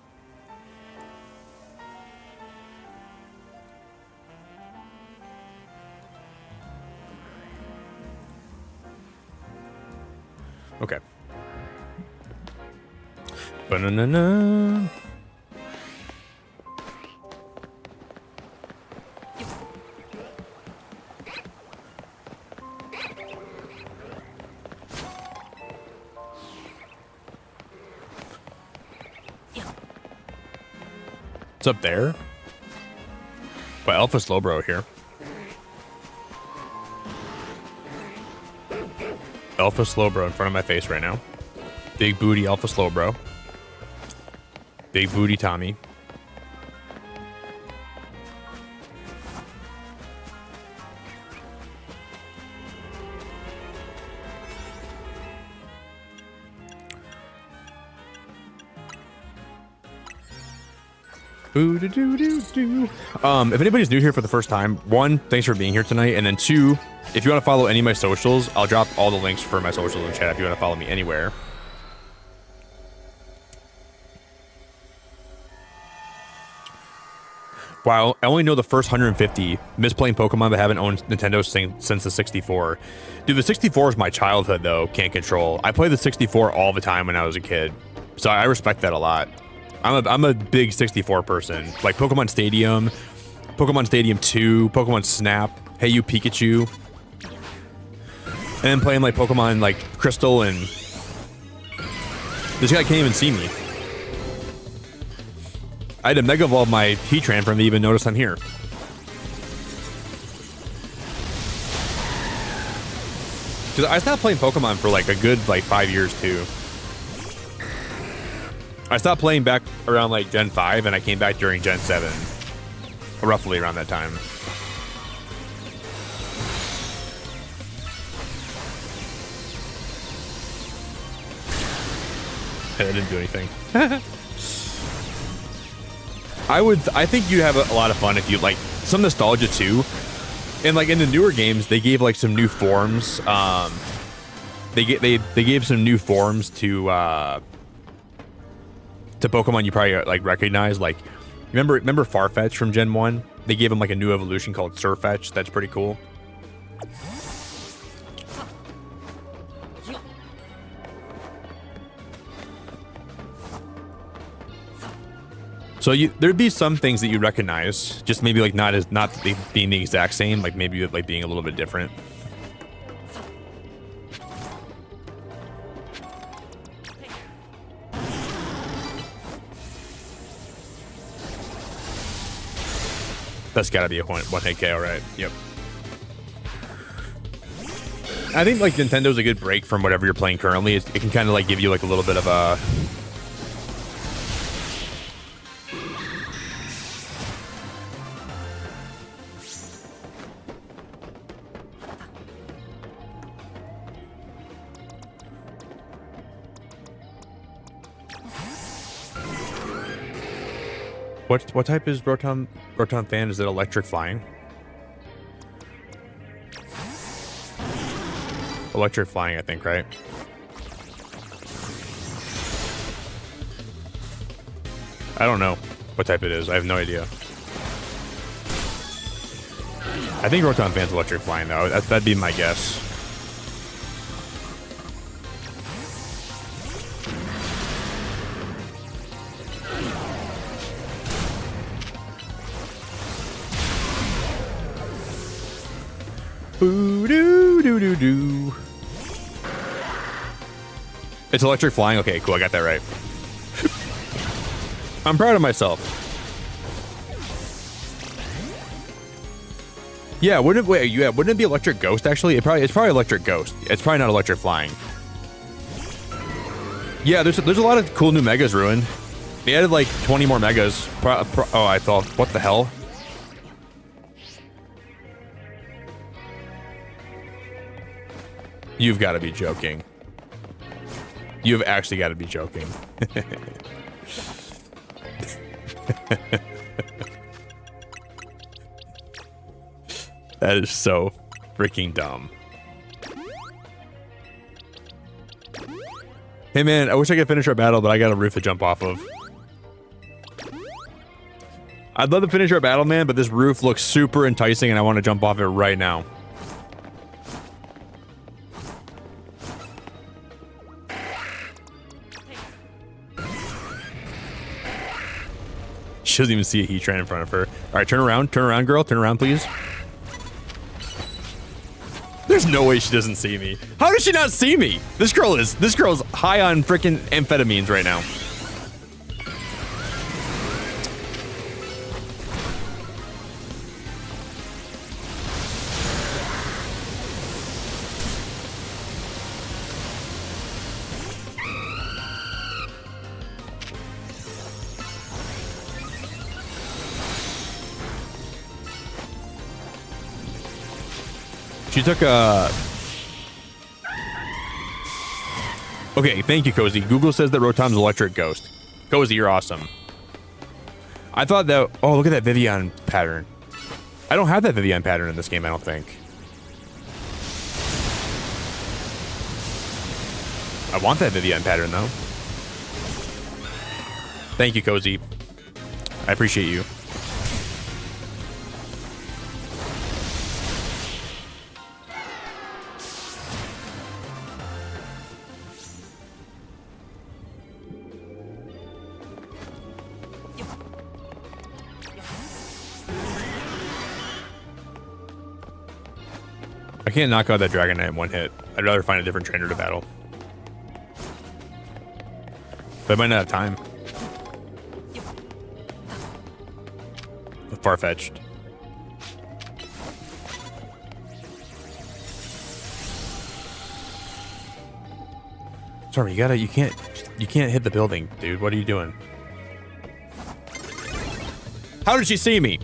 Speaker 1: Okay. Banana. What's up there? Well, Alpha Slowbro here. Alpha Slowbro in front of my face right now. Big booty Alpha Slowbro. Big booty Tommy. If anybody's new here for the first time, one, thanks for being here tonight, and then two, if you want to follow any of my socials, I'll drop all the links for my socials in chat if you want to follow me anywhere. Wow, I only know the first 150. Miss playing Pokemon, but haven't owned Nintendo since the 64. Dude, the 64 is my childhood, though. Can't control. I played the 64 all the time when I was a kid, so I respect that a lot. I'm a big 64 person. Like Pokemon Stadium 2, Pokemon Snap, Hey You Pikachu, and then playing like Pokemon like Crystal, and this guy can't even see me. I had to Mega Evolve my Heatran for him to even notice I'm here. Because I stopped playing Pokemon for like a good 5 years too. I stopped playing back around like Gen 5 and I came back during Gen 7. Roughly around that time. I didn't do anything. I think you'd have a lot of fun if you like some nostalgia too. And like in the newer games, they gave like some new forms. They gave some new forms to Pokemon you probably like recognize. Like remember Farfetch from Gen 1? They gave him like a new evolution called Surfetch. That's pretty cool. So there'd be some things that you recognize, just maybe like not being the exact same, like maybe like being a little bit different. That's gotta be a one hit KO, right? Yep. I think like Nintendo's a good break from whatever you're playing currently. It can kind of like give you like a little bit of a What type is Rotom fan? Is it electric flying? Electric flying, I think, right? I don't know what type it is. I have no idea. I think Rotom fan's electric flying though. That'd be my guess. Boo-doo-doo-doo-doo. It's electric flying? Okay, cool. I got that right. I'm proud of myself. Yeah, wouldn't it be electric ghost actually? It's probably electric ghost. It's probably not electric flying. Yeah, there's a lot of cool new megas ruined. They added like 20 more megas. Oh, I thought, what the hell? You've got to be joking. You've actually got to be joking. That is so freaking dumb. Hey man, I wish I could finish our battle, but I got a roof to jump off of. I'd love to finish our battle, man, but this roof looks super enticing and I want to jump off it right now. She doesn't even see a heat train in front of her. All right, turn around, girl. Turn around, please. There's no way she doesn't see me. How does she not see me? This girl's high on freaking amphetamines right now. She took a... Okay, thank you, Cozy. Google says that Rotom's electric ghost. Cozy, you're awesome. I thought that... Oh, look at that Vivian pattern. I don't have that Vivian pattern in this game, I don't think. I want that Vivian pattern, though. Thank you, Cozy. I appreciate you. I can't knock out that Dragonite in one hit. I'd rather find a different trainer to battle. But I might not have time. Far-fetched. Sorry, you can't hit the building, dude. What are you doing? How did she see me?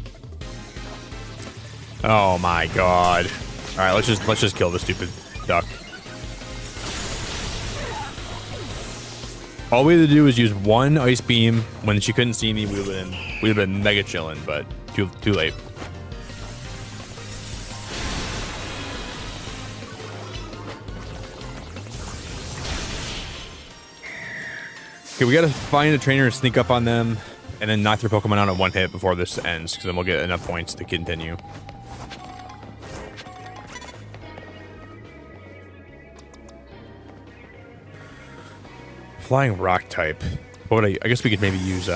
Speaker 1: Oh my god. All right, let's just kill this stupid duck. All we had to do was use one ice beam. When she couldn't see me, we'd have been mega chilling, but too late. Okay, we gotta find a trainer and sneak up on them, and then knock their Pokemon out in one hit before this ends, because then we'll get enough points to continue. Flying rock type. What would I guess we could maybe use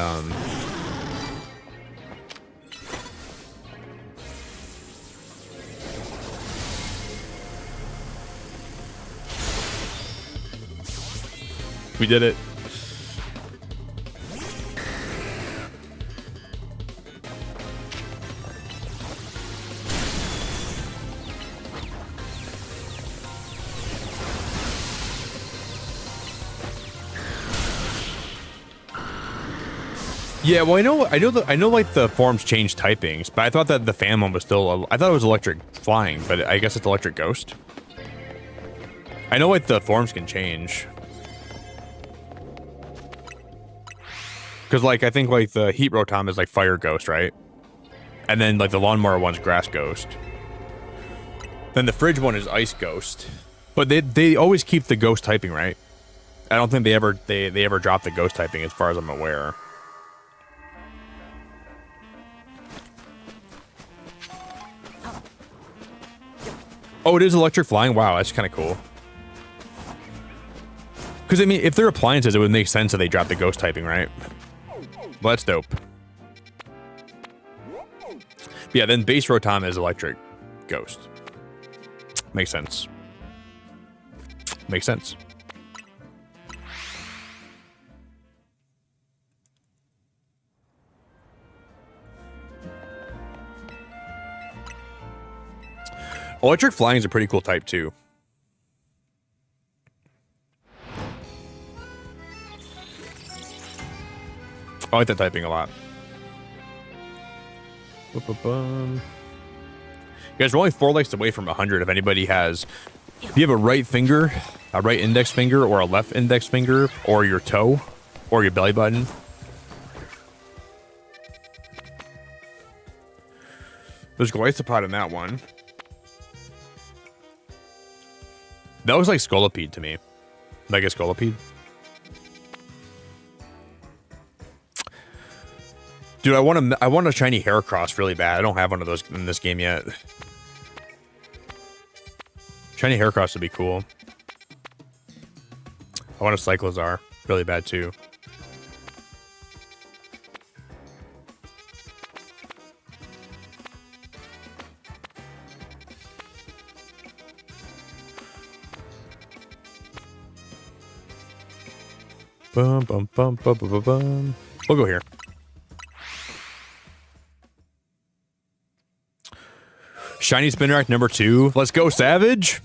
Speaker 1: we did it. Yeah, well, I know like the forms change typings, but I thought that the fan one was still, I thought it was electric flying, but I guess it's electric ghost. I know like the forms can change. Because, like, I think, like, the Heat Rotom is, like, Fire Ghost, right? And then, like, the Lawnmower one's Grass Ghost. Then the Fridge one is Ice Ghost. But they always keep the Ghost typing, right? I don't think they ever drop the Ghost typing as far as I'm aware. Oh, it is Electric Flying? Wow, that's kind of cool. Because, I mean, if they're appliances, it would make sense that they drop the Ghost typing, right? Well, that's dope. But yeah, then base Rotom is Electric Ghost. Makes sense. Makes sense. Electric Flying is a pretty cool type, too. I like that typing a lot. You guys are only 4 likes away from 100 if anybody has... If you have a right finger, a right index finger, or a left index finger, or your toe, or your belly button. There's Glycopod in that one. That looks like Scolipede to me. Mega Scolipede. Dude, I want a shiny Heracross really bad. I don't have one of those in this game yet. Shiny Heracross would be cool. I want a Cyclozar really bad too. Bum, bum, bum, bum, bum, bum, bum. We'll go here. Shiny Spinarak number 2. Let's go, Savage.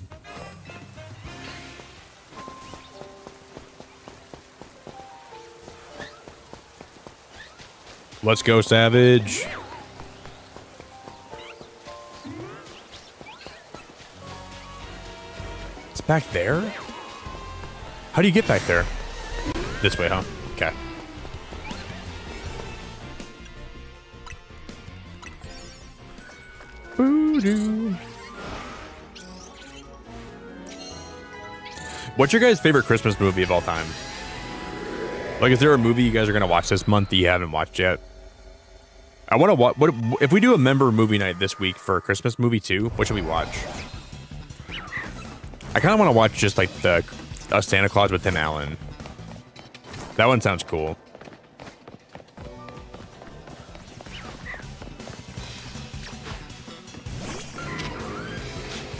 Speaker 1: Let's go, Savage. It's back there? How do you get back there? This way, huh? Okay. Boo-doo. What's your guys' favorite Christmas movie of all time? Like, is there a movie you guys are gonna watch this month that you haven't watched yet? I want to watch. What if we do a member movie night this week for a Christmas movie too? What should we watch? I kind of want to watch just like the Santa Claus with Tim Allen. That one sounds cool.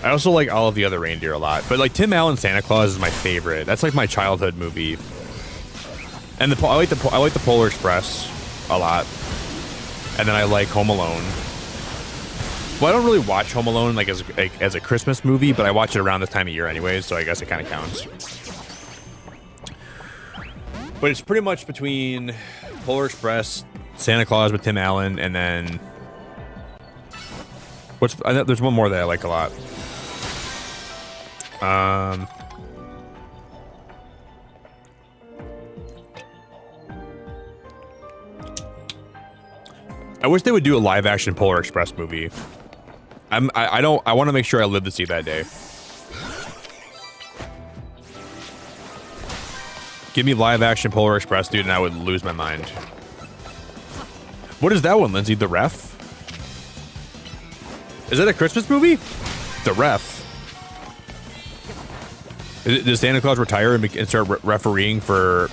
Speaker 1: I also like all of the other reindeer a lot, but like Tim Allen Santa Claus is my favorite. That's like my childhood movie. And I like the Polar Express a lot. And then I like Home Alone. Well, I don't really watch Home Alone like as a Christmas movie, but I watch it around this time of year anyways, so I guess it kind of counts. But it's pretty much between Polar Express, Santa Claus with Tim Allen, and then there's one more that I like a lot. I wish they would do a live action Polar Express movie. I want to make sure I live to see that day. Give me live action Polar Express, dude, and I would lose my mind. What is that one, Lindsay? The Ref? Is that a Christmas movie? The Ref. Does Santa Claus retire and start refereeing for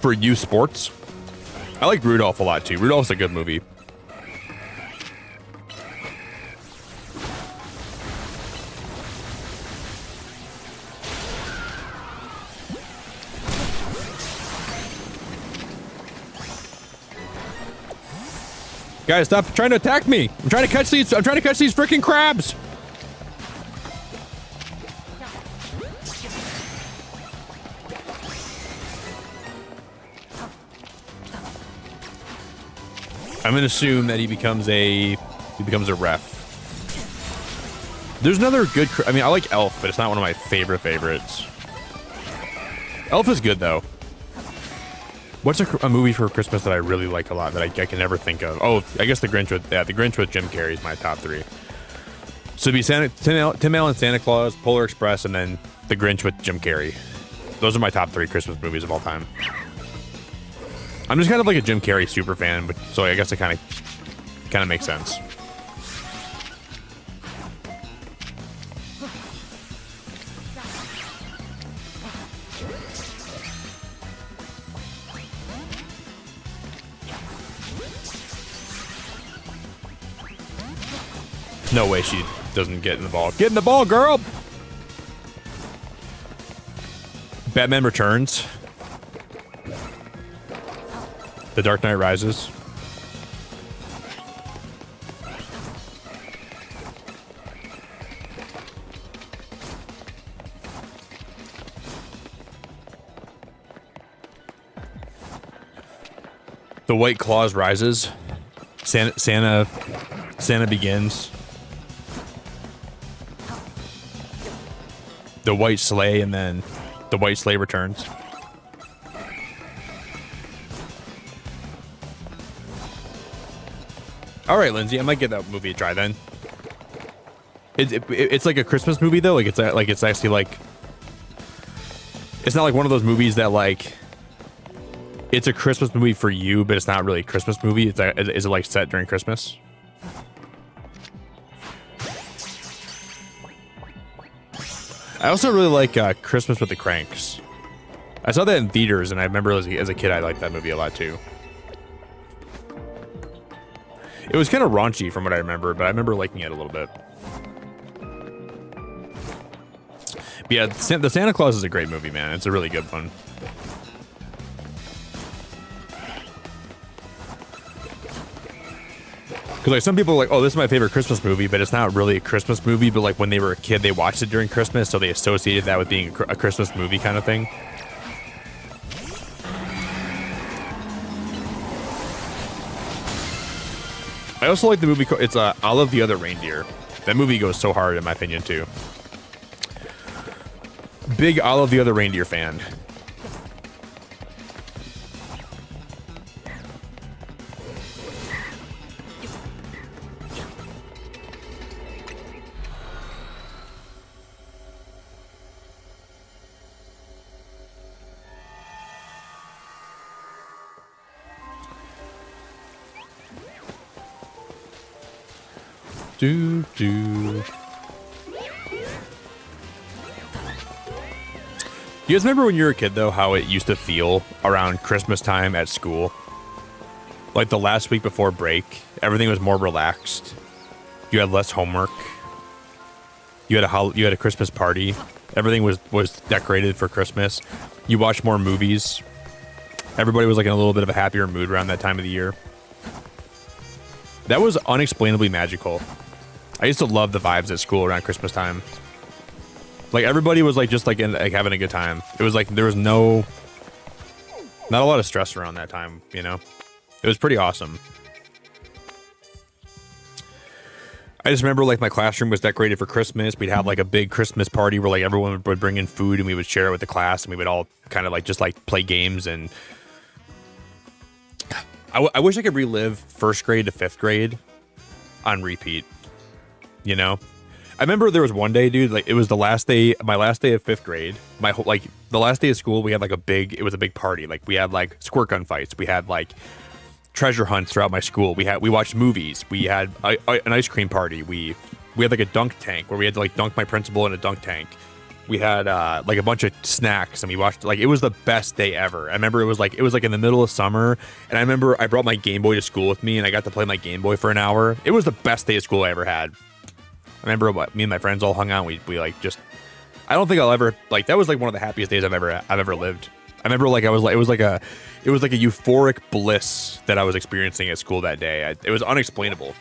Speaker 1: youth sports? I like Rudolph a lot too. Rudolph's a good movie. Guys, stop trying to attack me. I'm trying to catch these freaking crabs. I'm gonna assume that he becomes a ref. There's another good. I mean, I like Elf, but it's not one of my favorites. Elf is good though. What's a movie for Christmas that I really like a lot that I can never think of? Oh, I guess The Grinch with Jim Carrey is my top 3. So it'd be Tim Allen, Santa Claus, Polar Express, and then The Grinch with Jim Carrey. Those are my top 3 Christmas movies of all time. I'm just kind of like a Jim Carrey super fan, but so I guess it kind of makes sense. No way she doesn't get in the ball. Get in the ball, girl! Batman Returns. The Dark Knight Rises. The White Claws Rises. Santa Begins. The White Sleigh, and then The White Sleigh Returns. All right, Lindsay, I might give that movie a try then. It's like a Christmas movie though. Like it's actually like, it's not like one of those movies that like, it's a Christmas movie for you, but it's not really a Christmas movie. Is it like set during Christmas? I also really like Christmas with the Cranks. I saw that in theaters, and I remember as a kid, I liked that movie a lot too. It was kind of raunchy from what I remember, but I remember liking it a little bit. But yeah, the Santa Claus is a great movie, man. It's a really good one. Because like some people are like, oh, this is my favorite Christmas movie, but it's not really a Christmas movie. But like when they were a kid, they watched it during Christmas, so they associated that with being a Christmas movie kind of thing. I also like the movie. It's Olive the Other Reindeer. That movie goes so hard in my opinion too. Big Olive the Other Reindeer fan. Do. You guys remember when you were a kid though, how it used to feel around Christmas time at school? Like the last week before break, everything was more relaxed. You had less homework. You had a Christmas party. Everything was decorated for Christmas. You watched more movies. Everybody was like in a little bit of a happier mood around that time of the year. That was unexplainably magical. I used to love the vibes at school around Christmas time. Like everybody was like just like having a good time. It was like there was not a lot of stress around that time, you know. It was pretty awesome. I just remember like my classroom was decorated for Christmas. We'd have like a big Christmas party where like everyone would bring in food and we would share it with the class and we would all kind of like just like play games. And I wish I could relive first grade to fifth grade on repeat. You know, I remember there was one day, dude, like it was my last day of fifth grade. The last day of school, we had like it was a big party. Like we had like squirt gun fights. We had like treasure hunts throughout my school. We watched movies. We had an ice cream party. We had like a dunk tank where we had to like dunk my principal in a dunk tank. We had like a bunch of snacks and we watched, like it was the best day ever. I remember it was like in the middle of summer, and I remember I brought my Game Boy to school with me and I got to play my Game Boy for an hour. It was the best day of school I ever had. I remember me and my friends all hung out. We like just, I don't think I'll ever, like that was like one of the happiest days I've ever lived. I remember like it was like a euphoric bliss that I was experiencing at school that day. It was unexplainable.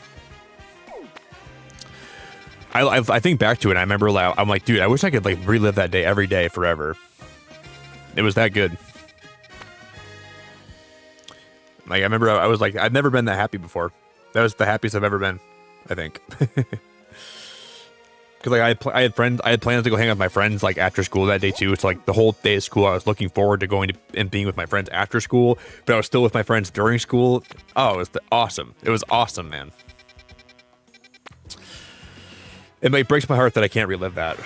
Speaker 1: I think back to it and I remember I'm like, dude, I wish I could like relive that day every day forever. It was that good. Like I remember I was like, I've never been that happy before. That was the happiest I've ever been, I think. Because like I had plans to go hang out with my friends like after school that day too. It's like the whole day of school I was looking forward to going to and being with my friends after school, but I was still with my friends during school. Oh, it was awesome. It was awesome, man. It breaks my heart that I can't relive that.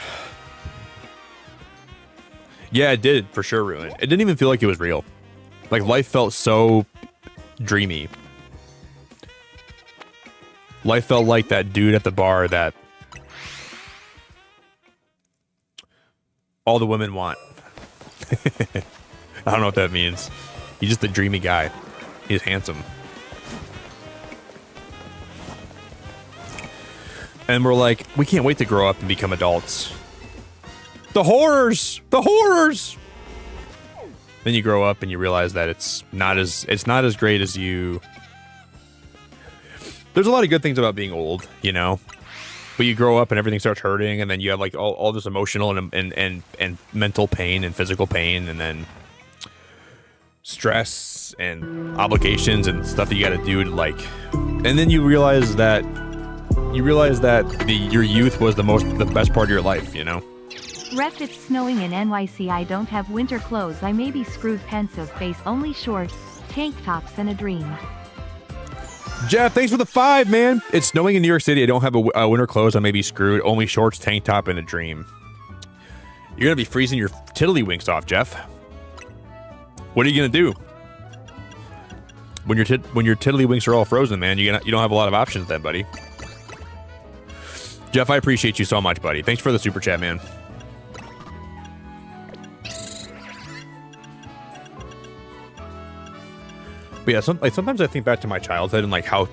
Speaker 1: Yeah, it did for sure ruin. It didn't even feel like it was real. Like life felt so dreamy. Life felt like that dude at the bar that all the women want. I don't know what that means. He's just a dreamy guy. He's handsome. And we're like, we can't wait to grow up and become adults. The horrors! The horrors! Then you grow up and you realize that it's not as great as you. There's a lot of good things about being old, you know. But you grow up and everything starts hurting, and then you have like all this emotional and mental pain and physical pain, and then stress and obligations and stuff that you got to do to like. And then you realize that your youth was the best part of your life, you know.
Speaker 2: Ref, it's snowing in NYC. I don't have winter clothes. I may be screwed. Pensive face, only shorts, tank tops, and a dream.
Speaker 1: Jeff, thanks for the 5, man. It's snowing in New York City. I don't have a winter clothes. I may be screwed. Only shorts, tank top, and a dream. You're gonna be freezing your tiddlywinks off, Jeff. What are you gonna do when your tiddlywinks are all frozen, man? You don't have a lot of options then, buddy. Jeff, I appreciate you so much, buddy. Thanks for the super chat, man. But yeah, sometimes I think back to my childhood and like how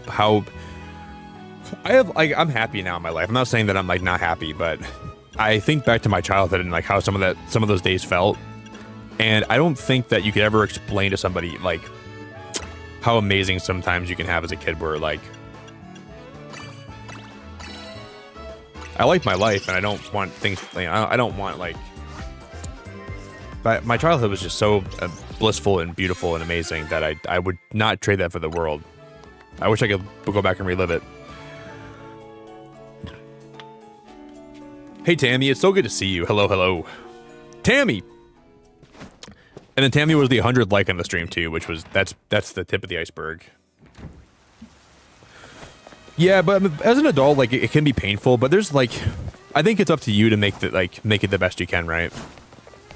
Speaker 1: I have like I'm happy now in my life. I'm not saying that I'm like not happy, but I think back to my childhood and like how some of those days felt, and I don't think that you could ever explain to somebody like how amazing sometimes you can have as a kid. Where like I like my life and I don't want things. I don't want like. But my childhood was just so blissful and beautiful and amazing that I would not trade that for the world. I wish I could go back and relive it. Hey, Tammy, it's so good to see you. Hello, hello. Tammy! And then Tammy was the 100th like on the stream, too, which was, that's the tip of the iceberg. Yeah, but as an adult, like, it can be painful, but there's, like, I think it's up to you to make it the best you can, right?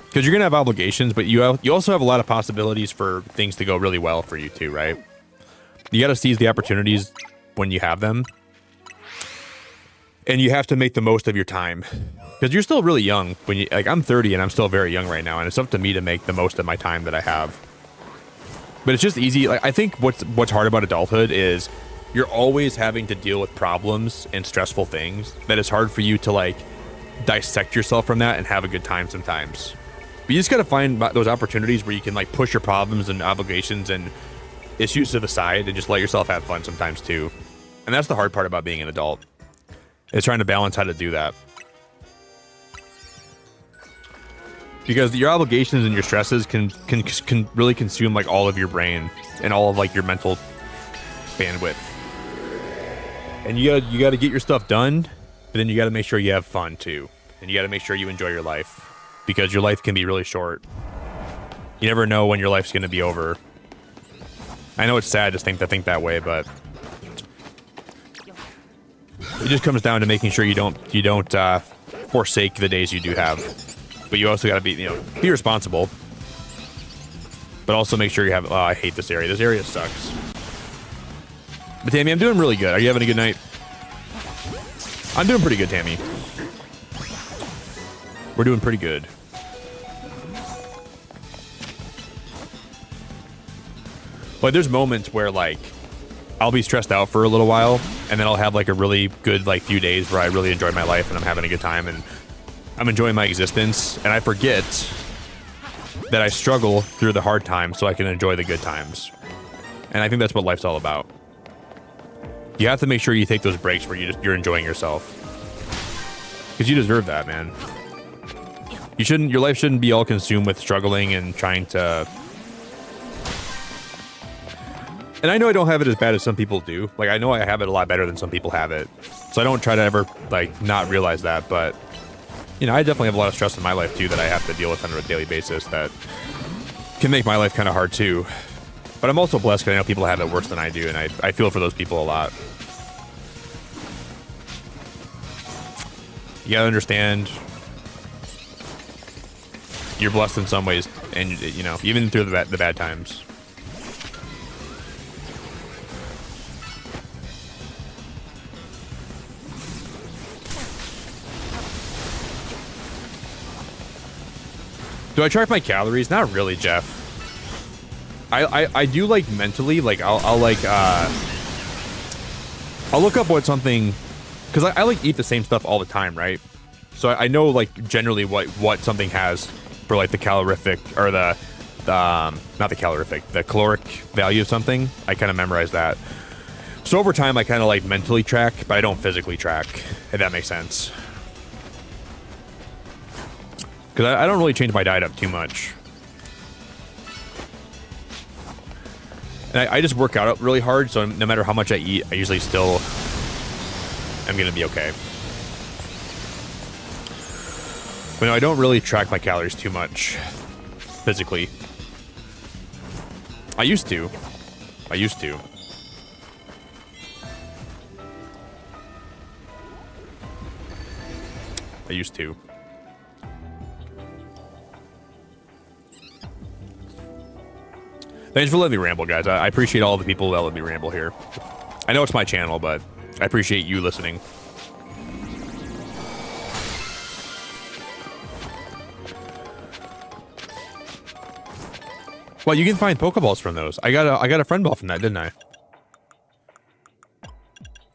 Speaker 1: Because you're going to have obligations, but you also have a lot of possibilities for things to go really well for you too, right? You got to seize the opportunities when you have them. And you have to make the most of your time. Because you're still really young. I'm 30 and I'm still very young right now, and it's up to me to make the most of my time that I have. But it's just easy. Like, I think what's hard about adulthood is you're always having to deal with problems and stressful things that it's hard for you to like dissect yourself from that and have a good time sometimes. But you just got to find those opportunities where you can like push your problems and obligations and issues to the side and just let yourself have fun sometimes too. And that's the hard part about being an adult. Is trying to balance how to do that. Because your obligations and your stresses can really consume like all of your brain and all of like your mental bandwidth. And you got to get your stuff done, but then you got to make sure you have fun too. And you got to make sure you enjoy your life. Because your life can be really short. You never know when your life's going to be over. I know it's sad to think that way, but it just comes down to making sure you don't forsake the days you do have. But you also got to be responsible. But also make sure you have. Oh, I hate this area. This area sucks. But Tammy, I'm doing really good. Are you having a good night? I'm doing pretty good, Tammy. We're doing pretty good. But there's moments where like I'll be stressed out for a little while, and then I'll have like a really good like few days where I really enjoy my life and I'm having a good time and I'm enjoying my existence, and I forget that I struggle through the hard times so I can enjoy the good times. And I think that's what life's all about. You have to make sure you take those breaks where you're enjoying yourself. Because you deserve that, man. Your life shouldn't be all consumed with struggling and trying to. And I know I don't have it as bad as some people do. Like, I know I have it a lot better than some people have it. So I don't try to ever like not realize that, but you know, I definitely have a lot of stress in my life too that I have to deal with on a daily basis that can make my life kind of hard too. But I'm also blessed because I know people have it worse than I do, and I feel for those people a lot. You gotta understand, you're blessed in some ways, and you know, even through the bad times. Do I track my calories? Not really, Jeff. I do like mentally, like I'll look up what something, because I like eat the same stuff all the time, right? So I know like generally what something has for like the calorific or the not the calorific, the caloric value of something. I kind of memorize that. So over time I kind of like mentally track, but I don't physically track, if that makes sense. Because I don't really change my diet up too much. And I just work out really hard, so no matter how much I eat, I usually still am going to be okay. But no, I don't really track my calories too much physically. I used to. I used to. Thanks for letting me ramble, guys. I appreciate all the people that let me ramble here. I know it's my channel, but I appreciate you listening. Well, you can find Pokeballs from those. I got a friend ball from that, didn't I?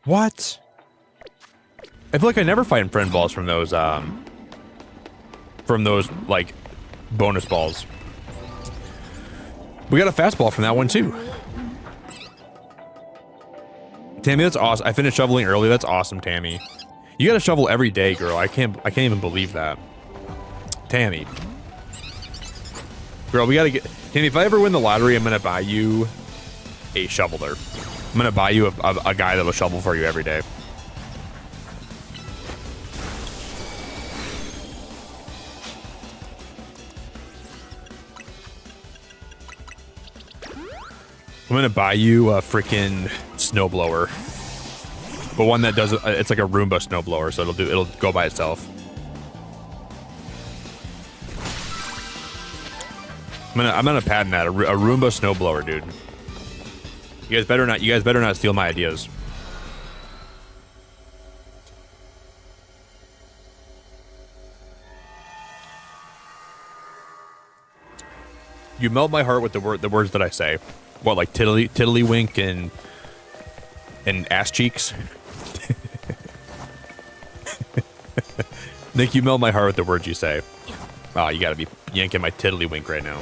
Speaker 1: What? I feel like I never find friend balls from those like bonus balls. We got a fastball from that one too. Tammy, that's awesome. I finished shoveling early. That's awesome, Tammy. You got to shovel every day, girl. I can't even believe that. Tammy. Girl, we got to get... Tammy, if I ever win the lottery, I'm going to buy you a shoveler. I'm going to buy you a guy that will shovel for you every day. I'm gonna buy you a freaking snowblower, but one that does it's like a Roomba snowblower, so it'll go by itself. I'm gonna patent that a Roomba snowblower, dude. You guys better not steal my ideas. You melt my heart with the words that I say. What, like tiddlywink and ass cheeks? Nick, you melt my heart with the words you say. Oh, you gotta be yanking my tiddlywink right now.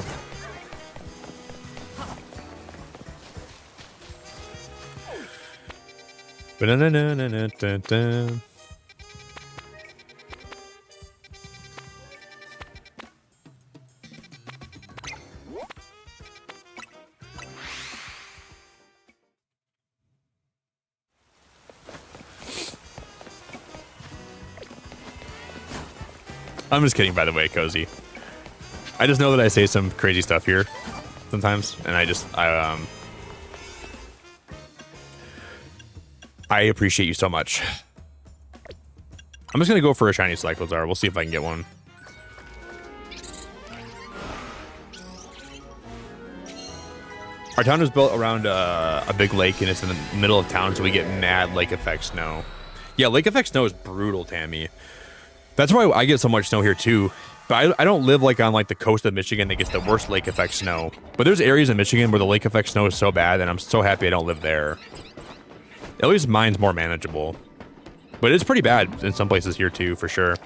Speaker 1: Ba-na-na-na-na-na-na-na. I'm just kidding, by the way, Cozy. I just know that I say some crazy stuff here sometimes, and I appreciate you so much. I'm just gonna go for a shiny Cyclozar. We'll see if I can get one. Our town is built around a big lake, and it's in the middle of town, so we get mad lake effect snow. Yeah, lake effect snow is brutal, Tammy. That's why I get so much snow here too. But I don't live like on like the coast of Michigan that gets the worst lake effect snow. But there's areas in Michigan where the lake effect snow is so bad, and I'm so happy I don't live there. At least mine's more manageable. But it's pretty bad in some places here too, for sure.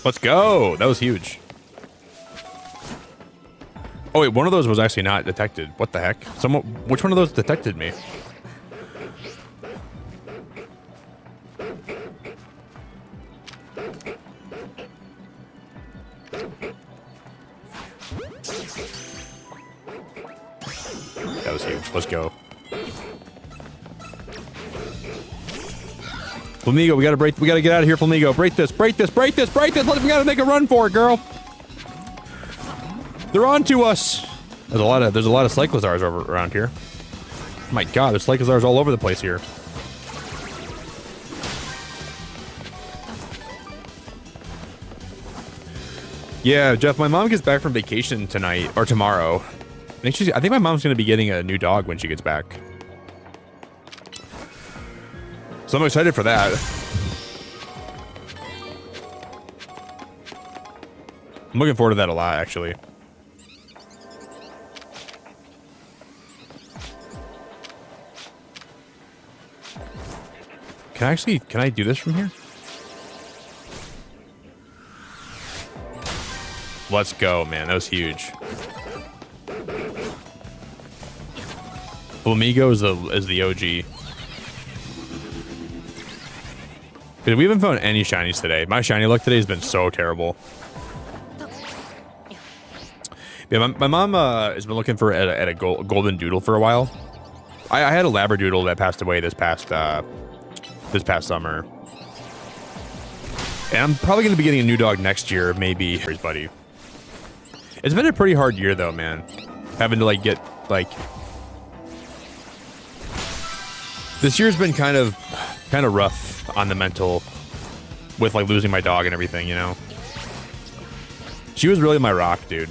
Speaker 1: Let's go. That was huge. Oh wait, one of those was actually not detected. What the heck? Which one of those detected me? was huge. Let's go. Flamigo, we gotta get out of here, Flamigo. Break this. We gotta make a run for it, girl. They're on to us. There's a lot of Cyclozars around here. My God, there's Cyclozars all over the place here. Yeah, Jeff, my mom gets back from vacation tonight or tomorrow. I think my mom's gonna be getting a new dog when she gets back. So I'm excited for that. I'm looking forward to that a lot, actually. Can I do this from here? Let's go, man. That was huge. Flamigo is the OG. Dude, we haven't found any shinies today. My shiny luck today has been so terrible. Yeah, my mom has been looking for a golden doodle for a while. I had a labradoodle that passed away this past summer. And I'm probably going to be getting a new dog next year, maybe. His buddy. It's been a pretty hard year, though, man. Having to, like, get, like... This year's been kind of rough on the mental with, like, losing my dog and everything, you know? She was really my rock, dude.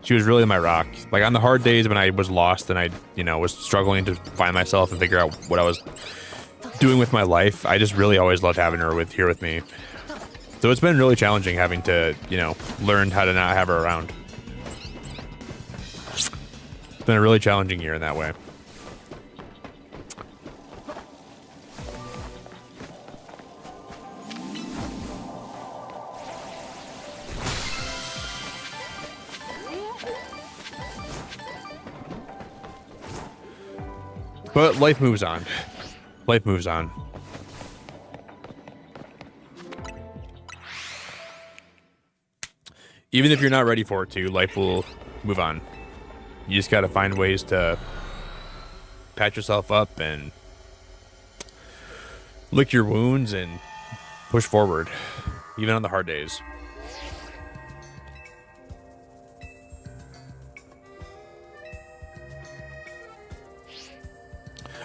Speaker 1: She was really my rock. Like, on the hard days when I was lost and I, you know, was struggling to find myself and figure out what I was doing with my life, I just really always loved having her here with me. So it's been really challenging having to, you know, learn how to not have her around. It's been a really challenging year in that way. But life moves on. Life moves on. Even if you're not ready for it to, life will move on. You just got to find ways to patch yourself up and lick your wounds and push forward, even on the hard days.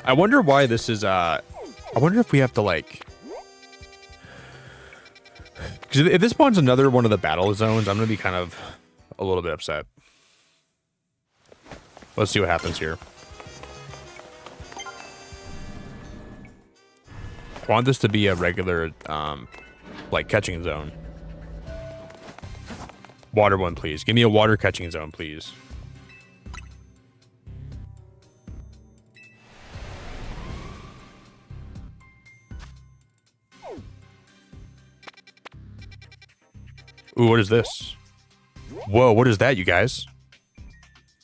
Speaker 1: I wonder why this is, I wonder if we have to, like... Because if this spawns another one of the battle zones, I'm going to be kind of a little bit upset. Let's see what happens here. I want this to be a regular, like, catching zone. Water one, please. Give me a water catching zone, please. Ooh, what is this? Whoa, what is that, you guys?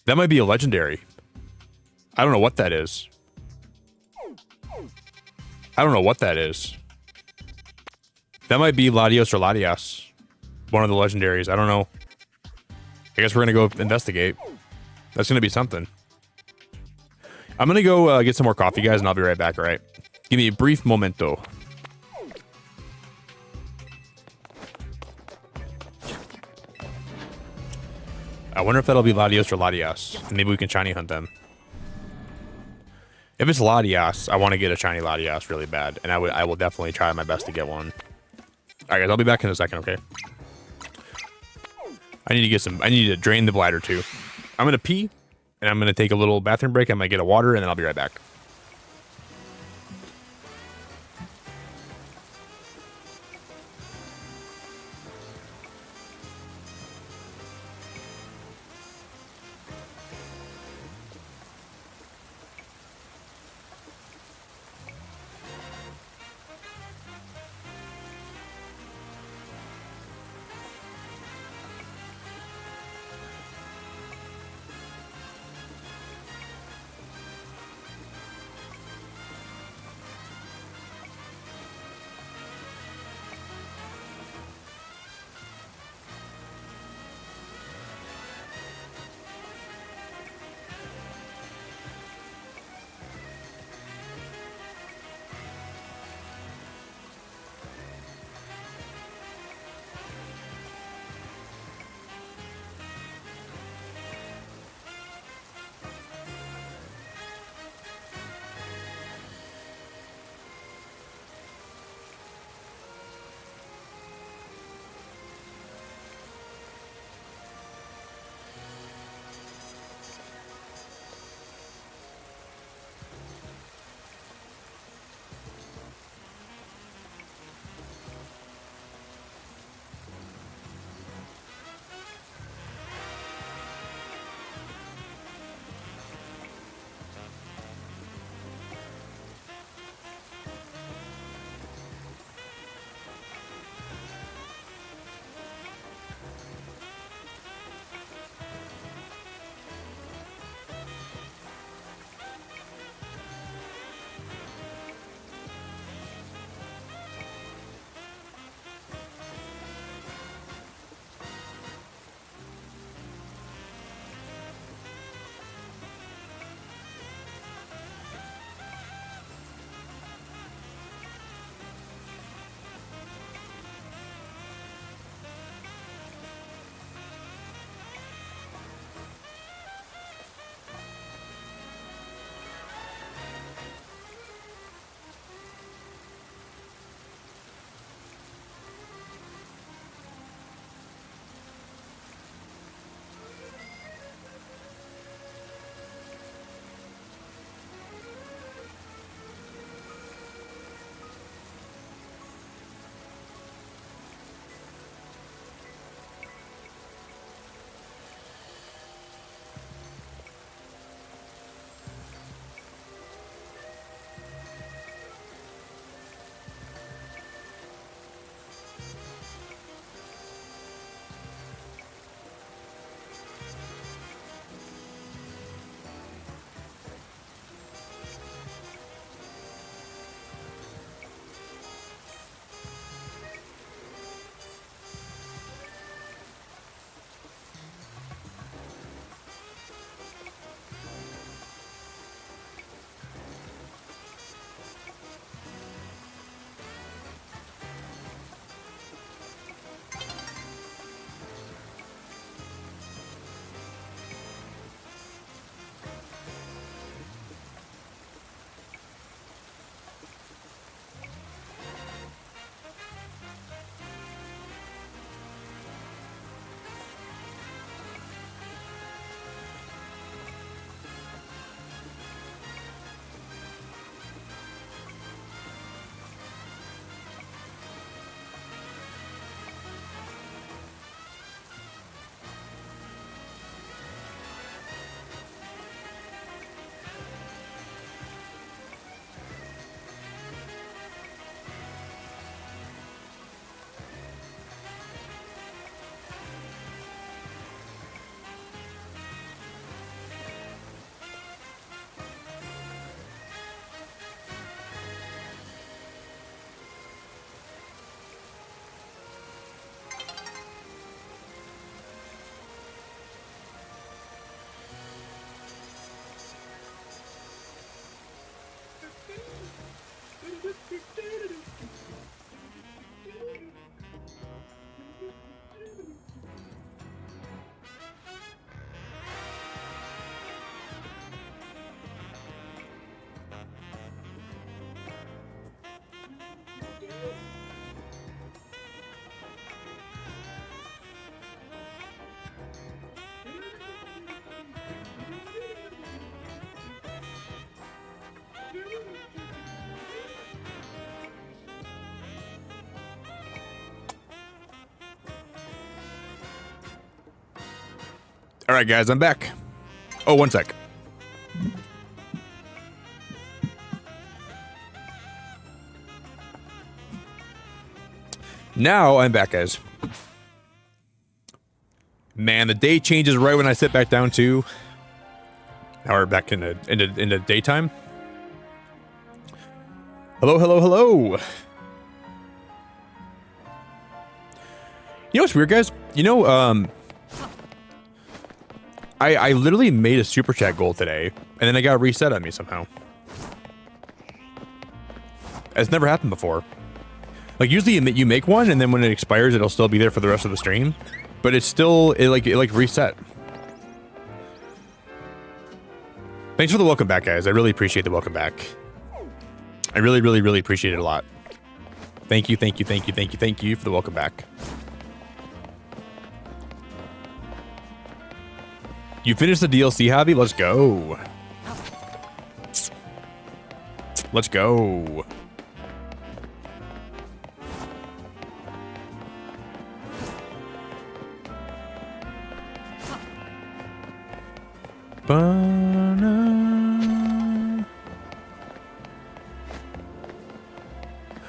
Speaker 1: That might be a legendary. I don't know what that is. I don't know what that is. That might be Latios or Latias. One of the legendaries. I don't know. I guess we're going to go investigate. That's going to be something. I'm going to go get some more coffee, guys, and I'll be right back, all right? Give me a brief momento. I wonder if that'll be Latios or Latias. Maybe we can shiny hunt them. If it's Latias, I want to get a shiny Latias really bad, and I will definitely try my best to get one. All right, guys, I'll be back in a second, okay? I need to drain the bladder too. I'm gonna pee, and I'm gonna take a little bathroom break. I'm gonna get a water, and then I'll be right back. All right, guys, I'm back. Oh, one sec. Now I'm back, guys. Man, the day changes right when I sit back down too. Now we're back in the daytime. Hello, hello, hello. You know what's weird, guys? You know, I literally made a super chat goal today, and then it got reset on me somehow. It's never happened before. Like usually you make one, and then when it expires, it'll still be there for the rest of the stream. But it's still it reset. Thanks for the welcome back, guys. I really appreciate the welcome back. I really, really, really appreciate it a lot. Thank you, thank you, thank you, thank you, thank you for the welcome back. You finished the DLC hobby? Let's go. Let's go.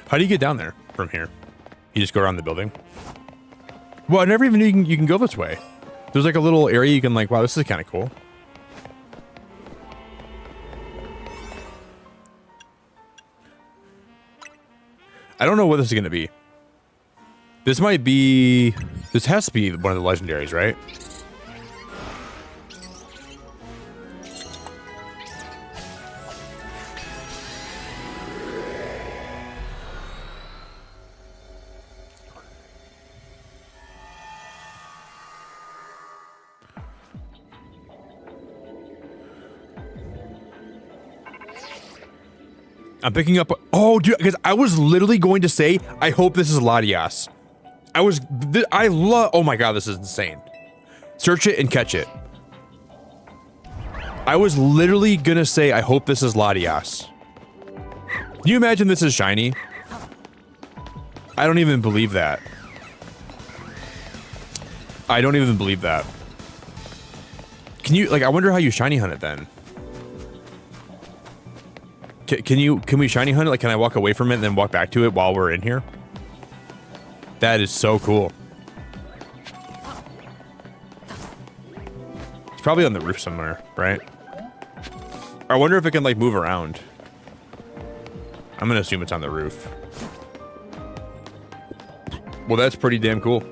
Speaker 1: How do you get down there from here? You just go around the building? Well, I never even knew you can go this way. There's like a little area you can like, wow, this is kind of cool. I don't know what this is going to be. This might be... This has to be one of the legendaries, right? I'm picking up... Oh, dude, because I was literally going to say, I hope this is Latias. I love... Oh my god, this is insane. Search it and catch it. I was literally gonna say, I hope this is Latias. Can you imagine this is shiny? I don't even believe that. I don't even believe that. Can you... Like, I wonder how you shiny hunt it then. Can we shiny hunt it? Like, can I walk away from it and then walk back to it while we're in here? That is so cool. It's probably on the roof somewhere, right? I wonder if it can like move around. I'm gonna assume it's on the roof. Well, that's pretty damn cool.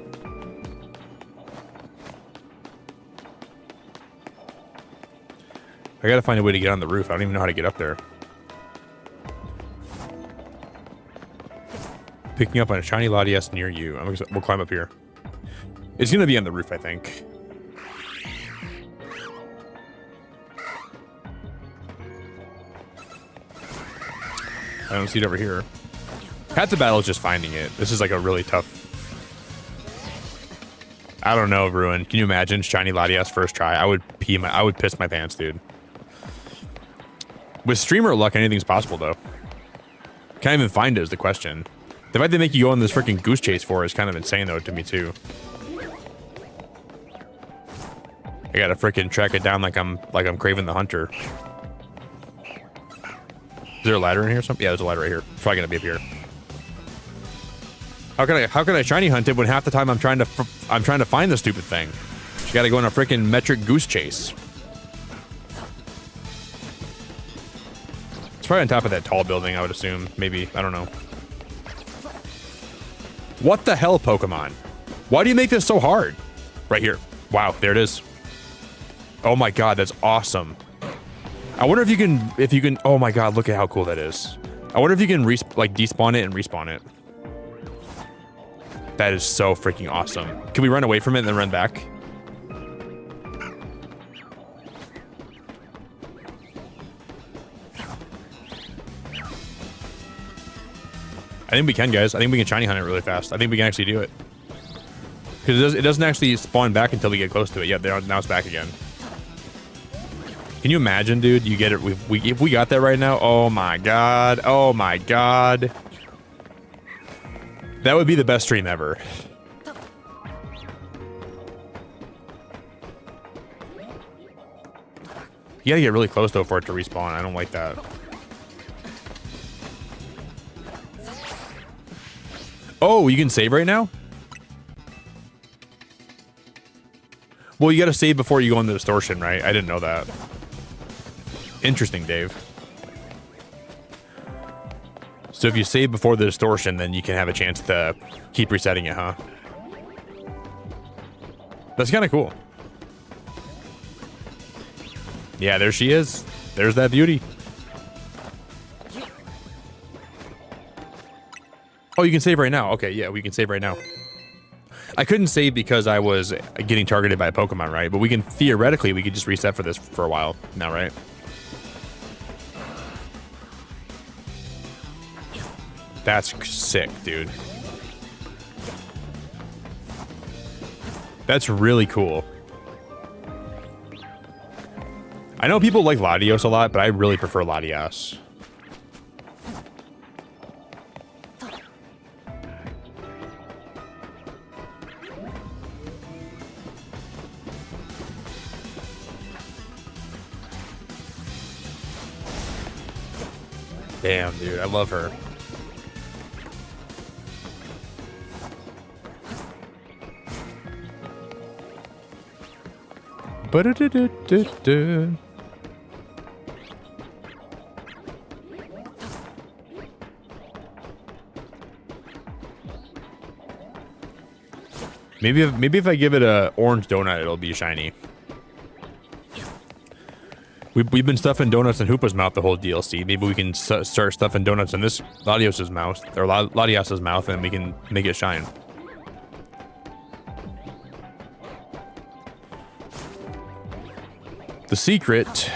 Speaker 1: I gotta find a way to get on the roof. I don't even know how to get up there. Picking up on a shiny Latias near you. We'll climb up here. It's gonna be on the roof, I think. I don't see it over here. Half the battle is just finding it. This is like a really tough... I don't know, Ruin. Can you imagine shiny Latias first try? I would piss my pants, dude. With streamer luck, anything's possible, though. Can't even find it is the question. The fact they make you go on this freaking goose chase for is kind of insane, though, to me, too. I gotta freaking track it down like I'm Craven the Hunter. Is there a ladder in here or something? Yeah, there's a ladder right here. It's probably gonna be up here. How can I shiny hunt it when half the time I'm trying to find the stupid thing? You gotta go on a freaking metric goose chase. It's probably on top of that tall building, I would assume. Maybe. I don't know. What the hell, Pokemon? Why do you make this so hard? Right here. Wow, there it is. Oh my god, that's awesome. I wonder if you can, oh my god, look at how cool that is. I wonder if you can despawn it and respawn it. That is so freaking awesome. Can we run away from it and then run back? I think we can, guys. I think we can shiny hunt it really fast. I think we can actually do it. Because it doesn't actually spawn back until we get close to it. Yeah, now it's back again. Can you imagine, dude? You get it. If we got that right now, oh my god. Oh my god. That would be the best stream ever. You gotta get really close though for it to respawn. I don't like that. Oh, you can save right now? Well, you gotta save before you go into distortion, right? I didn't know that. Interesting, Dave. So if you save before the distortion, then you can have a chance to keep resetting it, huh? That's kind of cool. Yeah, there she is. There's that beauty. Oh, you can save right now. Okay, yeah, we can save right now. I couldn't save because I was getting targeted by a Pokemon, right? But we can, theoretically, we could just reset for this for a while now, right? That's sick, dude. That's really cool. I know people like Latios a lot, but I really prefer Latias. Damn, dude, I love her. Ba-da-da-da-da-da. Maybe if I give it a orange donut, it'll be shiny. We've been stuffing donuts in Hoopa's mouth the whole DLC. Maybe we can start stuffing donuts in this Latios's mouth, or Latias's mouth, and we can make it shine. The secret,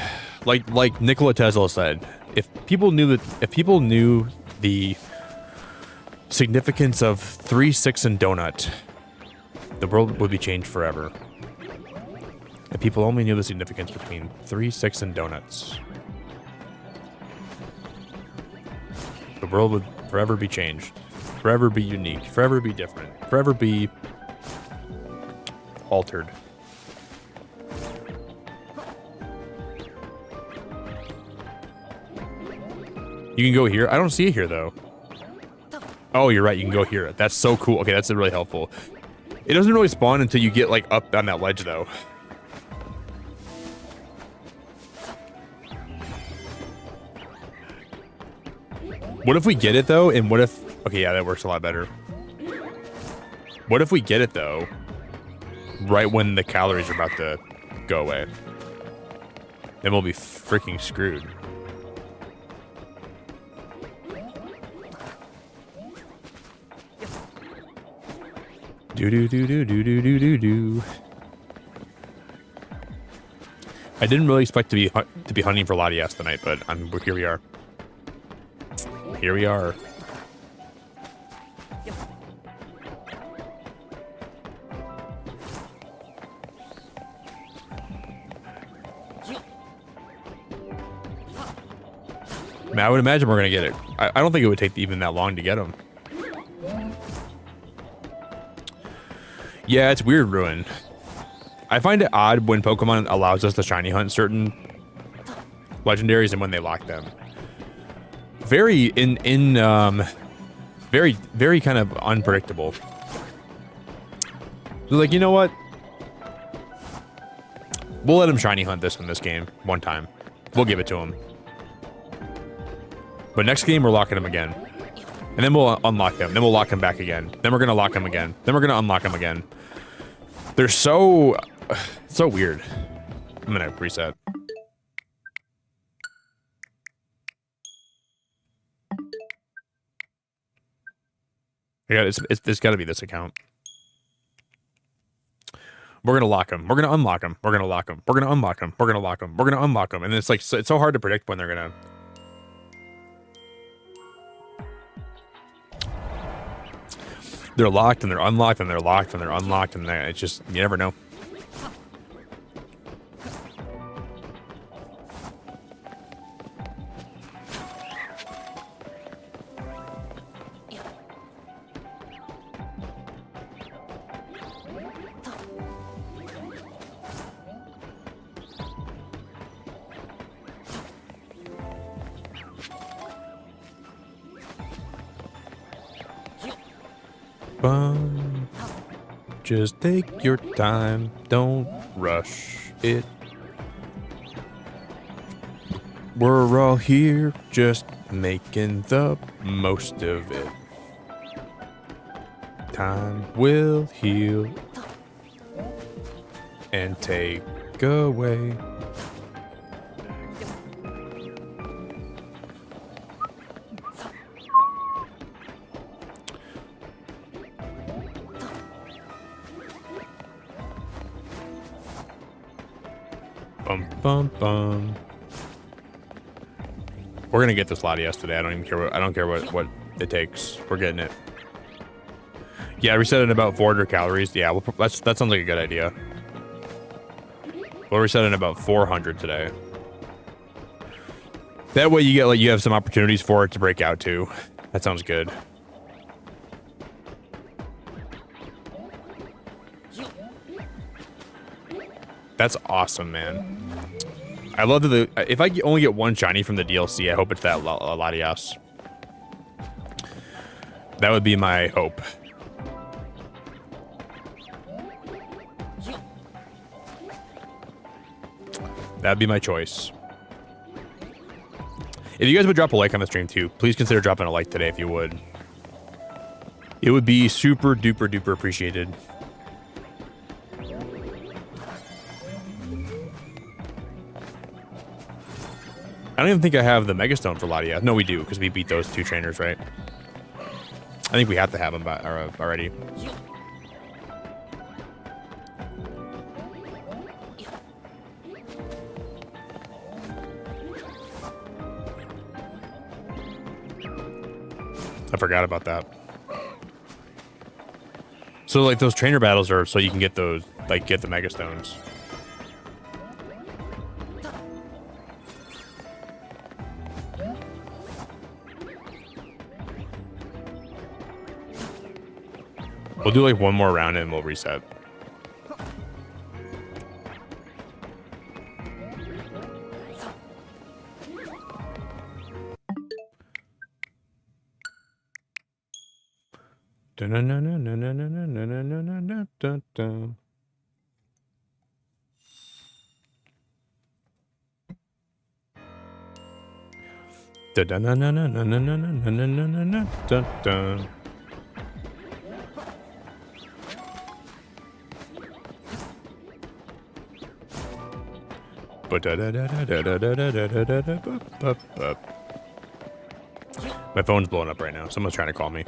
Speaker 1: like Nikola Tesla said, if people knew the significance of 3, 6, and donut, the world would be changed forever. If people only knew the significance between 3, 6, and donuts, the world would forever be changed, forever be unique, forever be different, forever be altered. You can go here. I don't see it here though. Oh, you're right. You can go here. That's so cool. Okay, that's really helpful. It doesn't really spawn until you get like up on that ledge though. What if we get it though? And what if, okay, yeah, that works a lot better. What if we get it though, right when the calories are about to go away? Then we'll be freaking screwed. Do do do do do do do do do. I didn't really expect to be hunting for Latias tonight, but here we are. Here we are. I mean, I would imagine we're gonna get it. I don't think it would take even that long to get them. Yeah, it's weird, Ruin. I find it odd when Pokemon allows us to shiny hunt certain legendaries and when they lock them. Very very kind of unpredictable. Like, you know what? We'll let him shiny hunt this in this game one time. We'll give it to him. But next game we're locking him again. And then we'll unlock him. Then we'll lock him back again. Then we're gonna lock him again. Then we're gonna unlock him again. They're so weird. I'm gonna reset. Yeah, it's gotta be this account. We're gonna lock him. We're gonna unlock him. We're gonna lock him. We're gonna unlock him. We're gonna lock him. We're gonna unlock him. And it's like it's so hard to predict when they're gonna. They're locked and they're unlocked and they're locked and they're unlocked and it's just, you never know. bum. Just take your time. Don't rush it. We're all here just making the most of it. Time will heal and take away. Bum bum bum. We're gonna get this Latias today. I don't even care. I don't care what it takes. We're getting it. Yeah, reset it about 400 calories. Yeah, that sounds like a good idea. We'll reset it about 400 today. That way you have some opportunities for it to break out too. That sounds good. That's awesome, man. I love that if I only get one shiny from the DLC, I hope it's that Latias. That would be my hope. That'd be my choice. If you guys would drop a like on the stream too, please consider dropping a like today if you would. It would be super duper duper appreciated. I don't even think I have the Mega Stone for Latia. No, we do, because we beat those two trainers, right? I think we have to have them already. I forgot about that. So, like, those trainer battles are so you can get those, like, get the Mega Stones. We'll do like one more round and we'll reset. My phone's blowing up right now. Someone's trying to call me.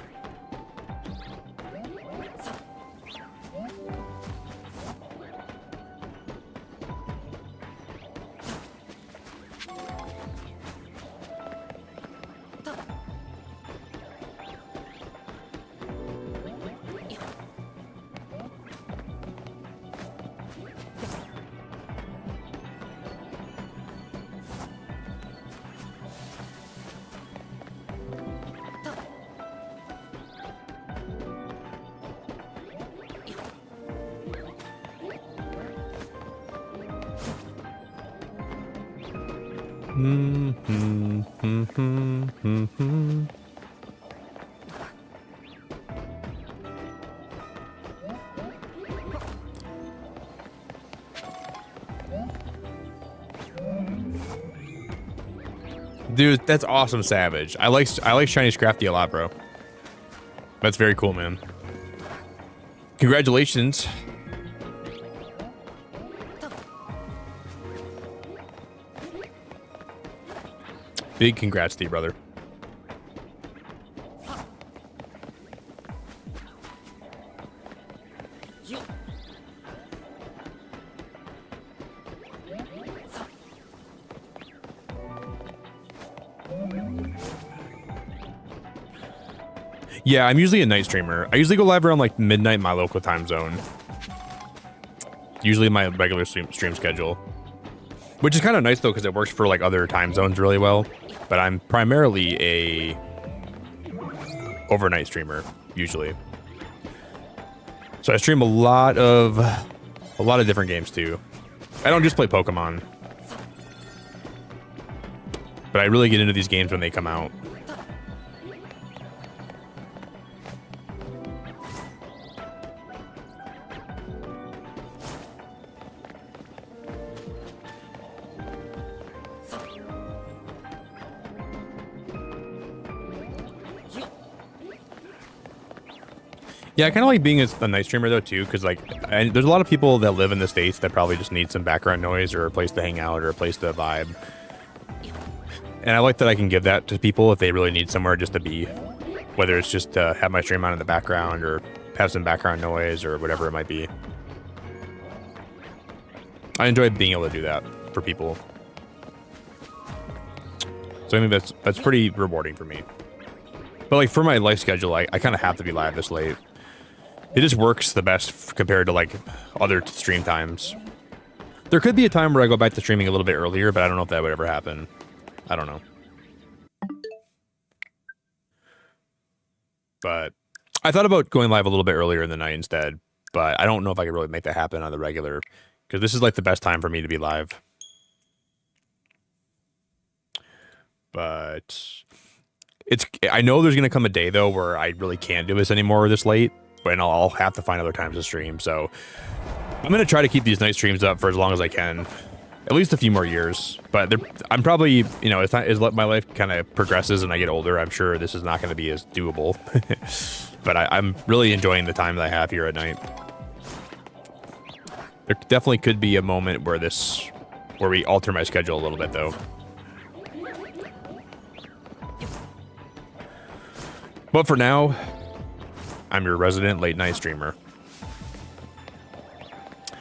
Speaker 1: Dude, that's awesome, Savage. I like Shiny Scrafty a lot, bro. That's very cool, man. Congratulations. Big congrats to you, brother. Yeah, I'm usually a night streamer. I usually go live around like midnight my local time zone. Usually my regular stream schedule. Which is kind of nice though, because it works for like other time zones really well. But I'm primarily a overnight streamer, usually. So I stream a lot of different games too. I don't just play Pokemon. But I really get into these games when they come out. Yeah, I kind of like being a night streamer though too, because like there's a lot of people that live in the States that probably just need some background noise or a place to hang out or a place to vibe. And I like that I can give that to people if they really need somewhere just to be, whether it's just to have my stream on in the background or have some background noise or whatever it might be. I enjoy being able to do that for people. So I mean that's pretty rewarding for me. But like for my life schedule, I kind of have to be live this late. It just works the best compared to like other stream times. There could be a time where I go back to streaming a little bit earlier, but I don't know if that would ever happen. I don't know. But I thought about going live a little bit earlier in the night instead, but I don't know if I could really make that happen on the regular, because this is like the best time for me to be live. But I know there's going to come a day though where I really can't do this anymore this late, and I'll have to find other times to stream. So I'm going to try to keep these night streams up for as long as I can, at least a few more years. But I'm probably, you know, as my life kind of progresses and I get older, I'm sure this is not going to be as doable. But I'm really enjoying the time that I have here at night. There definitely could be a moment where we alter my schedule a little bit though. But for now, I'm your resident late night streamer.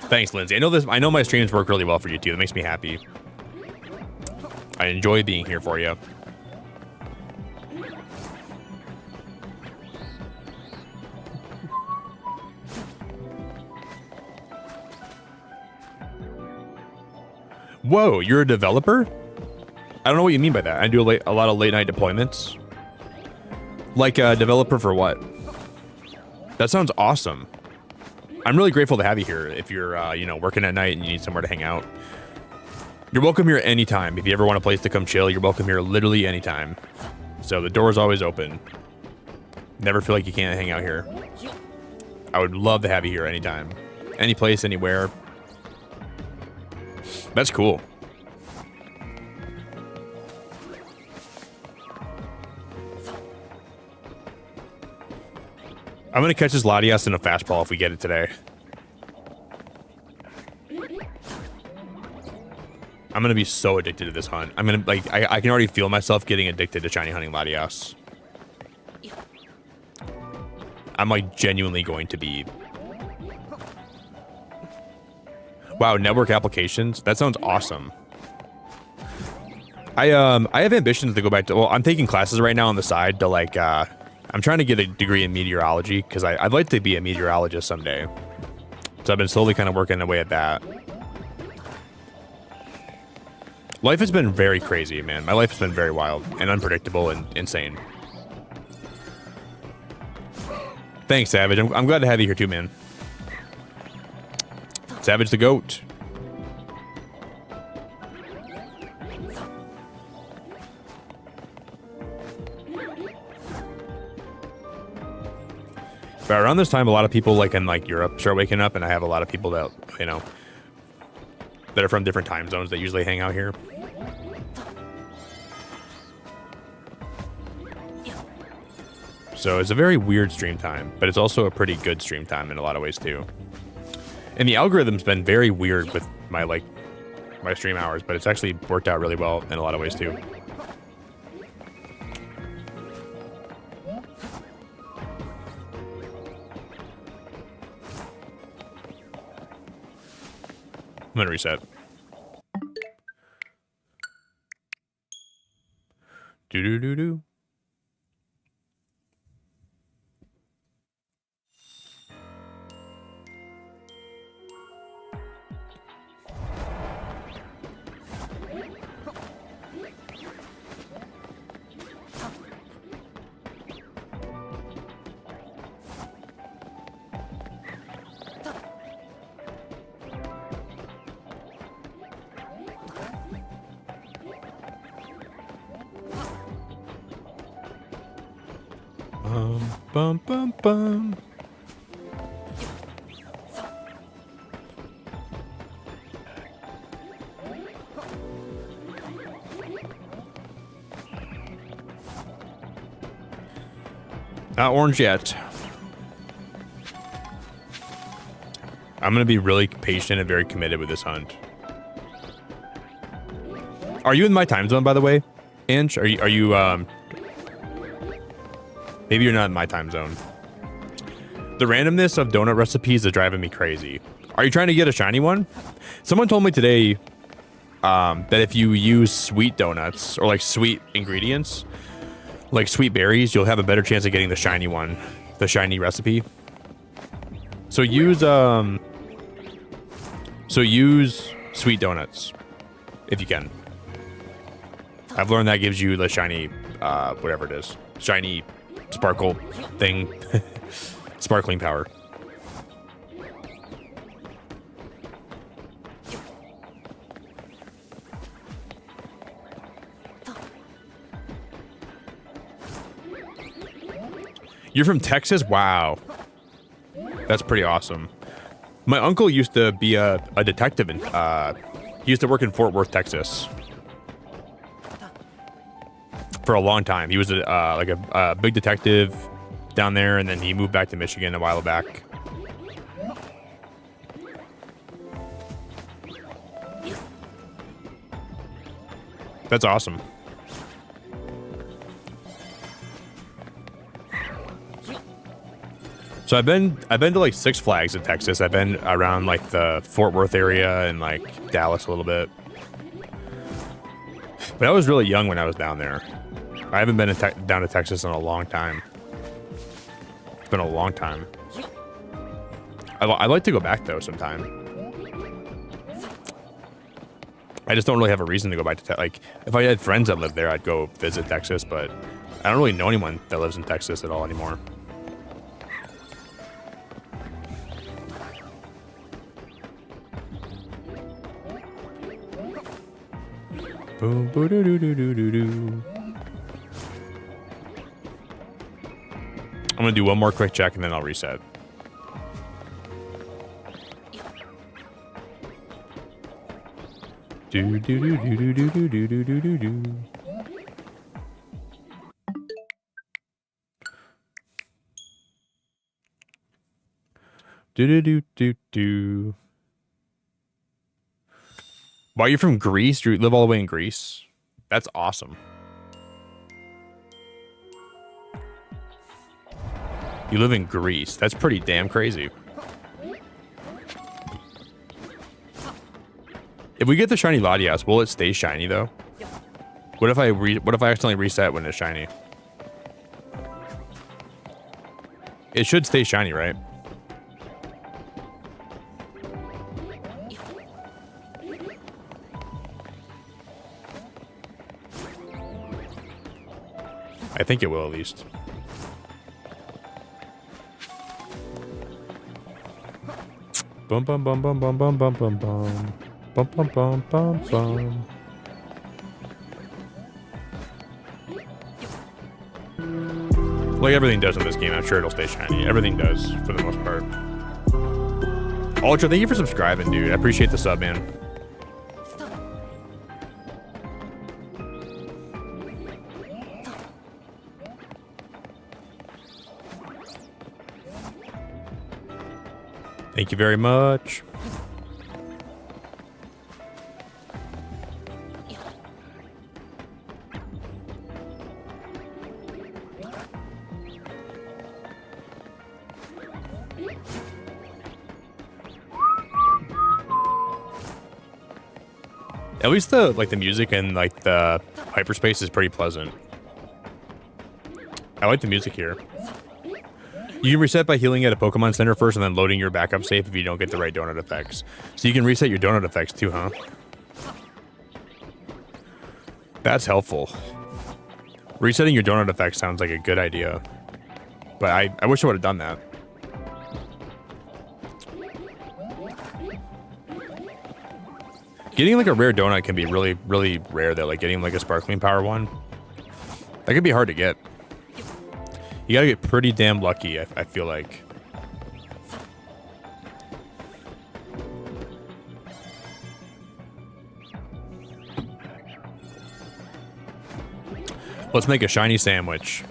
Speaker 1: Thanks, Lindsay. I know my streams work really well for you too. That makes me happy. I enjoy being here for you. Whoa, you're a developer? I don't know what you mean by that. I do a lot of late night deployments. Like a developer for what? That sounds awesome. I'm really grateful to have you here. If you're, you know, working at night and you need somewhere to hang out, you're welcome here anytime. If you ever want a place to come chill, you're welcome here literally anytime. So the door is always open. Never feel like you can't hang out here. I would love to have you here anytime. Any place, anywhere. That's cool. I'm going to catch this Latias in a fastball if we get it today. I'm going to be so addicted to this hunt. I'm going to, like, I can already feel myself getting addicted to shiny hunting Latias. I'm, like, genuinely going to be. Wow, network applications? That sounds awesome. I have ambitions to go back to, well, I'm taking classes right now on the side to, like, I'm trying to get a degree in meteorology because I'd like to be a meteorologist someday. So I've been slowly kind of working away at that. Life has been very crazy, man. My life has been very wild and unpredictable and insane. Thanks, Savage. I'm glad to have you here too, man. Savage the GOAT. But around this time, a lot of people like in like Europe start waking up, and I have a lot of people that, you know, that are from different time zones that usually hang out here. So it's a very weird stream time, but it's also a pretty good stream time in a lot of ways too. And the algorithm's been very weird with my stream hours, but it's actually worked out really well in a lot of ways too. I'm gonna reset. Do. Bum bum bum. Not orange yet. I'm gonna be really patient and very committed with this hunt. Are you in my time zone, by the way, Ange? Are you maybe you're not in my time zone. The randomness of donut recipes is driving me crazy. Are you trying to get a shiny one? Someone told me today that if you use sweet donuts or like sweet ingredients, like sweet berries, you'll have a better chance of getting the shiny one, the shiny recipe. So use sweet donuts if you can. I've learned that gives you the shiny, whatever it is, shiny sparkle thing, sparkling power. You're from Texas? Wow. That's pretty awesome. My uncle used to be a detective, and he used to work in Fort Worth, Texas, for a long time. He was a big detective down there, and then he moved back to Michigan a while back. That's awesome. So I've been to like Six Flags in Texas. I've been around like the Fort Worth area and like Dallas a little bit. But I was really young when I was down there. I haven't been down to Texas in a long time. It's been a long time. I'd like to go back though sometime. I just don't really have a reason to go back to Texas. Like if I had friends that lived there, I'd go visit Texas, but I don't really know anyone that lives in Texas at all anymore. Boom, boo doo doo doo doo doo doo. I'm gonna do one more quick check and then I'll reset. Do do do do do do do do do do do. Do do do do do. Wow, you're from Greece? Do you live all the way in Greece? That's awesome. You live in Greece. That's pretty damn crazy. If we get the shiny Latias, will it stay shiny though? What if I accidentally reset when it's shiny? It should stay shiny, right? I think it will at least. Bum bum bum bum bum bum bum bum bum bum bum bum bum bum. Like everything does in this game, I'm sure it'll stay shiny. Everything does for the most part. Ultra, thank you for subscribing, dude. I appreciate the sub, man. Thank you very much. At least the music and like the hyperspace is pretty pleasant. I like the music here. You can reset by healing at a Pokemon Center first and then loading your backup save if you don't get the right donut effects. So you can reset your donut effects too, huh? That's helpful. Resetting your donut effects sounds like a good idea. But I wish I would have done that. Getting like a rare donut can be really, really rare though. Like getting like a sparkling power one. That could be hard to get. You gotta get pretty damn lucky, I feel like. Let's make a shiny sandwich.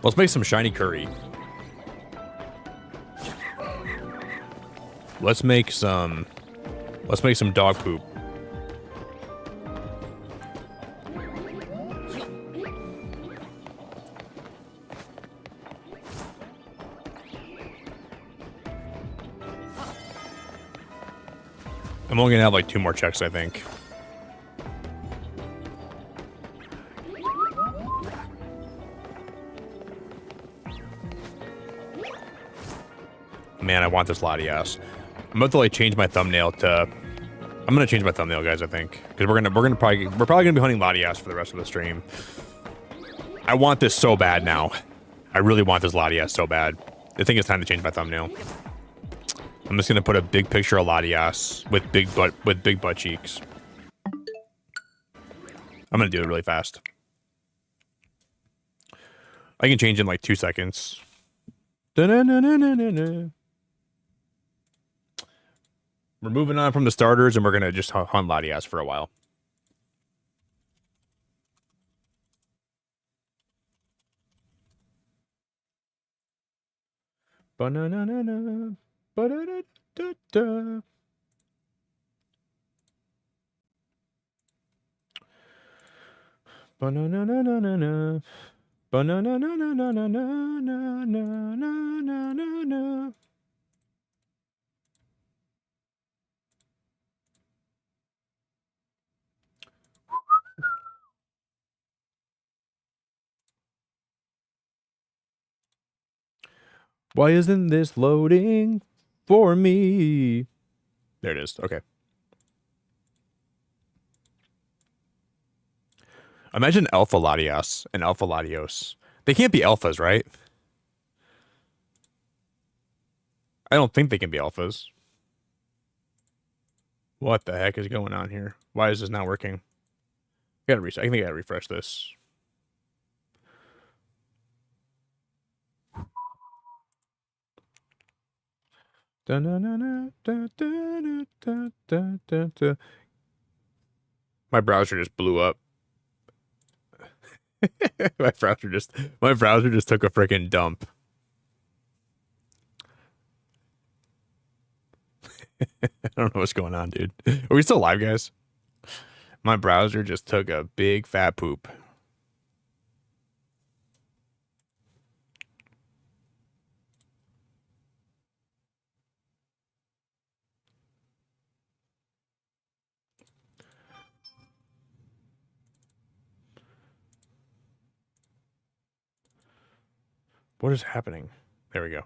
Speaker 1: Let's make some shiny curry. Let's make some dog poop. I'm only gonna have like 2 more checks, I think. Man, I want this Latias. I'm about to like change my thumbnail to. I'm gonna change my thumbnail, guys. I think because we're probably gonna be hunting Latias for the rest of the stream. I want this so bad now. I really want this Latias so bad. I think it's time to change my thumbnail. I'm just gonna put a big picture of Latias with big butt cheeks. I'm gonna do it really fast. I can change in like 2 seconds. Da-na-na-na-na-na-na. We're moving on from the starters, and we're gonna just hunt Latias for a while. Ba-na-na-na-na. Ba-da-da-da-da. Ba-na-na-na-na-na. Ba-na-na-na-na-na-na-na-na-na-na-na. Why isn't this loading for me? There it is. Okay. Imagine Alpha Latias and Alpha Latios. They can't be alphas, right? I don't think they can be alphas. What the heck is going on here? Why is this not working? I think I gotta refresh this. My browser just blew up. my browser just took a freaking dump. I don't know what's going on, dude. Are we still live, guys? My browser just took a big fat poop. What is happening? There we go.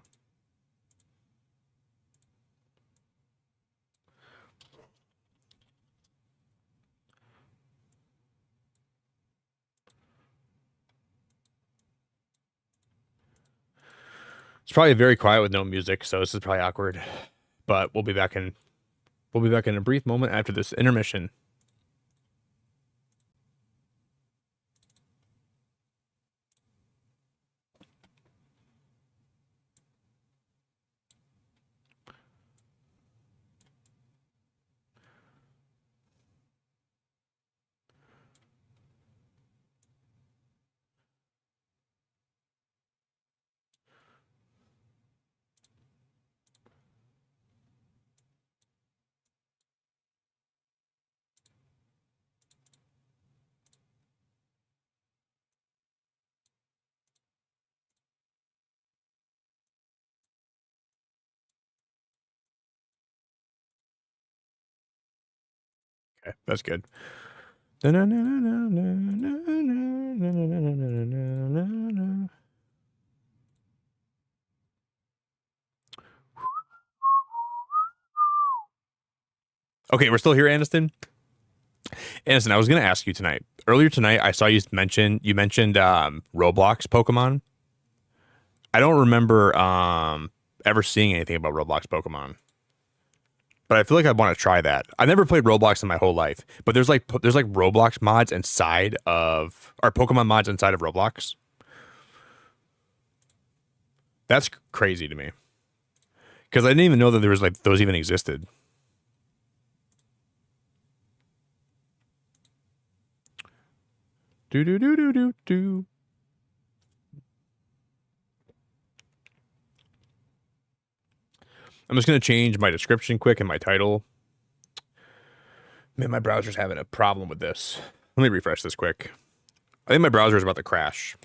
Speaker 1: It's probably very quiet with no music, so this is probably awkward. But we'll be back in a brief moment after this intermission. Okay, that's good. Okay, we're still here, Aniston. Aniston, I was gonna ask you tonight. Earlier tonight, I saw you mentioned Roblox Pokemon. I don't remember ever seeing anything about Roblox Pokemon. But I feel like I want to try that. I've never played Roblox in my whole life, but there's like Roblox mods inside of, or Pokemon mods inside of Roblox. That's crazy to me, because I didn't even know that there was like those even existed. Do do do do do do. I'm just going to change my description quick and my title. Man, my browser's having a problem with this. Let me refresh this quick. I think my browser is about to crash.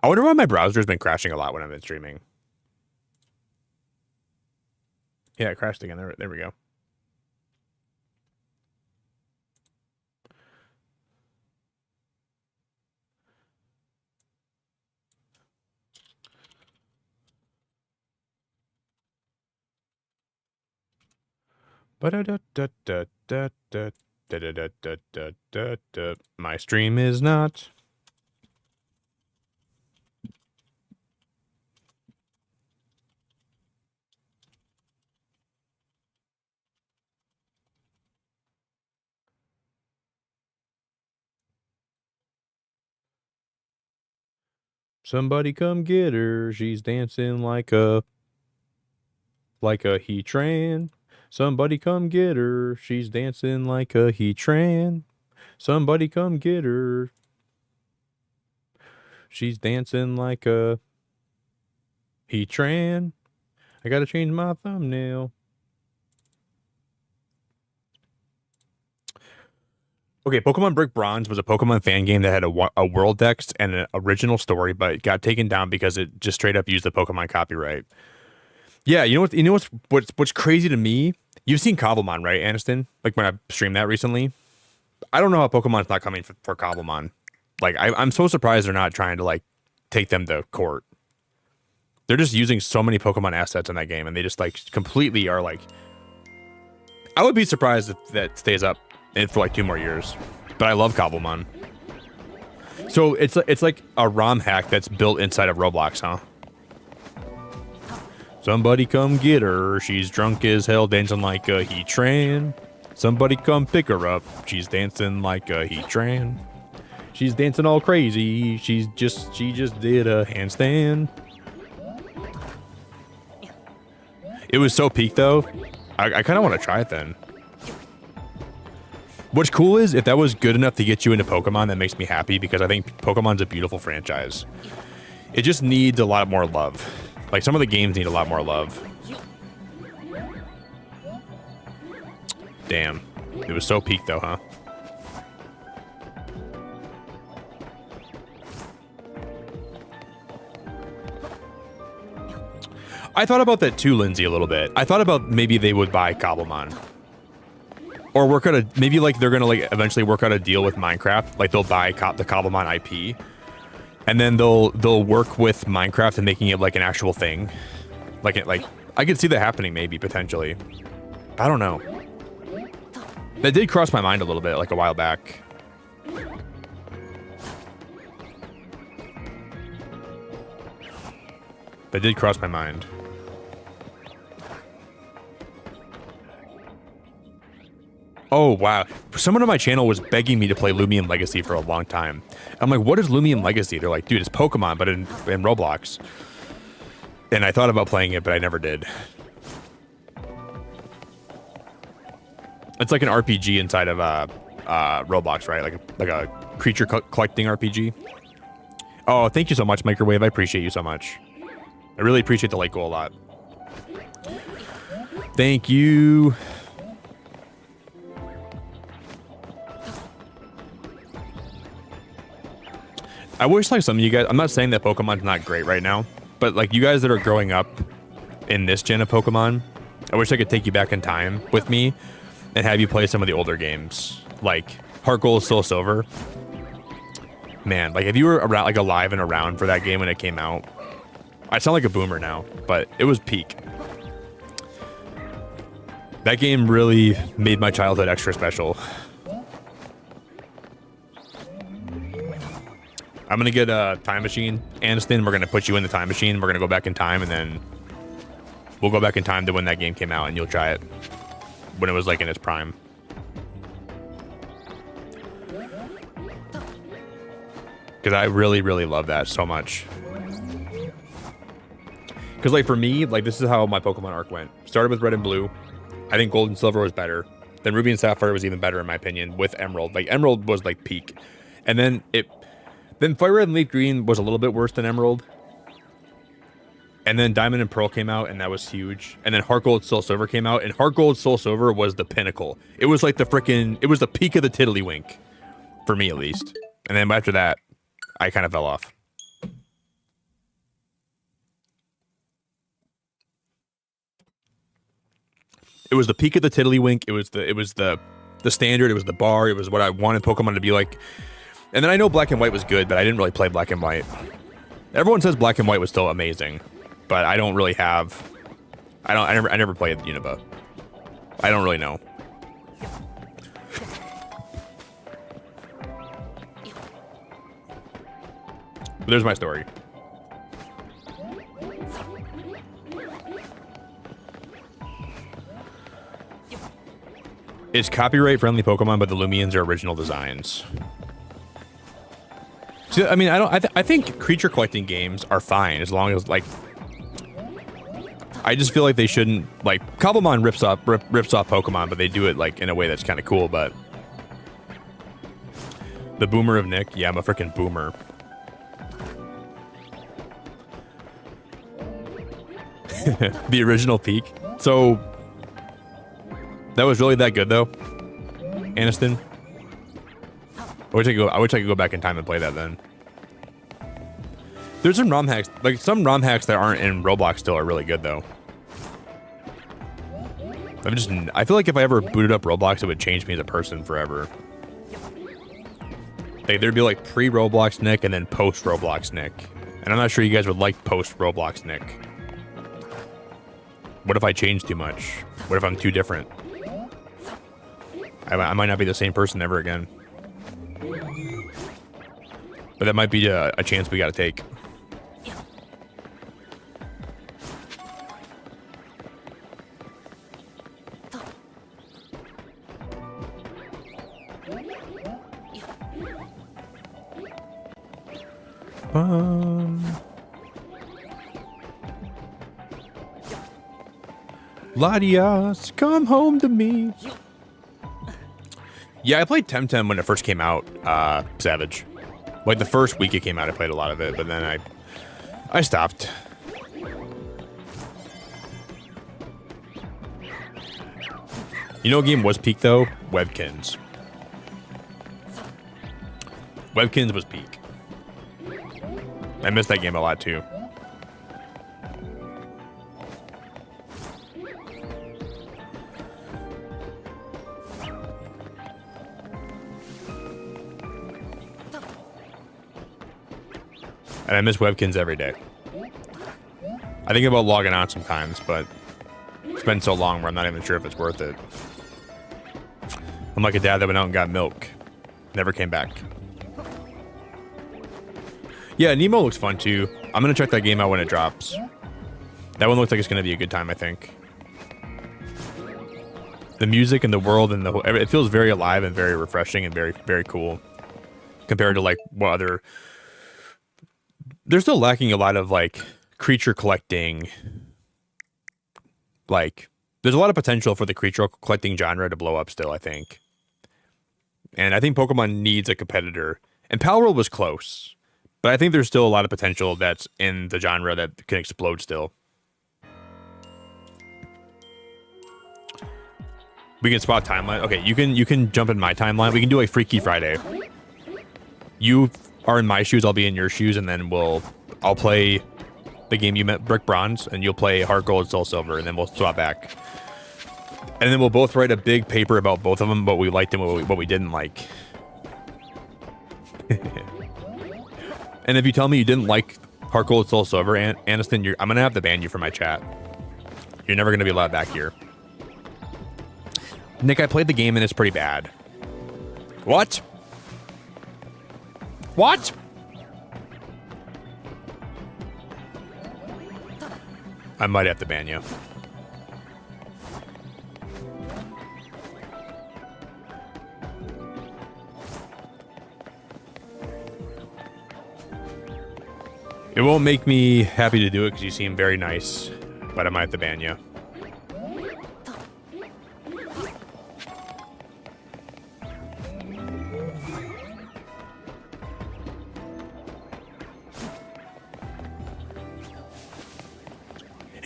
Speaker 1: I wonder why my browser's been crashing a lot when I've been streaming. Yeah, it crashed again. There we go. My stream is not. Somebody come get her. She's dancing like a Heatran. Somebody come get her. She's dancing like a Heatran. Somebody come get her. She's dancing like a Heatran. I gotta change my thumbnail. Okay, Pokemon Brick Bronze was a Pokemon fan game that had a world text and an original story, but it got taken down because it just straight up used the Pokemon copyright. Yeah, you know what's crazy to me? You've seen Cobblemon, right, Aniston? Like when I streamed that recently. I don't know how Pokemon's not coming for Cobblemon. Like I'm so surprised they're not trying to like take them to court. They're just using so many Pokemon assets in that game, and they just like completely are like. I would be surprised if that stays up for like 2 more years, but I love Cobblemon. So it's like a ROM hack that's built inside of Roblox, huh? Somebody come get her. She's drunk as hell, dancing like a Heatran. Somebody come pick her up. She's dancing like a Heatran. She's dancing all crazy. She just did a handstand. It was so peak though. I kind of want to try it then. What's cool is if that was good enough to get you into Pokemon, that makes me happy because I think Pokemon's a beautiful franchise. It just needs a lot more love. Like some of the games need a lot more love. Damn. It was so peak though, huh? I thought about that too, Lindsay, a little bit. I thought about maybe they would buy Cobblemon. Or work out maybe like they're gonna like eventually work out a deal with Minecraft. Like they'll buy the Cobblemon IP. And then they'll work with Minecraft and making it like an actual thing. Like I could see that happening maybe, potentially. I don't know. That did cross my mind a little bit like a while back. That did cross my mind. Oh, wow. Someone on my channel was begging me to play Lumiose Legacy for a long time. I'm like, what is Lumiose Legacy? They're like, dude, it's Pokemon, but in Roblox. And I thought about playing it, but I never did. It's like an RPG inside of Roblox, right? Like a creature collecting RPG. Oh, thank you so much, Microwave. I appreciate you so much. I really appreciate the light goal a lot. Thank you. I wish like some of you guys, I'm not saying that Pokemon's not great right now, but like you guys that are growing up in this gen of Pokemon, I wish I could take you back in time with me and have you play some of the older games, like Heart Gold, Soul Silver. Man, like if you were around, like alive and around for that game when it came out, I sound like a boomer now, but it was peak. That game really made my childhood extra special. I'm going to get a time machine, Aniston. We're going to put you in the time machine. We're going to go back in time, and then we'll go back in time to when that game came out, and you'll try it when it was like in its prime. Because I really, really love that so much. Because like for me, like this is how my Pokemon arc went. Started with Red and Blue. I think Gold and Silver was better. Then Ruby and Sapphire was even better in my opinion with Emerald. Like Emerald was like peak. And then Fire Red and Leaf Green was a little bit worse than Emerald. And then Diamond and Pearl came out, and that was huge. And then Heart Gold, Soul Silver came out, and Heart Gold, Soul Silver was the pinnacle. It was like it was the peak of the tiddlywink, for me at least. And then after that, I kind of fell off. It was the peak of the tiddlywink. It was the standard. It was the bar. It was what I wanted Pokemon to be like. And then I know Black and White was good, but I didn't really play Black and White. Everyone says Black and White was still amazing. But I don't really have. I never played Unova. I don't really know. But there's my story. It's copyright friendly Pokemon, but the Lumions are original designs. So, I mean, I think creature collecting games are fine as long as, like, I just feel like they shouldn't, like, Cobblemon rips off Pokemon, but they do it, like, in a way that's kind of cool. But the boomer of Nick, yeah, I'm a freaking boomer. The original peak. So that was really that good, though, Aniston. I wish I could go back in time and play that then. There's some ROM hacks, like some ROM hacks that aren't in Roblox still are really good though. I feel like if I ever booted up Roblox, it would change me as a person forever. Like there'd be like pre-Roblox Nick and then post-Roblox Nick. And I'm not sure you guys would like post-Roblox Nick. What if I change too much? What if I'm too different? I might not be the same person ever again. But that might be a chance we gotta take. Latias, come home to me. Yeah, I played Temtem when it first came out, Savage. Like the first week it came out, I played a lot of it, but then I stopped. You know what game was peak though? Webkins. Webkins was peak. I missed that game a lot too. And I miss Webkins every day. I think about logging on sometimes, but it's been so long where I'm not even sure if it's worth it. I'm like a dad that went out and got milk. Never came back. Yeah, Nemo looks fun too. I'm gonna check that game out when it drops. That one looks like it's gonna be a good time, I think. The music and the world and the whole, it feels very alive and very refreshing and very, very cool. Compared to like what other... They're still lacking a lot of like creature collecting. Like, there's a lot of potential for the creature collecting genre to blow up still, I think. And I think Pokemon needs a competitor. And Palworld was close. But I think there's still a lot of potential that's in the genre that can explode still. We can spot timeline. Okay, you can jump in my timeline. We can do like Freaky Friday. You are in my shoes, I'll be in your shoes, and then I'll play the game you met, Brick Bronze, and you'll play Heart Gold, Soul Silver, and then we'll swap back. And then we'll both write a big paper about both of them, what we liked and what we didn't like. And if you tell me you didn't like Heart Gold, Soul Silver, Aniston, I'm gonna have to ban you from my chat. You're never gonna be allowed back here. Nick, I played the game and it's pretty bad. What? What? I might have to ban you. It won't make me happy to do it because you seem very nice, but I might have to ban you.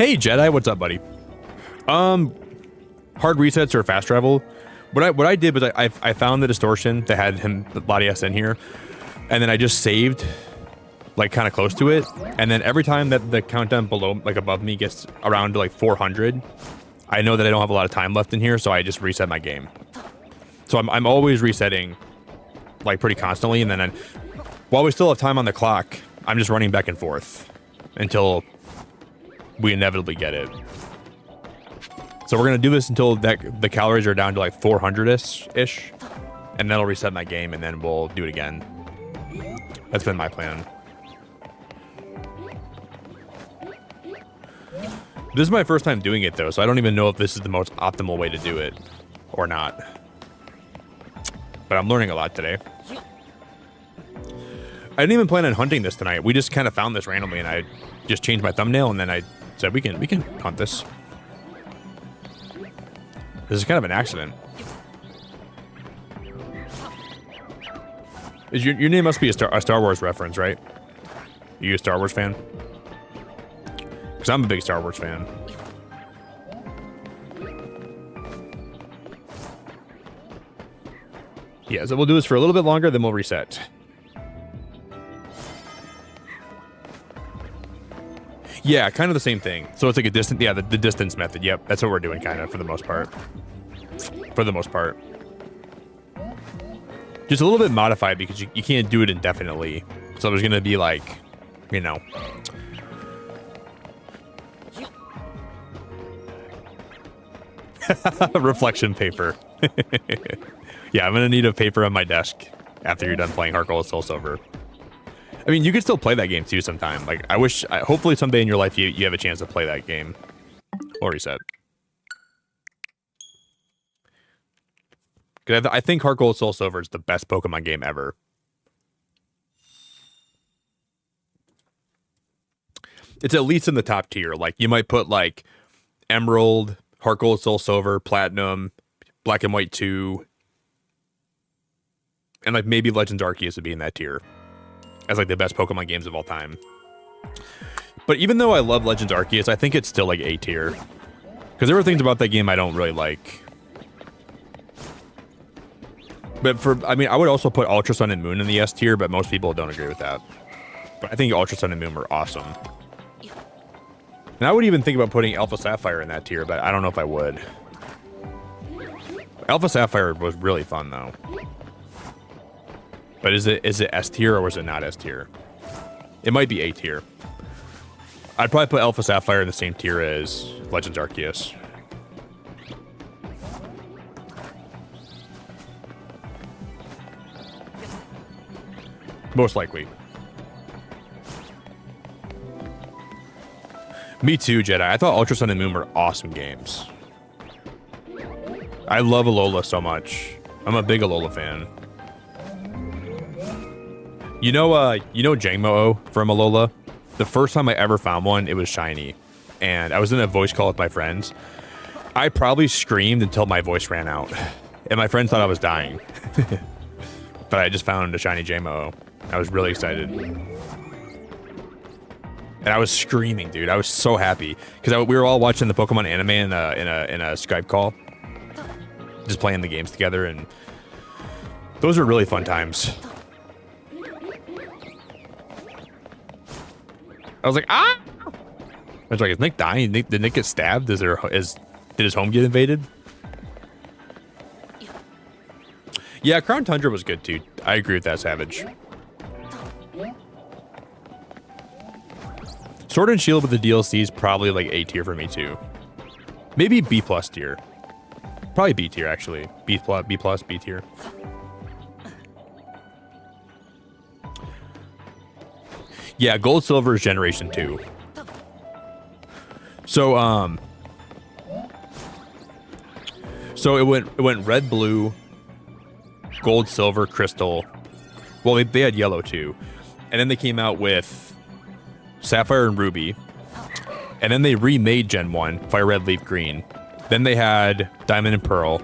Speaker 1: Hey Jedi, what's up, buddy? Hard resets or fast travel. What I did was I found the distortion that had him Latias in here, and then I just saved like kind of close to it, and then every time that the countdown below, like above me, gets around to like 400, I know that I don't have a lot of time left in here, so I just reset my game. So I'm always resetting like pretty constantly, and then while we still have time on the clock, I'm just running back and forth until we inevitably get it. So we're gonna do this until the calories are down to like 400-ish, and that'll reset my game, and then we'll do it again. That's been my plan. This is my first time doing it though, so I don't even know if this is the most optimal way to do it or not. But I'm learning a lot today. I didn't even plan on hunting this tonight. We just kind of found this randomly, and I just changed my thumbnail, and then I said we can hunt this. This is kind of an accident. Your name must be a Star Wars reference, right? You a Star Wars fan? Because I'm a big Star Wars fan. Yeah, so we'll do this for a little bit longer, then we'll reset. Yeah, kind of the same thing. So it's like a distance, yeah, the distance method. Yep, that's what we're doing kind of for the most part. For the most part. Just a little bit modified because you can't do it indefinitely. So there's going to be like, you know. Reflection paper. Yeah, I'm going to need a paper on my desk after you're done playing Heart Gold Soul Silver. I mean, you could still play that game too sometime. Like, hopefully someday in your life you have a chance to play that game. Or reset. Because I think Heart Gold Soul Silver is the best Pokemon game ever. It's at least in the top tier. Like, you might put like Emerald, Heart Gold Soul Silver, Platinum, Black and White 2, and like maybe Legends Arceus would be in that tier as like the best Pokemon games of all time. But even though I love Legends Arceus, I think it's still like A tier. Because there were things about that game I don't really like. But I would also put Ultra Sun and Moon in the S tier, but most people don't agree with that. But I think Ultra Sun and Moon were awesome. And I would even think about putting Alpha Sapphire in that tier, but I don't know if I would. Alpha Sapphire was really fun though. But is it S tier or is it not S tier? It might be A tier. I'd probably put Alpha Sapphire in the same tier as Legends Arceus. Most likely. Me too, Jedi. I thought Ultra Sun and Moon were awesome games. I love Alola so much. I'm a big Alola fan. You know Jangmo-O from Alola? The first time I ever found one, it was shiny. And I was in a voice call with my friends. I probably screamed until my voice ran out. And my friends thought I was dying. But I just found a shiny Jangmo-O. I was really excited. And I was screaming, dude. I was so happy. Because we were all watching the Pokemon anime in a Skype call. Just playing the games together. And those were really fun times. I was like, ah! I was like, is Nick dying? Did Nick get stabbed? Did his home get invaded? Yeah, Crown Tundra was good too. I agree with that, Savage. Sword and Shield with the DLC is probably like A tier for me too. Maybe B plus tier. Probably B tier actually. B plus, B tier. Yeah, Gold Silver is Generation 2. So it went red, blue, gold, silver, crystal. Well, they had yellow too, and then they came out with Sapphire and Ruby, and then they remade Gen 1, Fire Red, Leaf Green. Then they had Diamond and Pearl.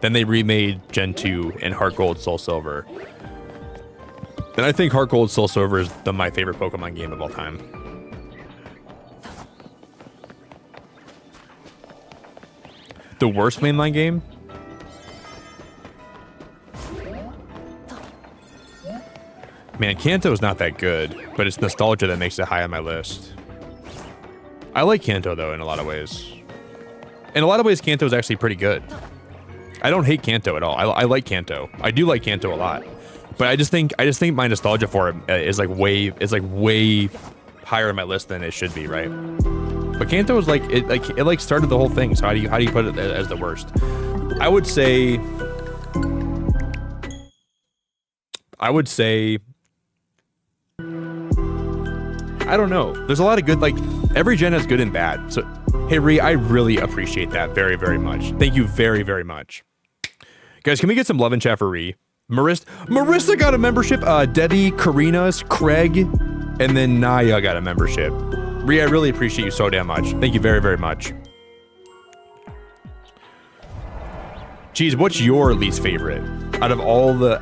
Speaker 1: Then they remade Gen 2 and Heart Gold, Soul Silver. And I think Heart Gold Soul Silver is my favorite Pokemon game of all time. The worst mainline game? Man, Kanto's not that good, but it's nostalgia that makes it high on my list. I like Kanto though in a lot of ways. In a lot of ways, Kanto is actually pretty good. I don't hate Kanto at all. I like Kanto. I do like Kanto a lot, but I just think my nostalgia for it is like way higher on my list than it should be, right? But Kanto is like it started the whole thing. So how do you put it as the worst? I would say I don't know. There's a lot of good, like every gen has good and bad. So hey Ree, I really appreciate that very, very much. Thank you very, very much. Guys, can we get some love in chat for Ree? Marissa got a membership. Debbie, Karina's, Craig, and then Naya got a membership. Ree, I really appreciate you so damn much. Thank you very, very much. Geez, what's your least favorite? Out of all, wait,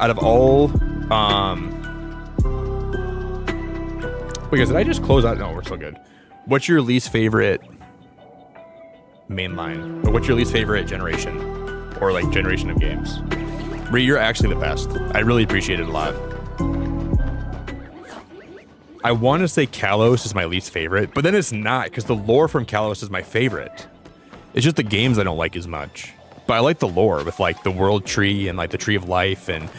Speaker 1: guys, did I just close out? No, we're still good. What's your least favorite mainline? Or what's your least favorite generation? Or like generation of games? Ree, you're actually the best. I really appreciate it a lot. I want to say Kalos is my least favorite, but then it's not, because the lore from Kalos is my favorite. It's just the games I don't like as much. But I like the lore with like the world tree and like the tree of life and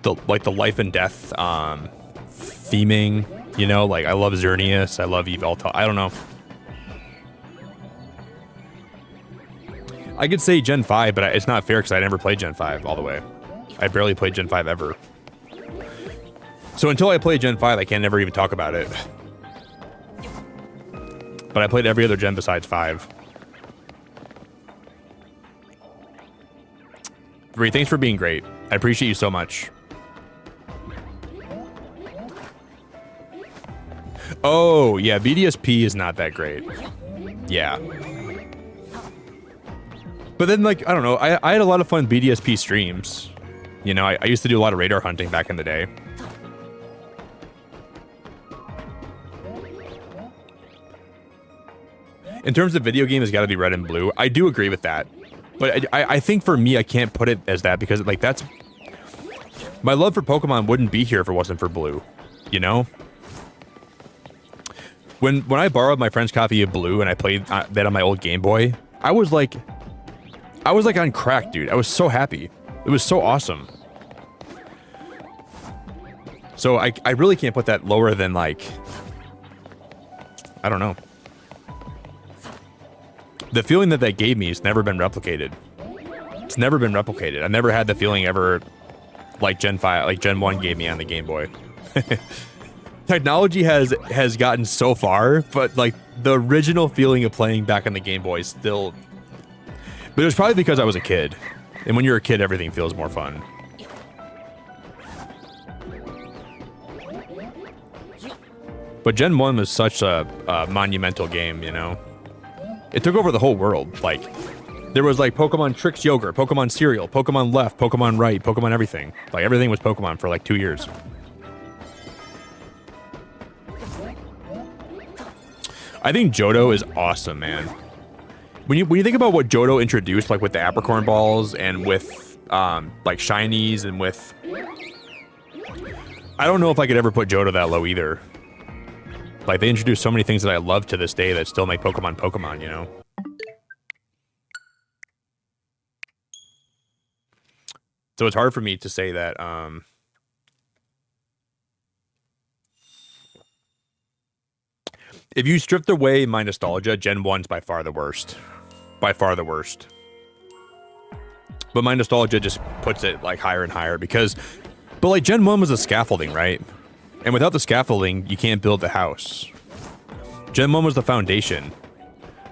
Speaker 1: the life and death theming. You know, like I love Xerneas, I love Yveltal. I don't know. I could say Gen 5, but it's not fair because I never played Gen 5 all the way. I barely played Gen 5 ever. So until I play Gen 5, I can't never even talk about it. But I played every other gen besides 5. Ree, thanks for being great. I appreciate you so much. Oh, yeah, BDSP is not that great. Yeah. But then, like, I don't know, I had a lot of fun BDSP streams. You know, I used to do a lot of radar hunting back in the day. In terms of video game, it's got to be red and blue. I do agree with that. But I think for me, I can't put it as that because, like, that's... My love for Pokemon wouldn't be here if it wasn't for blue. You know? When I borrowed my friend's copy of Blue and I played that on my old Game Boy, I was like on crack, dude. I was so happy. It was so awesome. So I really can't put that lower than, like, I don't know. The feeling that gave me has never been replicated. It's never been replicated. I've never had the feeling ever like Gen 5, like Gen 1 gave me on the Game Boy. Technology has gotten so far, but like the original feeling of playing back on the Game Boy is still... But it was probably because I was a kid. And when you're a kid, everything feels more fun. But Gen 1 was such a monumental game, you know? It took over the whole world. Like, there was like Pokemon Trix Yogurt, Pokemon Cereal, Pokemon Left, Pokemon Right, Pokemon everything. Like, everything was Pokemon for like 2 years. I think Johto is awesome, man. When you think about what Johto introduced, like with the Apricorn balls and with like shinies and with... I don't know if I could ever put Johto that low either. Like, they introduced so many things that I love to this day that still make Pokemon Pokemon, you know? So it's hard for me to say that, if you stripped away my nostalgia, Gen 1's by far the worst. By far the worst. But my nostalgia just puts it, like, higher and higher because... But, like, Gen 1 was a scaffolding, right? And without the scaffolding, you can't build the house. Gen 1 was the foundation.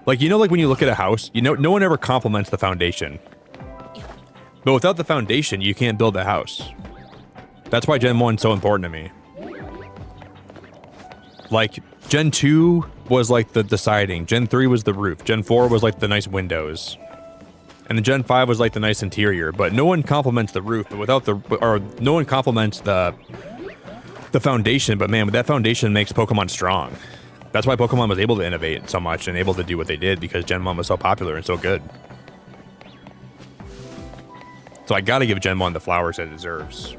Speaker 1: Like, you know, like when you look at a house, you know, no one ever compliments the foundation. But without the foundation, you can't build the house. That's why Gen 1's so important to me. Like, Gen 2 was like the siding. Gen 3 was the roof. Gen 4 was like the nice windows. And then Gen 5 was like the nice interior. But no one compliments the roof, but without the... Or no one compliments the foundation, but man, that foundation makes Pokemon strong. That's why Pokemon was able to innovate so much and able to do what they did, because Gen 1 was so popular and so good. So I gotta give Gen 1 the flowers it deserves.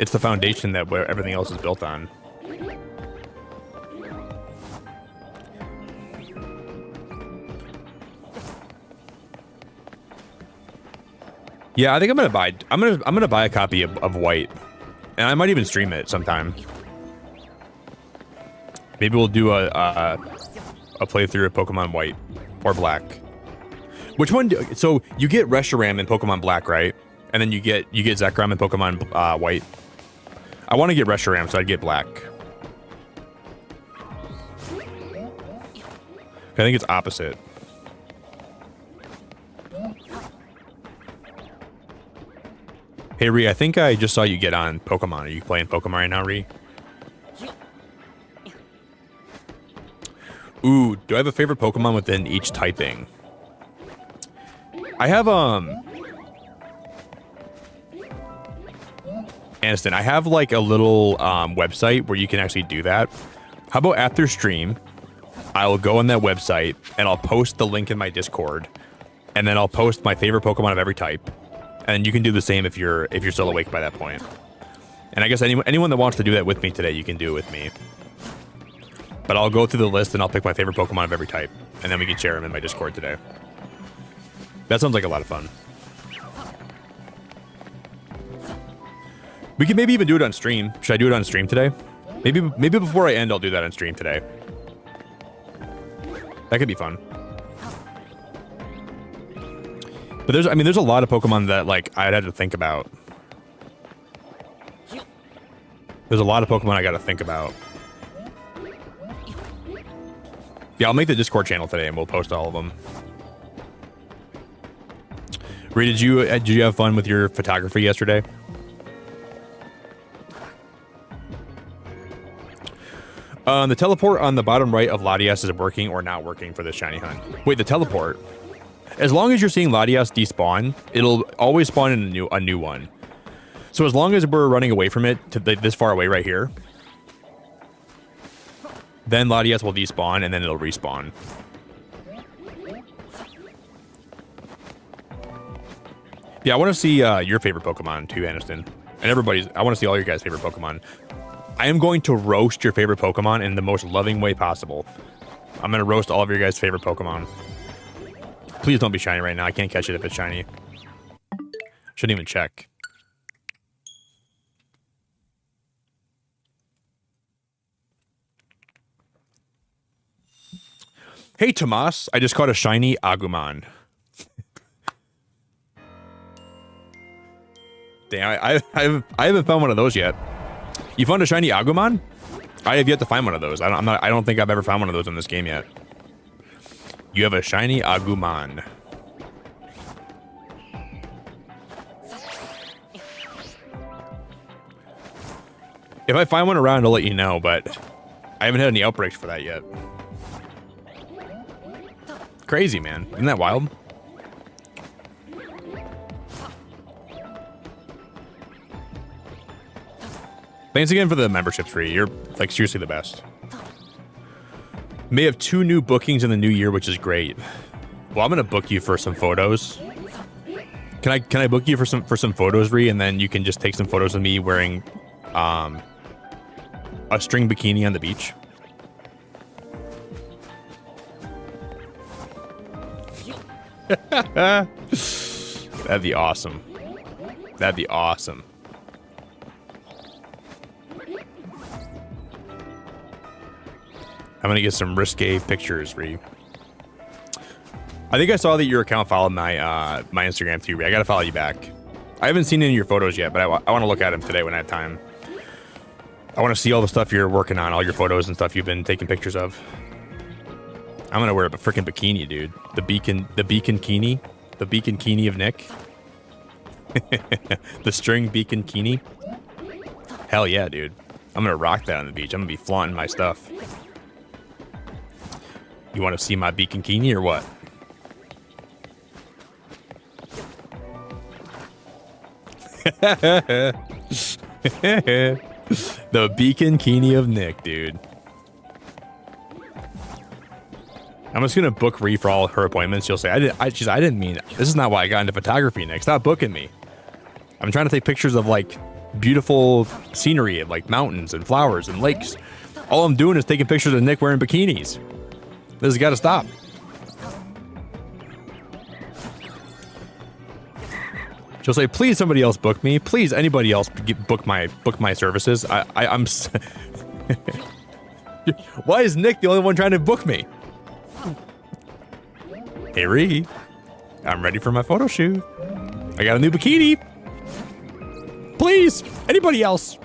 Speaker 1: It's the foundation that where everything else is built on. Yeah, I think I'm gonna buy a copy of White. And I might even stream it sometime. Maybe we'll do a playthrough of Pokemon White or Black. Which one? So you get Reshiram in Pokemon Black, right? And then you get Zekrom in Pokemon White. I want to get Reshiram, so I'd get Black. I think it's opposite. Hey, Ree, I think I just saw you get on Pokemon. Are you playing Pokemon right now, Ree? Ooh, do I have a favorite Pokemon within each typing? I have, Aniston, I have like a little website where you can actually do that. How about after stream, I will go on that website and I'll post the link in my Discord, and then I'll post my favorite Pokemon of every type. And you can do the same if you're still awake by that point. And I guess anyone that wants to do that with me today, you can do it with me. But I'll go through the list and I'll pick my favorite Pokemon of every type, and then we can share them in my Discord today. That sounds like a lot of fun. We can maybe even do it on stream. Should I do it on stream today? Maybe before I end, I'll do that on stream today. That could be fun. But there's a lot of Pokemon that like I'd have to think about. There's a lot of Pokemon I got to think about. Yeah, I'll make the Discord channel today and we'll post all of them. Ree, did you have fun with your photography yesterday? The teleport on the bottom right of Latias is working or not working for this shiny hunt. Wait, the teleport? As long as you're seeing Latias despawn, it'll always spawn in a new one. So as long as we're running away from it to this far away right here, then Latias will despawn and then it'll respawn. Yeah, I want to see your favorite Pokemon too, Aniston. And everybody's. I want to see all your guys' favorite Pokemon. I am going to roast your favorite Pokemon in the most loving way possible. I'm going to roast all of your guys' favorite Pokemon. Please don't be shiny right now. I can't catch it if it's shiny. Shouldn't even check. Hey, Tomas. I just caught a shiny Agumon. Damn, I haven't found one of those yet. You found a shiny Agumon? I have yet to find one of those. I don't think I've ever found one of those in this game yet. You have a shiny Agumon. If I find one around, I'll let you know, but I haven't had any outbreaks for that yet. Crazy, man. Isn't that wild? Thanks again for the membership, Free. You're, like, seriously the best. May have 2 new bookings in the new year, which is great. Well, I'm gonna book you for some photos. Can I book you for some photos, Ree, and then you can just take some photos of me wearing a string bikini on the beach? That'd be awesome. That'd be awesome. I'm gonna get some risque pictures, Ree. I think I saw that your account followed my my Instagram too, Ree. I gotta follow you back. I haven't seen any of your photos yet, but I want to look at them today when I have time. I want to see all the stuff you're working on, all your photos and stuff you've been taking pictures of. I'm gonna wear a freaking bikini, dude. The beacon kini, the beacon kini of Nick. The string beacon kini. Hell yeah, dude. I'm gonna rock that on the beach. I'm gonna be flaunting my stuff. You want to see my beacon kini or what? The beacon kini of Nick, dude. I'm just gonna book Ree for all her appointments. She'll say, I didn't mean it. This is not why I got into photography, Nick. Stop booking me. I'm trying to take pictures of like beautiful scenery and like mountains and flowers and lakes. All I'm doing is taking pictures of Nick wearing bikinis. This has got to stop. She'll say, please somebody else book me. Please anybody else book my services. I'm Why is Nick the only one trying to book me? Hey Ree, I'm ready for my photo shoot. I got a new bikini. Please, anybody else?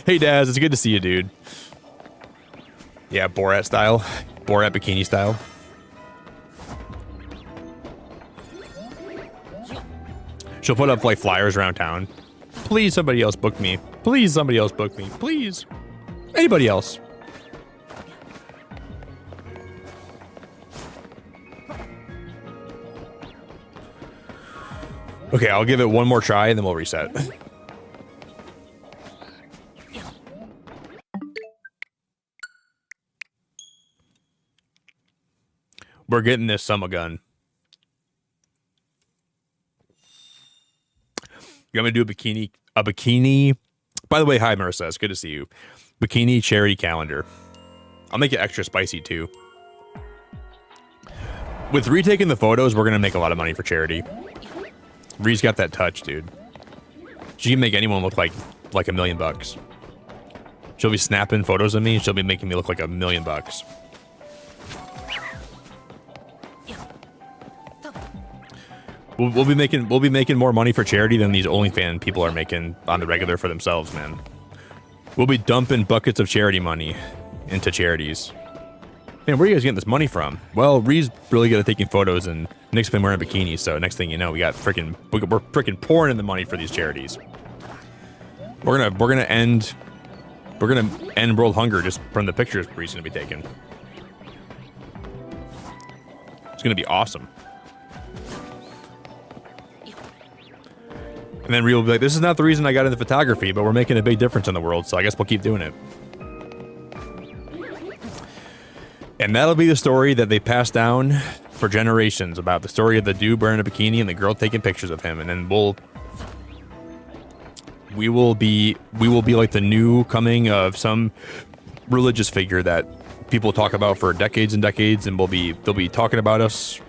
Speaker 1: Hey Daz, it's good to see you, dude. Yeah, Borat style. Borat bikini style. She'll put up like flyers around town. Please somebody else book me. Please somebody else book me. Please. Anybody else. Okay, I'll give it one more try and then we'll reset. We're getting this summer gun. You want me to do a bikini? By the way, hi Marissa, it's good to see you. Bikini charity calendar. I'll make it extra spicy too. With retaking the photos, we're gonna make a lot of money for charity. Ree's got that touch, dude. She can make anyone look like $1 million. She'll be snapping photos of me. She'll be making me look like $1 million. We'll be making more money for charity than these OnlyFans people are making on the regular for themselves, man. We'll be dumping buckets of charity money into charities. Man, where are you guys getting this money from? Well, Ree's really good at taking photos, and Nick's been wearing bikinis. So next thing you know, we're freaking pouring in the money for these charities. We're gonna end world hunger just from the pictures Ree's gonna be taking. It's gonna be awesome. And then Ree will be like, this is not the reason I got into photography, but we're making a big difference in the world, so I guess we'll keep doing it. And that'll be the story that they pass down for generations, about the story of the dude wearing a bikini and the girl taking pictures of him. And then we will be like the new coming of some religious figure that people talk about for decades and decades, and they'll be talking about us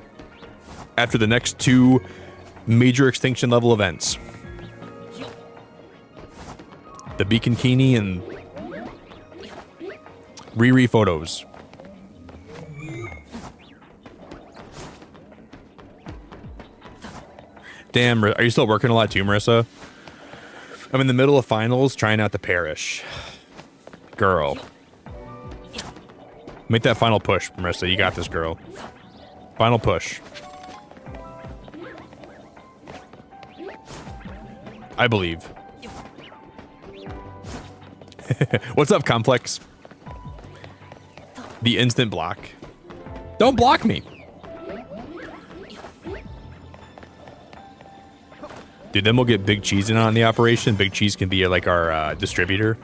Speaker 1: after the next 2 major extinction level events. The Beaconkini and Riri photos. Damn, are you still working a lot too, Marissa? I'm in the middle of finals, trying not to perish. Girl. Make that final push, Marissa. You got this, girl. Final push. I believe. What's up, Complex? The instant block. Don't block me. Dude, then we'll get Big Cheese in on the operation. Big Cheese can be like our distributor.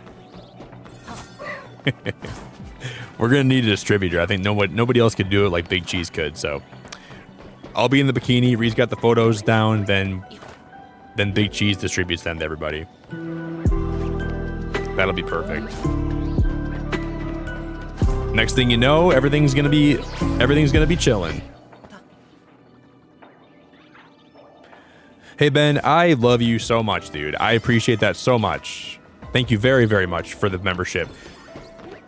Speaker 1: We're gonna need a distributor. I think nobody else could do it like Big Cheese could. So I'll be in the bikini. Ree's got the photos down. Then Big Cheese distributes them to everybody. That'll be perfect. Next thing you know, everything's gonna be chilling. Hey Ben, I love you so much, dude. I appreciate that so much. Thank you very, very much for the membership.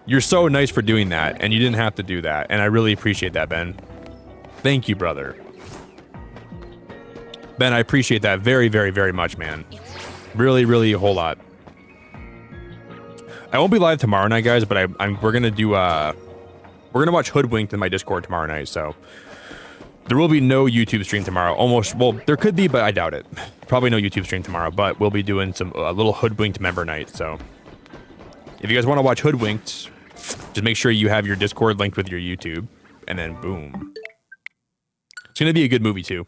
Speaker 1: You're so nice for doing that, and you didn't have to do that, and I really appreciate that, Ben. Thank you, brother. Ben, I appreciate that very, very, very much, man. Really, really a whole lot. I won't be live tomorrow night, guys, but we're gonna watch Hoodwinked in my Discord tomorrow night, so there will be no YouTube stream tomorrow. Well, there could be, but I doubt it. Probably no YouTube stream tomorrow, but we'll be doing a little Hoodwinked member night. So if you guys want to watch Hoodwinked, just make sure you have your Discord linked with your YouTube, and then boom. It's gonna be a good movie too.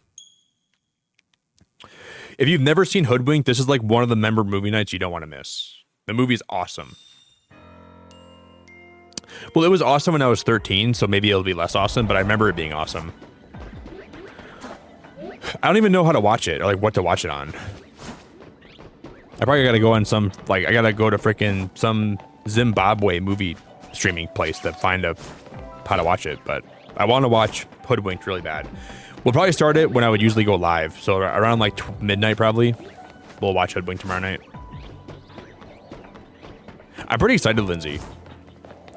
Speaker 1: If you've never seen Hoodwinked, this is like one of the member movie nights you don't want to miss. The movie's awesome. Well, it was awesome when I was 13, so maybe it'll be less awesome, but I remember it being awesome. I don't even know how to watch it, or like what to watch it on. I probably gotta go on some, like, I gotta go to freaking some Zimbabwe movie streaming place to find how to watch it, but I want to watch Hoodwinked really bad. We'll probably start it when I would usually go live, so around like midnight probably. We'll watch Hoodwinked tomorrow night. I'm pretty excited, Lindsay.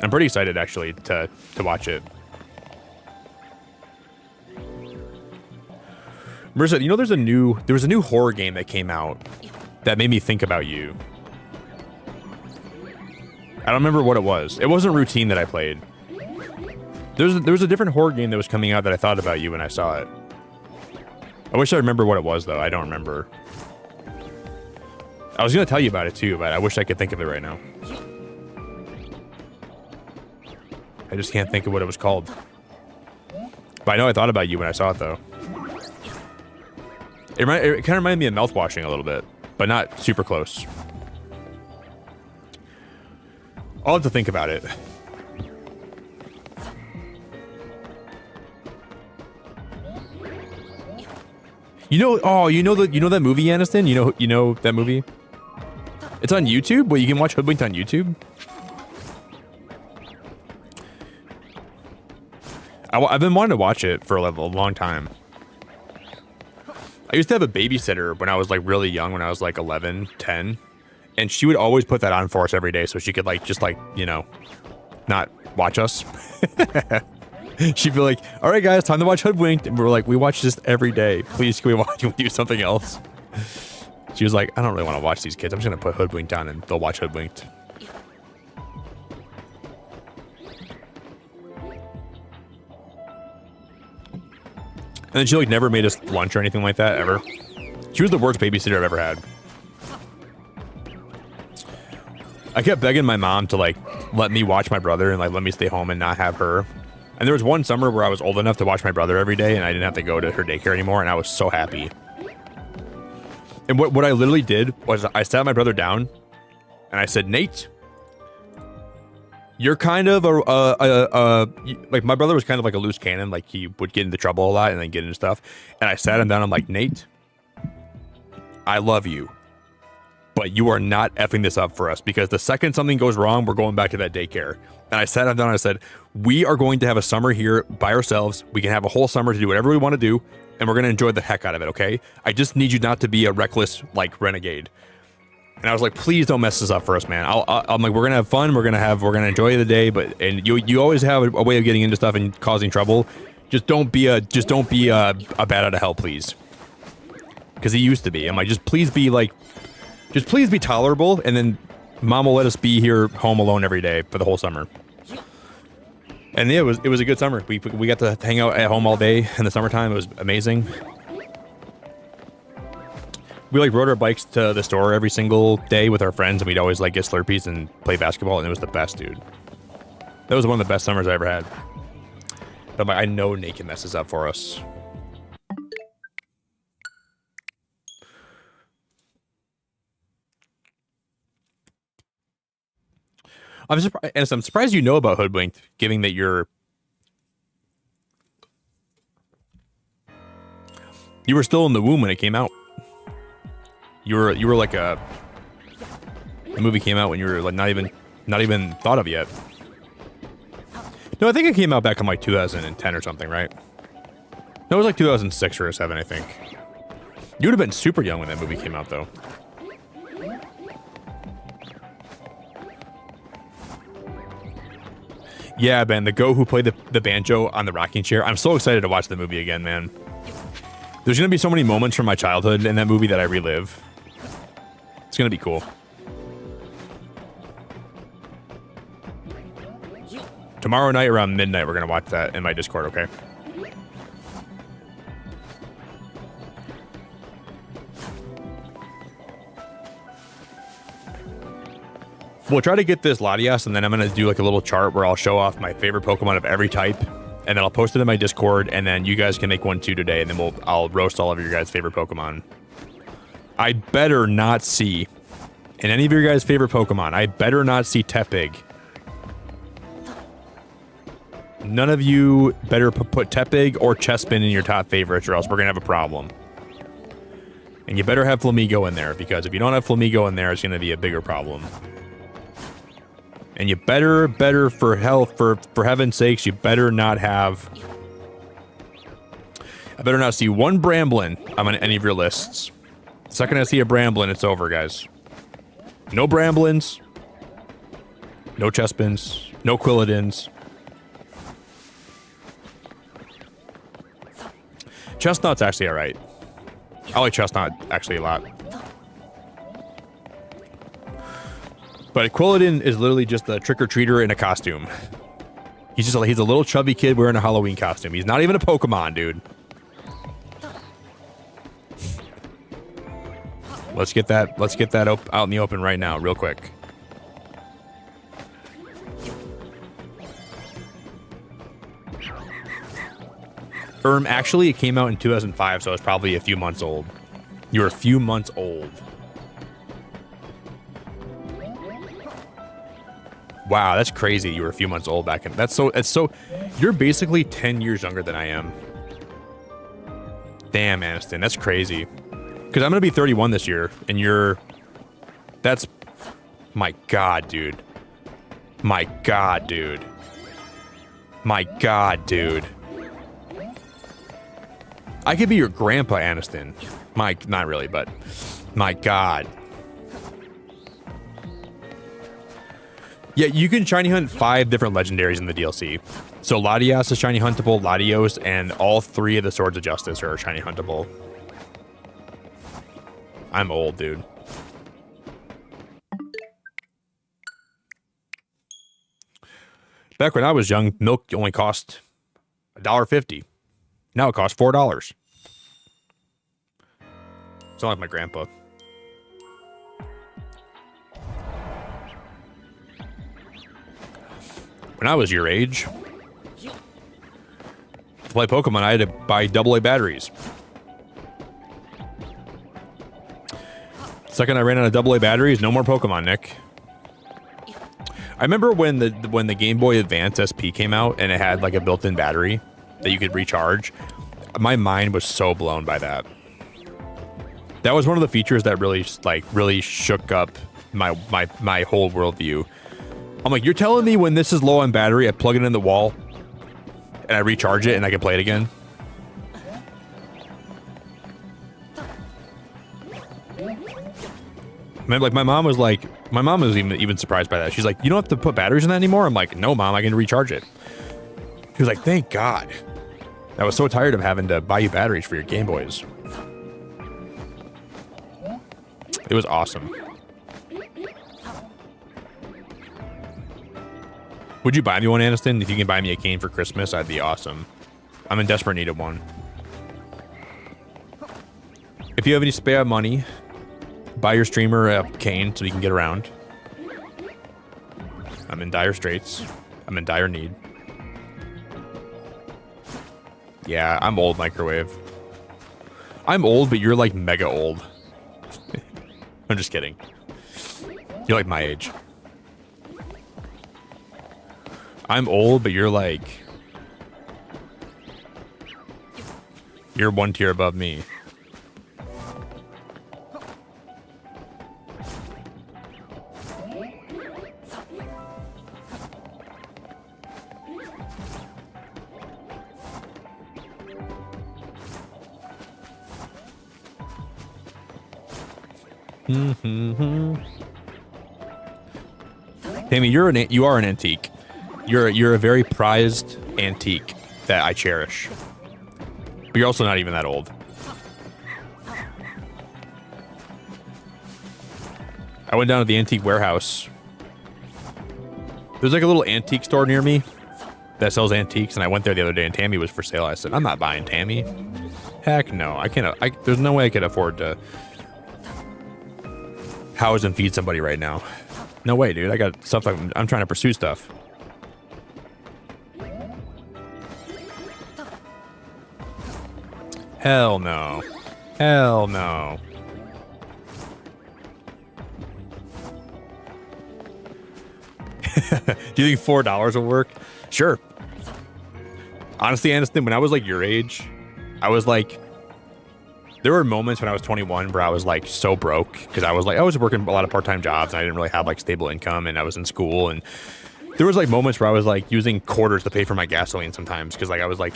Speaker 1: I'm pretty excited actually to watch it. Marissa, you know there was a new horror game that came out that made me think about you. I don't remember what it was. It wasn't Routine that I played. There was a different horror game that was coming out that I thought about you when I saw it. I wish I remember what it was though. I don't remember. I was gonna tell you about it too, but I wish I could think of it right now. I just can't think of what it was called. But I know I thought about you when I saw it though. It kind of reminded me of mouthwashing a little bit, but not super close. I'll have to think about it. You know, oh, you know that movie, Aniston? You know that movie? It's on YouTube? Well, you can watch Hoodwinked on YouTube? I've been wanting to watch it for a long time. I used to have a babysitter when I was like really young, when I was like 11, 10. And she would always put that on for us every day so she could like, just like, you know, not watch us. She'd be like, all right, guys, time to watch Hoodwinked. And we were like, we watch this every day. Please, can we do something else? She was like, I don't really want to watch these kids. I'm just going to put Hoodwinked on and they'll watch Hoodwinked. And then she like never made us lunch or anything like that, ever. She was the worst babysitter I've ever had. I kept begging my mom to like let me watch my brother and like let me stay home and not have her. And there was one summer where I was old enough to watch my brother every day and I didn't have to go to her daycare anymore, and I was so happy. And what I literally did was I sat my brother down and I said, Nate, you're kind of like, my brother was kind of like a loose cannon. Like he would get into trouble a lot and then get into stuff. And I sat him down. I'm like, Nate, I love you, but you are not effing this up for us, because the second something goes wrong, we're going back to that daycare. And I sat him down and I said, we are going to have a summer here by ourselves. We can have a whole summer to do whatever we want to do, and we're going to enjoy the heck out of it, okay? I just need you not to be a reckless, like, renegade. And I was like, please don't mess this up for us, man. I'm like, we're going to have fun. We're going to enjoy the day. And you always have a way of getting into stuff and causing trouble. Just don't be a bat out of hell, please. Because he used to be. I'm like, just please be tolerable. And then mom will let us be here home alone every day for the whole summer. And yeah, it was a good summer. We got to hang out at home all day in the summertime. It was amazing. We like rode our bikes to the store every single day with our friends, and we'd always like get Slurpees and play basketball, and it was the best, dude. That was one of the best summers I ever had. But I know Nate can mess this up for us. I'm surprised you know about Hoodwinked, given that you were still in the womb when it came out. You were like the movie came out when you were like not even thought of yet. No, I think it came out back in like 2010 or something, right? No, it was like 2006 or 7, I think. You would have been super young when that movie came out, though. Yeah, Ben, the Go who played the banjo on the rocking chair. I'm so excited to watch the movie again, man. There's going to be so many moments from my childhood in that movie that I relive. It's going to be cool. Tomorrow night around midnight, we're going to watch that in my Discord, okay? We'll try to get this Latias, and then I'm going to do like a little chart where I'll show off my favorite Pokemon of every type, and then I'll post it in my Discord, and then you guys can make one too today, and then I'll roast all of your guys' favorite Pokemon. I better not see, in any of your guys' favorite Pokemon, I better not see Tepig None of you better put Tepig or Chespin in your top favorites, or else we're gonna have a problem. And you better have Flamigo in there, because if you don't have Flamigo in there, it's gonna be a bigger problem. And you better for heaven's sakes, you better not have. I better not see one Bramblin on any of your lists. The second I see a Bramblin, it's over, guys. No Bramblins, no Chespins, no Quilladins. Chestnut's actually alright. I like Chestnut actually a lot. But Quilladin is literally just a trick-or-treater in a costume. He's a little chubby kid wearing a Halloween costume. He's not even a Pokemon, dude. Let's get that out in the open right now, real quick. Actually, it came out in 2005, so it's probably a few months old. You're a few months old. Wow, that's crazy. You were a few months old back in. It's so. You're basically 10 years younger than I am. Damn, Aniston, that's crazy. Because I'm gonna be 31 this year, and you're. That's. My God, dude. My God, dude. My God, dude. I could be your grandpa, Aniston. Not really, but my God. Yeah, you can shiny hunt 5 different legendaries in the DLC. So Latias is shiny huntable, Latios, and all 3 of the Swords of Justice are shiny huntable. I'm old, dude. Back when I was young, milk only cost $1.50. Now it costs $4. It's not like my grandpa. When I was your age, to play Pokemon, I had to buy AA batteries. The second I ran out of AA batteries, no more Pokemon, Nick. I remember when the Game Boy Advance SP came out and it had like a built-in battery that you could recharge. My mind was so blown by that. That was one of the features that really shook up my whole worldview. I'm like, you're telling me when this is low on battery, I plug it in the wall and I recharge it and I can play it again? Man, like my mom was even surprised by that. She's like, you don't have to put batteries in that anymore? I'm like, no, Mom, I can recharge it. She was like, thank God. I was so tired of having to buy you batteries for your Game Boys. It was awesome. Would you buy me one, Aniston? If you can buy me a cane for Christmas, I'd be awesome. I'm in desperate need of one. If you have any spare money, buy your streamer a cane so you can get around. I'm in dire straits. I'm in dire need. Yeah, I'm old, Microwave. I'm old, but you're like mega old. I'm just kidding. You're like my age. I'm old, but you're like... You're one tier above me. Tammy, you are an antique. You're a very prized antique that I cherish. But you're also not even that old. I went down to the antique warehouse. There's like a little antique store near me that sells antiques, and I went there the other day and Tammy was for sale. I said, I'm not buying Tammy. Heck no. I can't. There's no way I could afford to house and feed somebody right now. No way, dude. I got stuff. I'm trying to pursue stuff. Hell no. Hell no. Do you think $4 will work? Sure. Honestly, Aniston, when I was like your age, I was like, there were moments when I was 21 where I was like so broke because I was working a lot of part-time jobs and I didn't really have like stable income and I was in school, and there was like moments where I was like using quarters to pay for my gasoline sometimes because like I was like,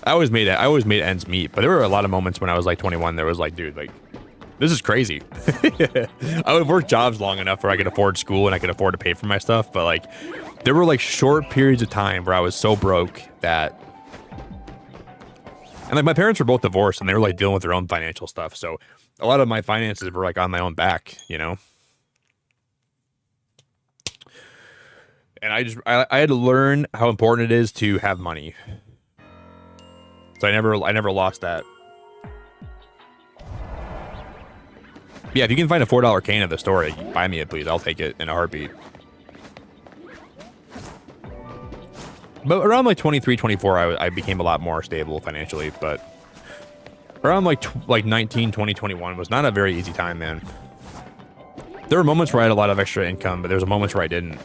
Speaker 1: I always made ends meet, but there were a lot of moments when I was like 21 there was like, dude, like this is crazy. I would work jobs long enough where I could afford school and I could afford to pay for my stuff, but like there were like short periods of time where I was so broke that, and like my parents were both divorced and they were like dealing with their own financial stuff. So a lot of my finances were like on my own back, you know? And I had to learn how important it is to have money. So I never lost that. Yeah, if you can find a $4 cane at the store, buy me it, please. I'll take it in a heartbeat. But around like 23, 24, I became a lot more stable financially. But around like 19, 20, 21 was not a very easy time, man. There were moments where I had a lot of extra income, but there was moments where I didn't.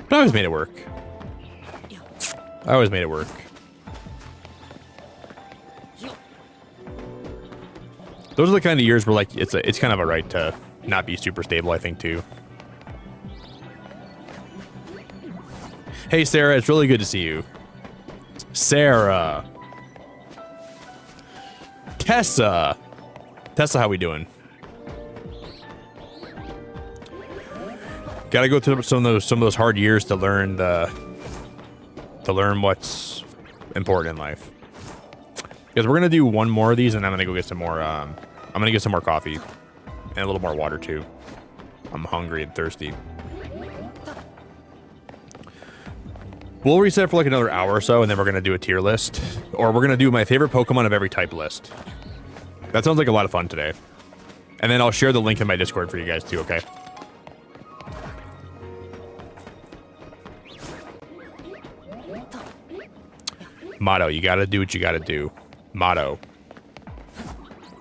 Speaker 1: But I always made it work. I always made it work. Those are the kind of years where like it's kind of a right to not be super stable, I think, too. Hey, Sarah, it's really good to see you. Sarah. Tessa, how we doing? Gotta go through some of those hard years to learn what's important in life. Because we're gonna do one more of these, and I'm gonna go get some more. I'm gonna get some more coffee and a little more water too. I'm hungry and thirsty. We'll reset for like another hour or so, and then we're gonna do a tier list, or we're gonna do my favorite Pokemon of every type list. That sounds like a lot of fun today. And then I'll share the link in my Discord for you guys too. Okay. Motto, you gotta do what you gotta do. Motto.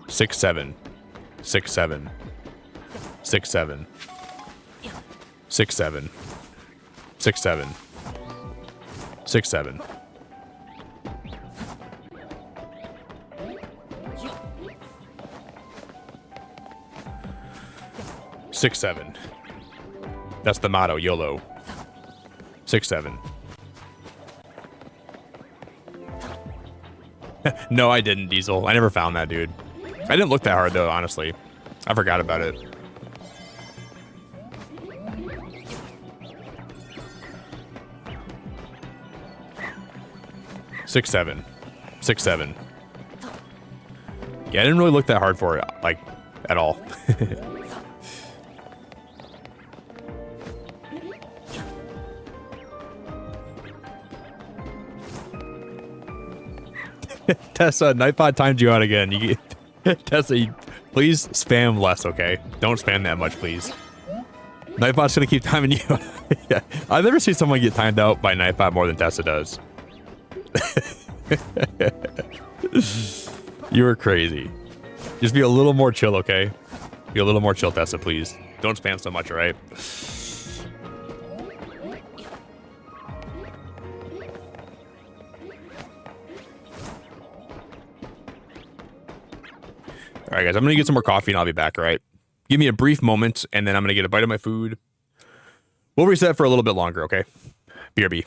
Speaker 1: 6-7. 6-7. 6-7. 6-7. 6-7. 6-7. Six, seven. That's the motto, YOLO. 6-7. No, I didn't, Diesel. I never found that, dude. I didn't look that hard, though, honestly. I forgot about it. Six, seven. 6-7. Yeah, I didn't really look that hard for it, like, at all. Tessa, Nightbot timed you out again. Tessa, please spam less, okay? Don't spam that much, please. Nightbot's gonna keep timing you out. Yeah. I've never seen someone get timed out by Nightbot more than Tessa does. You were crazy. Just be a little more chill, okay? Be a little more chill, Tessa, please. Don't spam so much, alright? All right, guys, I'm going to get some more coffee and I'll be back, all right? Give me a brief moment, and then I'm going to get a bite of my food. We'll reset for a little bit longer, okay? BRB.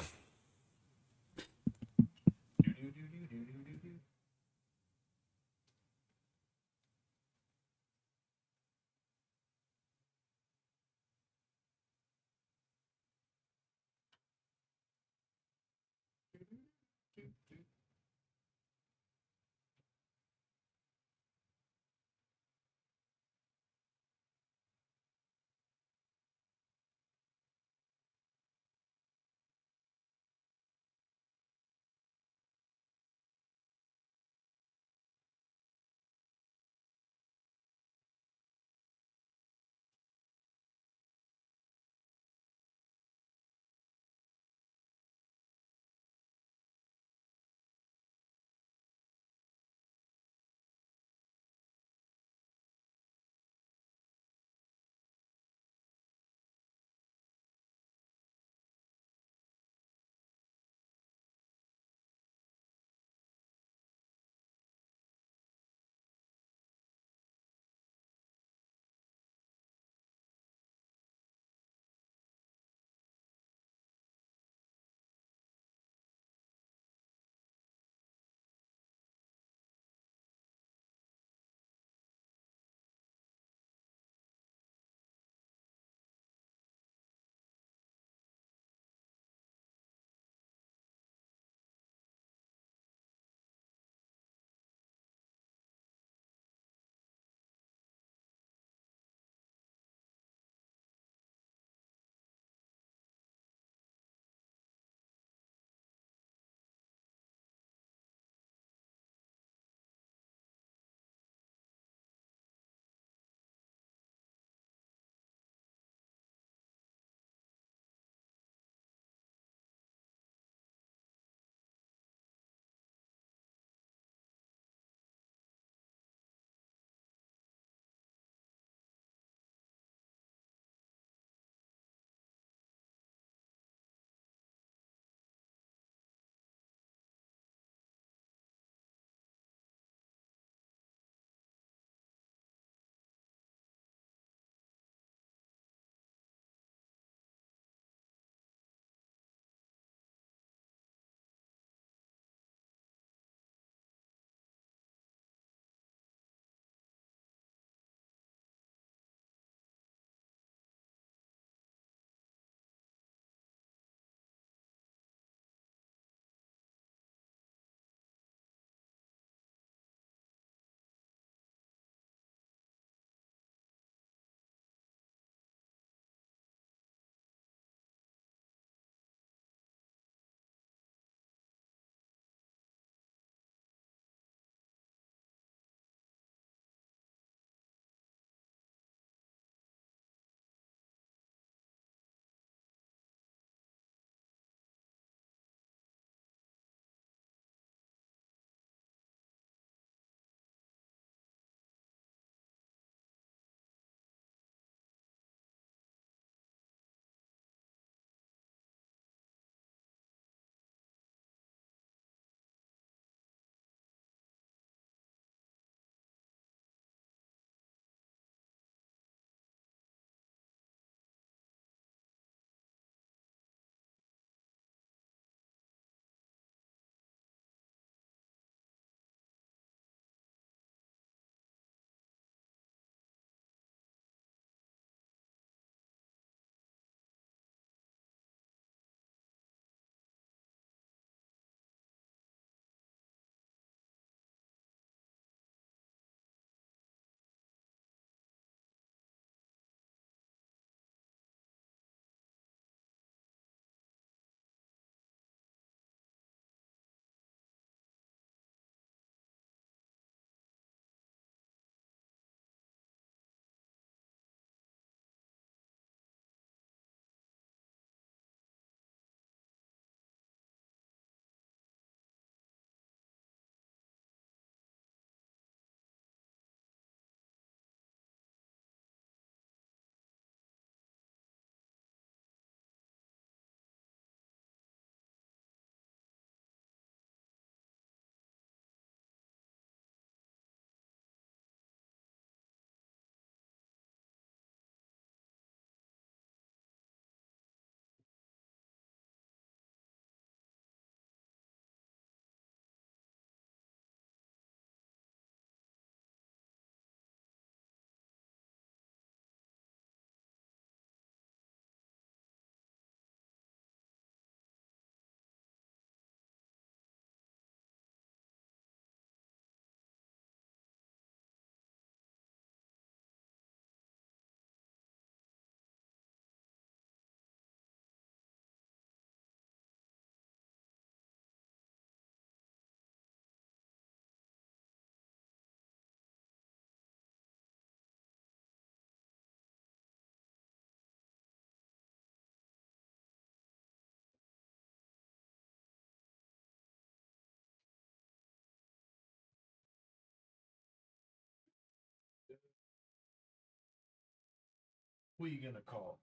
Speaker 1: Who are you gonna call?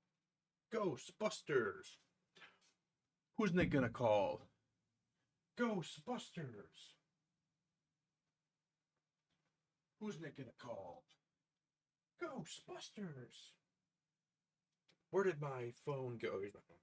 Speaker 1: Ghostbusters. Who's Nick gonna call? Ghostbusters. Who's Nick gonna call? Ghostbusters. Where did my phone go? Here's my phone.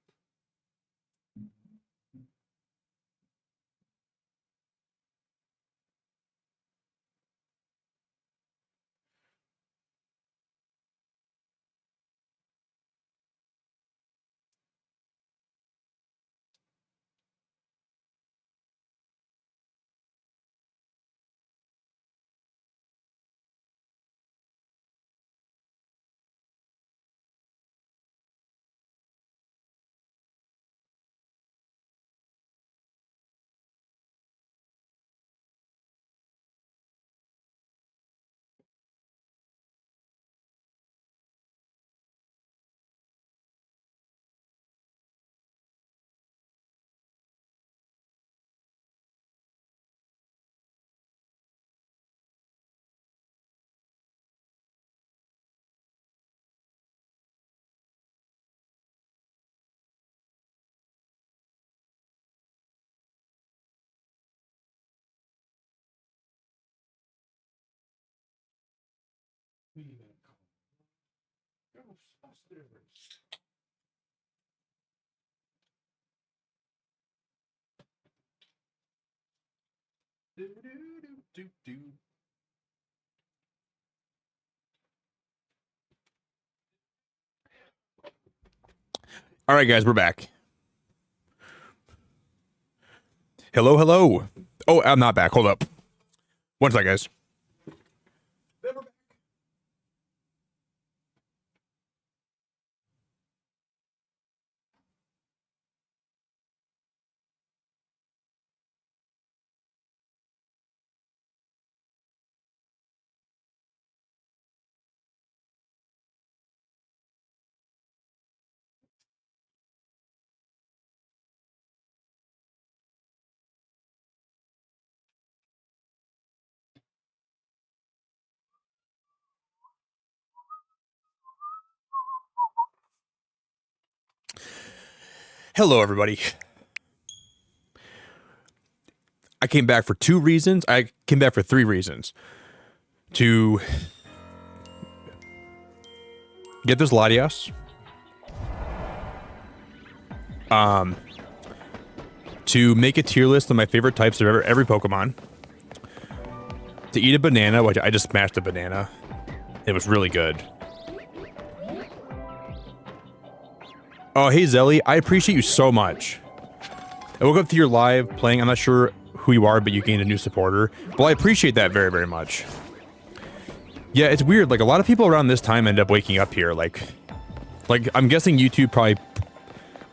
Speaker 1: Who are you gonna call? Ghostbusters. Do, do, do, do, do. All right, guys, we're back. Hello, hello. Oh, I'm not back. Hold up. One sec, guys. Then we're back. Hello, everybody. I came back for 2 reasons. I came back for 3 reasons. To get this Latias. To make a tier list of my favorite types of every Pokemon. To eat a banana, which I just smashed a banana. It was really good. Oh, hey, Zelly. I appreciate you so much. I woke up to your live playing. I'm not sure who you are, but you gained a new supporter. Well, I appreciate that very, very much. Yeah, it's weird. Like, a lot of people around this time end up waking up here. Like I'm guessing YouTube probably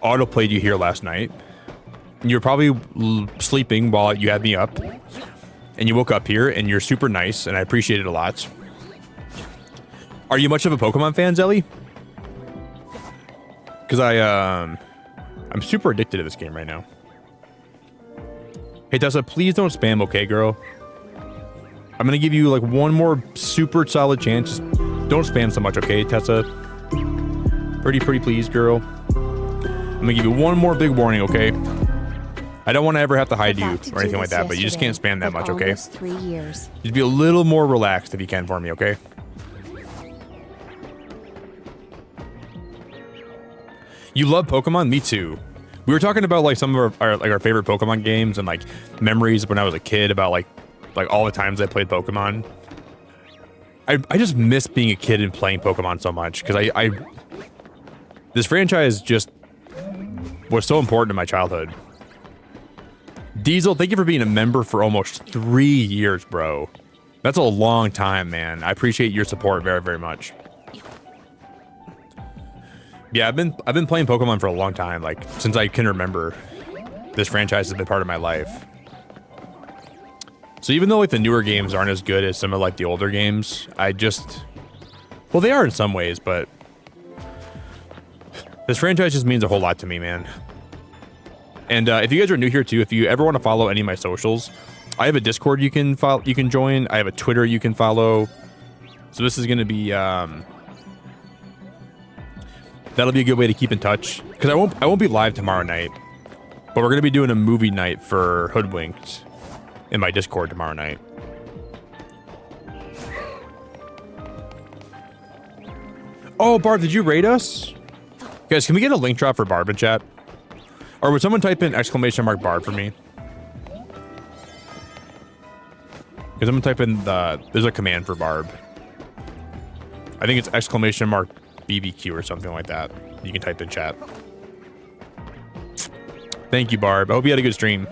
Speaker 1: auto-played you here last night. And you're probably sleeping while you had me up. And you woke up here, and you're super nice, and I appreciate it a lot. Are you much of a Pokemon fan, Zelly? Because I'm super addicted to this game right now. Hey, Tessa, please don't spam, okay, girl? I'm going to give you, like, one more super solid chance. Just don't spam so much, okay, Tessa? Pretty please, girl. I'm going to give you one more big warning, okay? I don't want to ever have to hide you or anything like that, but you just can't spam that much, okay?
Speaker 3: 3 years.
Speaker 1: Just be a little more relaxed if you can for me, okay? You love Pokemon? Me too. We were talking about like some of our favorite Pokemon games and like memories when I was a kid about like all the times I played Pokemon. I just miss being a kid and playing Pokemon so much because I this franchise just was so important in my childhood. Diesel, thank you for being a member for almost 3 years, bro. That's a long time, man. I appreciate your support very, very much. Yeah, I've been playing Pokemon for a long time, like since I can remember. This franchise has been part of my life. So even though like the newer games aren't as good as some of like the older games, well, they are in some ways, but this franchise just means a whole lot to me, man. And if you guys are new here too, if you ever want to follow any of my socials, I have a Discord you can join. I have a Twitter you can follow. So this is going to be That'll be a good way to keep in touch. Because I won't be live tomorrow night. But we're going to be doing a movie night for Hoodwinked in my Discord tomorrow night. Oh, Barb, did you raid us? Guys, can we get a link drop for Barb in chat? Or would someone type in !Barb for me? Because I'm going to type in there's a command for Barb. I think it's !BBQ or something like that. You can type in chat. Thank you, Barb. I hope you had a good stream.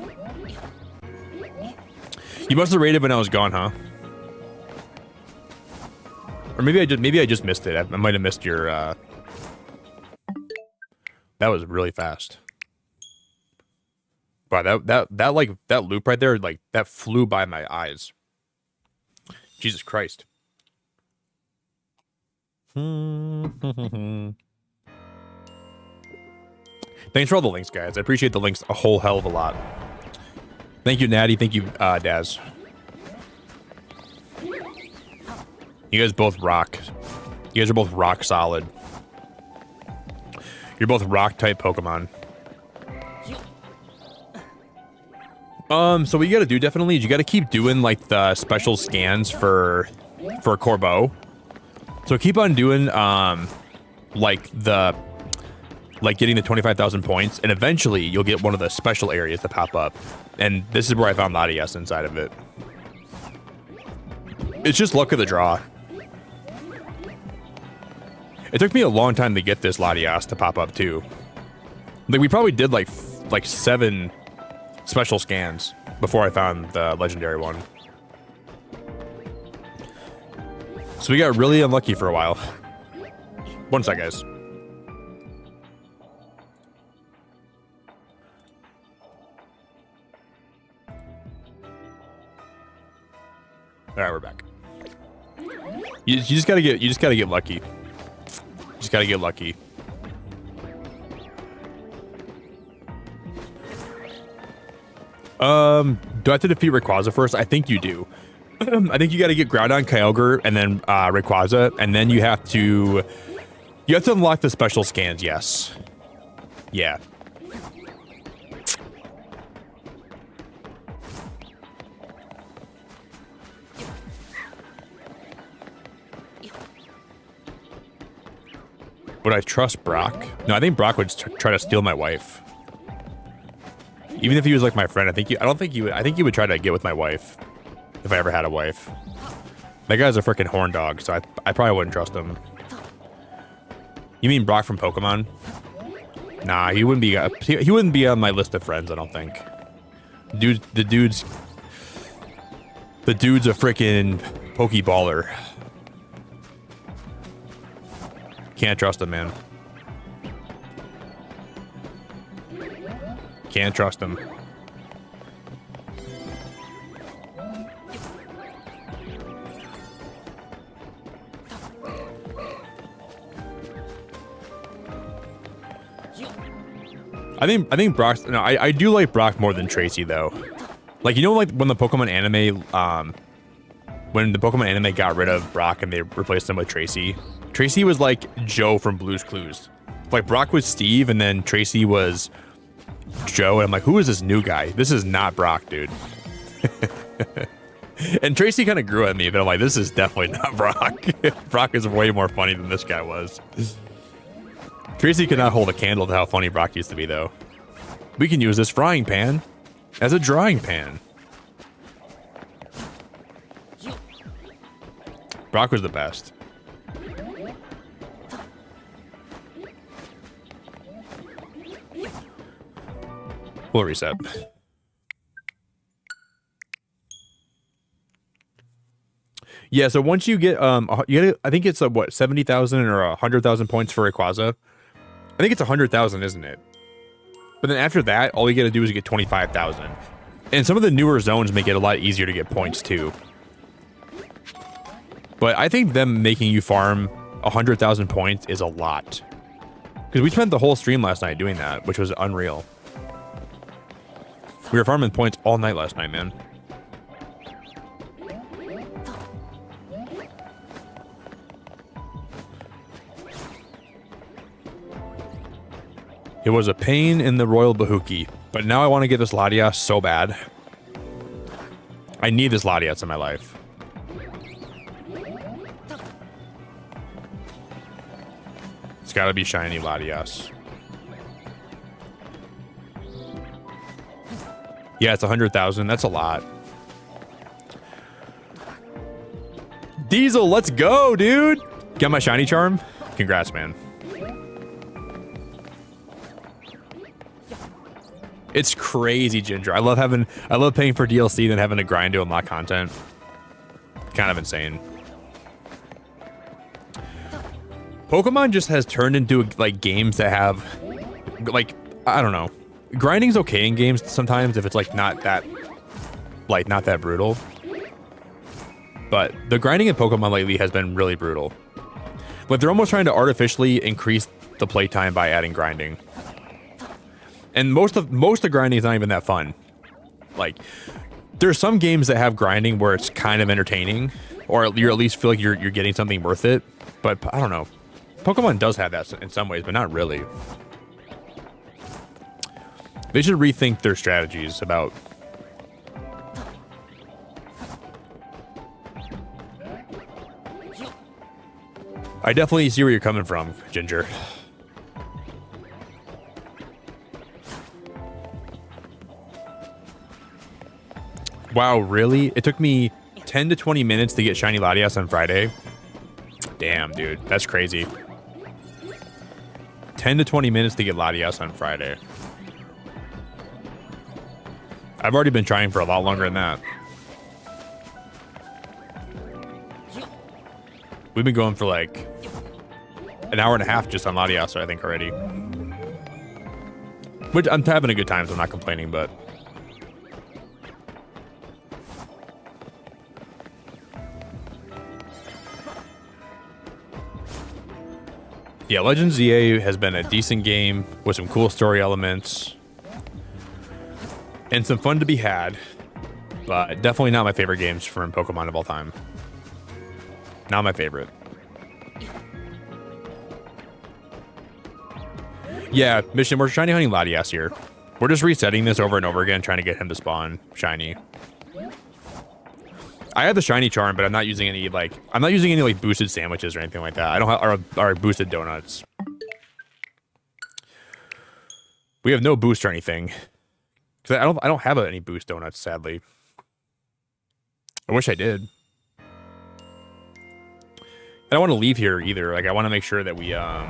Speaker 1: You must have raided when I was gone, huh? Or maybe I just missed it. I might have missed your. That was really fast. Wow, that loop right there, like that flew by my eyes. Jesus Christ. Thanks for all the links, guys. I appreciate the links a whole hell of a lot. Thank you, Natty. Thank you, Daz. You guys both rock. You guys are both rock solid. You're both rock type Pokemon. So what you gotta do definitely is you gotta keep doing like the special scans for Corbeau. So keep on doing like getting the 25,000 points, and eventually you'll get one of the special areas to pop up. And this is where I found Latias inside of it. It's just luck of the draw. It took me a long time to get this Latias to pop up too. Like we probably did like 7 special scans before I found the legendary one. So we got really unlucky for a while. One sec, guys. All right, we're back. You just gotta get lucky. You just gotta get lucky. Do I have to defeat Rayquaza first? I think you do. I think you got to get Groudon, Kyogre, and then Rayquaza, and then you have to unlock the special scans. Yes. Yeah. Would I trust Brock? No, I think Brock would try to steal my wife. Even if he was like my friend, I think he would try to get with my wife. If I ever had a wife. That guy's a freaking horn dog, so I probably wouldn't trust him. You mean Brock from Pokemon? Nah, he wouldn't be on my list of friends, I don't think. The dude's a freaking Pokeballer. Can't trust him, man. Can't trust him. I think Brock's, no, I do like Brock more than Tracy though. Like, you know, like when the Pokemon anime got rid of Brock and they replaced him with Tracy. Tracy was like Joe from Blue's Clues. Like Brock was Steve and then Tracy was Joe, and I'm like, who is this new guy? This is not Brock, dude. And Tracy kind of grew at me, but I'm like, this is definitely not Brock. Brock is way more funny than this guy was. Tracy could not hold a candle to how funny Brock used to be, though. We can use this frying pan as a drying pan. Brock was the best. We'll reset. Yeah, so once you get I think it's what, 70,000 or 100,000 points for Rayquaza. I think it's 100,000, isn't it? But then after that, all you got to do is get 25,000. And some of the newer zones make it a lot easier to get points too. But I think them making you farm 100,000 points is a lot. Because we spent the whole stream last night doing that, which was unreal. We were farming points all night last night, man. It was a pain in the royal Bahuki, but now I want to get this Latias so bad. I need this Latias in my life. It's got to be shiny Latias. Yeah, it's 100,000. That's a lot. Diesel, let's go, dude. Got my shiny charm. Congrats, man. It's crazy, Ginger. I love paying for DLC than having to grind to unlock content. Kind of insane. Pokemon just has turned into like games that have like, I don't know. Grinding's okay in games sometimes if it's like not that brutal. But the grinding in Pokemon lately has been really brutal. But they're almost trying to artificially increase the playtime by adding grinding. And most of grinding is not even that fun. Like, there's some games that have grinding where it's kind of entertaining, or you at least feel like you're getting something worth it. But I don't know. Pokemon does have that in some ways, but not really. They should rethink their strategies about... I definitely see where you're coming from, Ginger. Wow, really? It took me 10 to 20 minutes to get shiny Latias on Friday. Damn, dude. That's crazy. 10 to 20 minutes to get Latias on Friday. I've already been trying for a lot longer than that. We've been going for like an hour and a half just on Latias, I think, already. Which I'm having a good time, so I'm not complaining, but... Yeah, Legends ZA has been a decent game with some cool story elements. And some fun to be had. But definitely not my favorite games from Pokemon of all time. Not my favorite. Yeah, mission, we're shiny hunting Latias here. We're just resetting this over and over again, trying to get him to spawn shiny. I have the shiny charm, but I'm not using any like boosted sandwiches or anything like that. I don't have our boosted donuts. We have no boost or anything. Cause I don't have any boost donuts, sadly. I wish I did. I don't want to leave here either. Like, I want to make sure that we how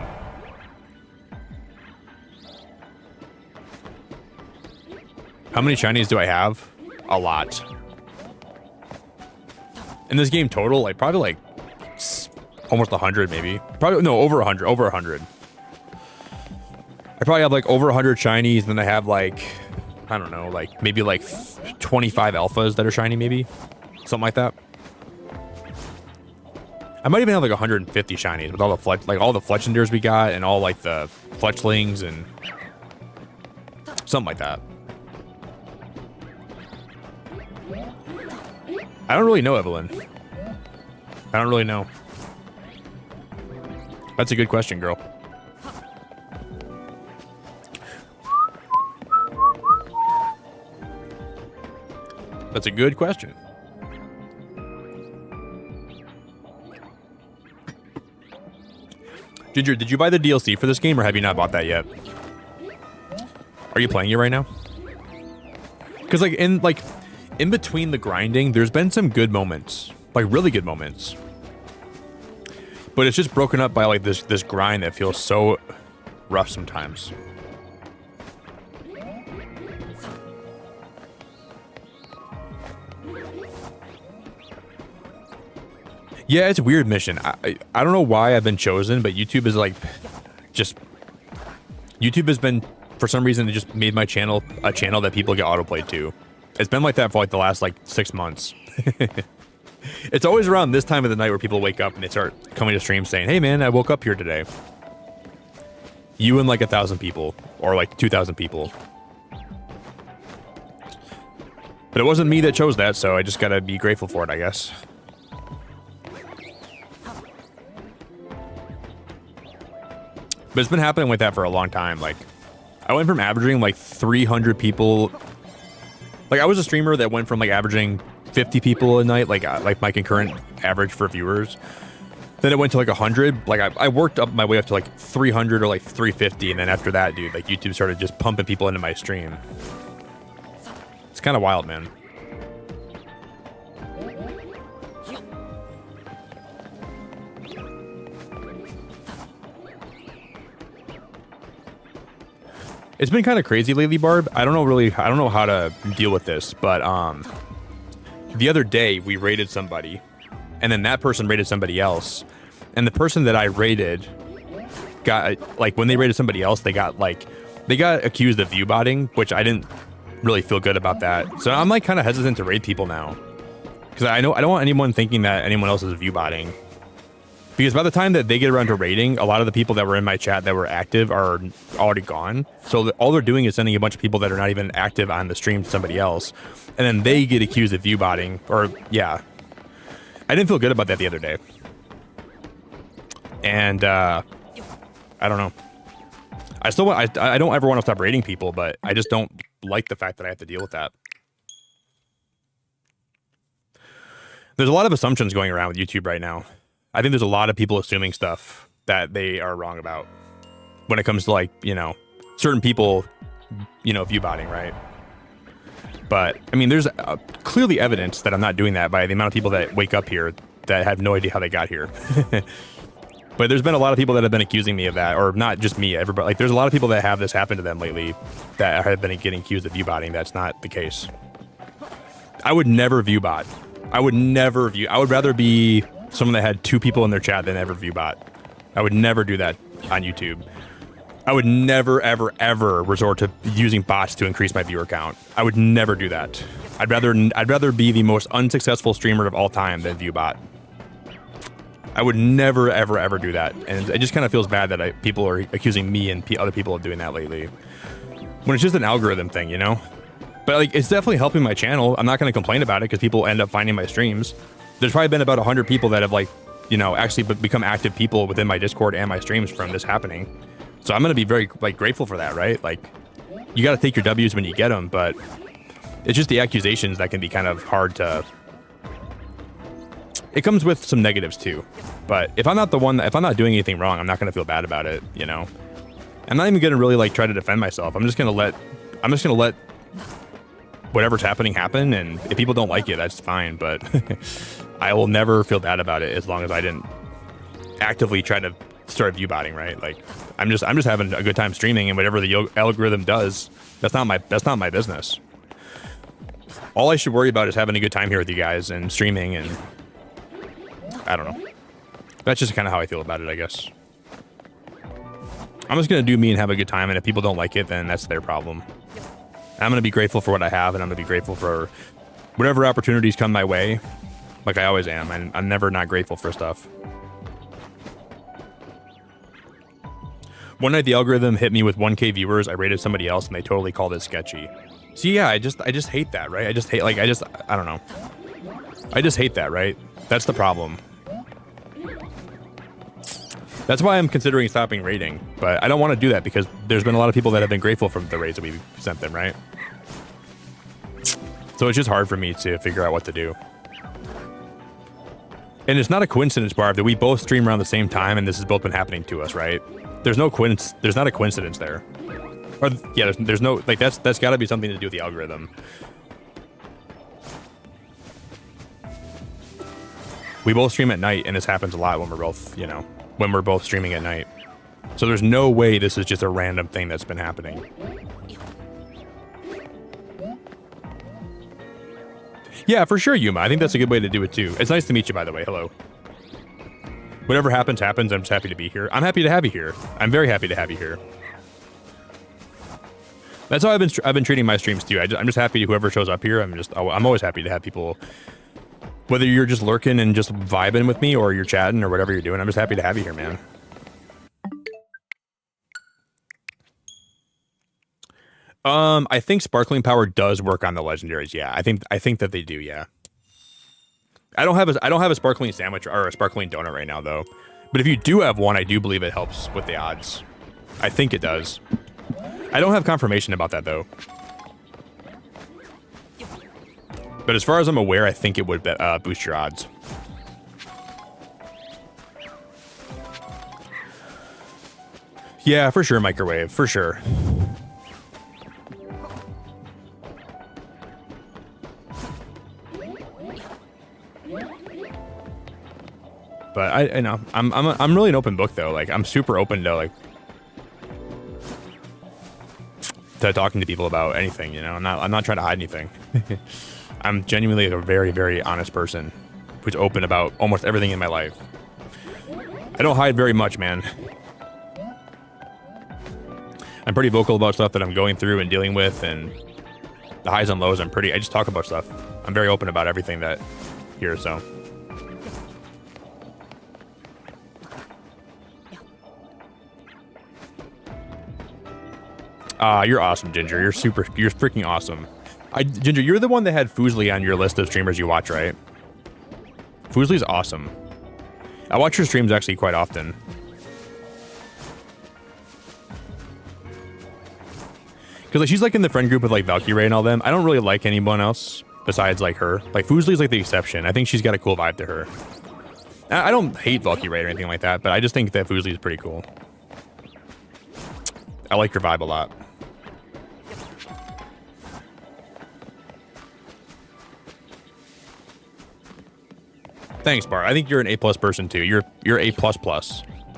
Speaker 1: many shinies do I have? A lot. In this game total, like probably like almost 100 maybe. Probably no, over 100, over 100. I probably have like over 100 shinies, and then I have like, I don't know, like maybe like 25 alphas that are shiny maybe. Something like that. I might even have like 150 shinies with all the Fletchenders we got and all like the Fletchlings and something like that. I don't really know, Evelyn. I don't really know. That's a good question, girl. That's a good question. Ginger, did you buy the DLC for this game, or have you not bought that yet? Are you playing it right now? Because in between the grinding, there's been some good moments, like really good moments. But it's just broken up by like this grind that feels so rough sometimes. Yeah, it's a weird mission. I don't know why I've been chosen, but YouTube is like, YouTube has been, for some reason, it just made my channel a channel that people get autoplayed to. It's been like that for like the last like 6 months. It's always around this time of the night where people wake up and they start coming to stream saying, "Hey man, I woke up here today." You and like 1,000 people, or like 2,000 people. But it wasn't me that chose that, so I just gotta be grateful for it, I guess. But it's been happening like that for a long time. Like, I went from averaging like 300 people. Like I was a streamer that went from like averaging 50 people a night, like my concurrent average for viewers. Then it went to like 100. Like I worked up my way up to like 300 or like 350, and then after that, dude, like YouTube started just pumping people into my stream. It's kind of wild, man. It's been kind of crazy lately, Barb. I don't know how to deal with this, but the other day we raided somebody, and then that person raided somebody else, and the person that I raided got like when they raided somebody else, they got accused of view botting, which I didn't really feel good about that. So I'm like kind of hesitant to raid people now, because I don't want anyone thinking that anyone else is view botting. Because by the time that they get around to raiding, a lot of the people that were in my chat that were active are already gone. So all they're doing is sending a bunch of people that are not even active on the stream to somebody else. And then they get accused of view botting. Or, yeah. I didn't feel good about that the other day. And, I don't know. I don't ever want to stop raiding people, but I just don't like the fact that I have to deal with that. There's a lot of assumptions going around with YouTube right now. I think there's a lot of people assuming stuff that they are wrong about when it comes to, like, you know, certain people, you know, view botting, right? But I mean, there's clearly evidence that I'm not doing that by the amount of people that wake up here that have no idea how they got here. But there's been a lot of people that have been accusing me of that, or not just me, everybody. Like, there's a lot of people that have this happen to them lately that have been getting accused of view botting. That's not the case. I would never view bot. I would rather be someone that had 2 people in their chat than ever view bot. I would never do that on YouTube. I would never, ever, ever resort to using bots to increase my viewer count. I would never do that. I'd rather be the most unsuccessful streamer of all time than view bot. I would never, ever, ever do that. And it just kind of feels bad that people are accusing me and other people of doing that lately, when it's just an algorithm thing, you know? But like, it's definitely helping my channel. I'm not going to complain about it because people end up finding my streams. There's probably been about 100 people that have, like, you know, actually become active people within my Discord and my streams from this happening. So I'm going to be very, like, grateful for that, right? Like, you got to take your W's when you get them, but it's just the accusations that can be kind of hard to... It comes with some negatives too. But if I'm not doing anything wrong, I'm not going to feel bad about it, you know? I'm not even going to really, like, try to defend myself. I'm just going to let whatever's happening happen, and if people don't like it, that's fine, but I will never feel bad about it as long as I didn't actively try to start view botting, right? Like, I'm just having a good time streaming, and whatever the algorithm does, that's not my business. All I should worry about is having a good time here with you guys and streaming, and I don't know. That's just kind of how I feel about it, I guess. I'm just gonna do me and have a good time, and if people don't like it, then that's their problem. I'm going to be grateful for what I have, and I'm going to be grateful for whatever opportunities come my way, like I always am, and I'm never not grateful for stuff. One night the algorithm hit me with 1K viewers, I rated somebody else, and they totally called it sketchy. See, yeah, I just hate that, right? I don't know. I just hate that, right? That's the problem. That's why I'm considering stopping raiding, but I don't want to do that because there's been a lot of people that have been grateful for the raids that we've sent them, right? So it's just hard for me to figure out what to do. And it's not a coincidence, Barb, that we both stream around the same time and this has both been happening to us, right? There's not a coincidence there. Or yeah, there's no, like, that's got to be something to do with the algorithm. We both stream at night, and this happens a lot when we're both, you know, when we're both streaming at night. So there's no way this is just a random thing that's been happening. Yeah, for sure, Yuma. I think that's a good way to do it too. It's nice to meet you, by the way. Hello. Whatever happens, happens. I'm just happy to be here. I'm happy to have you here. I'm very happy to have you here. That's how I've been treating my streams too. I'm just happy to whoever shows up here. I'm always happy to have people, whether you're just lurking and just vibing with me or you're chatting or whatever you're doing. I'm just happy to have you here, man. I think sparkling power does work on the legendaries. Yeah, I think that they do. Yeah. I don't have a sparkling sandwich or a sparkling donut right now though. But if you do have one, I do believe it helps with the odds. I think it does. I don't have confirmation about that though. But as far as I'm aware, I think it would boost your odds. Yeah, for sure, microwave, for sure. But I know I'm really an open book though. Like I'm super open to like to talking to people about anything. You know, I'm not trying to hide anything. I'm genuinely a very, very honest person who's open about almost everything in my life. I don't hide very much, man. I'm pretty vocal about stuff that I'm going through and dealing with, and the highs and lows. I just talk about stuff. I'm very open about everything that here, so. You're awesome, Ginger. You're freaking awesome. Ginger, you're the one that had Foosley on your list of streamers you watch, right? Foosley's awesome. I watch her streams actually quite often. Because like, she's like in the friend group with like Valkyrie and all them. I don't really like anyone else besides like her. Like Foosley's like the exception. I think she's got a cool vibe to her. I don't hate Valkyrie or anything like that, but I just think that Foosley's pretty cool. I like her vibe a lot. Thanks, Bar. I think you're an A+ person too. You're A++.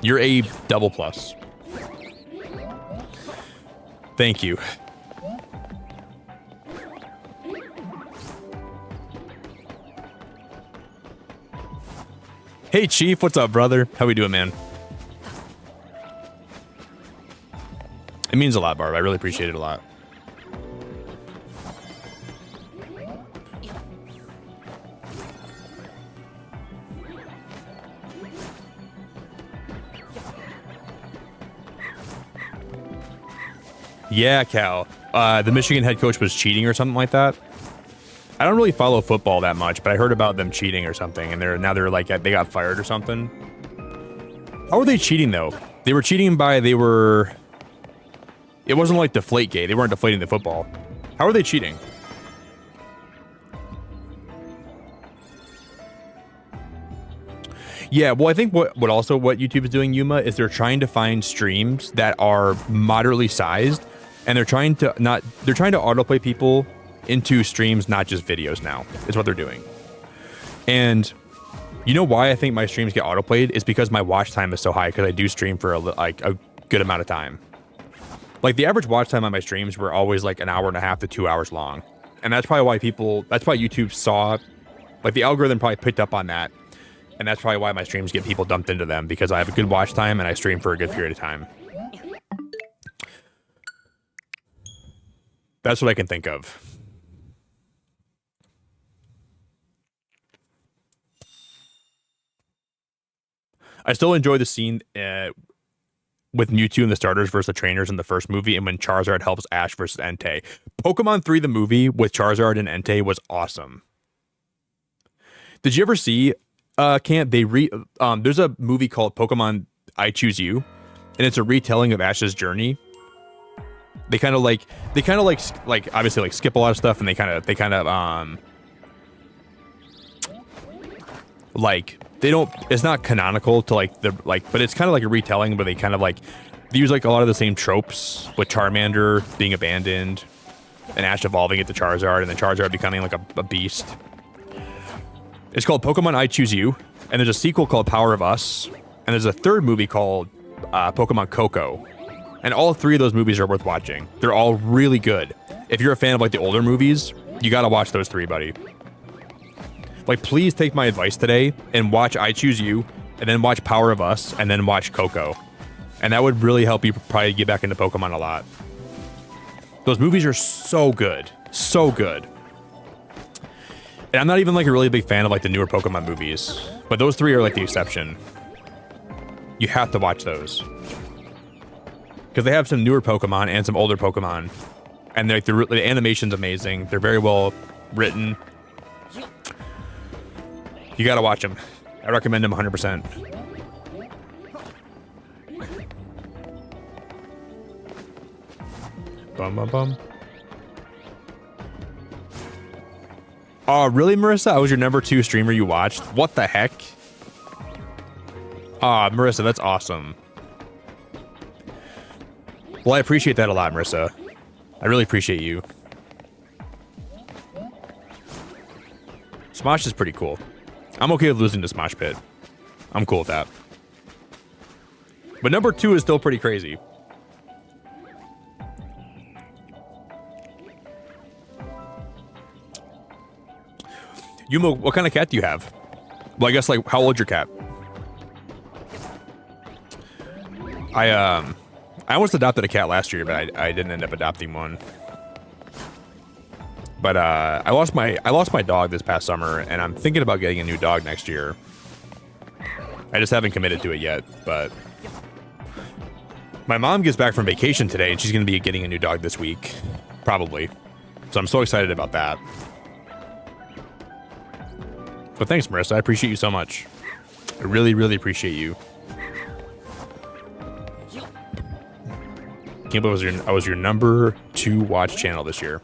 Speaker 1: You're A double plus. Thank you. Hey, Chief. What's up, brother? How we doing, man? It means a lot, Barb. I really appreciate it a lot. Yeah, Cal. The Michigan head coach was cheating or something like that. I don't really follow football that much, but I heard about them cheating or something, and they're like they got fired or something. How were they cheating though? They were cheating It wasn't like Deflategate. They weren't deflating the football. How are they cheating? Yeah, well, I think what YouTube is doing, Yuma, is they're trying to find streams that are moderately sized, and they're trying to autoplay people into streams, not just videos now, is what they're doing. And you know why I think my streams get autoplayed is because my watch time is so high, because I do stream for a good amount of time. Like the average watch time on my streams were always like an hour and a half to 2 hours long. And that's probably why YouTube saw, like the algorithm probably picked up on that. And that's probably why my streams get people dumped into them, because I have a good watch time and I stream for a good period of time. That's what I can think of. I still enjoy the scene with Mewtwo and the starters versus the trainers in the first movie, and when Charizard helps Ash versus Entei. Pokemon 3, the movie with Charizard and Entei, was awesome. Did you ever see, there's a movie called Pokemon I Choose You, and it's a retelling of Ash's journey. They kind of obviously like skip a lot of stuff, and they kind of it's not canonical to but it's kind of like a retelling, but they use like a lot of the same tropes with Charmander being abandoned and Ash evolving into Charizard, and then Charizard becoming like a beast. It's called Pokemon I Choose You, and there's a sequel called Power of Us, and there's a third movie called Pokemon Coco. And all three of those movies are worth watching. They're all really good. If you're a fan of like the older movies, you gotta watch those three, buddy. Like, please take my advice today and watch I Choose You, and then watch Power of Us, and then watch Coco. And that would really help you probably get back into Pokemon a lot. Those movies are so good. So good. And I'm not even like a really big fan of like the newer Pokemon movies, but those three are like the exception. You have to watch those. Because they have some newer Pokemon and some older Pokemon. And the animation's amazing. They're very well written. You gotta watch them. I recommend them 100%. Bum bum bum. Oh, really, Marissa? I was your number 2 streamer you watched? What the heck? Ah, Marissa, that's awesome. Well, I appreciate that a lot, Marissa. I really appreciate you. Smosh is pretty cool. I'm okay with losing to Smosh Pit. I'm cool with that. But number 2 is still pretty crazy. Yumo, what kind of cat do you have? Well, I guess, like, how old's your cat? I almost adopted a cat last year, but I didn't end up adopting one. But I lost my dog this past summer, and I'm thinking about getting a new dog next year. I just haven't committed to it yet, but my mom gets back from vacation today, and she's going to be getting a new dog this week, probably. So I'm so excited about that. But thanks, Marissa. I appreciate you so much. I really, really appreciate you. Can't believe I was your number 2 watch channel this year.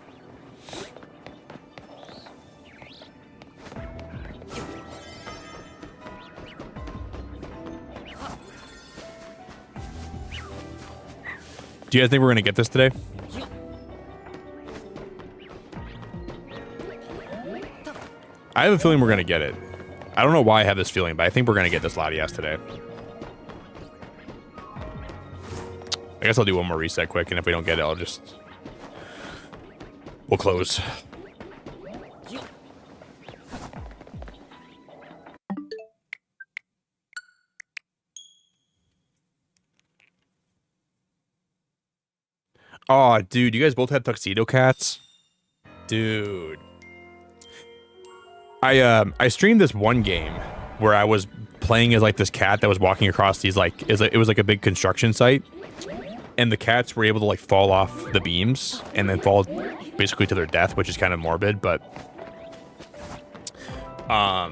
Speaker 1: Do you guys think we're gonna get this today? I have a feeling we're gonna get it. I don't know why I have this feeling, but I think we're gonna get this Latias today. I guess I'll do one more reset quick, and if we don't get it, we'll close. Oh, dude, you guys both have tuxedo cats? Dude. I streamed this one game where I was playing as like this cat that was walking across these like it was like a big construction site, and the cats were able to like fall off the beams and then fall basically to their death, which is kind of morbid, but I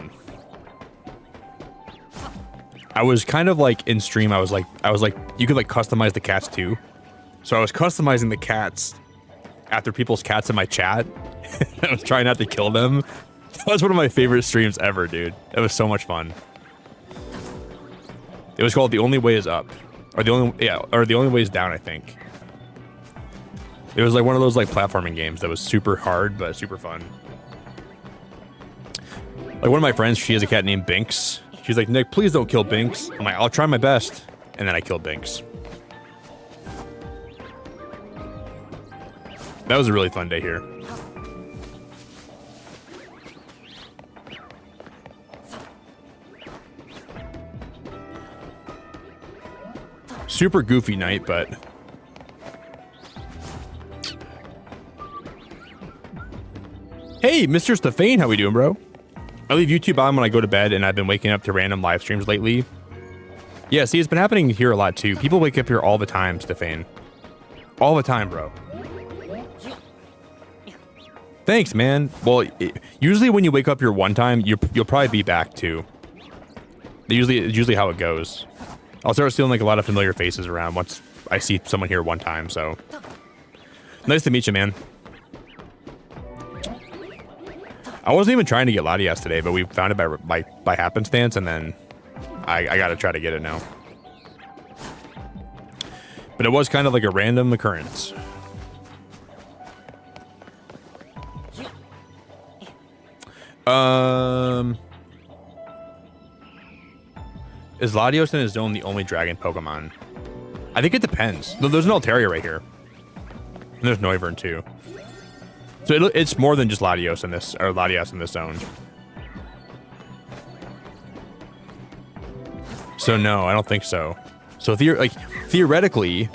Speaker 1: was kind of like in stream I was like you could like customize the cats too. So I was customizing the cats after people's cats in my chat. I was trying not to kill them. That was one of my favorite streams ever, dude. It was so much fun. It was called The Only Way Is Up. Or The Only Way Is Down, I think. It was like one of those like platforming games that was super hard, but super fun. Like one of my friends, she has a cat named Binks. She's like, Nick, please don't kill Binks. I'm like, I'll try my best. And then I killed Binks. That was a really fun day here. Super goofy night, but hey, Mr. Stefane, how we doing, bro? I leave YouTube on when I go to bed, and I've been waking up to random live streams lately. Yeah, see, it's been happening here a lot too. People wake up here all the time, Stefane. All the time, bro. Thanks, man. Well, usually when you wake up here one time, you'll probably be back too. It's usually how it goes. I'll start seeing like a lot of familiar faces around once I see someone here one time, so. Nice to meet you, man. I wasn't even trying to get Latias today, but we found it by happenstance, and then I gotta try to get it now. But it was kind of like a random occurrence. Is Latios in his zone the only dragon Pokemon? I think it depends. There's an Altaria right here. And there's Noivern too. So it's more than just Latios in this, or Latias in this zone. So no, I don't think so. So theoretically...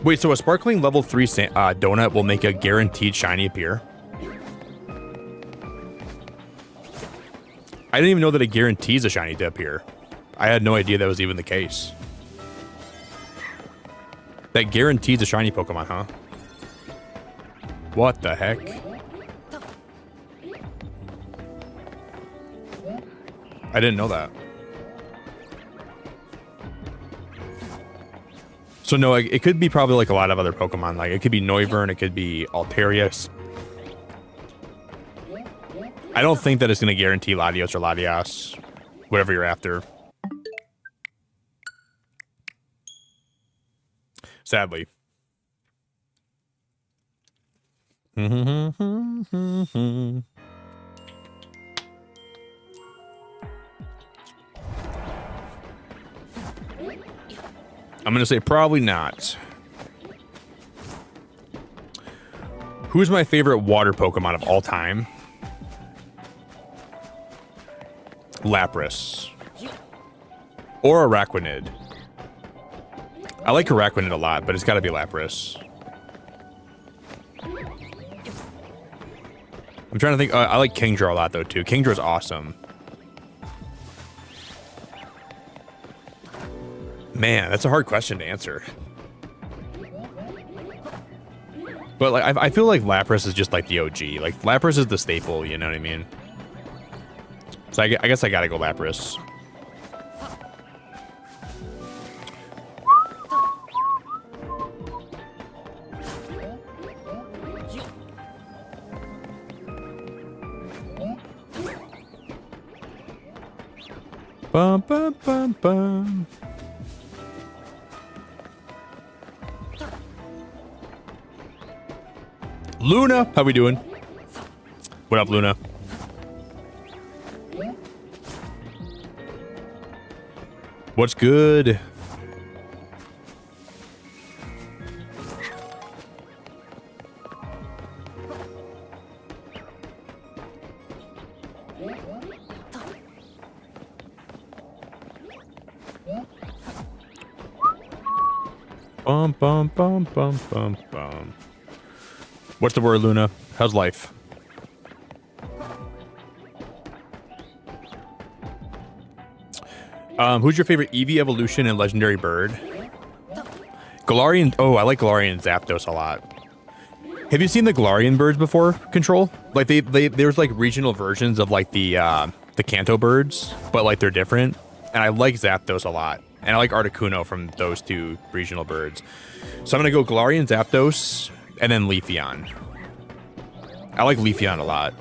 Speaker 1: Wait, so a sparkling level 3 donut will make a guaranteed shiny appear? I didn't even know that it guarantees a shiny to appear. I had no idea that was even the case. That guarantees a shiny Pokemon, huh? What the heck? I didn't know that. So no, it could be probably like a lot of other Pokemon. Like it could be Noivern, it could be Alterius. I don't think that it's going to guarantee Latios or Latias, whatever you're after. Sadly. I'm going to say probably not. Who's my favorite water Pokemon of all time? Lapras. Or Araquanid. I like Araquanid a lot, but it's got to be Lapras. I'm trying to think. I like Kingdra a lot, though, too. Kingdra's awesome. Man, that's a hard question to answer. But like, I feel like Lapras is just like the OG. Like, Lapras is the staple, you know what I mean? So I guess I gotta go Lapras. Bum, bum, bum, bum. Luna, how we doing? What up, Luna? What's good? Bum, bum, bum, bum, bum, bum. What's the word, Luna? How's life? Who's your favorite Eevee evolution and legendary bird? Galarian. Oh, I like Galarian and Zapdos a lot. Have you seen the Galarian birds before? Control? Like there's like regional versions of like the Kanto birds, but like they're different. And I like Zapdos a lot. And I like Articuno from those two regional birds. So I'm gonna go Galarian, Zapdos, and then Leafeon. I like Leafeon a lot.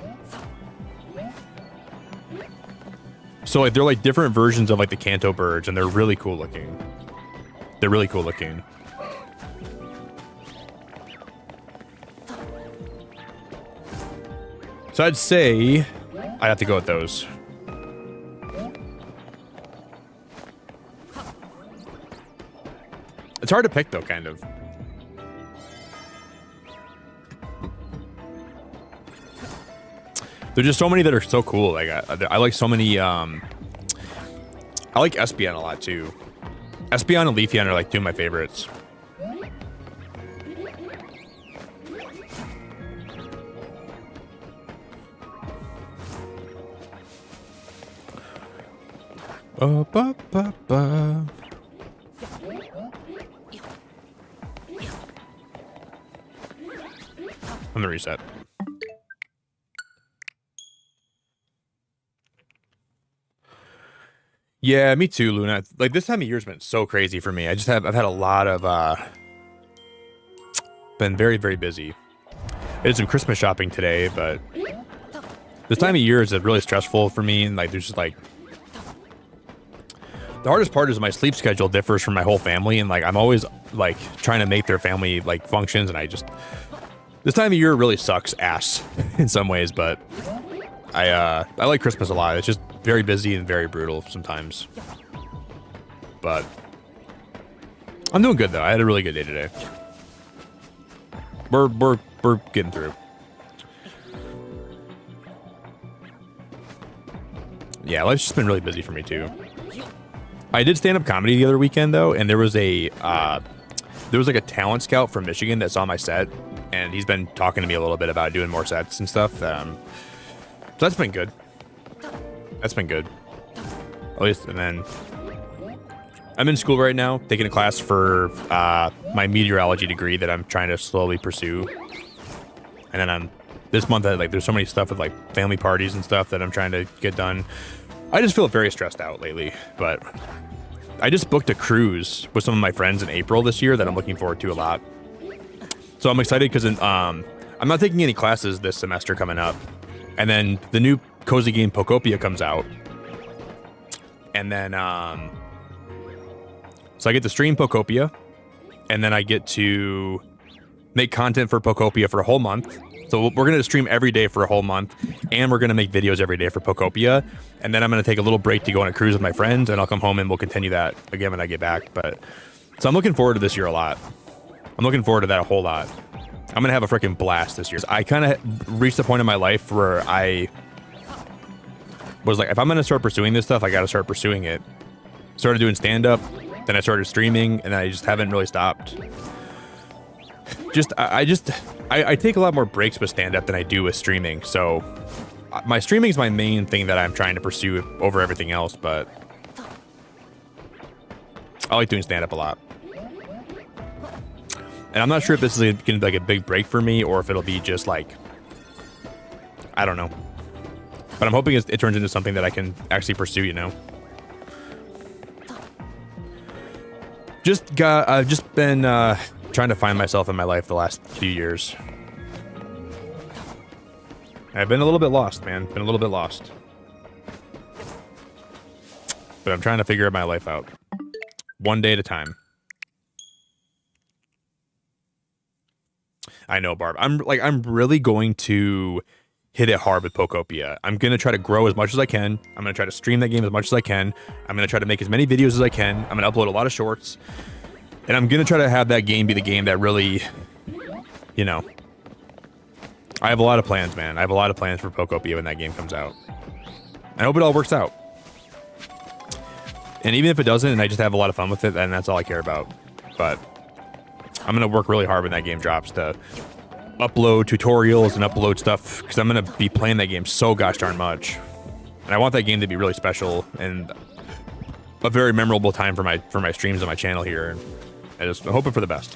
Speaker 1: So like they're like different versions of like the Kanto birds, and they're really cool looking. They're really cool looking. So I'd say I have to go with those. It's hard to pick though, kind of. There's just so many that are so cool. Like I like so many. I like Espeon a lot too. Espeon and Leafeon are like two of my favorites. Ba, ba, ba, ba. I'm gonna reset. Yeah, me too, Luna. Like this time of year's been so crazy for me. I've had a lot of been very, very busy. I did some Christmas shopping today, but this time of year is really stressful for me, and like there's just like the hardest part is my sleep schedule differs from my whole family, and like I'm always like trying to make their family like functions, and I just this time of year really sucks ass in some ways, but I like Christmas a lot. It's just very busy and very brutal sometimes. But I'm doing good though. I had a really good day today. We're getting through. Yeah, life's just been really busy for me too. I did stand-up comedy the other weekend though, and there was like a talent scout from Michigan that saw my set, and he's been talking to me a little bit about doing more sets and stuff. So that's been good. That's been good. At least, and then I'm in school right now, taking a class for my meteorology degree that I'm trying to slowly pursue. And then this month, there's so many stuff with like family parties and stuff that I'm trying to get done. I just feel very stressed out lately, but I just booked a cruise with some of my friends in April this year that I'm looking forward to a lot. So I'm excited because I'm not taking any classes this semester coming up. And then the new cozy game Pokopia comes out. And then, so I get to stream Pokopia. And then I get to make content for Pokopia for a whole month. So we're going to stream every day for a whole month. And we're going to make videos every day for Pokopia. And then I'm going to take a little break to go on a cruise with my friends. And I'll come home and we'll continue that again when I get back. So I'm looking forward to this year a lot. I'm looking forward to that a whole lot. I'm going to have a freaking blast this year. I kind of reached the point in my life where I was like, if I'm going to start pursuing this stuff, I got to start pursuing it. Started doing stand-up, then I started streaming, and I just haven't really stopped. I take a lot more breaks with stand-up than I do with streaming. So my streaming is my main thing that I'm trying to pursue over everything else, but I like doing stand-up a lot. And I'm not sure if this is going to be like a big break for me or if it'll be just like, I don't know. But I'm hoping it turns into something that I can actually pursue, you know? I've just been trying to find myself in my life the last few years. I've been a little bit lost, man. Been a little bit lost. But I'm trying to figure my life out. One day at a time. I know, Barb. I'm really going to hit it hard with Pokopia. I'm going to try to grow as much as I can. I'm going to try to stream that game as much as I can. I'm going to try to make as many videos as I can. I'm going to upload a lot of shorts. And I'm going to try to have that game be the game that really, you know, I have a lot of plans, man. I have a lot of plans for Pokopia when that game comes out. I hope it all works out. And even if it doesn't and I just have a lot of fun with it, then that's all I care about. But I'm going to work really hard when that game drops to upload tutorials and upload stuff because I'm going to be playing that game so gosh darn much. And I want that game to be really special and a very memorable time for my streams on my channel here. And I'm hoping for the best.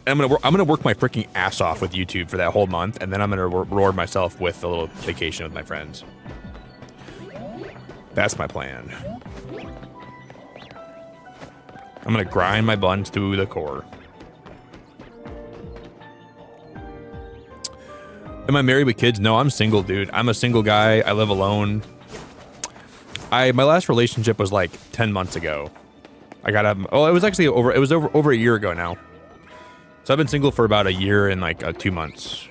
Speaker 1: And I'm gonna work my freaking ass off with YouTube for that whole month, and then I'm gonna reward myself with a little vacation with my friends. That's my plan. I'm gonna grind my buns to the core. Am I married with kids? No, I'm single, dude. I'm a single guy. I live alone. My last relationship was like 10 months ago. It was actually over a year ago now. So I've been single for about a year and like 2 months.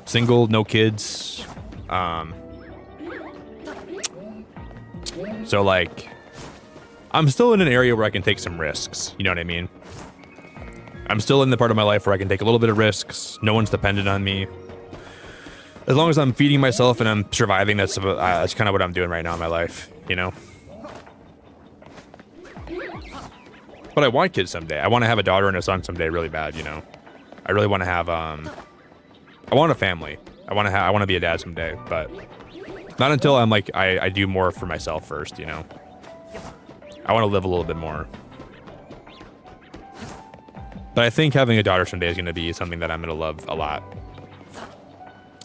Speaker 1: Single, no kids. So like, I'm still in an area where I can take some risks. You know what I mean? I'm still in the part of my life where I can take a little bit of risks. No one's dependent on me. As long as I'm feeding myself and I'm surviving, that's kind of what I'm doing right now in my life, you know? But I want kids someday. I want to have a daughter and a son someday really bad, you know? I really want to have, I want a family. I want to be a dad someday, but not until I'm like, I do more for myself first, you know? I want to live a little bit more. But I think having a daughter someday is going to be something that I'm going to love a lot.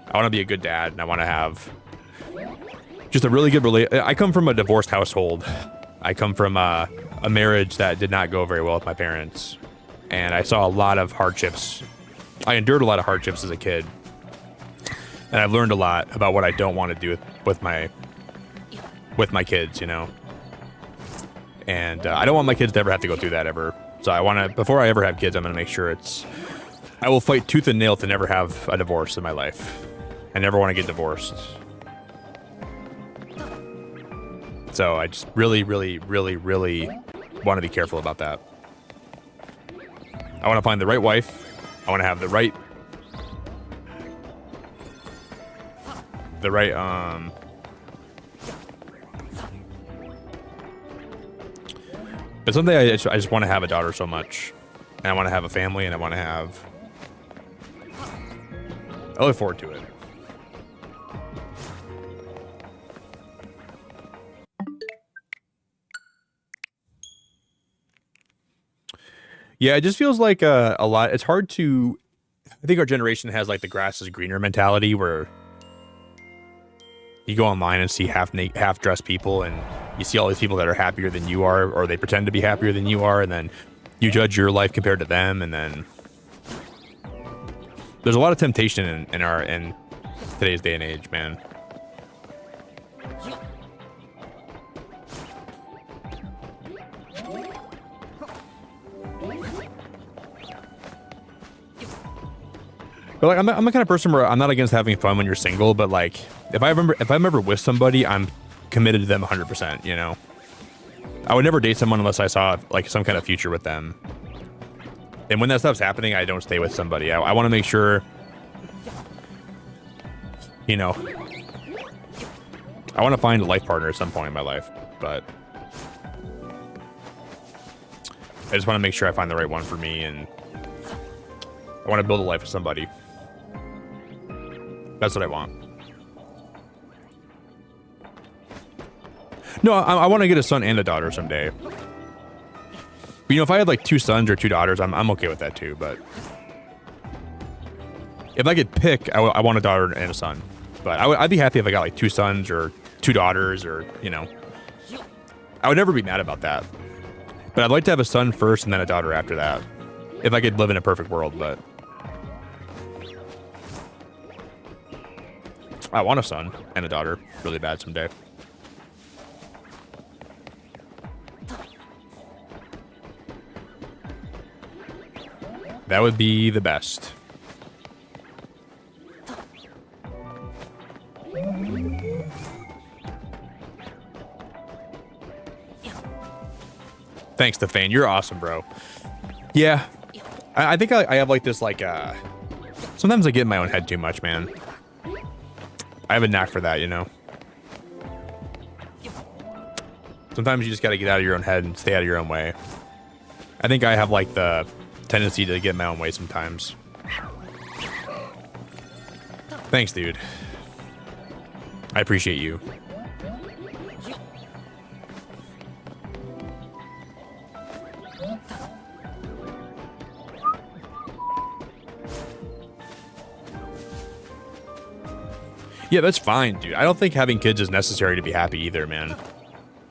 Speaker 1: I want to be a good dad, and I want to have just a really good I come from a divorced household. I come from a marriage that did not go very well with my parents. And I saw a lot of hardships. I endured a lot of hardships as a kid. And I've learned a lot about what I don't want to do with my kids, you know? And I don't want my kids to ever have to go through that ever. So I want to, before I ever have kids, I'm going to make sure I will fight tooth and nail to never have a divorce in my life. I never want to get divorced. So I just really, really, really, really want to be careful about that. I want to find the right wife. I want to have the right, but someday I just want to have a daughter so much. And I want to have a family, and I look forward to it. Yeah, it just feels like a lot. It's hard to, I think our generation has like the grass is greener mentality where you go online and see half dressed people and you see all these people that are happier than you are, or they pretend to be happier than you are, and then you judge your life compared to them, and then there's a lot of temptation in today's day and age, man. But like, I'm the kind of person where I'm not against having fun when you're single, but like, if I'm ever with somebody, I'm committed to them 100%. You know, I would never date someone unless I saw like some kind of future with them. And when that stuff's happening, I don't stay with somebody. I want to make sure, you know, I want to find a life partner at some point in my life, but I just want to make sure I find the right one for me, and I want to build a life with somebody. That's what I want. No, I want to get a son and a daughter someday. But, you know, if I had like 2 sons or 2 daughters, I'm okay with that too. But if I could pick, I want a daughter and a son. But I'd be happy if I got like 2 sons or 2 daughters, or, you know, I would never be mad about that. But I'd like to have a son first and then a daughter after that, if I could live in a perfect world. But I want a son and a daughter really bad someday. That would be the best. Thanks, Stefan. You're awesome, bro. Yeah. I think I have like this, like, sometimes I get in my own head too much, man. I have a knack for that, you know? Sometimes you just gotta get out of your own head and stay out of your own way. I think I have like the tendency to get in my own way sometimes. Thanks, dude. I appreciate you. Yeah, that's fine, dude. I don't think having kids is necessary to be happy either, man.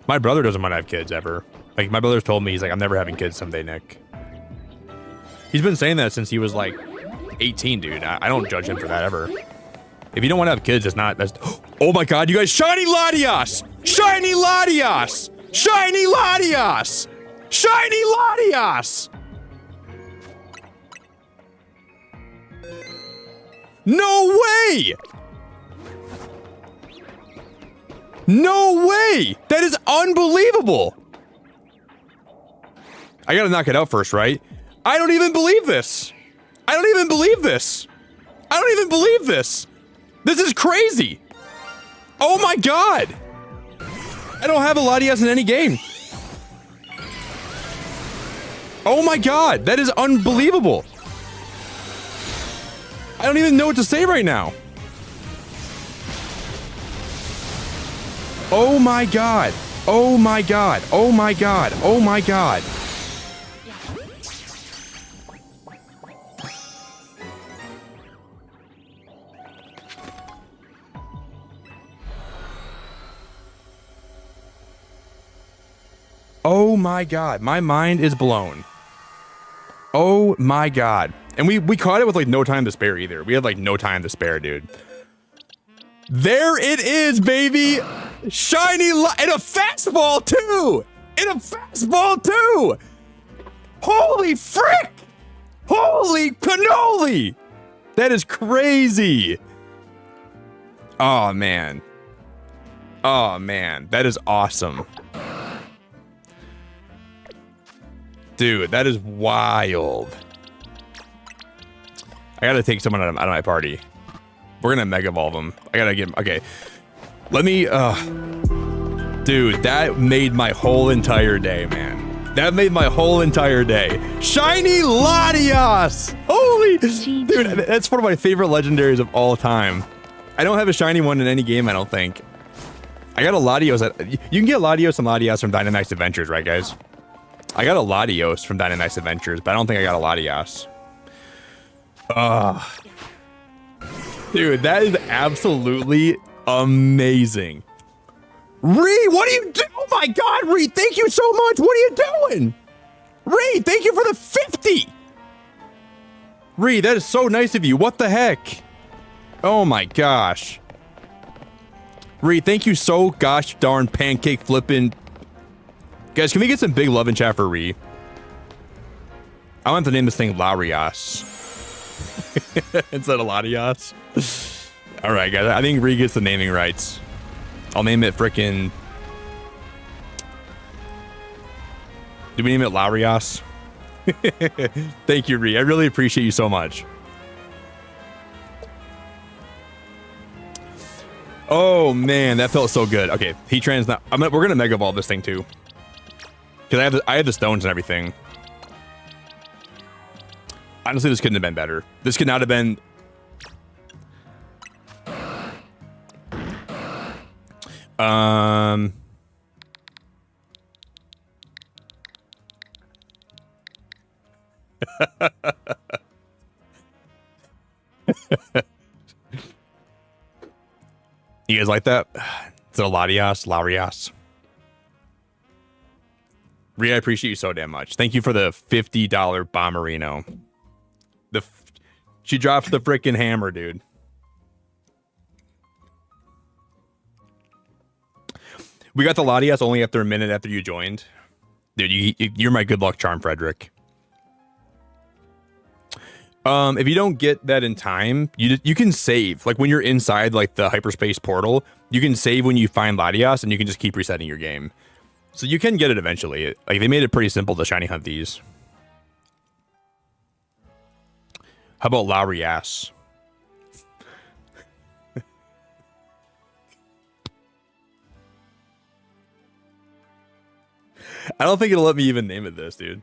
Speaker 1: My brother doesn't want to have kids ever. Like, my brother's told me, he's like, I'm never having kids someday, Nick. He's been saying that since he was like 18, dude. I don't judge him for that ever. If you don't want to have kids, it's not, that's, oh my God, you guys, shiny Latias! Shiny Latias! Shiny Latias! Shiny Latias! No way! No way! That is unbelievable! I gotta knock it out first, right? I don't even believe this! I don't even believe this! I don't even believe this! This is crazy! Oh my God! I don't have a Latias in any game. Oh my God, that is unbelievable! I don't even know what to say right now. Oh my God. Oh my God. Oh my God. Oh my God. Oh my God. My mind is blown. Oh my God. And we caught it with like no time to spare either. We had like no time to spare, dude. There it is, baby. Shiny and a fastball too. And a fastball too. Holy frick. Holy cannoli. That is crazy. Oh man. Oh man, that is awesome. Dude, that is wild. I gotta take someone out of my party. We're gonna mega evolve him. I gotta get him. Okay. Let me, dude, that made my whole entire day, man. That made my whole entire day. Shiny Latias! Holy, dude, that's one of my favorite legendaries of all time. I don't have a shiny one in any game, I don't think. I got a Latios. You can get Latios and Latias from Dynamax Adventures, right, guys? I got a Latios from Dynamax Adventures, but I don't think I got a Latias. Dude, that is absolutely amazing. Ree, what are you doing? Oh my God, Ree, thank you so much. What are you doing? Ree, thank you for the 50. Ree, that is so nice of you. What the heck? Oh my gosh. Ree, thank you so gosh darn pancake flipping. Guys, can we get some big love in chat for Ree? I want to name this thing Larias instead of Latias. All right, guys. I think Ree gets the naming rights. I'll name it frickin'. Do we name it Larias? Thank you, Ree. I really appreciate you so much. Oh man, that felt so good. Okay, Heatran's not. We're gonna Mega Evolve this thing too, because I have the stones and everything. Honestly, this couldn't have been better. This could not have been. You guys like that? It's a Larias. Rhea, I appreciate you so damn much. Thank you for the $50 Bomberino. She dropped the freaking hammer, dude. We got the Latias only after a minute after you joined. Dude, you're my good luck charm, Frederick. If you don't get that in time, you can save. Like when you're inside like the hyperspace portal, you can save when you find Latias and you can just keep resetting your game. So you can get it eventually. Like they made it pretty simple to shiny hunt these. How about Larias? I don't think it'll let me even name it this, dude.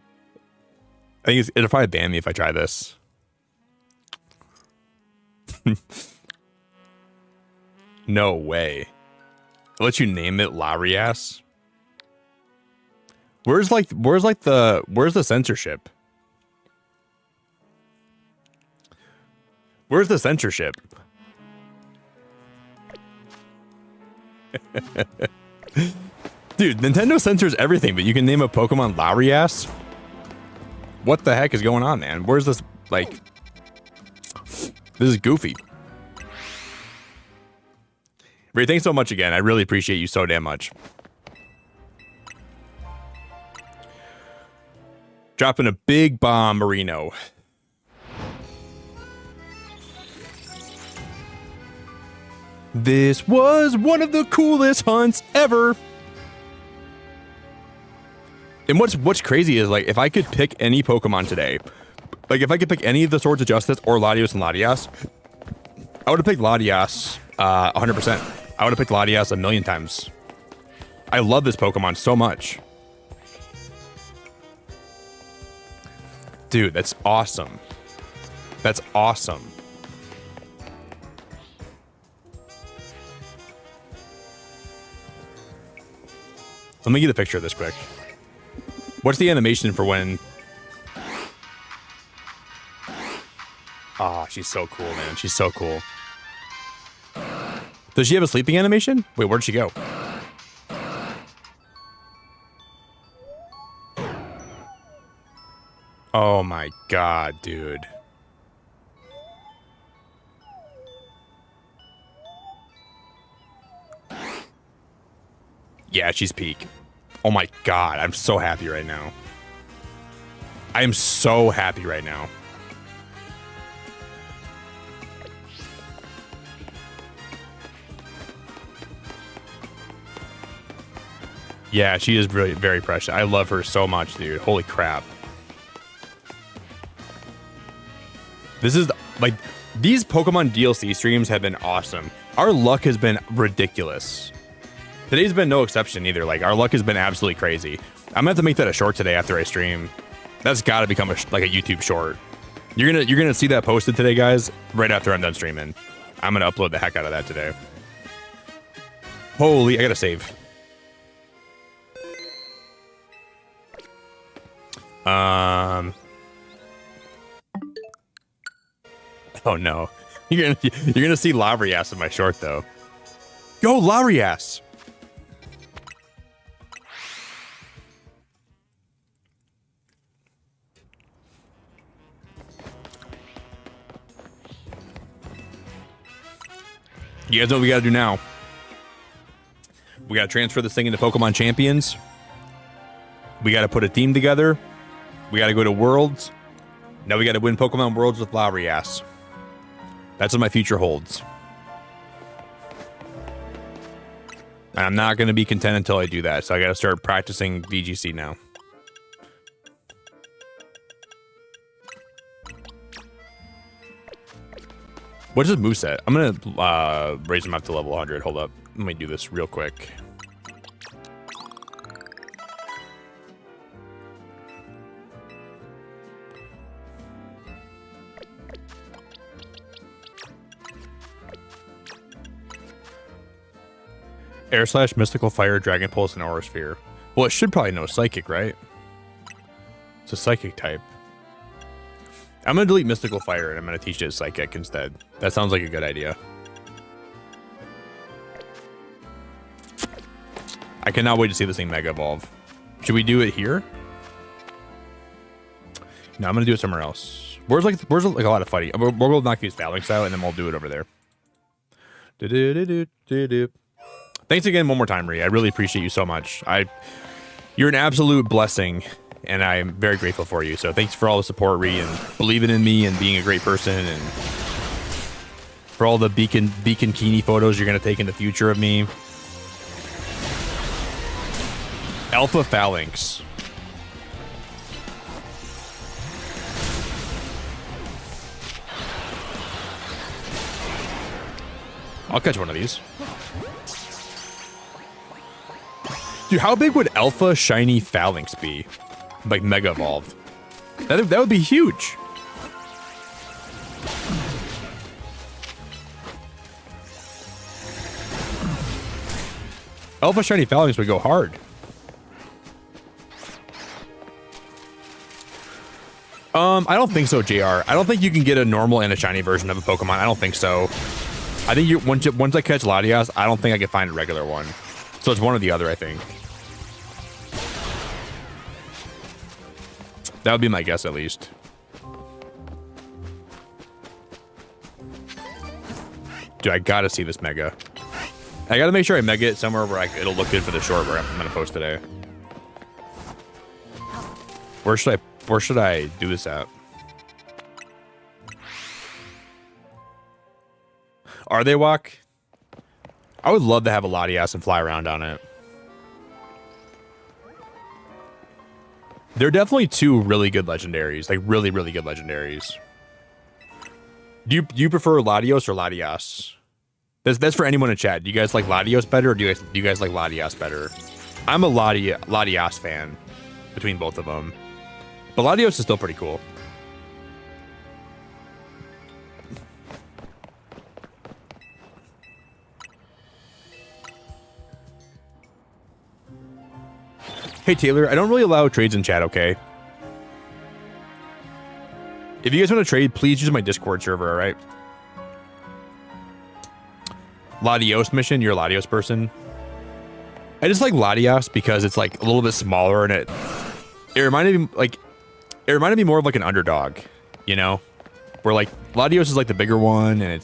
Speaker 1: I think it'll probably ban me if I try this. No way. I'll let you name it Larias. Where's the censorship? Where's the censorship? Dude, Nintendo censors everything, but you can name a Pokemon Larias? What the heck is going on, man? Where's this, like... This is goofy. Ray, thanks so much again. I really appreciate you so damn much. Dropping a big bomb, Marino. This was one of the coolest hunts ever. And what's crazy is, like, if I could pick any Pokemon today, like if I could pick any of the Swords of Justice or Latios and Latias, I would have picked Latias 100%. I would have picked Latias a million times. I love this Pokemon so much. Dude, that's awesome. That's awesome. Let me get a picture of this quick. What's the animation for when... Ah, she's so cool, man. She's so cool. Does she have a sleeping animation? Wait, where'd she go? Oh my god, dude. Yeah, she's peak. Oh my god, I'm so happy right now. I am so happy right now. Yeah, she is really very precious. I love her so much, dude. Holy crap. This is, like, these Pokemon DLC streams have been awesome. Our luck has been ridiculous. Today's been no exception either. Like, our luck has been absolutely crazy. I'm gonna have to make that a short today after I stream. That's gotta become like a YouTube short. You're gonna see that posted today, guys, right after I'm done streaming. I'm gonna upload the heck out of that today. Holy, I gotta save. Oh no. You're gonna see Larias in my short though. Go Larias! You guys know what we got to do now. We got to transfer this thing into Pokemon Champions. We got to put a team together. We got to go to Worlds. Now we got to win Pokemon Worlds with Latias. That's what my future holds. And I'm not going to be content until I do that. So I got to start practicing VGC now. What is this moveset? I'm going to raise him up to level 100. Hold up. Let me do this real quick. Air Slash, Mystical Fire, Dragon Pulse, and Aura Sphere. Well, it should probably know Psychic, right? It's a Psychic type. I'm going to delete Mystical Fire, and I'm going to teach it Psychic instead. That sounds like a good idea. I cannot wait to see this thing Mega Evolve. Should we do it here? No, I'm going to do it somewhere else. Where's like a lot of fighting? We'll go knock these Fouling style, and then we'll do it over there. Thanks again one more time, Ree. I really appreciate you so much. You're an absolute blessing, and I'm very grateful for you. So thanks for all the support, Ree, and believing in me and being a great person, and for all the beacon Kini photos you're gonna take in the future of me. Alpha Phalanx. I'll catch one of these. Dude, how big would Alpha Shiny Phalanx be? Like Mega Evolved. That would be huge. Alpha Shiny Phalanx would go hard. I don't think so, JR. I don't think you can get a normal and a shiny version of a Pokemon. I don't think so. I think once I catch Latias, I don't think I can find a regular one. So it's one or the other, I think. That would be my guess, at least. Dude, I gotta see this Mega. I gotta make sure I Mega it somewhere where it'll look good for the short where I'm gonna post today. Where should I do this at? Are they walk? I would love to have a Latias and fly around on it. They're definitely two really good legendaries, like really, really good legendaries. Do you prefer Latios or Latias? That's for anyone in chat. Do you guys like Latios better, or do you guys like Latias better? I'm a Latias fan between both of them, but Latios is still pretty cool. Hey Taylor, I don't really allow trades in chat, okay? If you guys want to trade, please use my Discord server, alright? Latios mission, you're a Latios person. I just like Latias because it's like a little bit smaller, and it reminded me more of like an underdog, you know? Where like Latios is like the bigger one, and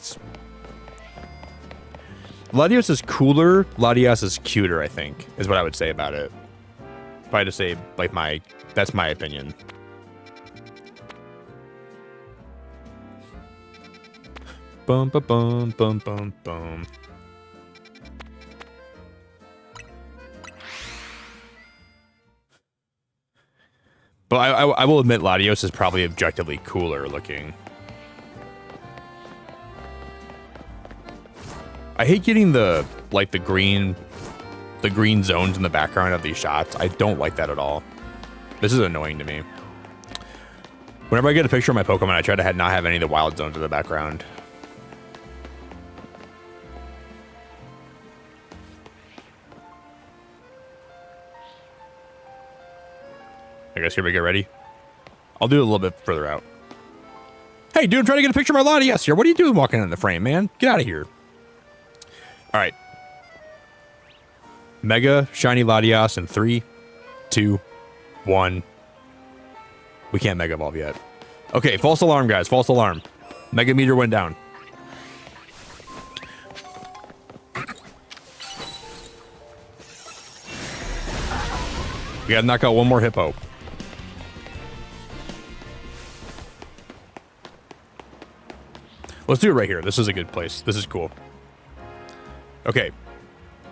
Speaker 1: Latios is cooler, Latias is cuter, I think, is what I would say about it. If I had to say, like, that's my opinion. Bum, ba, bum, bum, bum, bum. But I will admit Latios is probably objectively cooler looking. I hate getting the green zones in the background of these shots. I don't like that at all. This is annoying to me. Whenever I get a picture of my Pokemon, I try to not have any of the wild zones in the background. I guess here we get ready. I'll do it a little bit further out. Hey, dude, I'm trying to get a picture of my Latias here. What are you doing walking in the frame, man? Get out of here. All right. Mega Shiny Latias in 3, 2, 1. We can't Mega Evolve yet. Okay, false alarm, guys. False alarm. Mega meter went down. We gotta knock out one more hippo. Let's do it right here. This is a good place. This is cool. Okay.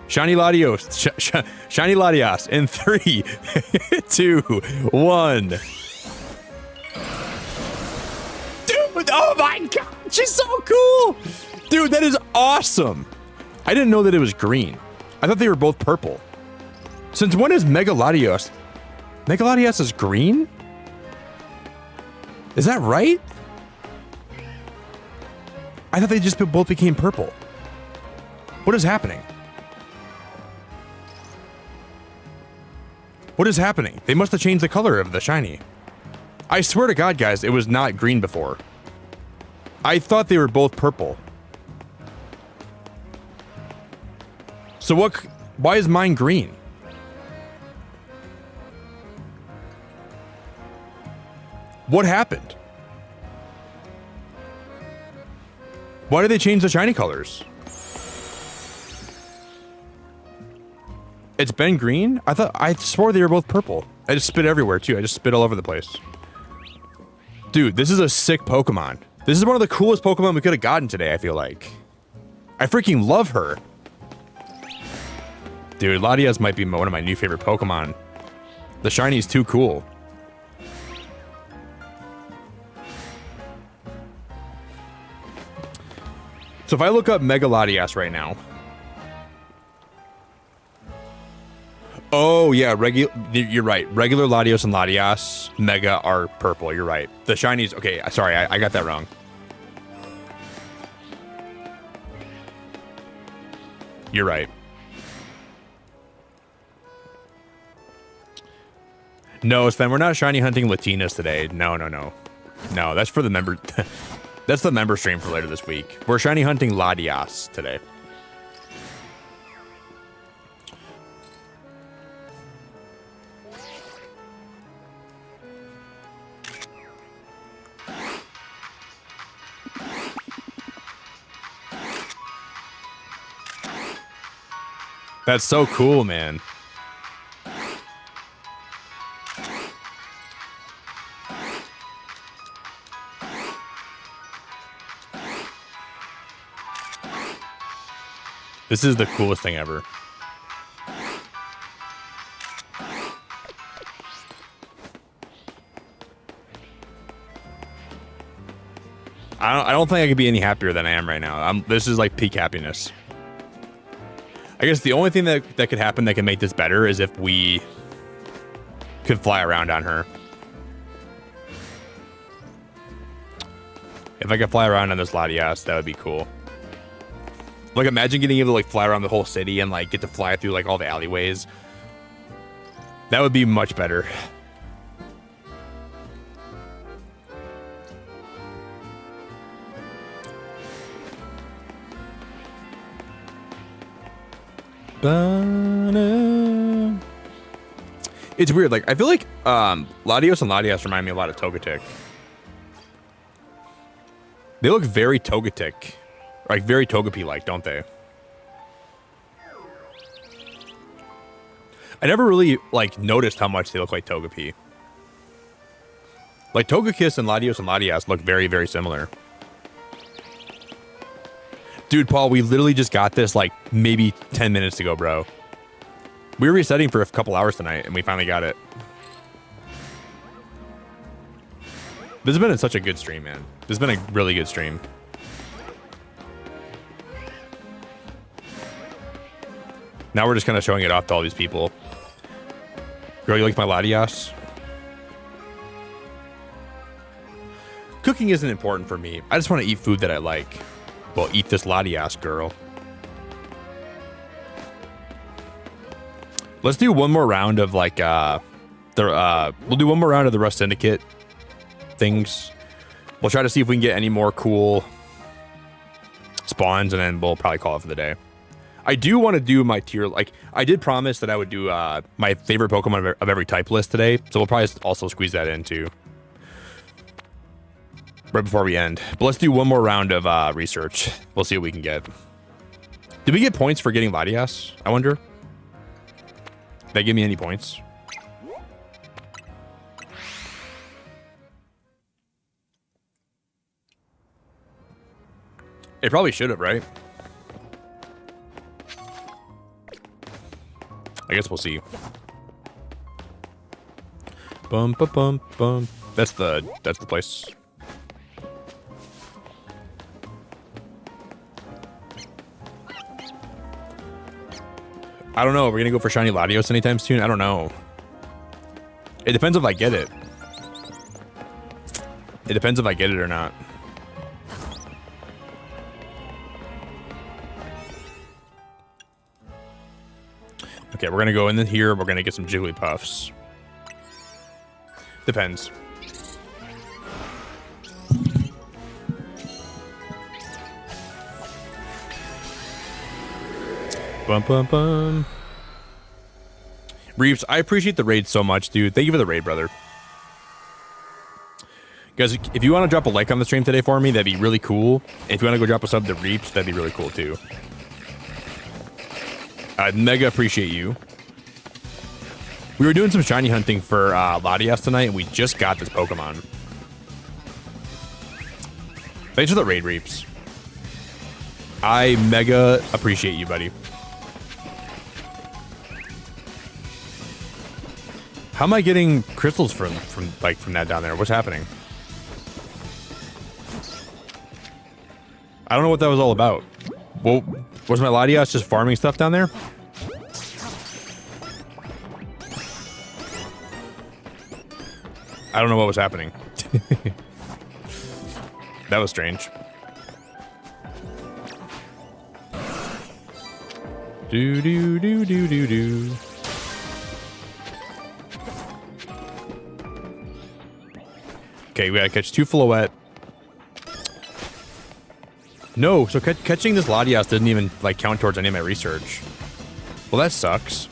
Speaker 1: Shiny Latios. Shiny Latias in 3, 2, 1. Dude, oh my god, she's so cool. Dude, that is awesome. I didn't know that it was green. I thought they were both purple. Since when is Mega Latios? Mega Latias is green? Is that right? I thought they just both became purple. What is happening? What is happening? They must have changed the color of the shiny. I swear to God, guys, it was not green before. I thought they were both purple. So why is mine green? What happened? Why did they change the shiny colors? It's been green? I swore they were both purple. I just spit everywhere too. I just spit all over the place. Dude, this is a sick Pokemon. This is one of the coolest Pokemon we could have gotten today, I feel like. I freaking love her. Dude, Latias might be one of my new favorite Pokemon. The shiny is too cool. So if I look up Mega Latias right now. Oh yeah, you're right. Regular Latios and Latias Mega are purple. You're right. The shinies. Okay, sorry, I got that wrong. You're right. No, Sven, we're not shiny hunting Latinas today. No. No, that's for the member. That's the member stream for later this week. We're shiny hunting Latias today. That's so cool, man. This is the coolest thing ever. I don't think I could be any happier than I am right now. This is like peak happiness. I guess the only thing that could happen that can make this better is if we could fly around on her. If I could fly around on this Latias, that would be cool. Like, imagine getting able to like fly around the whole city and like get to fly through like all the alleyways. That would be much better. It's weird. Like, I feel like Latios and Latias remind me a lot of Togetic. They look very Togetic. Like, very Togepi-like, don't they? I never really, like, noticed how much they look like Togepi. Like, Togekiss and Latias look very, very similar. Dude, Paul, we literally just got this, like, maybe 10 minutes ago, bro. We were resetting for a couple hours tonight, and we finally got it. This has been such a good stream, man. This has been a really good stream. Now we're just kind of showing it off to all these people. Girl, you like my Latias? Cooking isn't important for me. I just want to eat food that I like. Well, eat this Latias, girl. Let's do one more round of like we'll do one more round of the Rust Syndicate things. We'll try to see if we can get any more cool spawns, and then we'll probably call it for the day. I do want to do my tier, like I did promise that I would do my favorite Pokemon of every type list today, so we'll probably also squeeze that in too right before we end. But let's do one more round of research. We'll see what we can get. Did we get points for getting Latias? I wonder. Did they give me any points? It probably should have, right? I guess we'll see. Bum bum bum bum. That's the place. I don't know. We're gonna go for shiny Latios anytime soon. I don't know. It depends if I get it. It depends if I get it or not. Okay, we're gonna go in here. We're gonna get some Jigglypuffs. Depends. Bum bum bum. Reeves, I appreciate the raid so much, dude. Thank you for the raid, brother. Guys, if you want to drop a like on the stream today for me, that'd be really cool. And if you want to go drop a sub to Reeps, that'd be really cool too. I'd mega appreciate you. We were doing some shiny hunting for Latias tonight, and we just got this Pokemon. Thanks for the raid, Reeps. I mega appreciate you, buddy. How am I getting crystals from that down there? What's happening? I don't know what that was all about. Well, was my Latias just farming stuff down there? I don't know what was happening. That was strange. Do do do do do do. Okay, we gotta catch 2 Floette. No, so catching this Latias didn't even like count towards any of my research. Well, that sucks.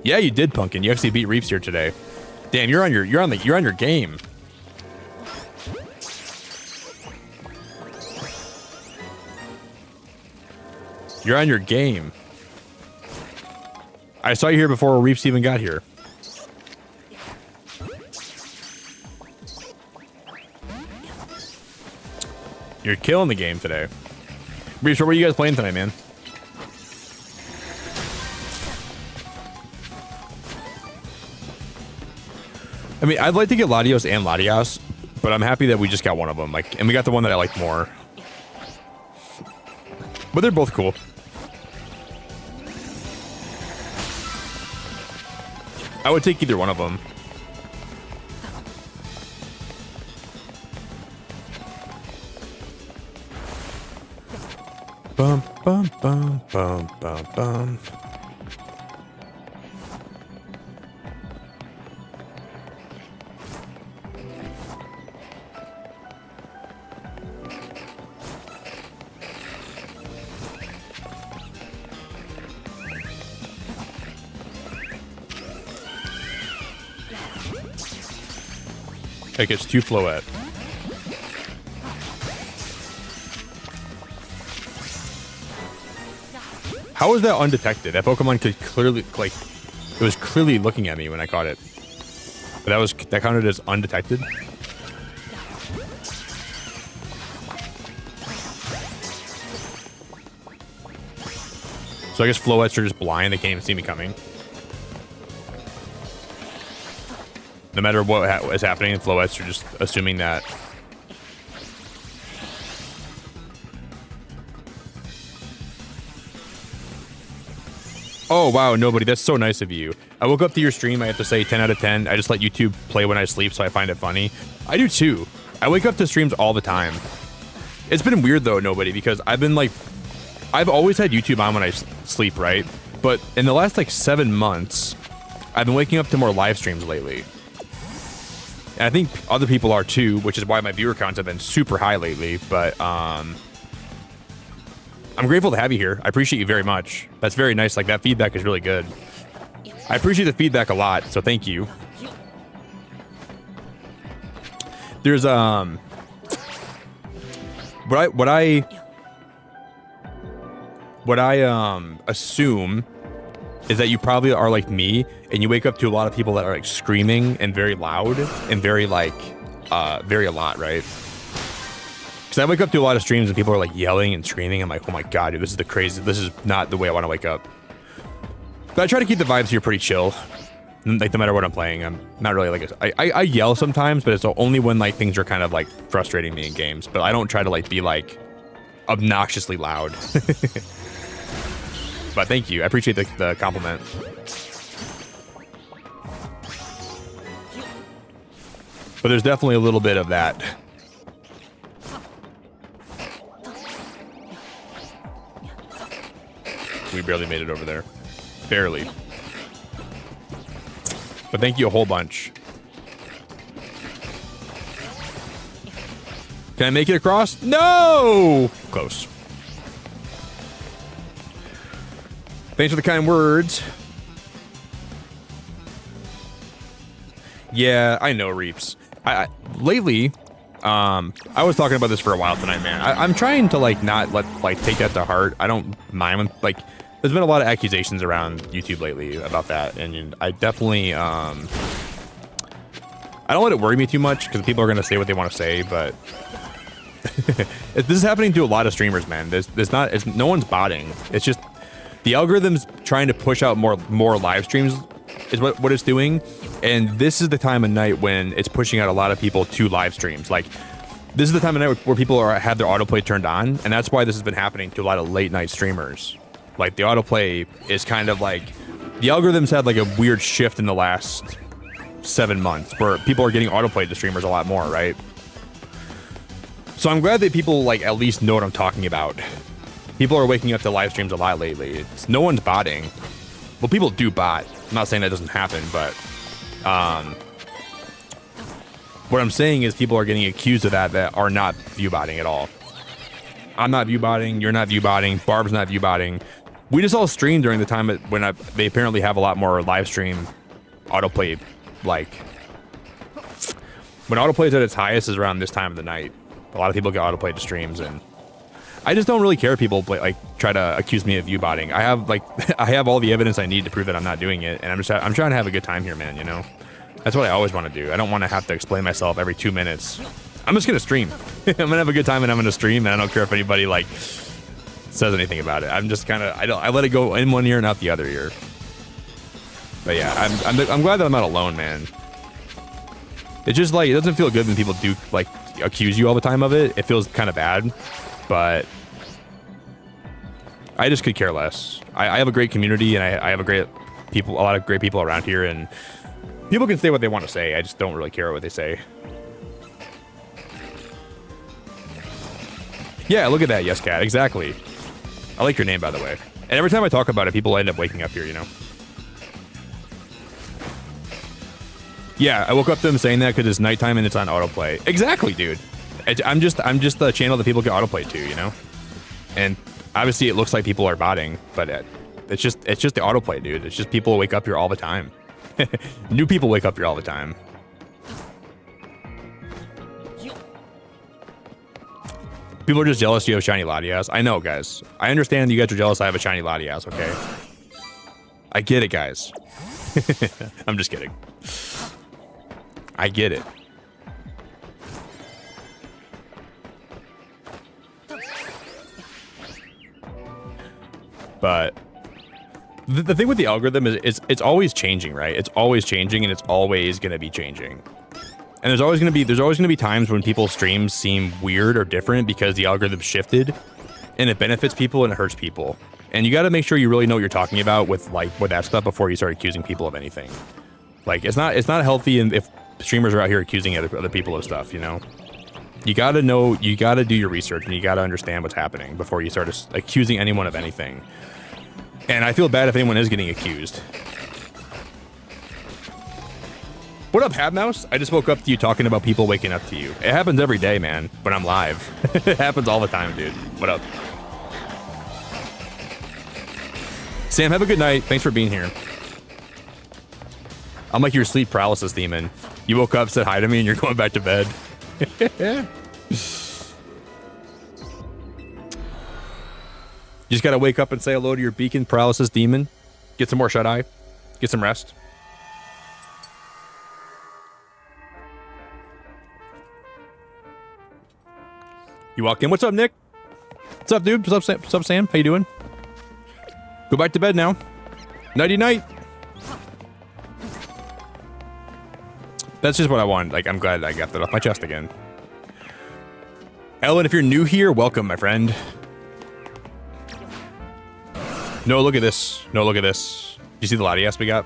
Speaker 1: Yeah, you did, Pumpkin. You actually beat Reeps here today. Damn, you're on your game. You're on your game. I saw you here before Reeps even got here. You're killing the game today. Reeps, what were you guys playing tonight, man? I mean, I'd like to get Latios and Latias, but I'm happy that we just got one of them. Like, and we got the one that I like more. But they're both cool. I would take either one of them. Bum bum bum bum bum bum. It gets 2 Floette. How was that undetected? That Pokemon could clearly, like, it was clearly looking at me when I caught it. But that counted as undetected? So I guess Floettes are just blind. They can't even see me coming. No matter what is happening, Floettes are just assuming that. Oh, wow, nobody. That's so nice of you. I woke up to your stream. I have to say 10 out of 10. I just let YouTube play when I sleep, so I find it funny. I do, too. I wake up to streams all the time. It's been weird, though, nobody, because I've always had YouTube on when I sleep, right? But in the last, 7 months, I've been waking up to more live streams lately. And I think other people are too, which is why my viewer counts have been super high lately. But I'm grateful to have you here. I appreciate you very much. That's very nice. Like, that feedback is really good. I appreciate the feedback a lot, so thank you. There's what I assume is that you probably are like me, and you wake up to a lot of people that are like screaming and very loud and very like, very a lot, right? Because I wake up to a lot of streams and people are like yelling and screaming. I'm like, oh my god, dude, this is the crazy. This is not the way I want to wake up. But I try to keep the vibes here pretty chill. Like no matter what I'm playing, I'm not really like I yell sometimes, but it's only when like things are kind of like frustrating me in games. But I don't try to like be like obnoxiously loud. But thank you, I appreciate the compliment. But there's definitely a little bit of that. We barely made it over there, barely. But thank you a whole bunch. Can I make it across? No! Close. Thanks for the kind words. Yeah, I know, Reaps. Lately, I was talking about this for a while tonight, man. I'm trying to like not take that to heart. I don't mind when like there's been a lot of accusations around YouTube lately about that, and I definitely I don't let it worry me too much because people are gonna say what they want to say, but this is happening to a lot of streamers, man. No one's botting. It's just the algorithm's trying to push out more live streams is what it's doing, and this is the time of night when it's pushing out a lot of people to live streams. Like this is the time of night where people have their autoplay turned on, and that's why this has been happening to a lot of late night streamers. Like the autoplay is kind of like the algorithms had like a weird shift in the last 7 months where people are getting autoplayed to streamers a lot more, right? So I'm glad that people like at least know what I'm talking about. People are waking up to live streams a lot lately. No one's botting. Well, people do bot. I'm not saying that doesn't happen, but what I'm saying is people are getting accused of that are not view botting at all. I'm not view botting. You're not view botting. Barb's not view botting. We just all stream during the time when they apparently have a lot more live stream autoplay. Like when autoplay is at its highest is around this time of the night. A lot of people get autoplayed to streams, and I just don't really care if people try to accuse me of view botting. I have all the evidence I need to prove that I'm not doing it, and I'm trying to have a good time here, man. You know, that's what I always want to do. I don't want to have to explain myself every 2 minutes. I'm just gonna stream. I'm gonna have a good time, and I'm gonna stream, and I don't care if anybody like says anything about it. I'm just kind of I let it go in one ear and out the other ear. But yeah, I'm glad that I'm not alone, man. It's just like it doesn't feel good when people do like accuse you all the time of it. It feels kind of bad, but I just could care less. I have a great community, and I have a lot of great people around here, and people can say what they want to say. I just don't really care what they say. Yeah, look at that. Yes, Cat. Exactly. I like your name, by the way. And every time I talk about it, people end up waking up here, you know? Yeah, I woke up to them saying that because it's nighttime and it's on autoplay. Exactly, dude. I'm just the channel that people get autoplayed to, you know? And obviously it looks like people are botting, but it's just the autoplay, dude. It's just people wake up here all the time. New people wake up here all the time. People are just jealous you have shiny Latias. I know, guys. I understand you guys are jealous I have a shiny Latias, okay? I get it, guys. I'm just kidding. I get it. But the thing with the algorithm is it's always changing, right? It's always changing, and it's always going to be changing. And there's always going to be times when people's streams seem weird or different because the algorithm shifted, and it benefits people and it hurts people. And you got to make sure you really know what you're talking about with that stuff before you start accusing people of anything. Like it's not healthy if streamers are out here accusing other people of stuff, you know? You got to know, you got to do your research, and you got to understand what's happening before you start accusing anyone of anything. And I feel bad if anyone is getting accused. What up, Habmouse? I just woke up to you talking about people waking up to you. It happens every day, man, when I'm live. It happens all the time, dude. What up? Sam, have a good night. Thanks for being here. I'm like your sleep paralysis demon. You woke up, said hi to me, and you're going back to bed. You just gotta wake up and say hello to your beacon paralysis demon. Get some more shut-eye. Get some rest. You walk in. What's up, Nick? What's up, dude? What's up, Sam? How you doing? Go back to bed now. Nighty-night. That's just what I want. Like, I'm glad I got that off my chest again. Ellen, if you're new here, welcome, my friend. No, look at this. No, look at this. You see the Latias we got?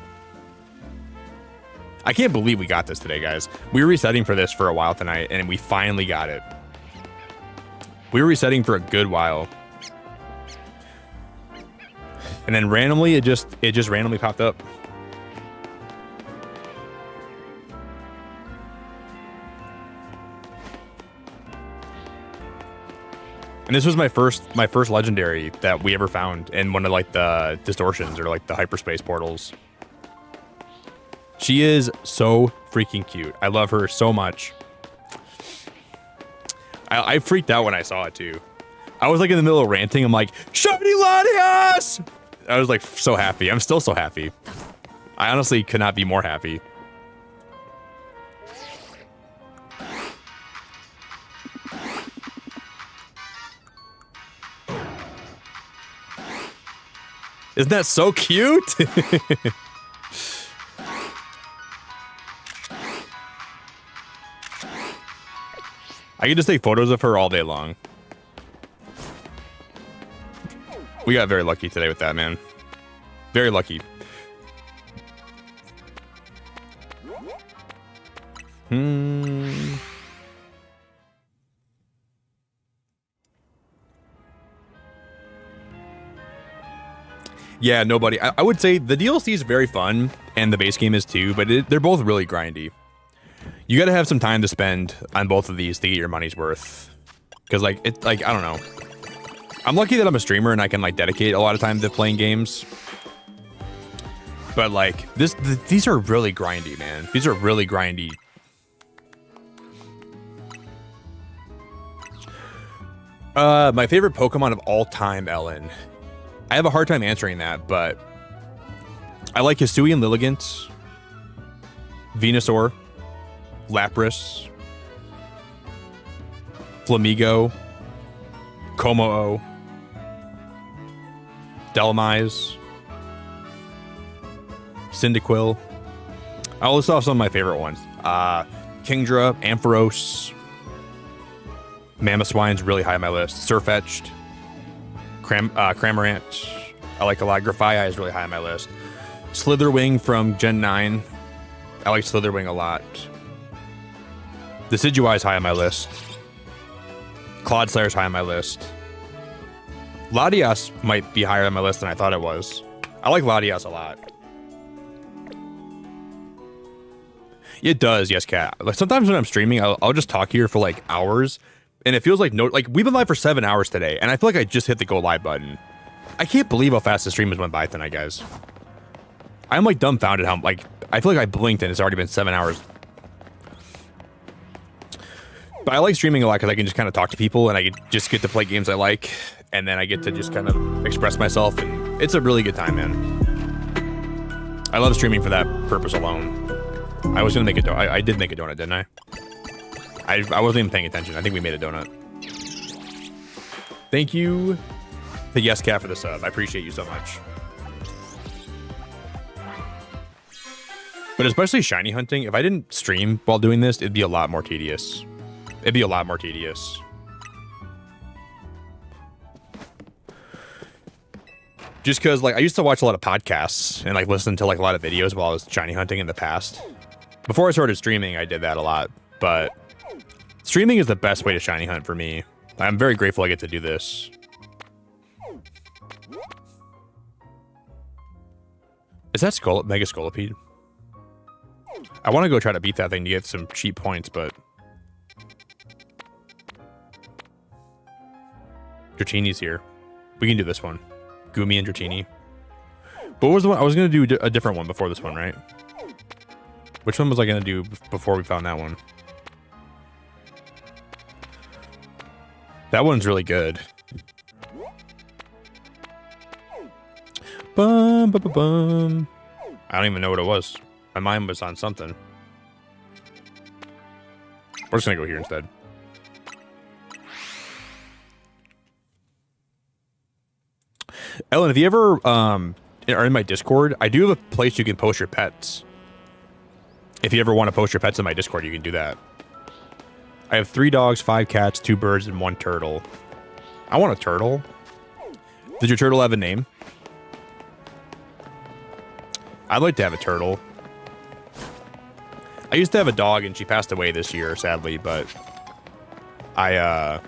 Speaker 1: I can't believe we got this today, guys. We were resetting for this for a while tonight, and we finally got it. We were resetting for a good while. And then randomly, it just randomly popped up. And this was my first legendary that we ever found in one of like the distortions or like the hyperspace portals. She is so freaking cute. I love her so much. I freaked out when I saw it too. I was like in the middle of ranting. I'm like, shiny Latias! I was like so happy. I'm still so happy. I honestly could not be more happy. Isn't that so cute? I can just take photos of her all day long. We got very lucky today with that, man. Very lucky. Yeah, nobody. I would say the DLC is very fun, and the base game is too, but they're both really grindy. You got to have some time to spend on both of these to get your money's worth. Because, like, it's like, I don't know. I'm lucky that I'm a streamer and I can, like, dedicate a lot of time to playing games. But, like, these are really grindy, man. These are really grindy. My favorite Pokemon of all time, Ellen. I have a hard time answering that, but I like Hisuian Lilligant, Venusaur, Lapras, Flamigo, Como-O, Delamise, Cyndaquil. I'll list off some of my favorite ones. Kingdra, Ampharos, Mamoswine's really high on my list. Sirfetch'd, Cramorant, I like a lot. Grafaiai is really high on my list. Slitherwing from Gen 9. I like Slitherwing a lot. Decidueye is high on my list. Clodsire is high on my list. Latias might be higher on my list than I thought it was. I like Latias a lot. It does, yes, Kat. Like sometimes when I'm streaming, I'll just talk here for like hours. And it feels like we've been live for 7 hours today, and I feel like I just hit the go live button. I can't believe how fast the stream has went by tonight, guys. I'm like dumbfounded how like I feel like I blinked and it's already been 7 hours. But I like streaming a lot because I can just kind of talk to people and I just get to play games I like, and then I get to just kind of express myself, and it's a really good time, man. I love streaming for that purpose alone. I was gonna make a donut. I did make a donut, didn't I? I wasn't even paying attention. I think we made a donut. Thank you to Yes Cat for the sub. I appreciate you so much. But especially shiny hunting, if I didn't stream while doing this, it'd be a lot more tedious. It'd be a lot more tedious. Just because, like, I used to watch a lot of podcasts and, like, listen to, like, a lot of videos while I was shiny hunting in the past. Before I started streaming, I did that a lot, but streaming is the best way to shiny hunt for me. I'm very grateful I get to do this. Is that Mega Scolipede? I want to go try to beat that thing to get some cheap points, but Dratini's here. We can do this one. Gumi and Dratini. But what was the one? I was going to do a different one before this one, right? Which one was I going to do before we found that one? That one's really good. Ba-bum, ba-ba-bum. I don't even know what it was. My mind was on something. We're just gonna go here instead. Ellen, if you ever are in my Discord, I do have a place you can post your pets. If you ever want to post your pets in my Discord, you can do that. I have 3 dogs, 5 cats, 2 birds, and 1 turtle. I want a turtle. Does your turtle have a name? I'd like to have a turtle. I used to have a dog and she passed away this year, sadly, but I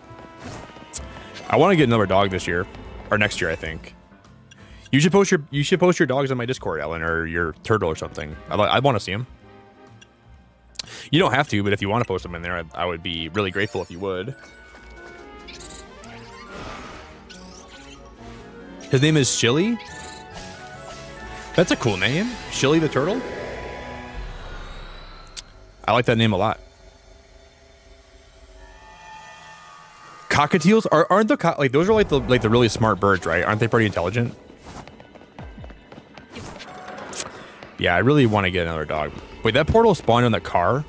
Speaker 1: want to get another dog this year or next year, I think. You should post your dogs on my Discord, Ellen, or your turtle or something. I want to see them. You don't have to, but if you want to post them in there, I would be really grateful if you would. His name is Chili. That's a cool name, Chili the turtle. I like that name a lot. Cockatiels aren't the like those are like the really smart birds, right? Aren't they pretty intelligent? Yeah, I really want to get another dog. Wait, that portal spawned on the car?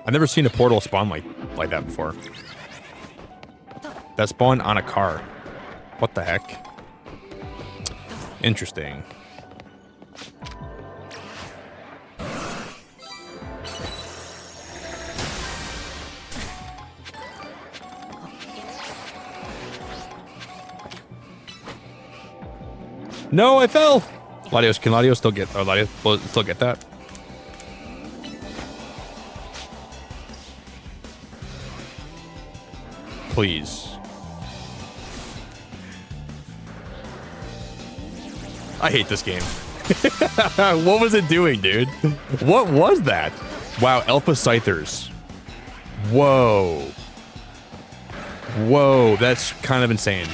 Speaker 1: I've never seen a portal spawn like that before. That spawned on a car. What the heck? Interesting. No, I fell. Latios, can Latios still get? Or Latios will still get that? Please. I hate this game. What was it doing, dude? What was that? Wow, Alpha Scythers. Whoa. Whoa, that's kind of insane.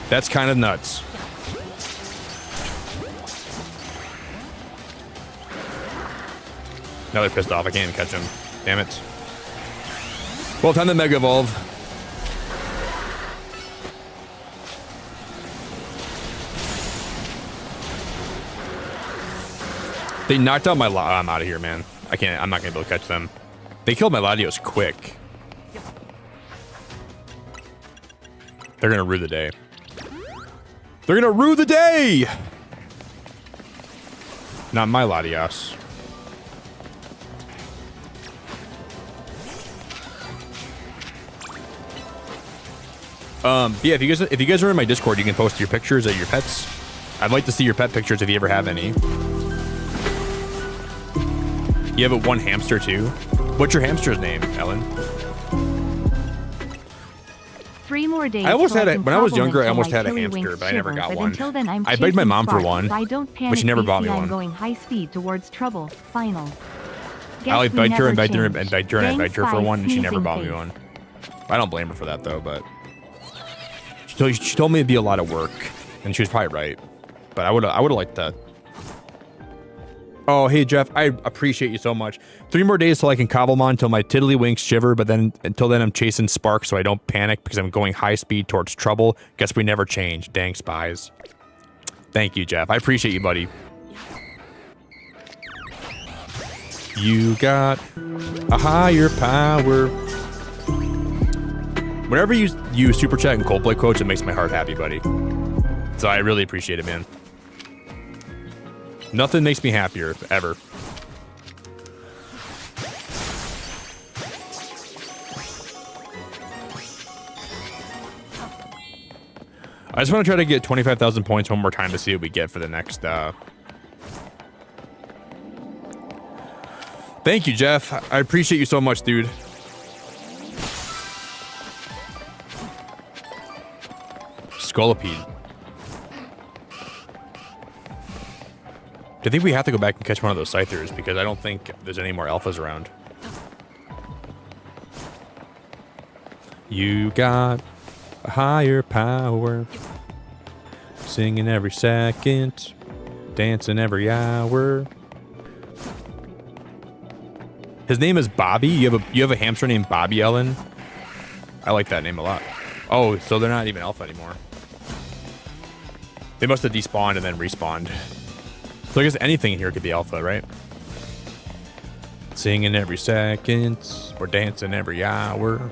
Speaker 1: That's kind of nuts. Now they're pissed off. I can't even catch them. Damn it. Well, time to Mega Evolve. They knocked out my I'm out of here, man. I'm not gonna be able to catch them. They killed my Latios quick. They're gonna rue the day. They're gonna rue the day! Not my Latias. Yeah, if you guys are in my Discord, you can post your pictures of your pets. I'd like to see your pet pictures if you ever have any. You have one hamster too? What's your hamster's name, Ellen?
Speaker 2: 3 more days.
Speaker 1: I almost had when I was younger. I almost had a hamster, but I never got one.
Speaker 2: Until then, I'm
Speaker 1: I begged my mom for one,
Speaker 2: but
Speaker 1: she never bought me
Speaker 2: I'm
Speaker 1: one.
Speaker 2: going high speed towards trouble. Finals.
Speaker 1: I like begged her and begged her and
Speaker 2: change.
Speaker 1: begged her and begged her for one, and she never
Speaker 2: Sneezing
Speaker 1: bought me
Speaker 2: face.
Speaker 1: one. I don't blame her for that though, but she told me it'd be a lot of work, and she was probably right. But I would have liked that. Oh, hey Jeff, I appreciate you so much. 3 more days till I can Cobblemon until my tiddlywinks shiver, but then until then I'm chasing Spark so I don't panic because I'm going high speed towards trouble. Guess we never change. Dang spies. Thank you, Jeff. I appreciate you, buddy. You got a higher power. Whenever you super chat and Coldplay quotes, it makes my heart happy, buddy. So I really appreciate it, man. Nothing makes me happier, ever. I just want to try to get 25,000 points one more time to see what we get for the next, Thank you, Jeff. I appreciate you so much, dude. Scolipede. I think we have to go back and catch one of those Scythers because I don't think there's any more alphas around. You got a higher power, singing every second, dancing every hour. His name is Bobby. You have a hamster named Bobby, Ellen. I like that name a lot. Oh, so they're not even alpha anymore. They must have despawned and then respawned. So I guess anything here could be alpha, right? Singing every second. We're dancing every hour.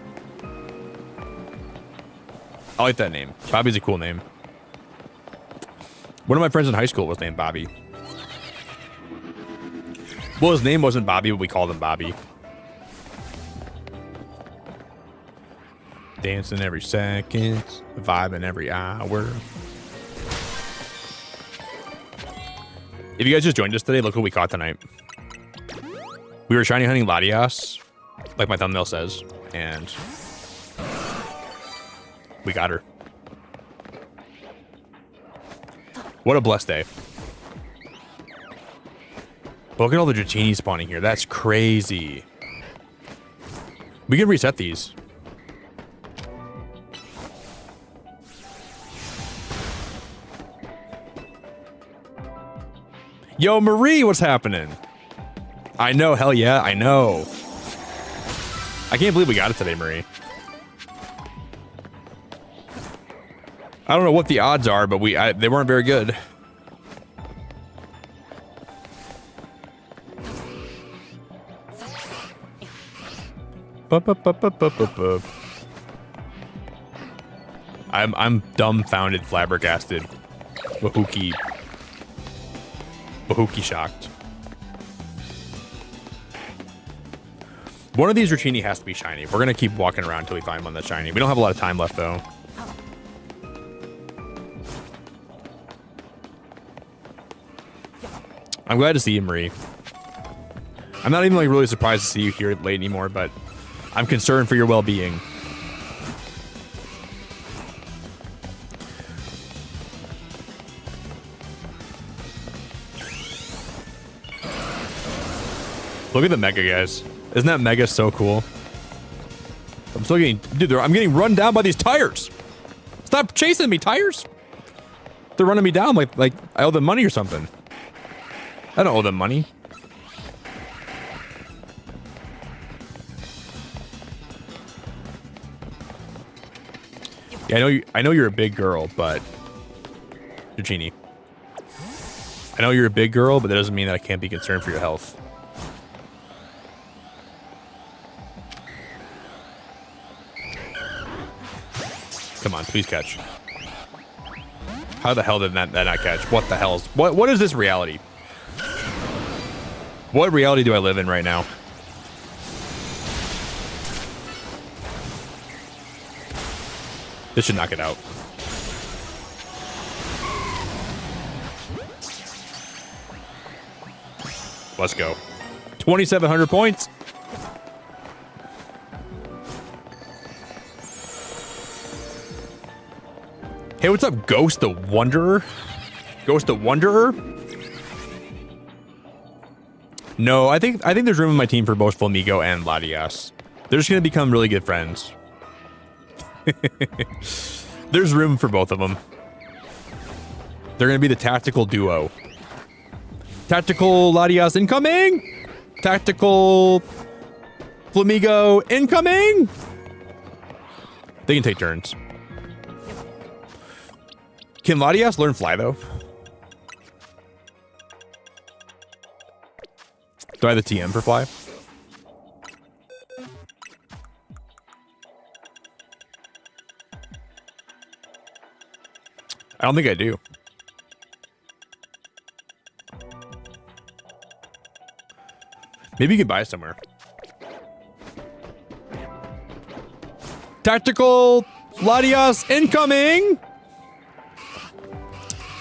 Speaker 1: I like that name. Bobby's a cool name. One of my friends in high school was named Bobby. Well, his name wasn't Bobby, but we called him Bobby. Dancing every second, vibing every hour. If you guys just joined us today, look what we caught tonight. We were shiny hunting Latias, like my thumbnail says, and we got her. What a blessed day. Look at all the Dratini spawning here. That's crazy. We can reset these. Yo, Marie, what's happening? I know, hell yeah, I know. I can't believe we got it today, Marie. I don't know what the odds are, but they weren't very good. I'm dumbfounded, flabbergasted, Wahookie shocked. One of these Dratini has to be shiny. We're gonna keep walking around until we find one that's shiny. We don't have a lot of time left though. I'm glad to see you, Marie. I'm not even like really surprised to see you here late anymore, but I'm concerned for your well-being. Look at the Mega, guys. Isn't that Mega so cool? I'm still getting, dude, I'm getting run down by these tires. Stop chasing me, tires. They're running me down like I owe them money or something. I don't owe them money. Yeah, I know you're a big girl, but Dratini. I know you're a big girl, but that doesn't mean that I can't be concerned for your health. Come on, please catch. How the hell did that not catch? What the hell is... What is this reality? What reality do I live in right now? This should knock it out. Let's go. 2,700 points. Hey, what's up, Ghost the Wanderer? Ghost the Wanderer? No, I think there's room in my team for both Flamigo and Latias. They're just gonna become really good friends. There's room for both of them. They're gonna be the tactical duo. Tactical Latias incoming! Tactical Flamigo incoming! They can take turns. Can Latias learn fly though? Do I have the TM for fly? I don't think I do. Maybe you can buy it somewhere. Tactical Latias incoming!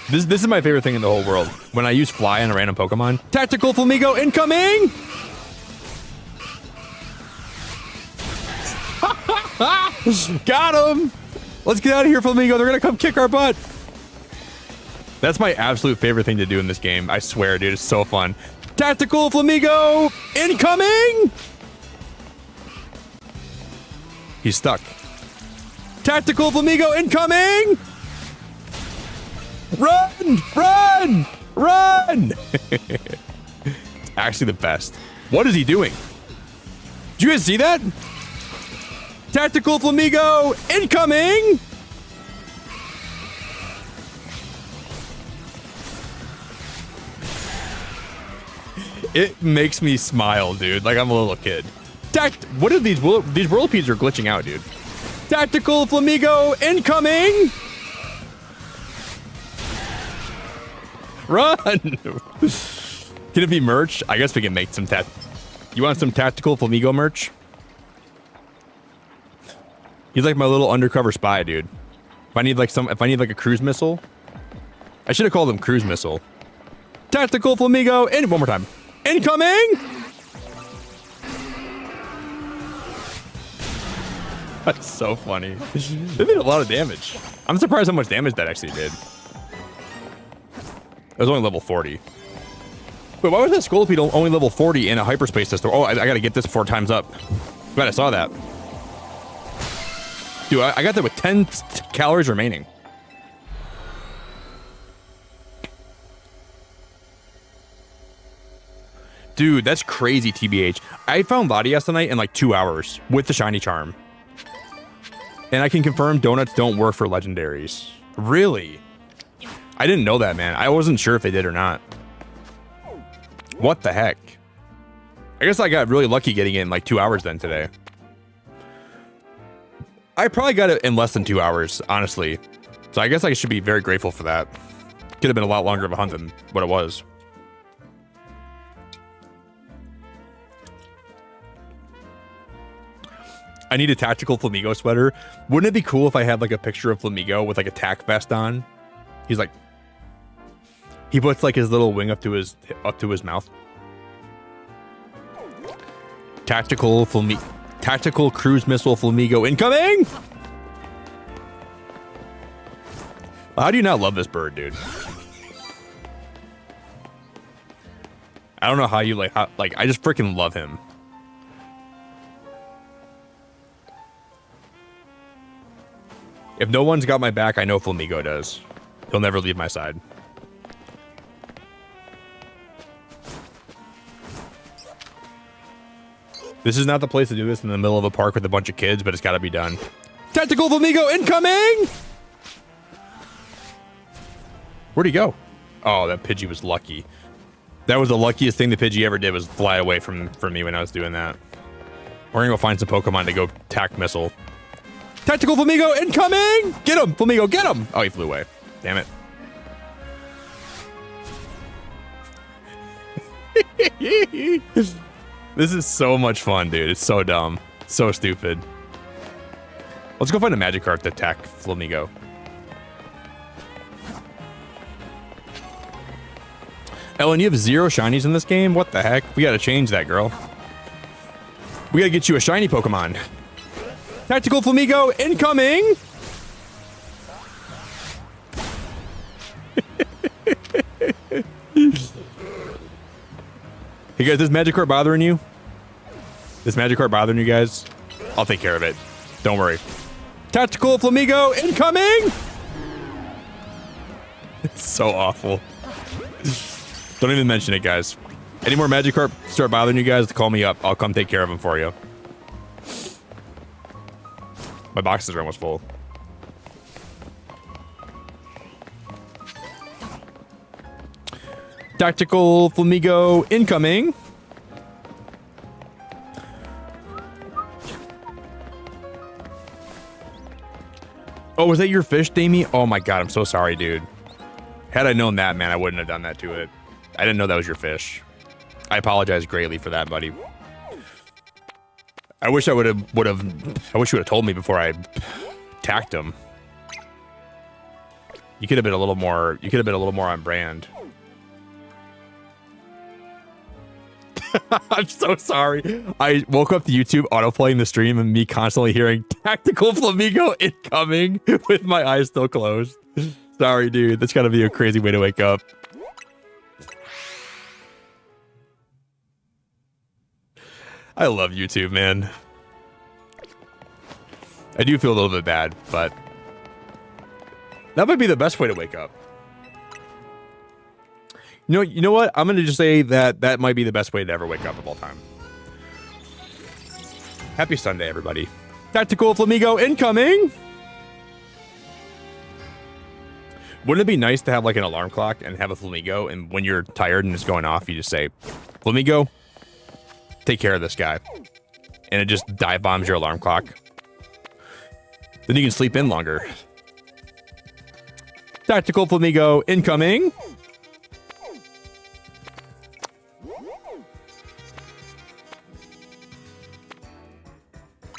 Speaker 1: This is my favorite thing in the whole world. When I use fly on a random Pokemon. Tactical Flamigo incoming! Got him! Let's get out of here, Flamigo. They're gonna come kick our butt. That's my absolute favorite thing to do in this game. I swear, dude. It's so fun. Tactical Flamigo incoming! He's stuck. Tactical Flamigo incoming! Run! Run! Run! It's actually the best. What is he doing? Did you guys see that? Tactical Flamigo incoming! It makes me smile, dude. Like I'm a little kid. What are these whirlipedes are glitching out, dude. Tactical Flamigo incoming! Run! Can it be merch? I guess we can make some You want some tactical Flamigo merch? He's like my little undercover spy, dude. If I need like a cruise missile, I should have called him cruise missile. Tactical Flamigo and one more time. Incoming! That's so funny. They did a lot of damage. I'm surprised how much damage that actually did. It was only level 40. Wait, why was that Scolipede only level 40 in a hyperspace system? Oh, I gotta get this 4 times up. Glad I saw that. Dude, I got that with 10 calories remaining. Dude, that's crazy, TBH. I found Latias tonight in like 2 hours with the shiny charm. And I can confirm donuts don't work for legendaries. Really? I didn't know that, man. I wasn't sure if they did or not. What the heck? I guess I got really lucky getting it in like 2 hours then today. I probably got it in less than 2 hours, honestly. So I guess I should be very grateful for that. Could have been a lot longer of a hunt than what it was. I need a tactical Flamigo sweater. Wouldn't it be cool if I had like a picture of Flamigo with like a tack vest on? He's like, he puts like his little wing up to his mouth. Tactical cruise missile Flamigo incoming. How do you not love this bird, dude? I don't know how you like. I just freaking love him. If no one's got my back, I know Flamigo does. He'll never leave my side. This is not the place to do this in the middle of a park with a bunch of kids, but it's got to be done. Tactical Flamigo incoming! Where'd he go? Oh, that Pidgey was lucky. That was the luckiest thing the Pidgey ever did was fly away from me when I was doing that. We're gonna go find some Pokemon to go tack missile. Tactical Flamigo incoming! Get him, Flamigo, get him! Oh, he flew away. Damn it. This is so much fun, dude. It's so dumb. So stupid. Let's go find a Magikarp to attack Flamigo. Ellen, you have 0 shinies in this game? What the heck? We gotta change that, girl. We gotta get you a shiny Pokemon. Tactical Flamigo incoming! Hey guys, this Magikarp bothering you? This Magikarp bothering you guys? I'll take care of it. Don't worry. Tactical Flamigo incoming! It's so awful. Don't even mention it, guys. Any more Magikarp start bothering you guys, call me up. I'll come take care of them for you. My boxes are almost full. Tactical Flamigo incoming. Oh, was that your fish, Damie? Oh my god, I'm so sorry, dude. Had I known that, man, I wouldn't have done that to it. I didn't know that was your fish. I apologize greatly for that, buddy. I wish I would have. I wish you would have told me before I tacked him. You could have been a little more. You could have been a little more on brand. I'm so sorry. I woke up to YouTube autoplaying the stream and me constantly hearing Tactical Flamigo incoming with my eyes still closed. Sorry, dude. That's gotta be a crazy way to wake up. I love YouTube, man. I do feel a little bit bad, but that might be the best way to wake up. You know what? I'm gonna just say that might be the best way to ever wake up of all time. Happy Sunday, everybody. Tactical Flamigo incoming. Wouldn't it be nice to have like an alarm clock and have a Flamigo, and when you're tired and it's going off, you just say, Flamigo, take care of this guy. And it just dive bombs your alarm clock. Then you can sleep in longer. Tactical Flamigo incoming.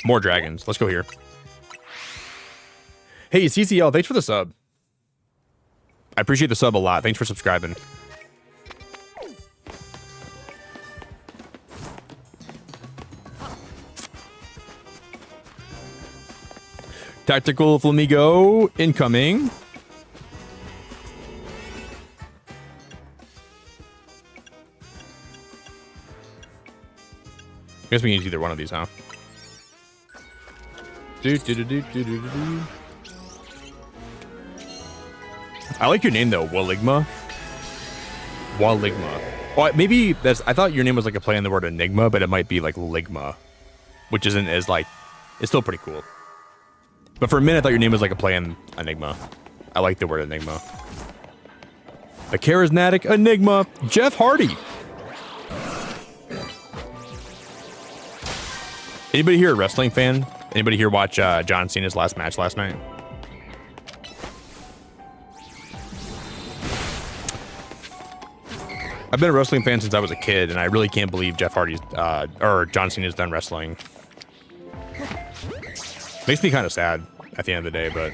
Speaker 1: More dragons. Let's go here. Hey, CCL, thanks for the sub. I appreciate the sub a lot. Thanks for subscribing. Tactical Flamigo incoming. I guess we can use either one of these, huh? I like your name though, Waligma. Waligma. Well, maybe that's. I thought your name was like a play on the word enigma, but it might be like Ligma, which isn't as like. It's still pretty cool. But for a minute, I thought your name was like a play on enigma. I like the word enigma. The charismatic enigma, Jeff Hardy. Anybody here a wrestling fan? Anybody here watch John Cena's last match last night? I've been a wrestling fan since I was a kid, and I really can't believe Jeff Hardy's or John Cena's done wrestling. Makes me kind of sad at the end of the day, but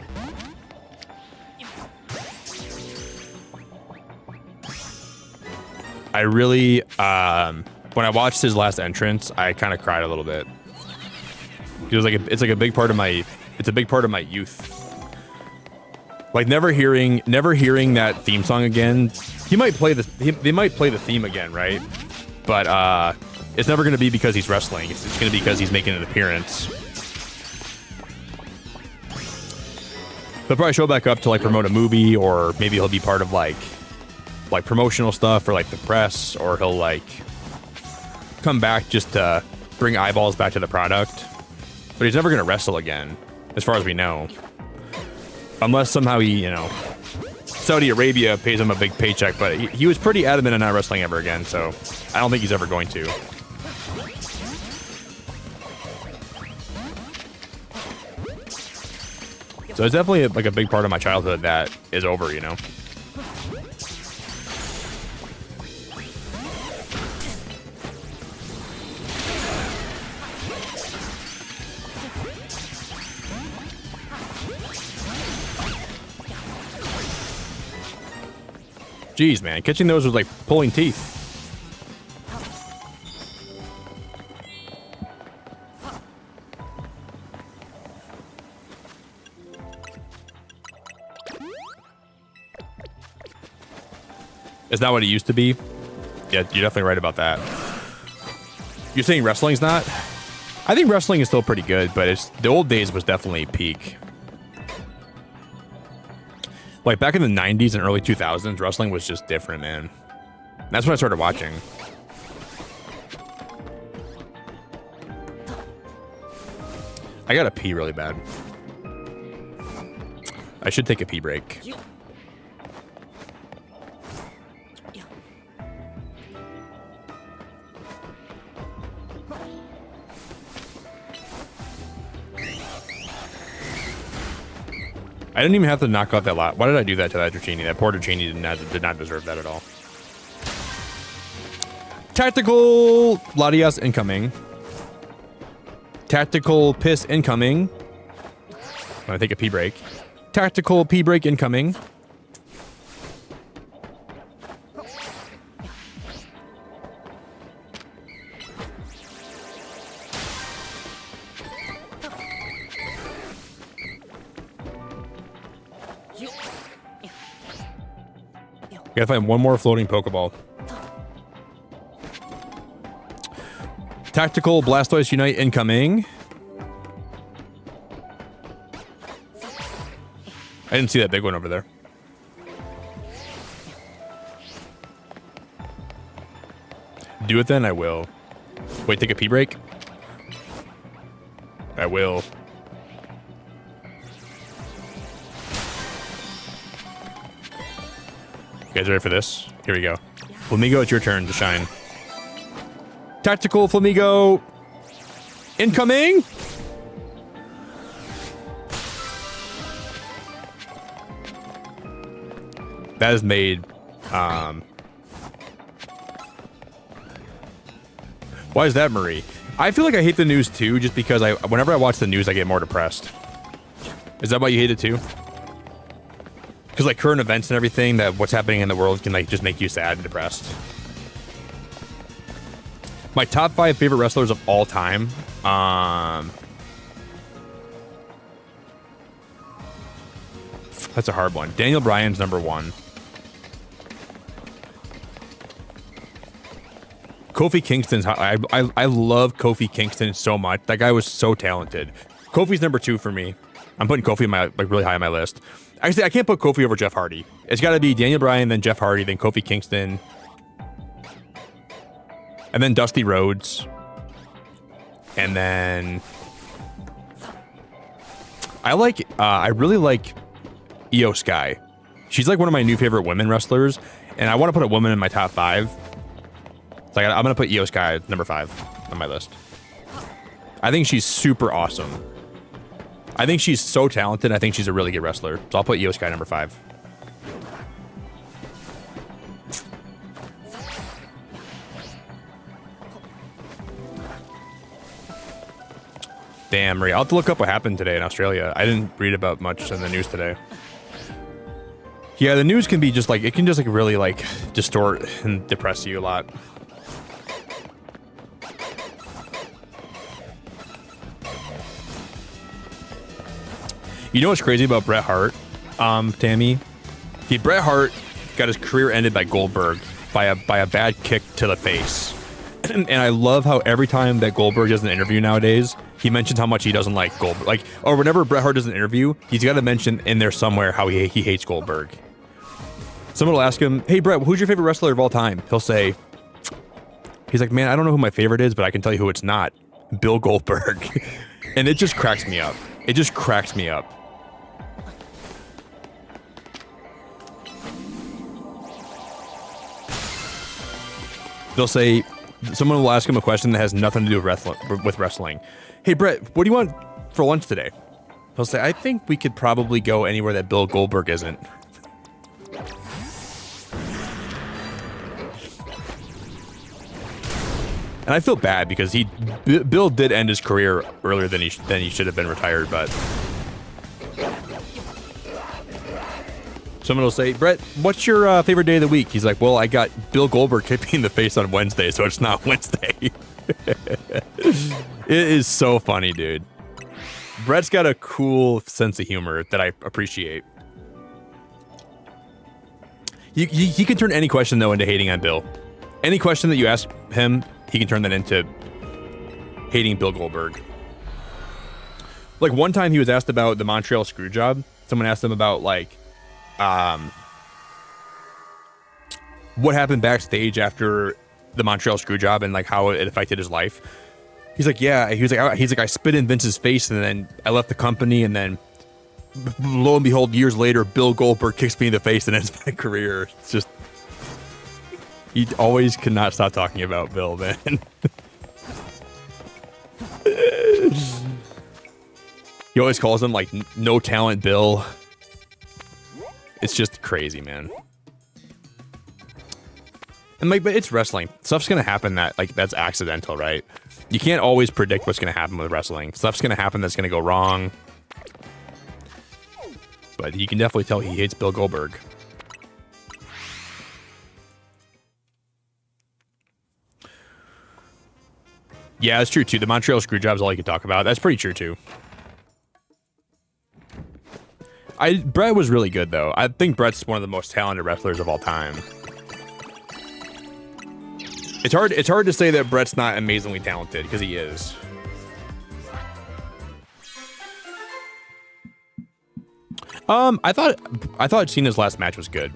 Speaker 1: I really when I watched his last entrance, I kind of cried a little bit. It was like it's like a big part of my youth. Like never hearing that theme song again. They might play the theme again, right? But it's never going to be because he's wrestling. It's going to be because he's making an appearance. They'll probably show back up to like promote a movie, or maybe he'll be part of like promotional stuff, or like the press, or he'll like come back just to bring eyeballs back to the product. But he's never going to wrestle again, as far as we know. Unless somehow he, Saudi Arabia pays him a big paycheck, but he was pretty adamant on not wrestling ever again, so I don't think he's ever going to. So it's definitely like a big part of my childhood that is over, Jeez, man, catching those was like pulling teeth. It's not what it used to be. Yeah, you're definitely right about that. You're saying wrestling's not? I think wrestling is still pretty good, but the old days was definitely peak. Like back in the 90s and early 2000s, wrestling was just different, man. That's when I started watching. I gotta pee really bad. I should take a pee break. I didn't even have to knock out that lot. Why did I do that to that Dratini? That poor Dratini did not deserve that at all. Tactical Latias incoming. Tactical piss incoming. I'm gonna take a pee break. Tactical pee break incoming. Gotta find one more floating Pokeball. Tactical Blastoise Unite incoming. I didn't see that big one over there. Do it then, I will. Wait, take a pee break? I will. You guys ready for this? Here we go. Flamigo, it's your turn to shine. Tactical Flamigo. Incoming! That is made... Why is that, Marie? I feel like I hate the news too, just because whenever I watch the news, I get more depressed. Is that why you hate it too? Because like current events and everything, that what's happening in the world can like just make you sad and depressed. My top 5 favorite wrestlers of all time. That's a hard one. Daniel Bryan's number 1. Kofi Kingston's. I love Kofi Kingston so much. That guy was so talented. Kofi's number 2 for me. I'm putting Kofi in my like really high on my list. Actually, I can't put Kofi over Jeff Hardy. It's got to be Daniel Bryan, then Jeff Hardy, then Kofi Kingston, and then Dusty Rhodes, and then I really like Io Sky. She's like one of my new favorite women wrestlers, and I want to put a woman in my top 5. So I'm gonna put Io Sky number 5 on my list. I think she's super awesome. I think she's so talented. I think she's a really good wrestler. So I'll put Io Sky number 5. Damn, Marie. I'll have to look up what happened today in Australia. I didn't read about much in the news today. Yeah, the news can be just like, it can just like really like distort and depress you a lot. You know what's crazy about Bret Hart, Tammy? Bret Hart got his career ended by Goldberg by a bad kick to the face. And I love how every time that Goldberg does an interview nowadays, he mentions how much he doesn't like Goldberg. Like, or whenever Bret Hart does an interview, he's got to mention in there somewhere how he hates Goldberg. Someone will ask him, hey, Bret, who's your favorite wrestler of all time? He'll say, he's like, man, I don't know who my favorite is, but I can tell you who it's not. Bill Goldberg. And it just cracks me up. It just cracks me up. They'll say, someone will ask him a question that has nothing to do with wrestling. Hey, Bret, what do you want for lunch today? He'll say, I think we could probably go anywhere that Bill Goldberg isn't. And I feel bad because Bill did end his career earlier than he should have been retired, but someone will say, Bret, what's your favorite day of the week? He's like, well, I got Bill Goldberg kicked me in the face on Wednesday, so it's not Wednesday. It is so funny, dude. Bret's got a cool sense of humor that I appreciate. He can turn any question, though, into hating on Bill. Any question that you ask him, he can turn that into hating Bill Goldberg. Like, one time he was asked about the Montreal Screwjob. Someone asked him about, like, what happened backstage after the Montreal Screwjob and like how it affected his life. He's like, yeah. He's like, I spit in Vince's face and then I left the company and then lo and behold, years later, Bill Goldberg kicks me in the face and ends my career. It's just, he always could not stop talking about Bill, man. He always calls him like no talent Bill. It's just crazy, man. And like, but it's wrestling. Stuff's gonna happen that's accidental, right? You can't always predict what's gonna happen with wrestling. Stuff's gonna happen that's gonna go wrong. But you can definitely tell he hates Bill Goldberg. Yeah, that's true too. The Montreal Screwjob is all you can talk about. That's pretty true too. Bret was really good though. I think Bret's one of the most talented wrestlers of all time. It's hard to say that Bret's not amazingly talented because he is. I thought Cena's last match was good.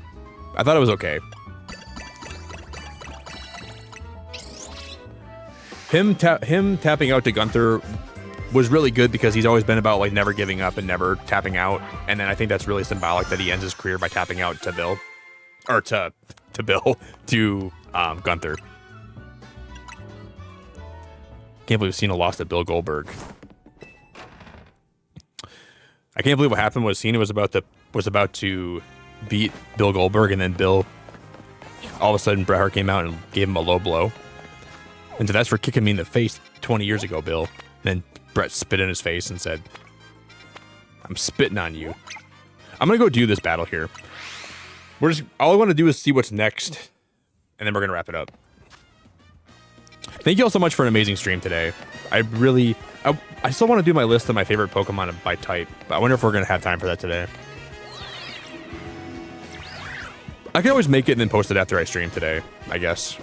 Speaker 1: I thought it was okay. Him tapping out to Gunther was really good because he's always been about like never giving up and never tapping out. And then I think that's really symbolic that he ends his career by tapping out to Bill, or to Bill, to Gunther. Can't believe Cena lost to Bill Goldberg. I can't believe what happened was Cena was about to beat Bill Goldberg, and then Bill, all of a sudden Bret Hart came out and gave him a low blow. And so that's for kicking me in the face 20 years ago, Bill. And then Bret spit in his face and said, "I'm spitting on you." I'm gonna go do this battle here. All I want to do is see what's next, and then we're gonna wrap it up. Thank you all so much for an amazing stream today. I still want to do my list of my favorite Pokemon by type, but I wonder if we're gonna have time for that today. I can always make it and then post it after I stream today, I guess.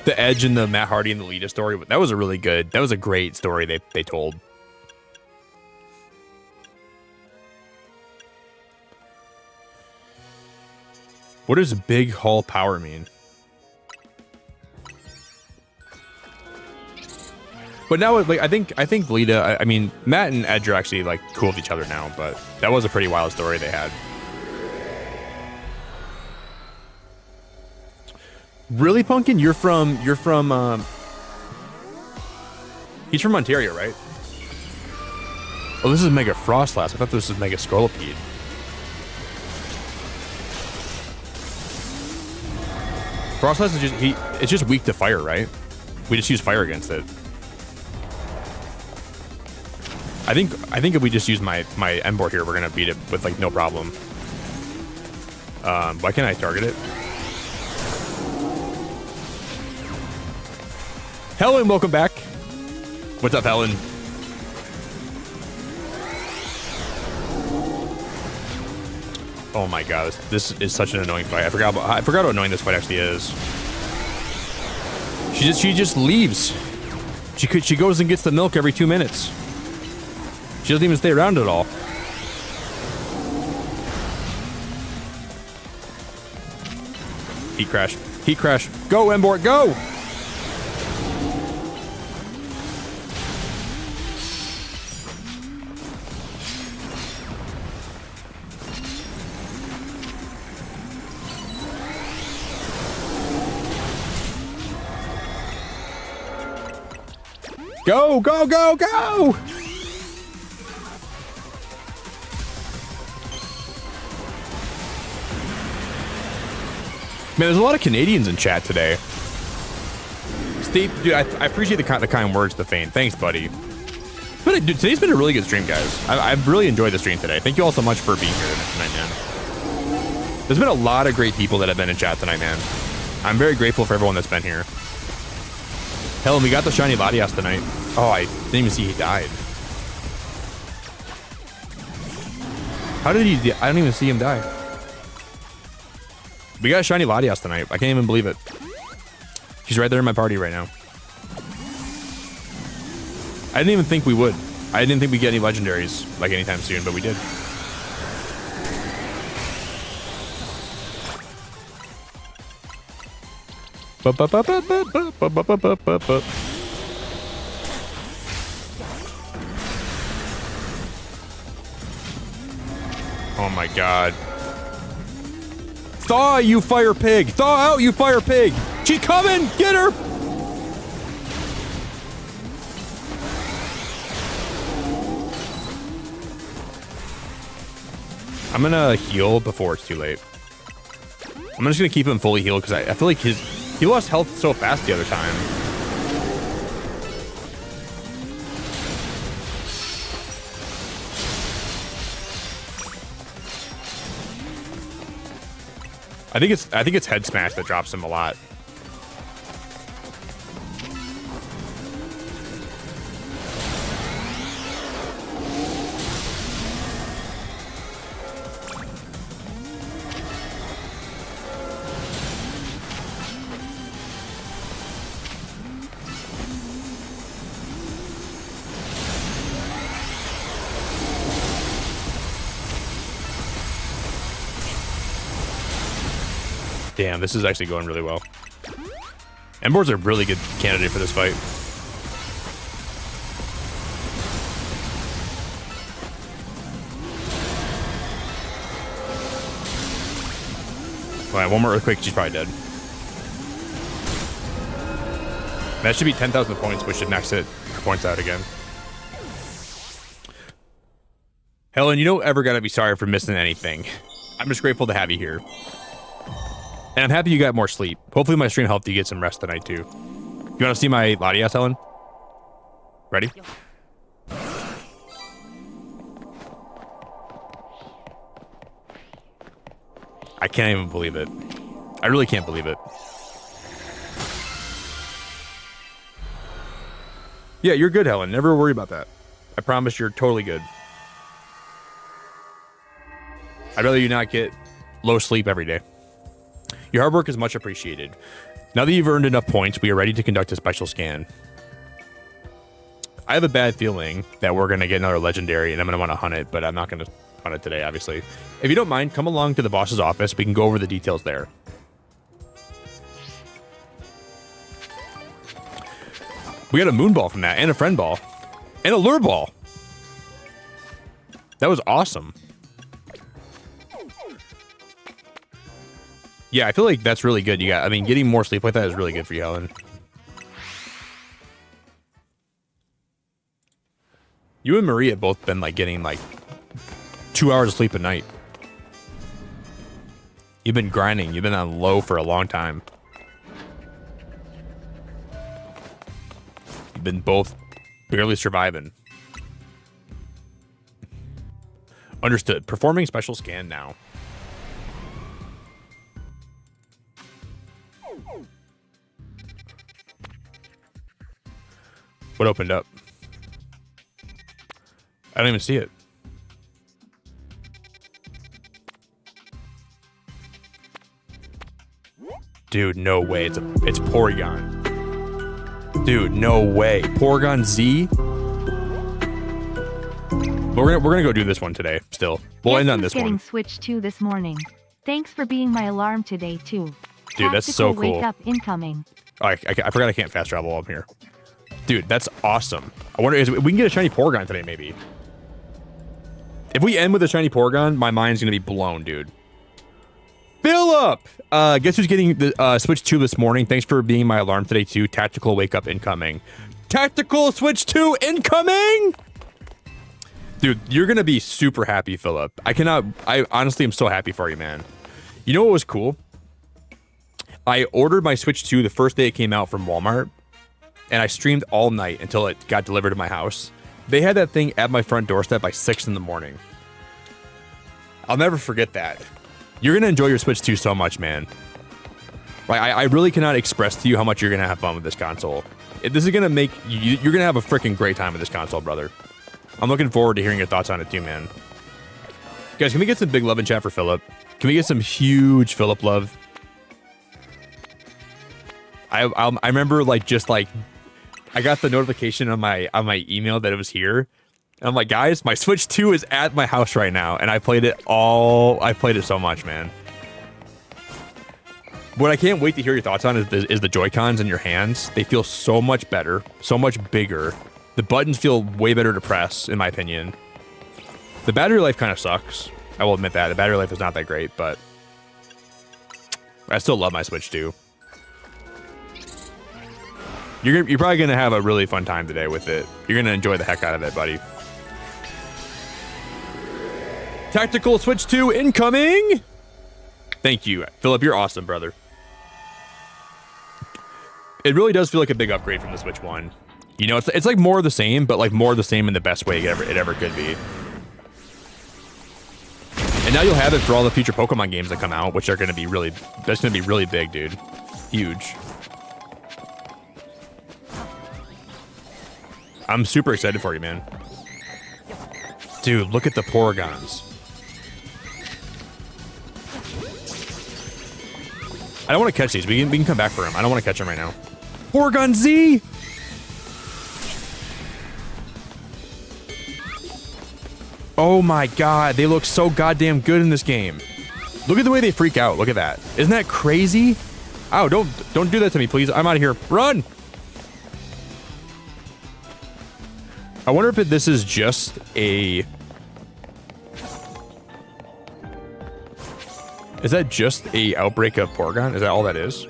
Speaker 1: The Edge and the Matt Hardy and the Lita story, that was a great story they told. What does big hull power mean? But now, like, I think Lita, I mean, Matt and Edge are actually like cool with each other now, but that was a pretty wild story they had. Really, Pumpkin? You're from he's from Ontario, right? Oh, this is Mega Frostlass. I thought this was Mega Scolipede. Frostlass is it's just weak to fire, right? We just use fire against it. I think if we just use my Emboar here, we're gonna beat it with like no problem. Why can't I target it? Helen, welcome back. What's up, Helen? Oh my god, this is such an annoying fight. I forgot how annoying this fight actually is. She just leaves. She goes and gets the milk every 2 minutes. She doesn't even stay around at all. Heat crash. Heat crash. Go, Emboar, go! Go, go, go, go! Man, there's a lot of Canadians in chat today. Steve, dude, I appreciate the kind words to Fane. Thanks, buddy. But dude, today's been a really good stream, guys. I've really enjoyed the stream today. Thank you all so much for being here tonight, man. There's been a lot of great people that have been in chat tonight, man. I'm very grateful for everyone that's been here. Hell, we got the shiny Latias tonight. Oh, I didn't even see he died. How did he? I don't even see him die. We got a shiny Latias tonight. I can't even believe it. She's right there in my party right now. I didn't even think we would. I didn't think we'd get any legendaries like anytime soon, but we did. Oh my god. Thaw, you fire pig! Thaw out, you fire pig! She coming! Get her! I'm gonna heal before it's too late. I'm just gonna keep him fully healed because I feel like he lost health so fast the other time. I think it's head smash that drops him a lot. Damn, this is actually going really well. Embor's a really good candidate for this fight. All right, one more earthquake, she's probably dead. That should be 10,000 points, which should max it points out again. Helen, you don't ever gotta be sorry for missing anything. I'm just grateful to have you here. And I'm happy you got more sleep. Hopefully my stream helped you get some rest tonight too. You wanna see my Latias, Helen? Ready? I can't even believe it. I really can't believe it. Yeah, you're good, Helen. Never worry about that. I promise you're totally good. I'd rather you not get low sleep every day. Your hard work is much appreciated. Now that you've earned enough points, we are ready to conduct a special scan. I have a bad feeling that we're going to get another legendary and I'm going to want to hunt it, but I'm not going to hunt it today, obviously. If you don't mind, come along to the boss's office. We can go over the details there. We got a moon ball from that, and a friend ball, and a lure ball. That was awesome. Yeah, I feel like that's really good. I mean, getting more sleep like that is really good for you, Helen. You and Marie have both been like getting like 2 hours of sleep a night. You've been grinding. You've been on low for a long time. You've been both barely surviving. Understood. Performing special scan now. What opened up? I don't even see it. Dude, no way. It's Porygon. Dude, no way. Porygon Z? We're gonna go do this one today still. We'll end on this one.
Speaker 2: Getting Switch 2 this morning. Thanks for being my alarm today too.
Speaker 1: Dude, that's so cool.
Speaker 2: Wake up incoming.
Speaker 1: Oh, I forgot I can't fast travel while I'm here. Dude, that's awesome. I wonder if we can get a shiny Porygon today, maybe. If we end with a shiny Porygon, my mind's gonna be blown, dude. Philip! Guess who's getting the Switch 2 this morning? Thanks for being my alarm today, too. Tactical wake up incoming. Tactical Switch 2 incoming! Dude, you're gonna be super happy, Philip. I honestly am so happy for you, man. You know what was cool? I ordered my Switch 2 the first day it came out from Walmart, and I streamed all night until it got delivered to my house. They had that thing at my front doorstep by 6 in the morning. I'll never forget that. You're going to enjoy your Switch 2 so much, man. Like, I really cannot express to you how much you're going to have fun with this console. This is going to make... You're going to have a freaking great time with this console, brother. I'm looking forward to hearing your thoughts on it too, man. Guys, can we get some big love in chat for Philip? Can we get some huge Philip love? I remember, like, just, like... I got the notification on my email that it was here. And I'm like, guys, my Switch 2 is at my house right now, and I played it so much, man. What I can't wait to hear your thoughts on is the Joy-Cons in your hands. They feel so much better, so much bigger. The buttons feel way better to press, in my opinion. The battery life kind of sucks. I will admit that. The battery life is not that great, but I still love my Switch 2. You're probably going to have a really fun time today with it. You're going to enjoy the heck out of it, buddy. Tactical Switch 2 incoming! Thank you. Philip, you're awesome, brother. It really does feel like a big upgrade from the Switch 1. You know, it's like more of the same, but like more of the same in the best way it ever could be. And now you'll have it for all the future Pokemon games that come out, which are going to be really... That's going to be really big, dude. Huge. I'm super excited for you, man. Dude, look at the Porygons. I don't want to catch these. We can come back for them. I don't want to catch them right now. Porygon Z! Oh my god, they look so goddamn good in this game. Look at the way they freak out. Look at that. Isn't that crazy? Oh, don't do that to me, please. I'm out of here. Run! I wonder if this is just a... Is that just a outbreak of Porygon? Is that all that is?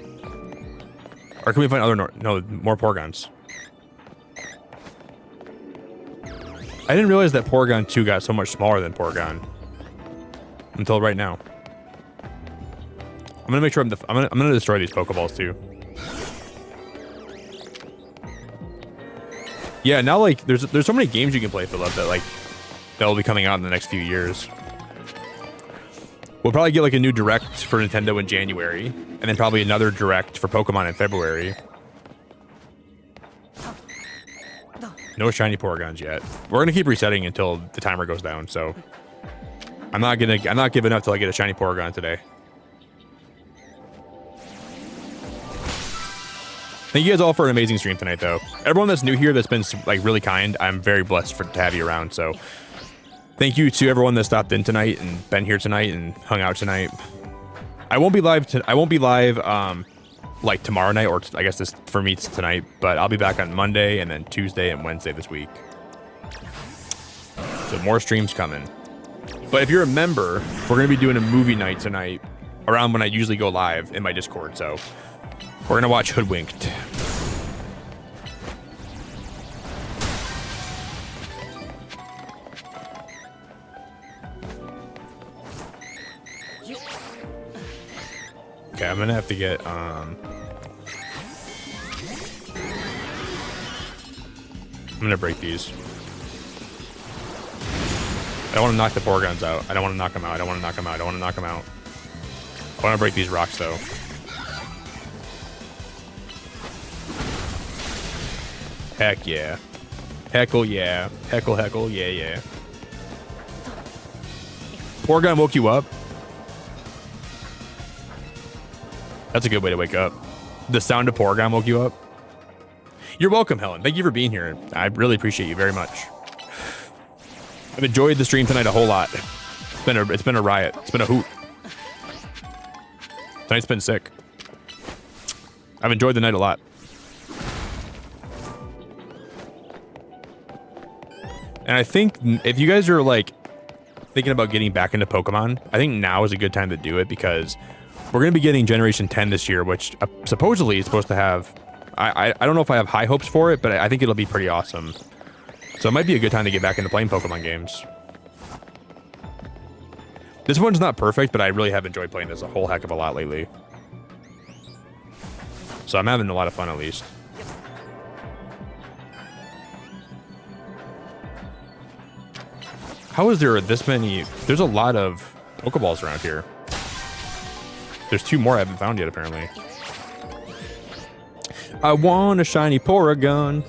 Speaker 1: Or can we find other... No, more Porygons. I didn't realize that Porygon 2 got so much smaller than Porygon. Until right now. I'm gonna make sure I'm gonna destroy these Pokeballs too. Yeah, now like there's so many games you can play, Philip, that like that'll be coming out in the next few years. We'll probably get like a new Direct for Nintendo in January, and then probably another Direct for Pokemon in February. No shiny Porygons yet. We're gonna keep resetting until the timer goes down, so I'm not giving up till I get a shiny Porygon today. Thank you guys all for an amazing stream tonight, though. Everyone that's new here that's been like really kind, I'm very blessed to have you around. So thank you to everyone that stopped in tonight and been here tonight and hung out tonight. I won't be live. Like tomorrow night, or I guess this for me it's tonight. But I'll be back on Monday and then Tuesday and Wednesday this week. So more streams coming. But if you're a member, we're gonna be doing a movie night tonight around when I usually go live in my Discord. So we're gonna watch Hoodwinked. Okay, I'm gonna have to get I'm gonna break these. I don't want to knock the Porygons out. I don't want to knock them out. I don't want to knock them out. I don't want to knock them out. I want to break these rocks though. Heck yeah. Heckle yeah. Heckle heckle yeah yeah. Porygon woke you up? That's a good way to wake up. The sound of Porygon woke you up? You're welcome, Helen. Thank you for being here. I really appreciate you very much. I've enjoyed the stream tonight a whole lot. It's been a riot. It's been a hoot. Tonight's been sick. I've enjoyed the night a lot. And I think if you guys are like thinking about getting back into Pokemon, I think now is a good time to do it because we're going to be getting Generation 10 this year, which supposedly is supposed to have... I don't know if I have high hopes for it, but I think it'll be pretty awesome. So it might be a good time to get back into playing Pokemon games. This one's not perfect, but I really have enjoyed playing this a whole heck of a lot lately. So I'm having a lot of fun at least. How is there this many? There's a lot of Pokeballs around here. There's 2 more I haven't found yet, apparently. I want a shiny Porygon.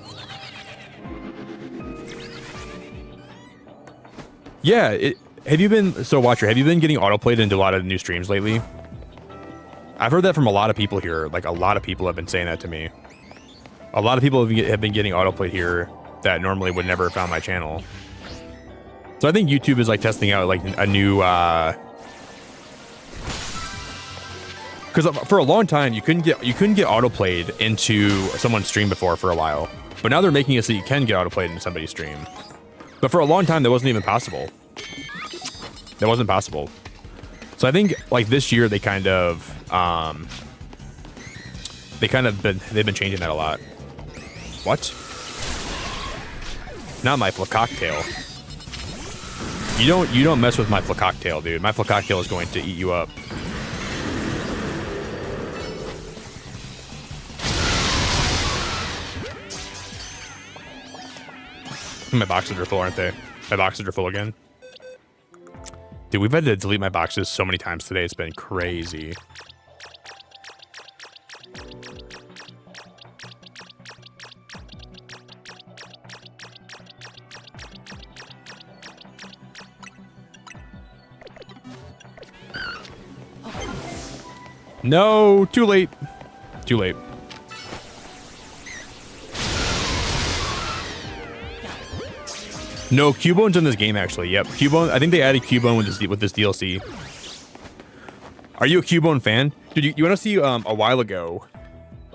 Speaker 1: Yeah, have you been... So, Watcher, have you been getting autoplayed into a lot of the new streams lately? I've heard that from a lot of people here. Like, a lot of people have been saying that to me. A lot of people have been getting autoplayed here that normally would never have found my channel. So I think YouTube is, like, testing out, like, a new... Because for a long time, you couldn't get autoplayed into someone's stream before for a while. But now they're making it so you can get autoplayed into somebody's stream. But for a long time, that wasn't even possible. That wasn't possible. So I think like this year they kind of they've been changing that a lot. What? Not my Flacocktail. You don't mess with my Flacocktail, dude. My Flacocktail is going to eat you up. My boxes are full, aren't they? My boxes are full again. Dude, we've had to delete my boxes so many times today. It's been crazy. No, too late. Too late. No, Cubone's in this game actually. Yep, Cubone. I think they added Cubone with this DLC. Are you a Cubone fan? Dude, you want to see a while ago,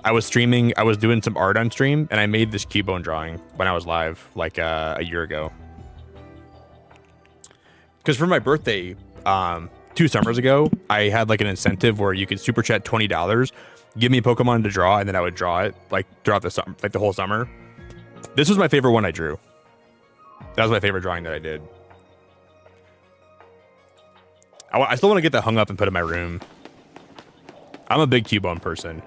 Speaker 1: I was streaming, I was doing some art on stream, and I made this Cubone drawing when I was live, like a year ago. Because for my birthday, 2 summers ago, I had like an incentive where you could super chat $20, give me a Pokemon to draw, and then I would draw it like throughout the summer, like the whole summer. This was my favorite one I drew. That was my favorite drawing that I did. I still want to get that hung up and put in my room. I'm a big Cubone person.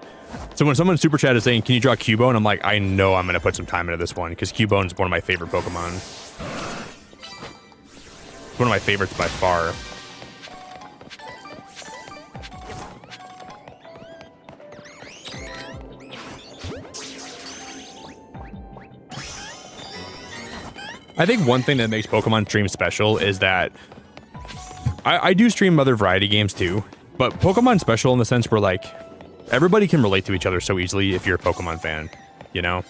Speaker 1: So when someone super chat is saying, can you draw Cubone? I'm like, I know I'm going to put some time into this one because Cubone is one of my favorite Pokemon. It's one of my favorites by far. I think one thing that makes Pokemon stream special is that I do stream other variety games too, but Pokemon special in the sense where like everybody can relate to each other so easily if you're a Pokemon fan, you know?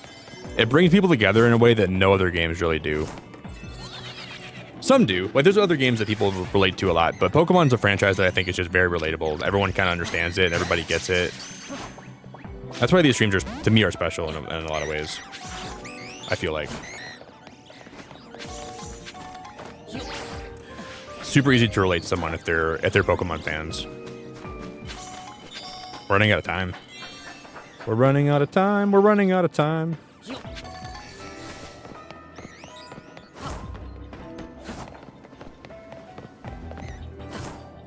Speaker 1: It brings people together in a way that no other games really do. Some do. Like there's other games that people relate to a lot, but Pokemon's a franchise that I think is just very relatable. Everyone kind of understands it and everybody gets it. That's why these streams to me are special in a lot of ways, I feel like. Super easy to relate to someone if they're Pokemon fans. We're running out of time. We're running out of time. We're running out of time.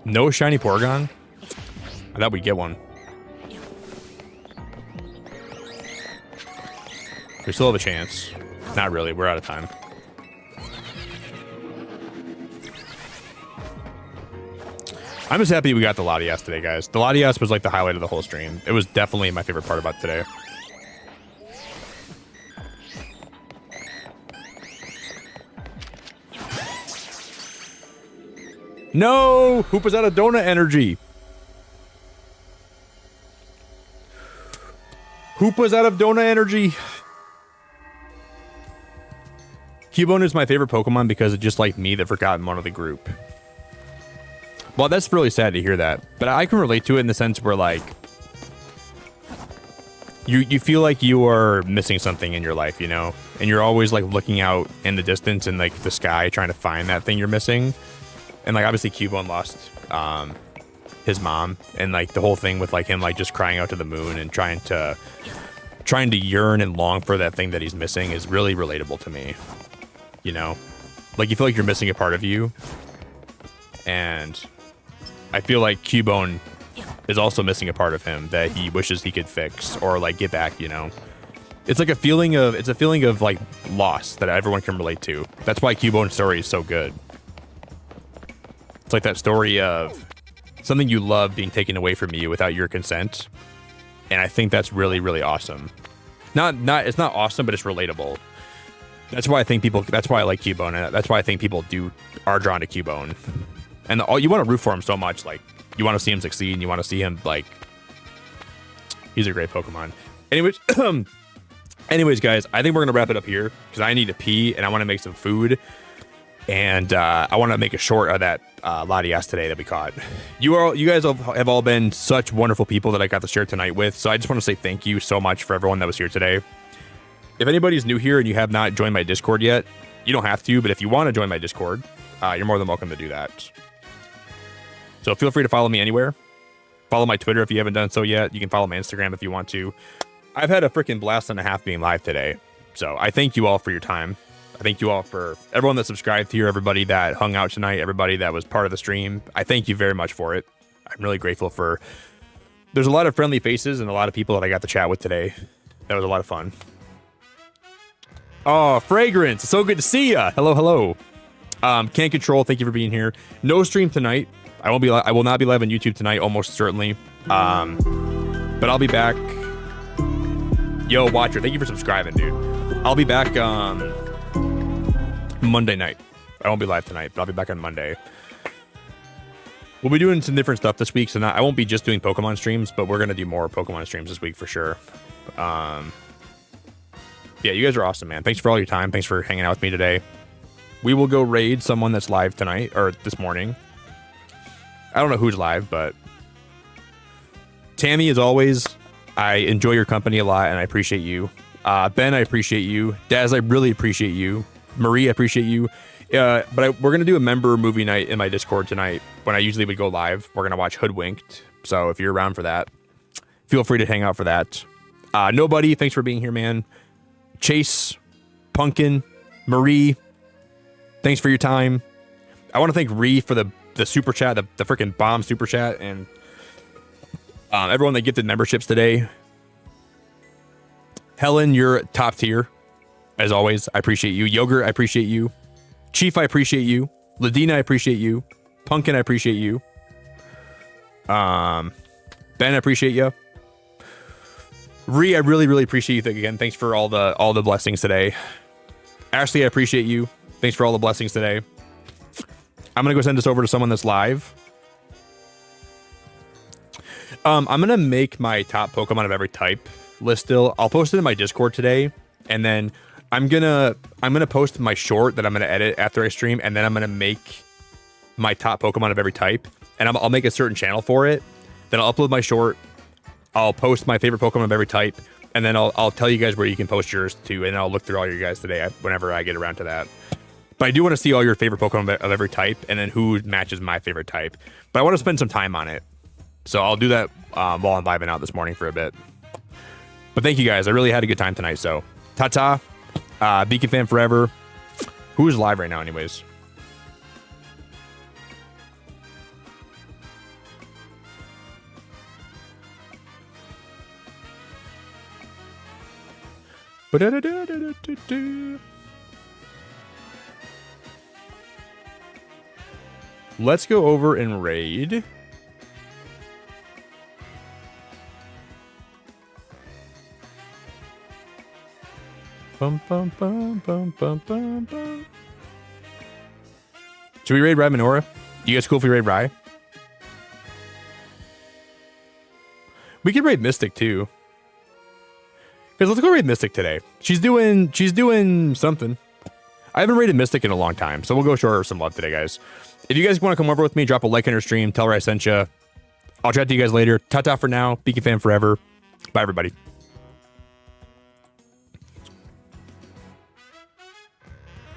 Speaker 1: No shiny Porygon? I thought we'd get one. We still have a chance. Not really. We're out of time. I'm just happy we got the Latias today, guys. The Latias was like the highlight of the whole stream. It was definitely my favorite part about today. No! Hoopa's out of donut energy. Hoopa's out of donut energy. Cubone is my favorite Pokemon because it's just like me, the forgotten one of the group. Well, that's really sad to hear that, but I can relate to it in the sense where like you feel like you are missing something in your life, you know, and you're always like looking out in the distance and like the sky trying to find that thing you're missing. And like obviously Cubone lost his mom, and like the whole thing with like him like just crying out to the moon and trying to yearn and long for that thing that he's missing is really relatable to me, you know, like you feel like you're missing a part of you. And I feel like Cubone is also missing a part of him that he wishes he could fix or like get back, you know. It's like a feeling of like loss that everyone can relate to. That's why Cubone's story is so good. It's like that story of something you love being taken away from you without your consent. And I think that's really, really awesome. It's not awesome, but it's relatable. That's why I think that's why I like Cubone, and that's why I think people are drawn to Cubone. And you want to root for him so much, like you want to see him succeed, and you want to see him like he's a great Pokemon. Anyways, guys, I think we're gonna wrap it up here because I need to pee and I want to make some food, and I want to make a short of that Latias today that we caught. You guys have all been such wonderful people that I got to share tonight with, so I just want to say thank you so much for everyone that was here today. If anybody's new here and you have not joined my Discord yet, you don't have to, but if you want to join my Discord, you're more than welcome to do that. So feel free to follow me anywhere. Follow my Twitter if you haven't done so yet. You can follow my Instagram if you want to. I've had a freaking blast and a half being live today. So I thank you all for your time. I thank you all for everyone that subscribed here, everybody that hung out tonight, everybody that was part of the stream. I thank you very much for it. I'm really grateful for... There's a lot of friendly faces and a lot of people that I got to chat with today. That was a lot of fun. Oh, Fragrance. It's so good to see ya. Hello, hello. Can't Control, thank you for being here. No stream tonight. I will not be live on YouTube tonight, almost certainly. But I'll be back. Yo, Watcher, thank you for subscribing, dude. I'll be back Monday night. I won't be live tonight, but I'll be back on Monday. We'll be doing some different stuff this week, so I won't be just doing Pokemon streams, but we're gonna do more Pokemon streams this week for sure. Yeah, you guys are awesome, man. Thanks for all your time. Thanks for hanging out with me today. We will go raid someone that's live tonight or this morning. I don't know who's live, but Tammy, as always, I enjoy your company a lot, and I appreciate you. Ben, I appreciate you. Daz, I really appreciate you. Marie, I appreciate you. We're going to do a member movie night in my Discord tonight when I usually would go live. We're going to watch Hoodwinked. So if you're around for that, feel free to hang out for that. Nobody, thanks for being here, man. Chase, Pumpkin, Marie, thanks for your time. I want to thank Ree for the super chat, the freaking bomb super chat, and everyone that gifted memberships today. Helen, you're top tier, as always. I appreciate you. Yogurt, I appreciate you. Chief, I appreciate you. Ladina, I appreciate you. Pumpkin, I appreciate you. Ben, I appreciate you. Ree, I really, really appreciate you again. Thanks for all the blessings today. Ashley, I appreciate you. Thanks for all the blessings today. I'm gonna go send this over to someone that's live. I'm gonna make my top Pokemon of every type list still. I'll post it in my Discord today, and then I'm gonna post my short that I'm gonna edit after I stream, and then I'm gonna make my top Pokemon of every type, and I'll make a certain channel for it. Then I'll upload my short. I'll post my favorite Pokemon of every type, and then I'll tell you guys where you can post yours to, and I'll look through all your guys today whenever I get around to that. But I do want to see all your favorite Pokemon of every type, and then who matches my favorite type. But I want to spend some time on it, so I'll do that while I'm vibing out this morning for a bit. But thank you guys. I really had a good time tonight. So ta-ta. Beacon fan forever. Who's live right now, anyways? Let's go over and raid. Bum, bum, bum, bum, bum, bum, bum. Should we raid Rye Minora? You guys cool if we raid Rye? We could raid Mystic too. Because let's go raid Mystic today. She's doing something. I haven't raided Mystic in a long time, so we'll go show her some love today, guys. If you guys want to come over with me, drop a like on her stream, tell her I sent you. I'll chat to you guys later. Ta-ta for now. Beacon fan forever. Bye, everybody.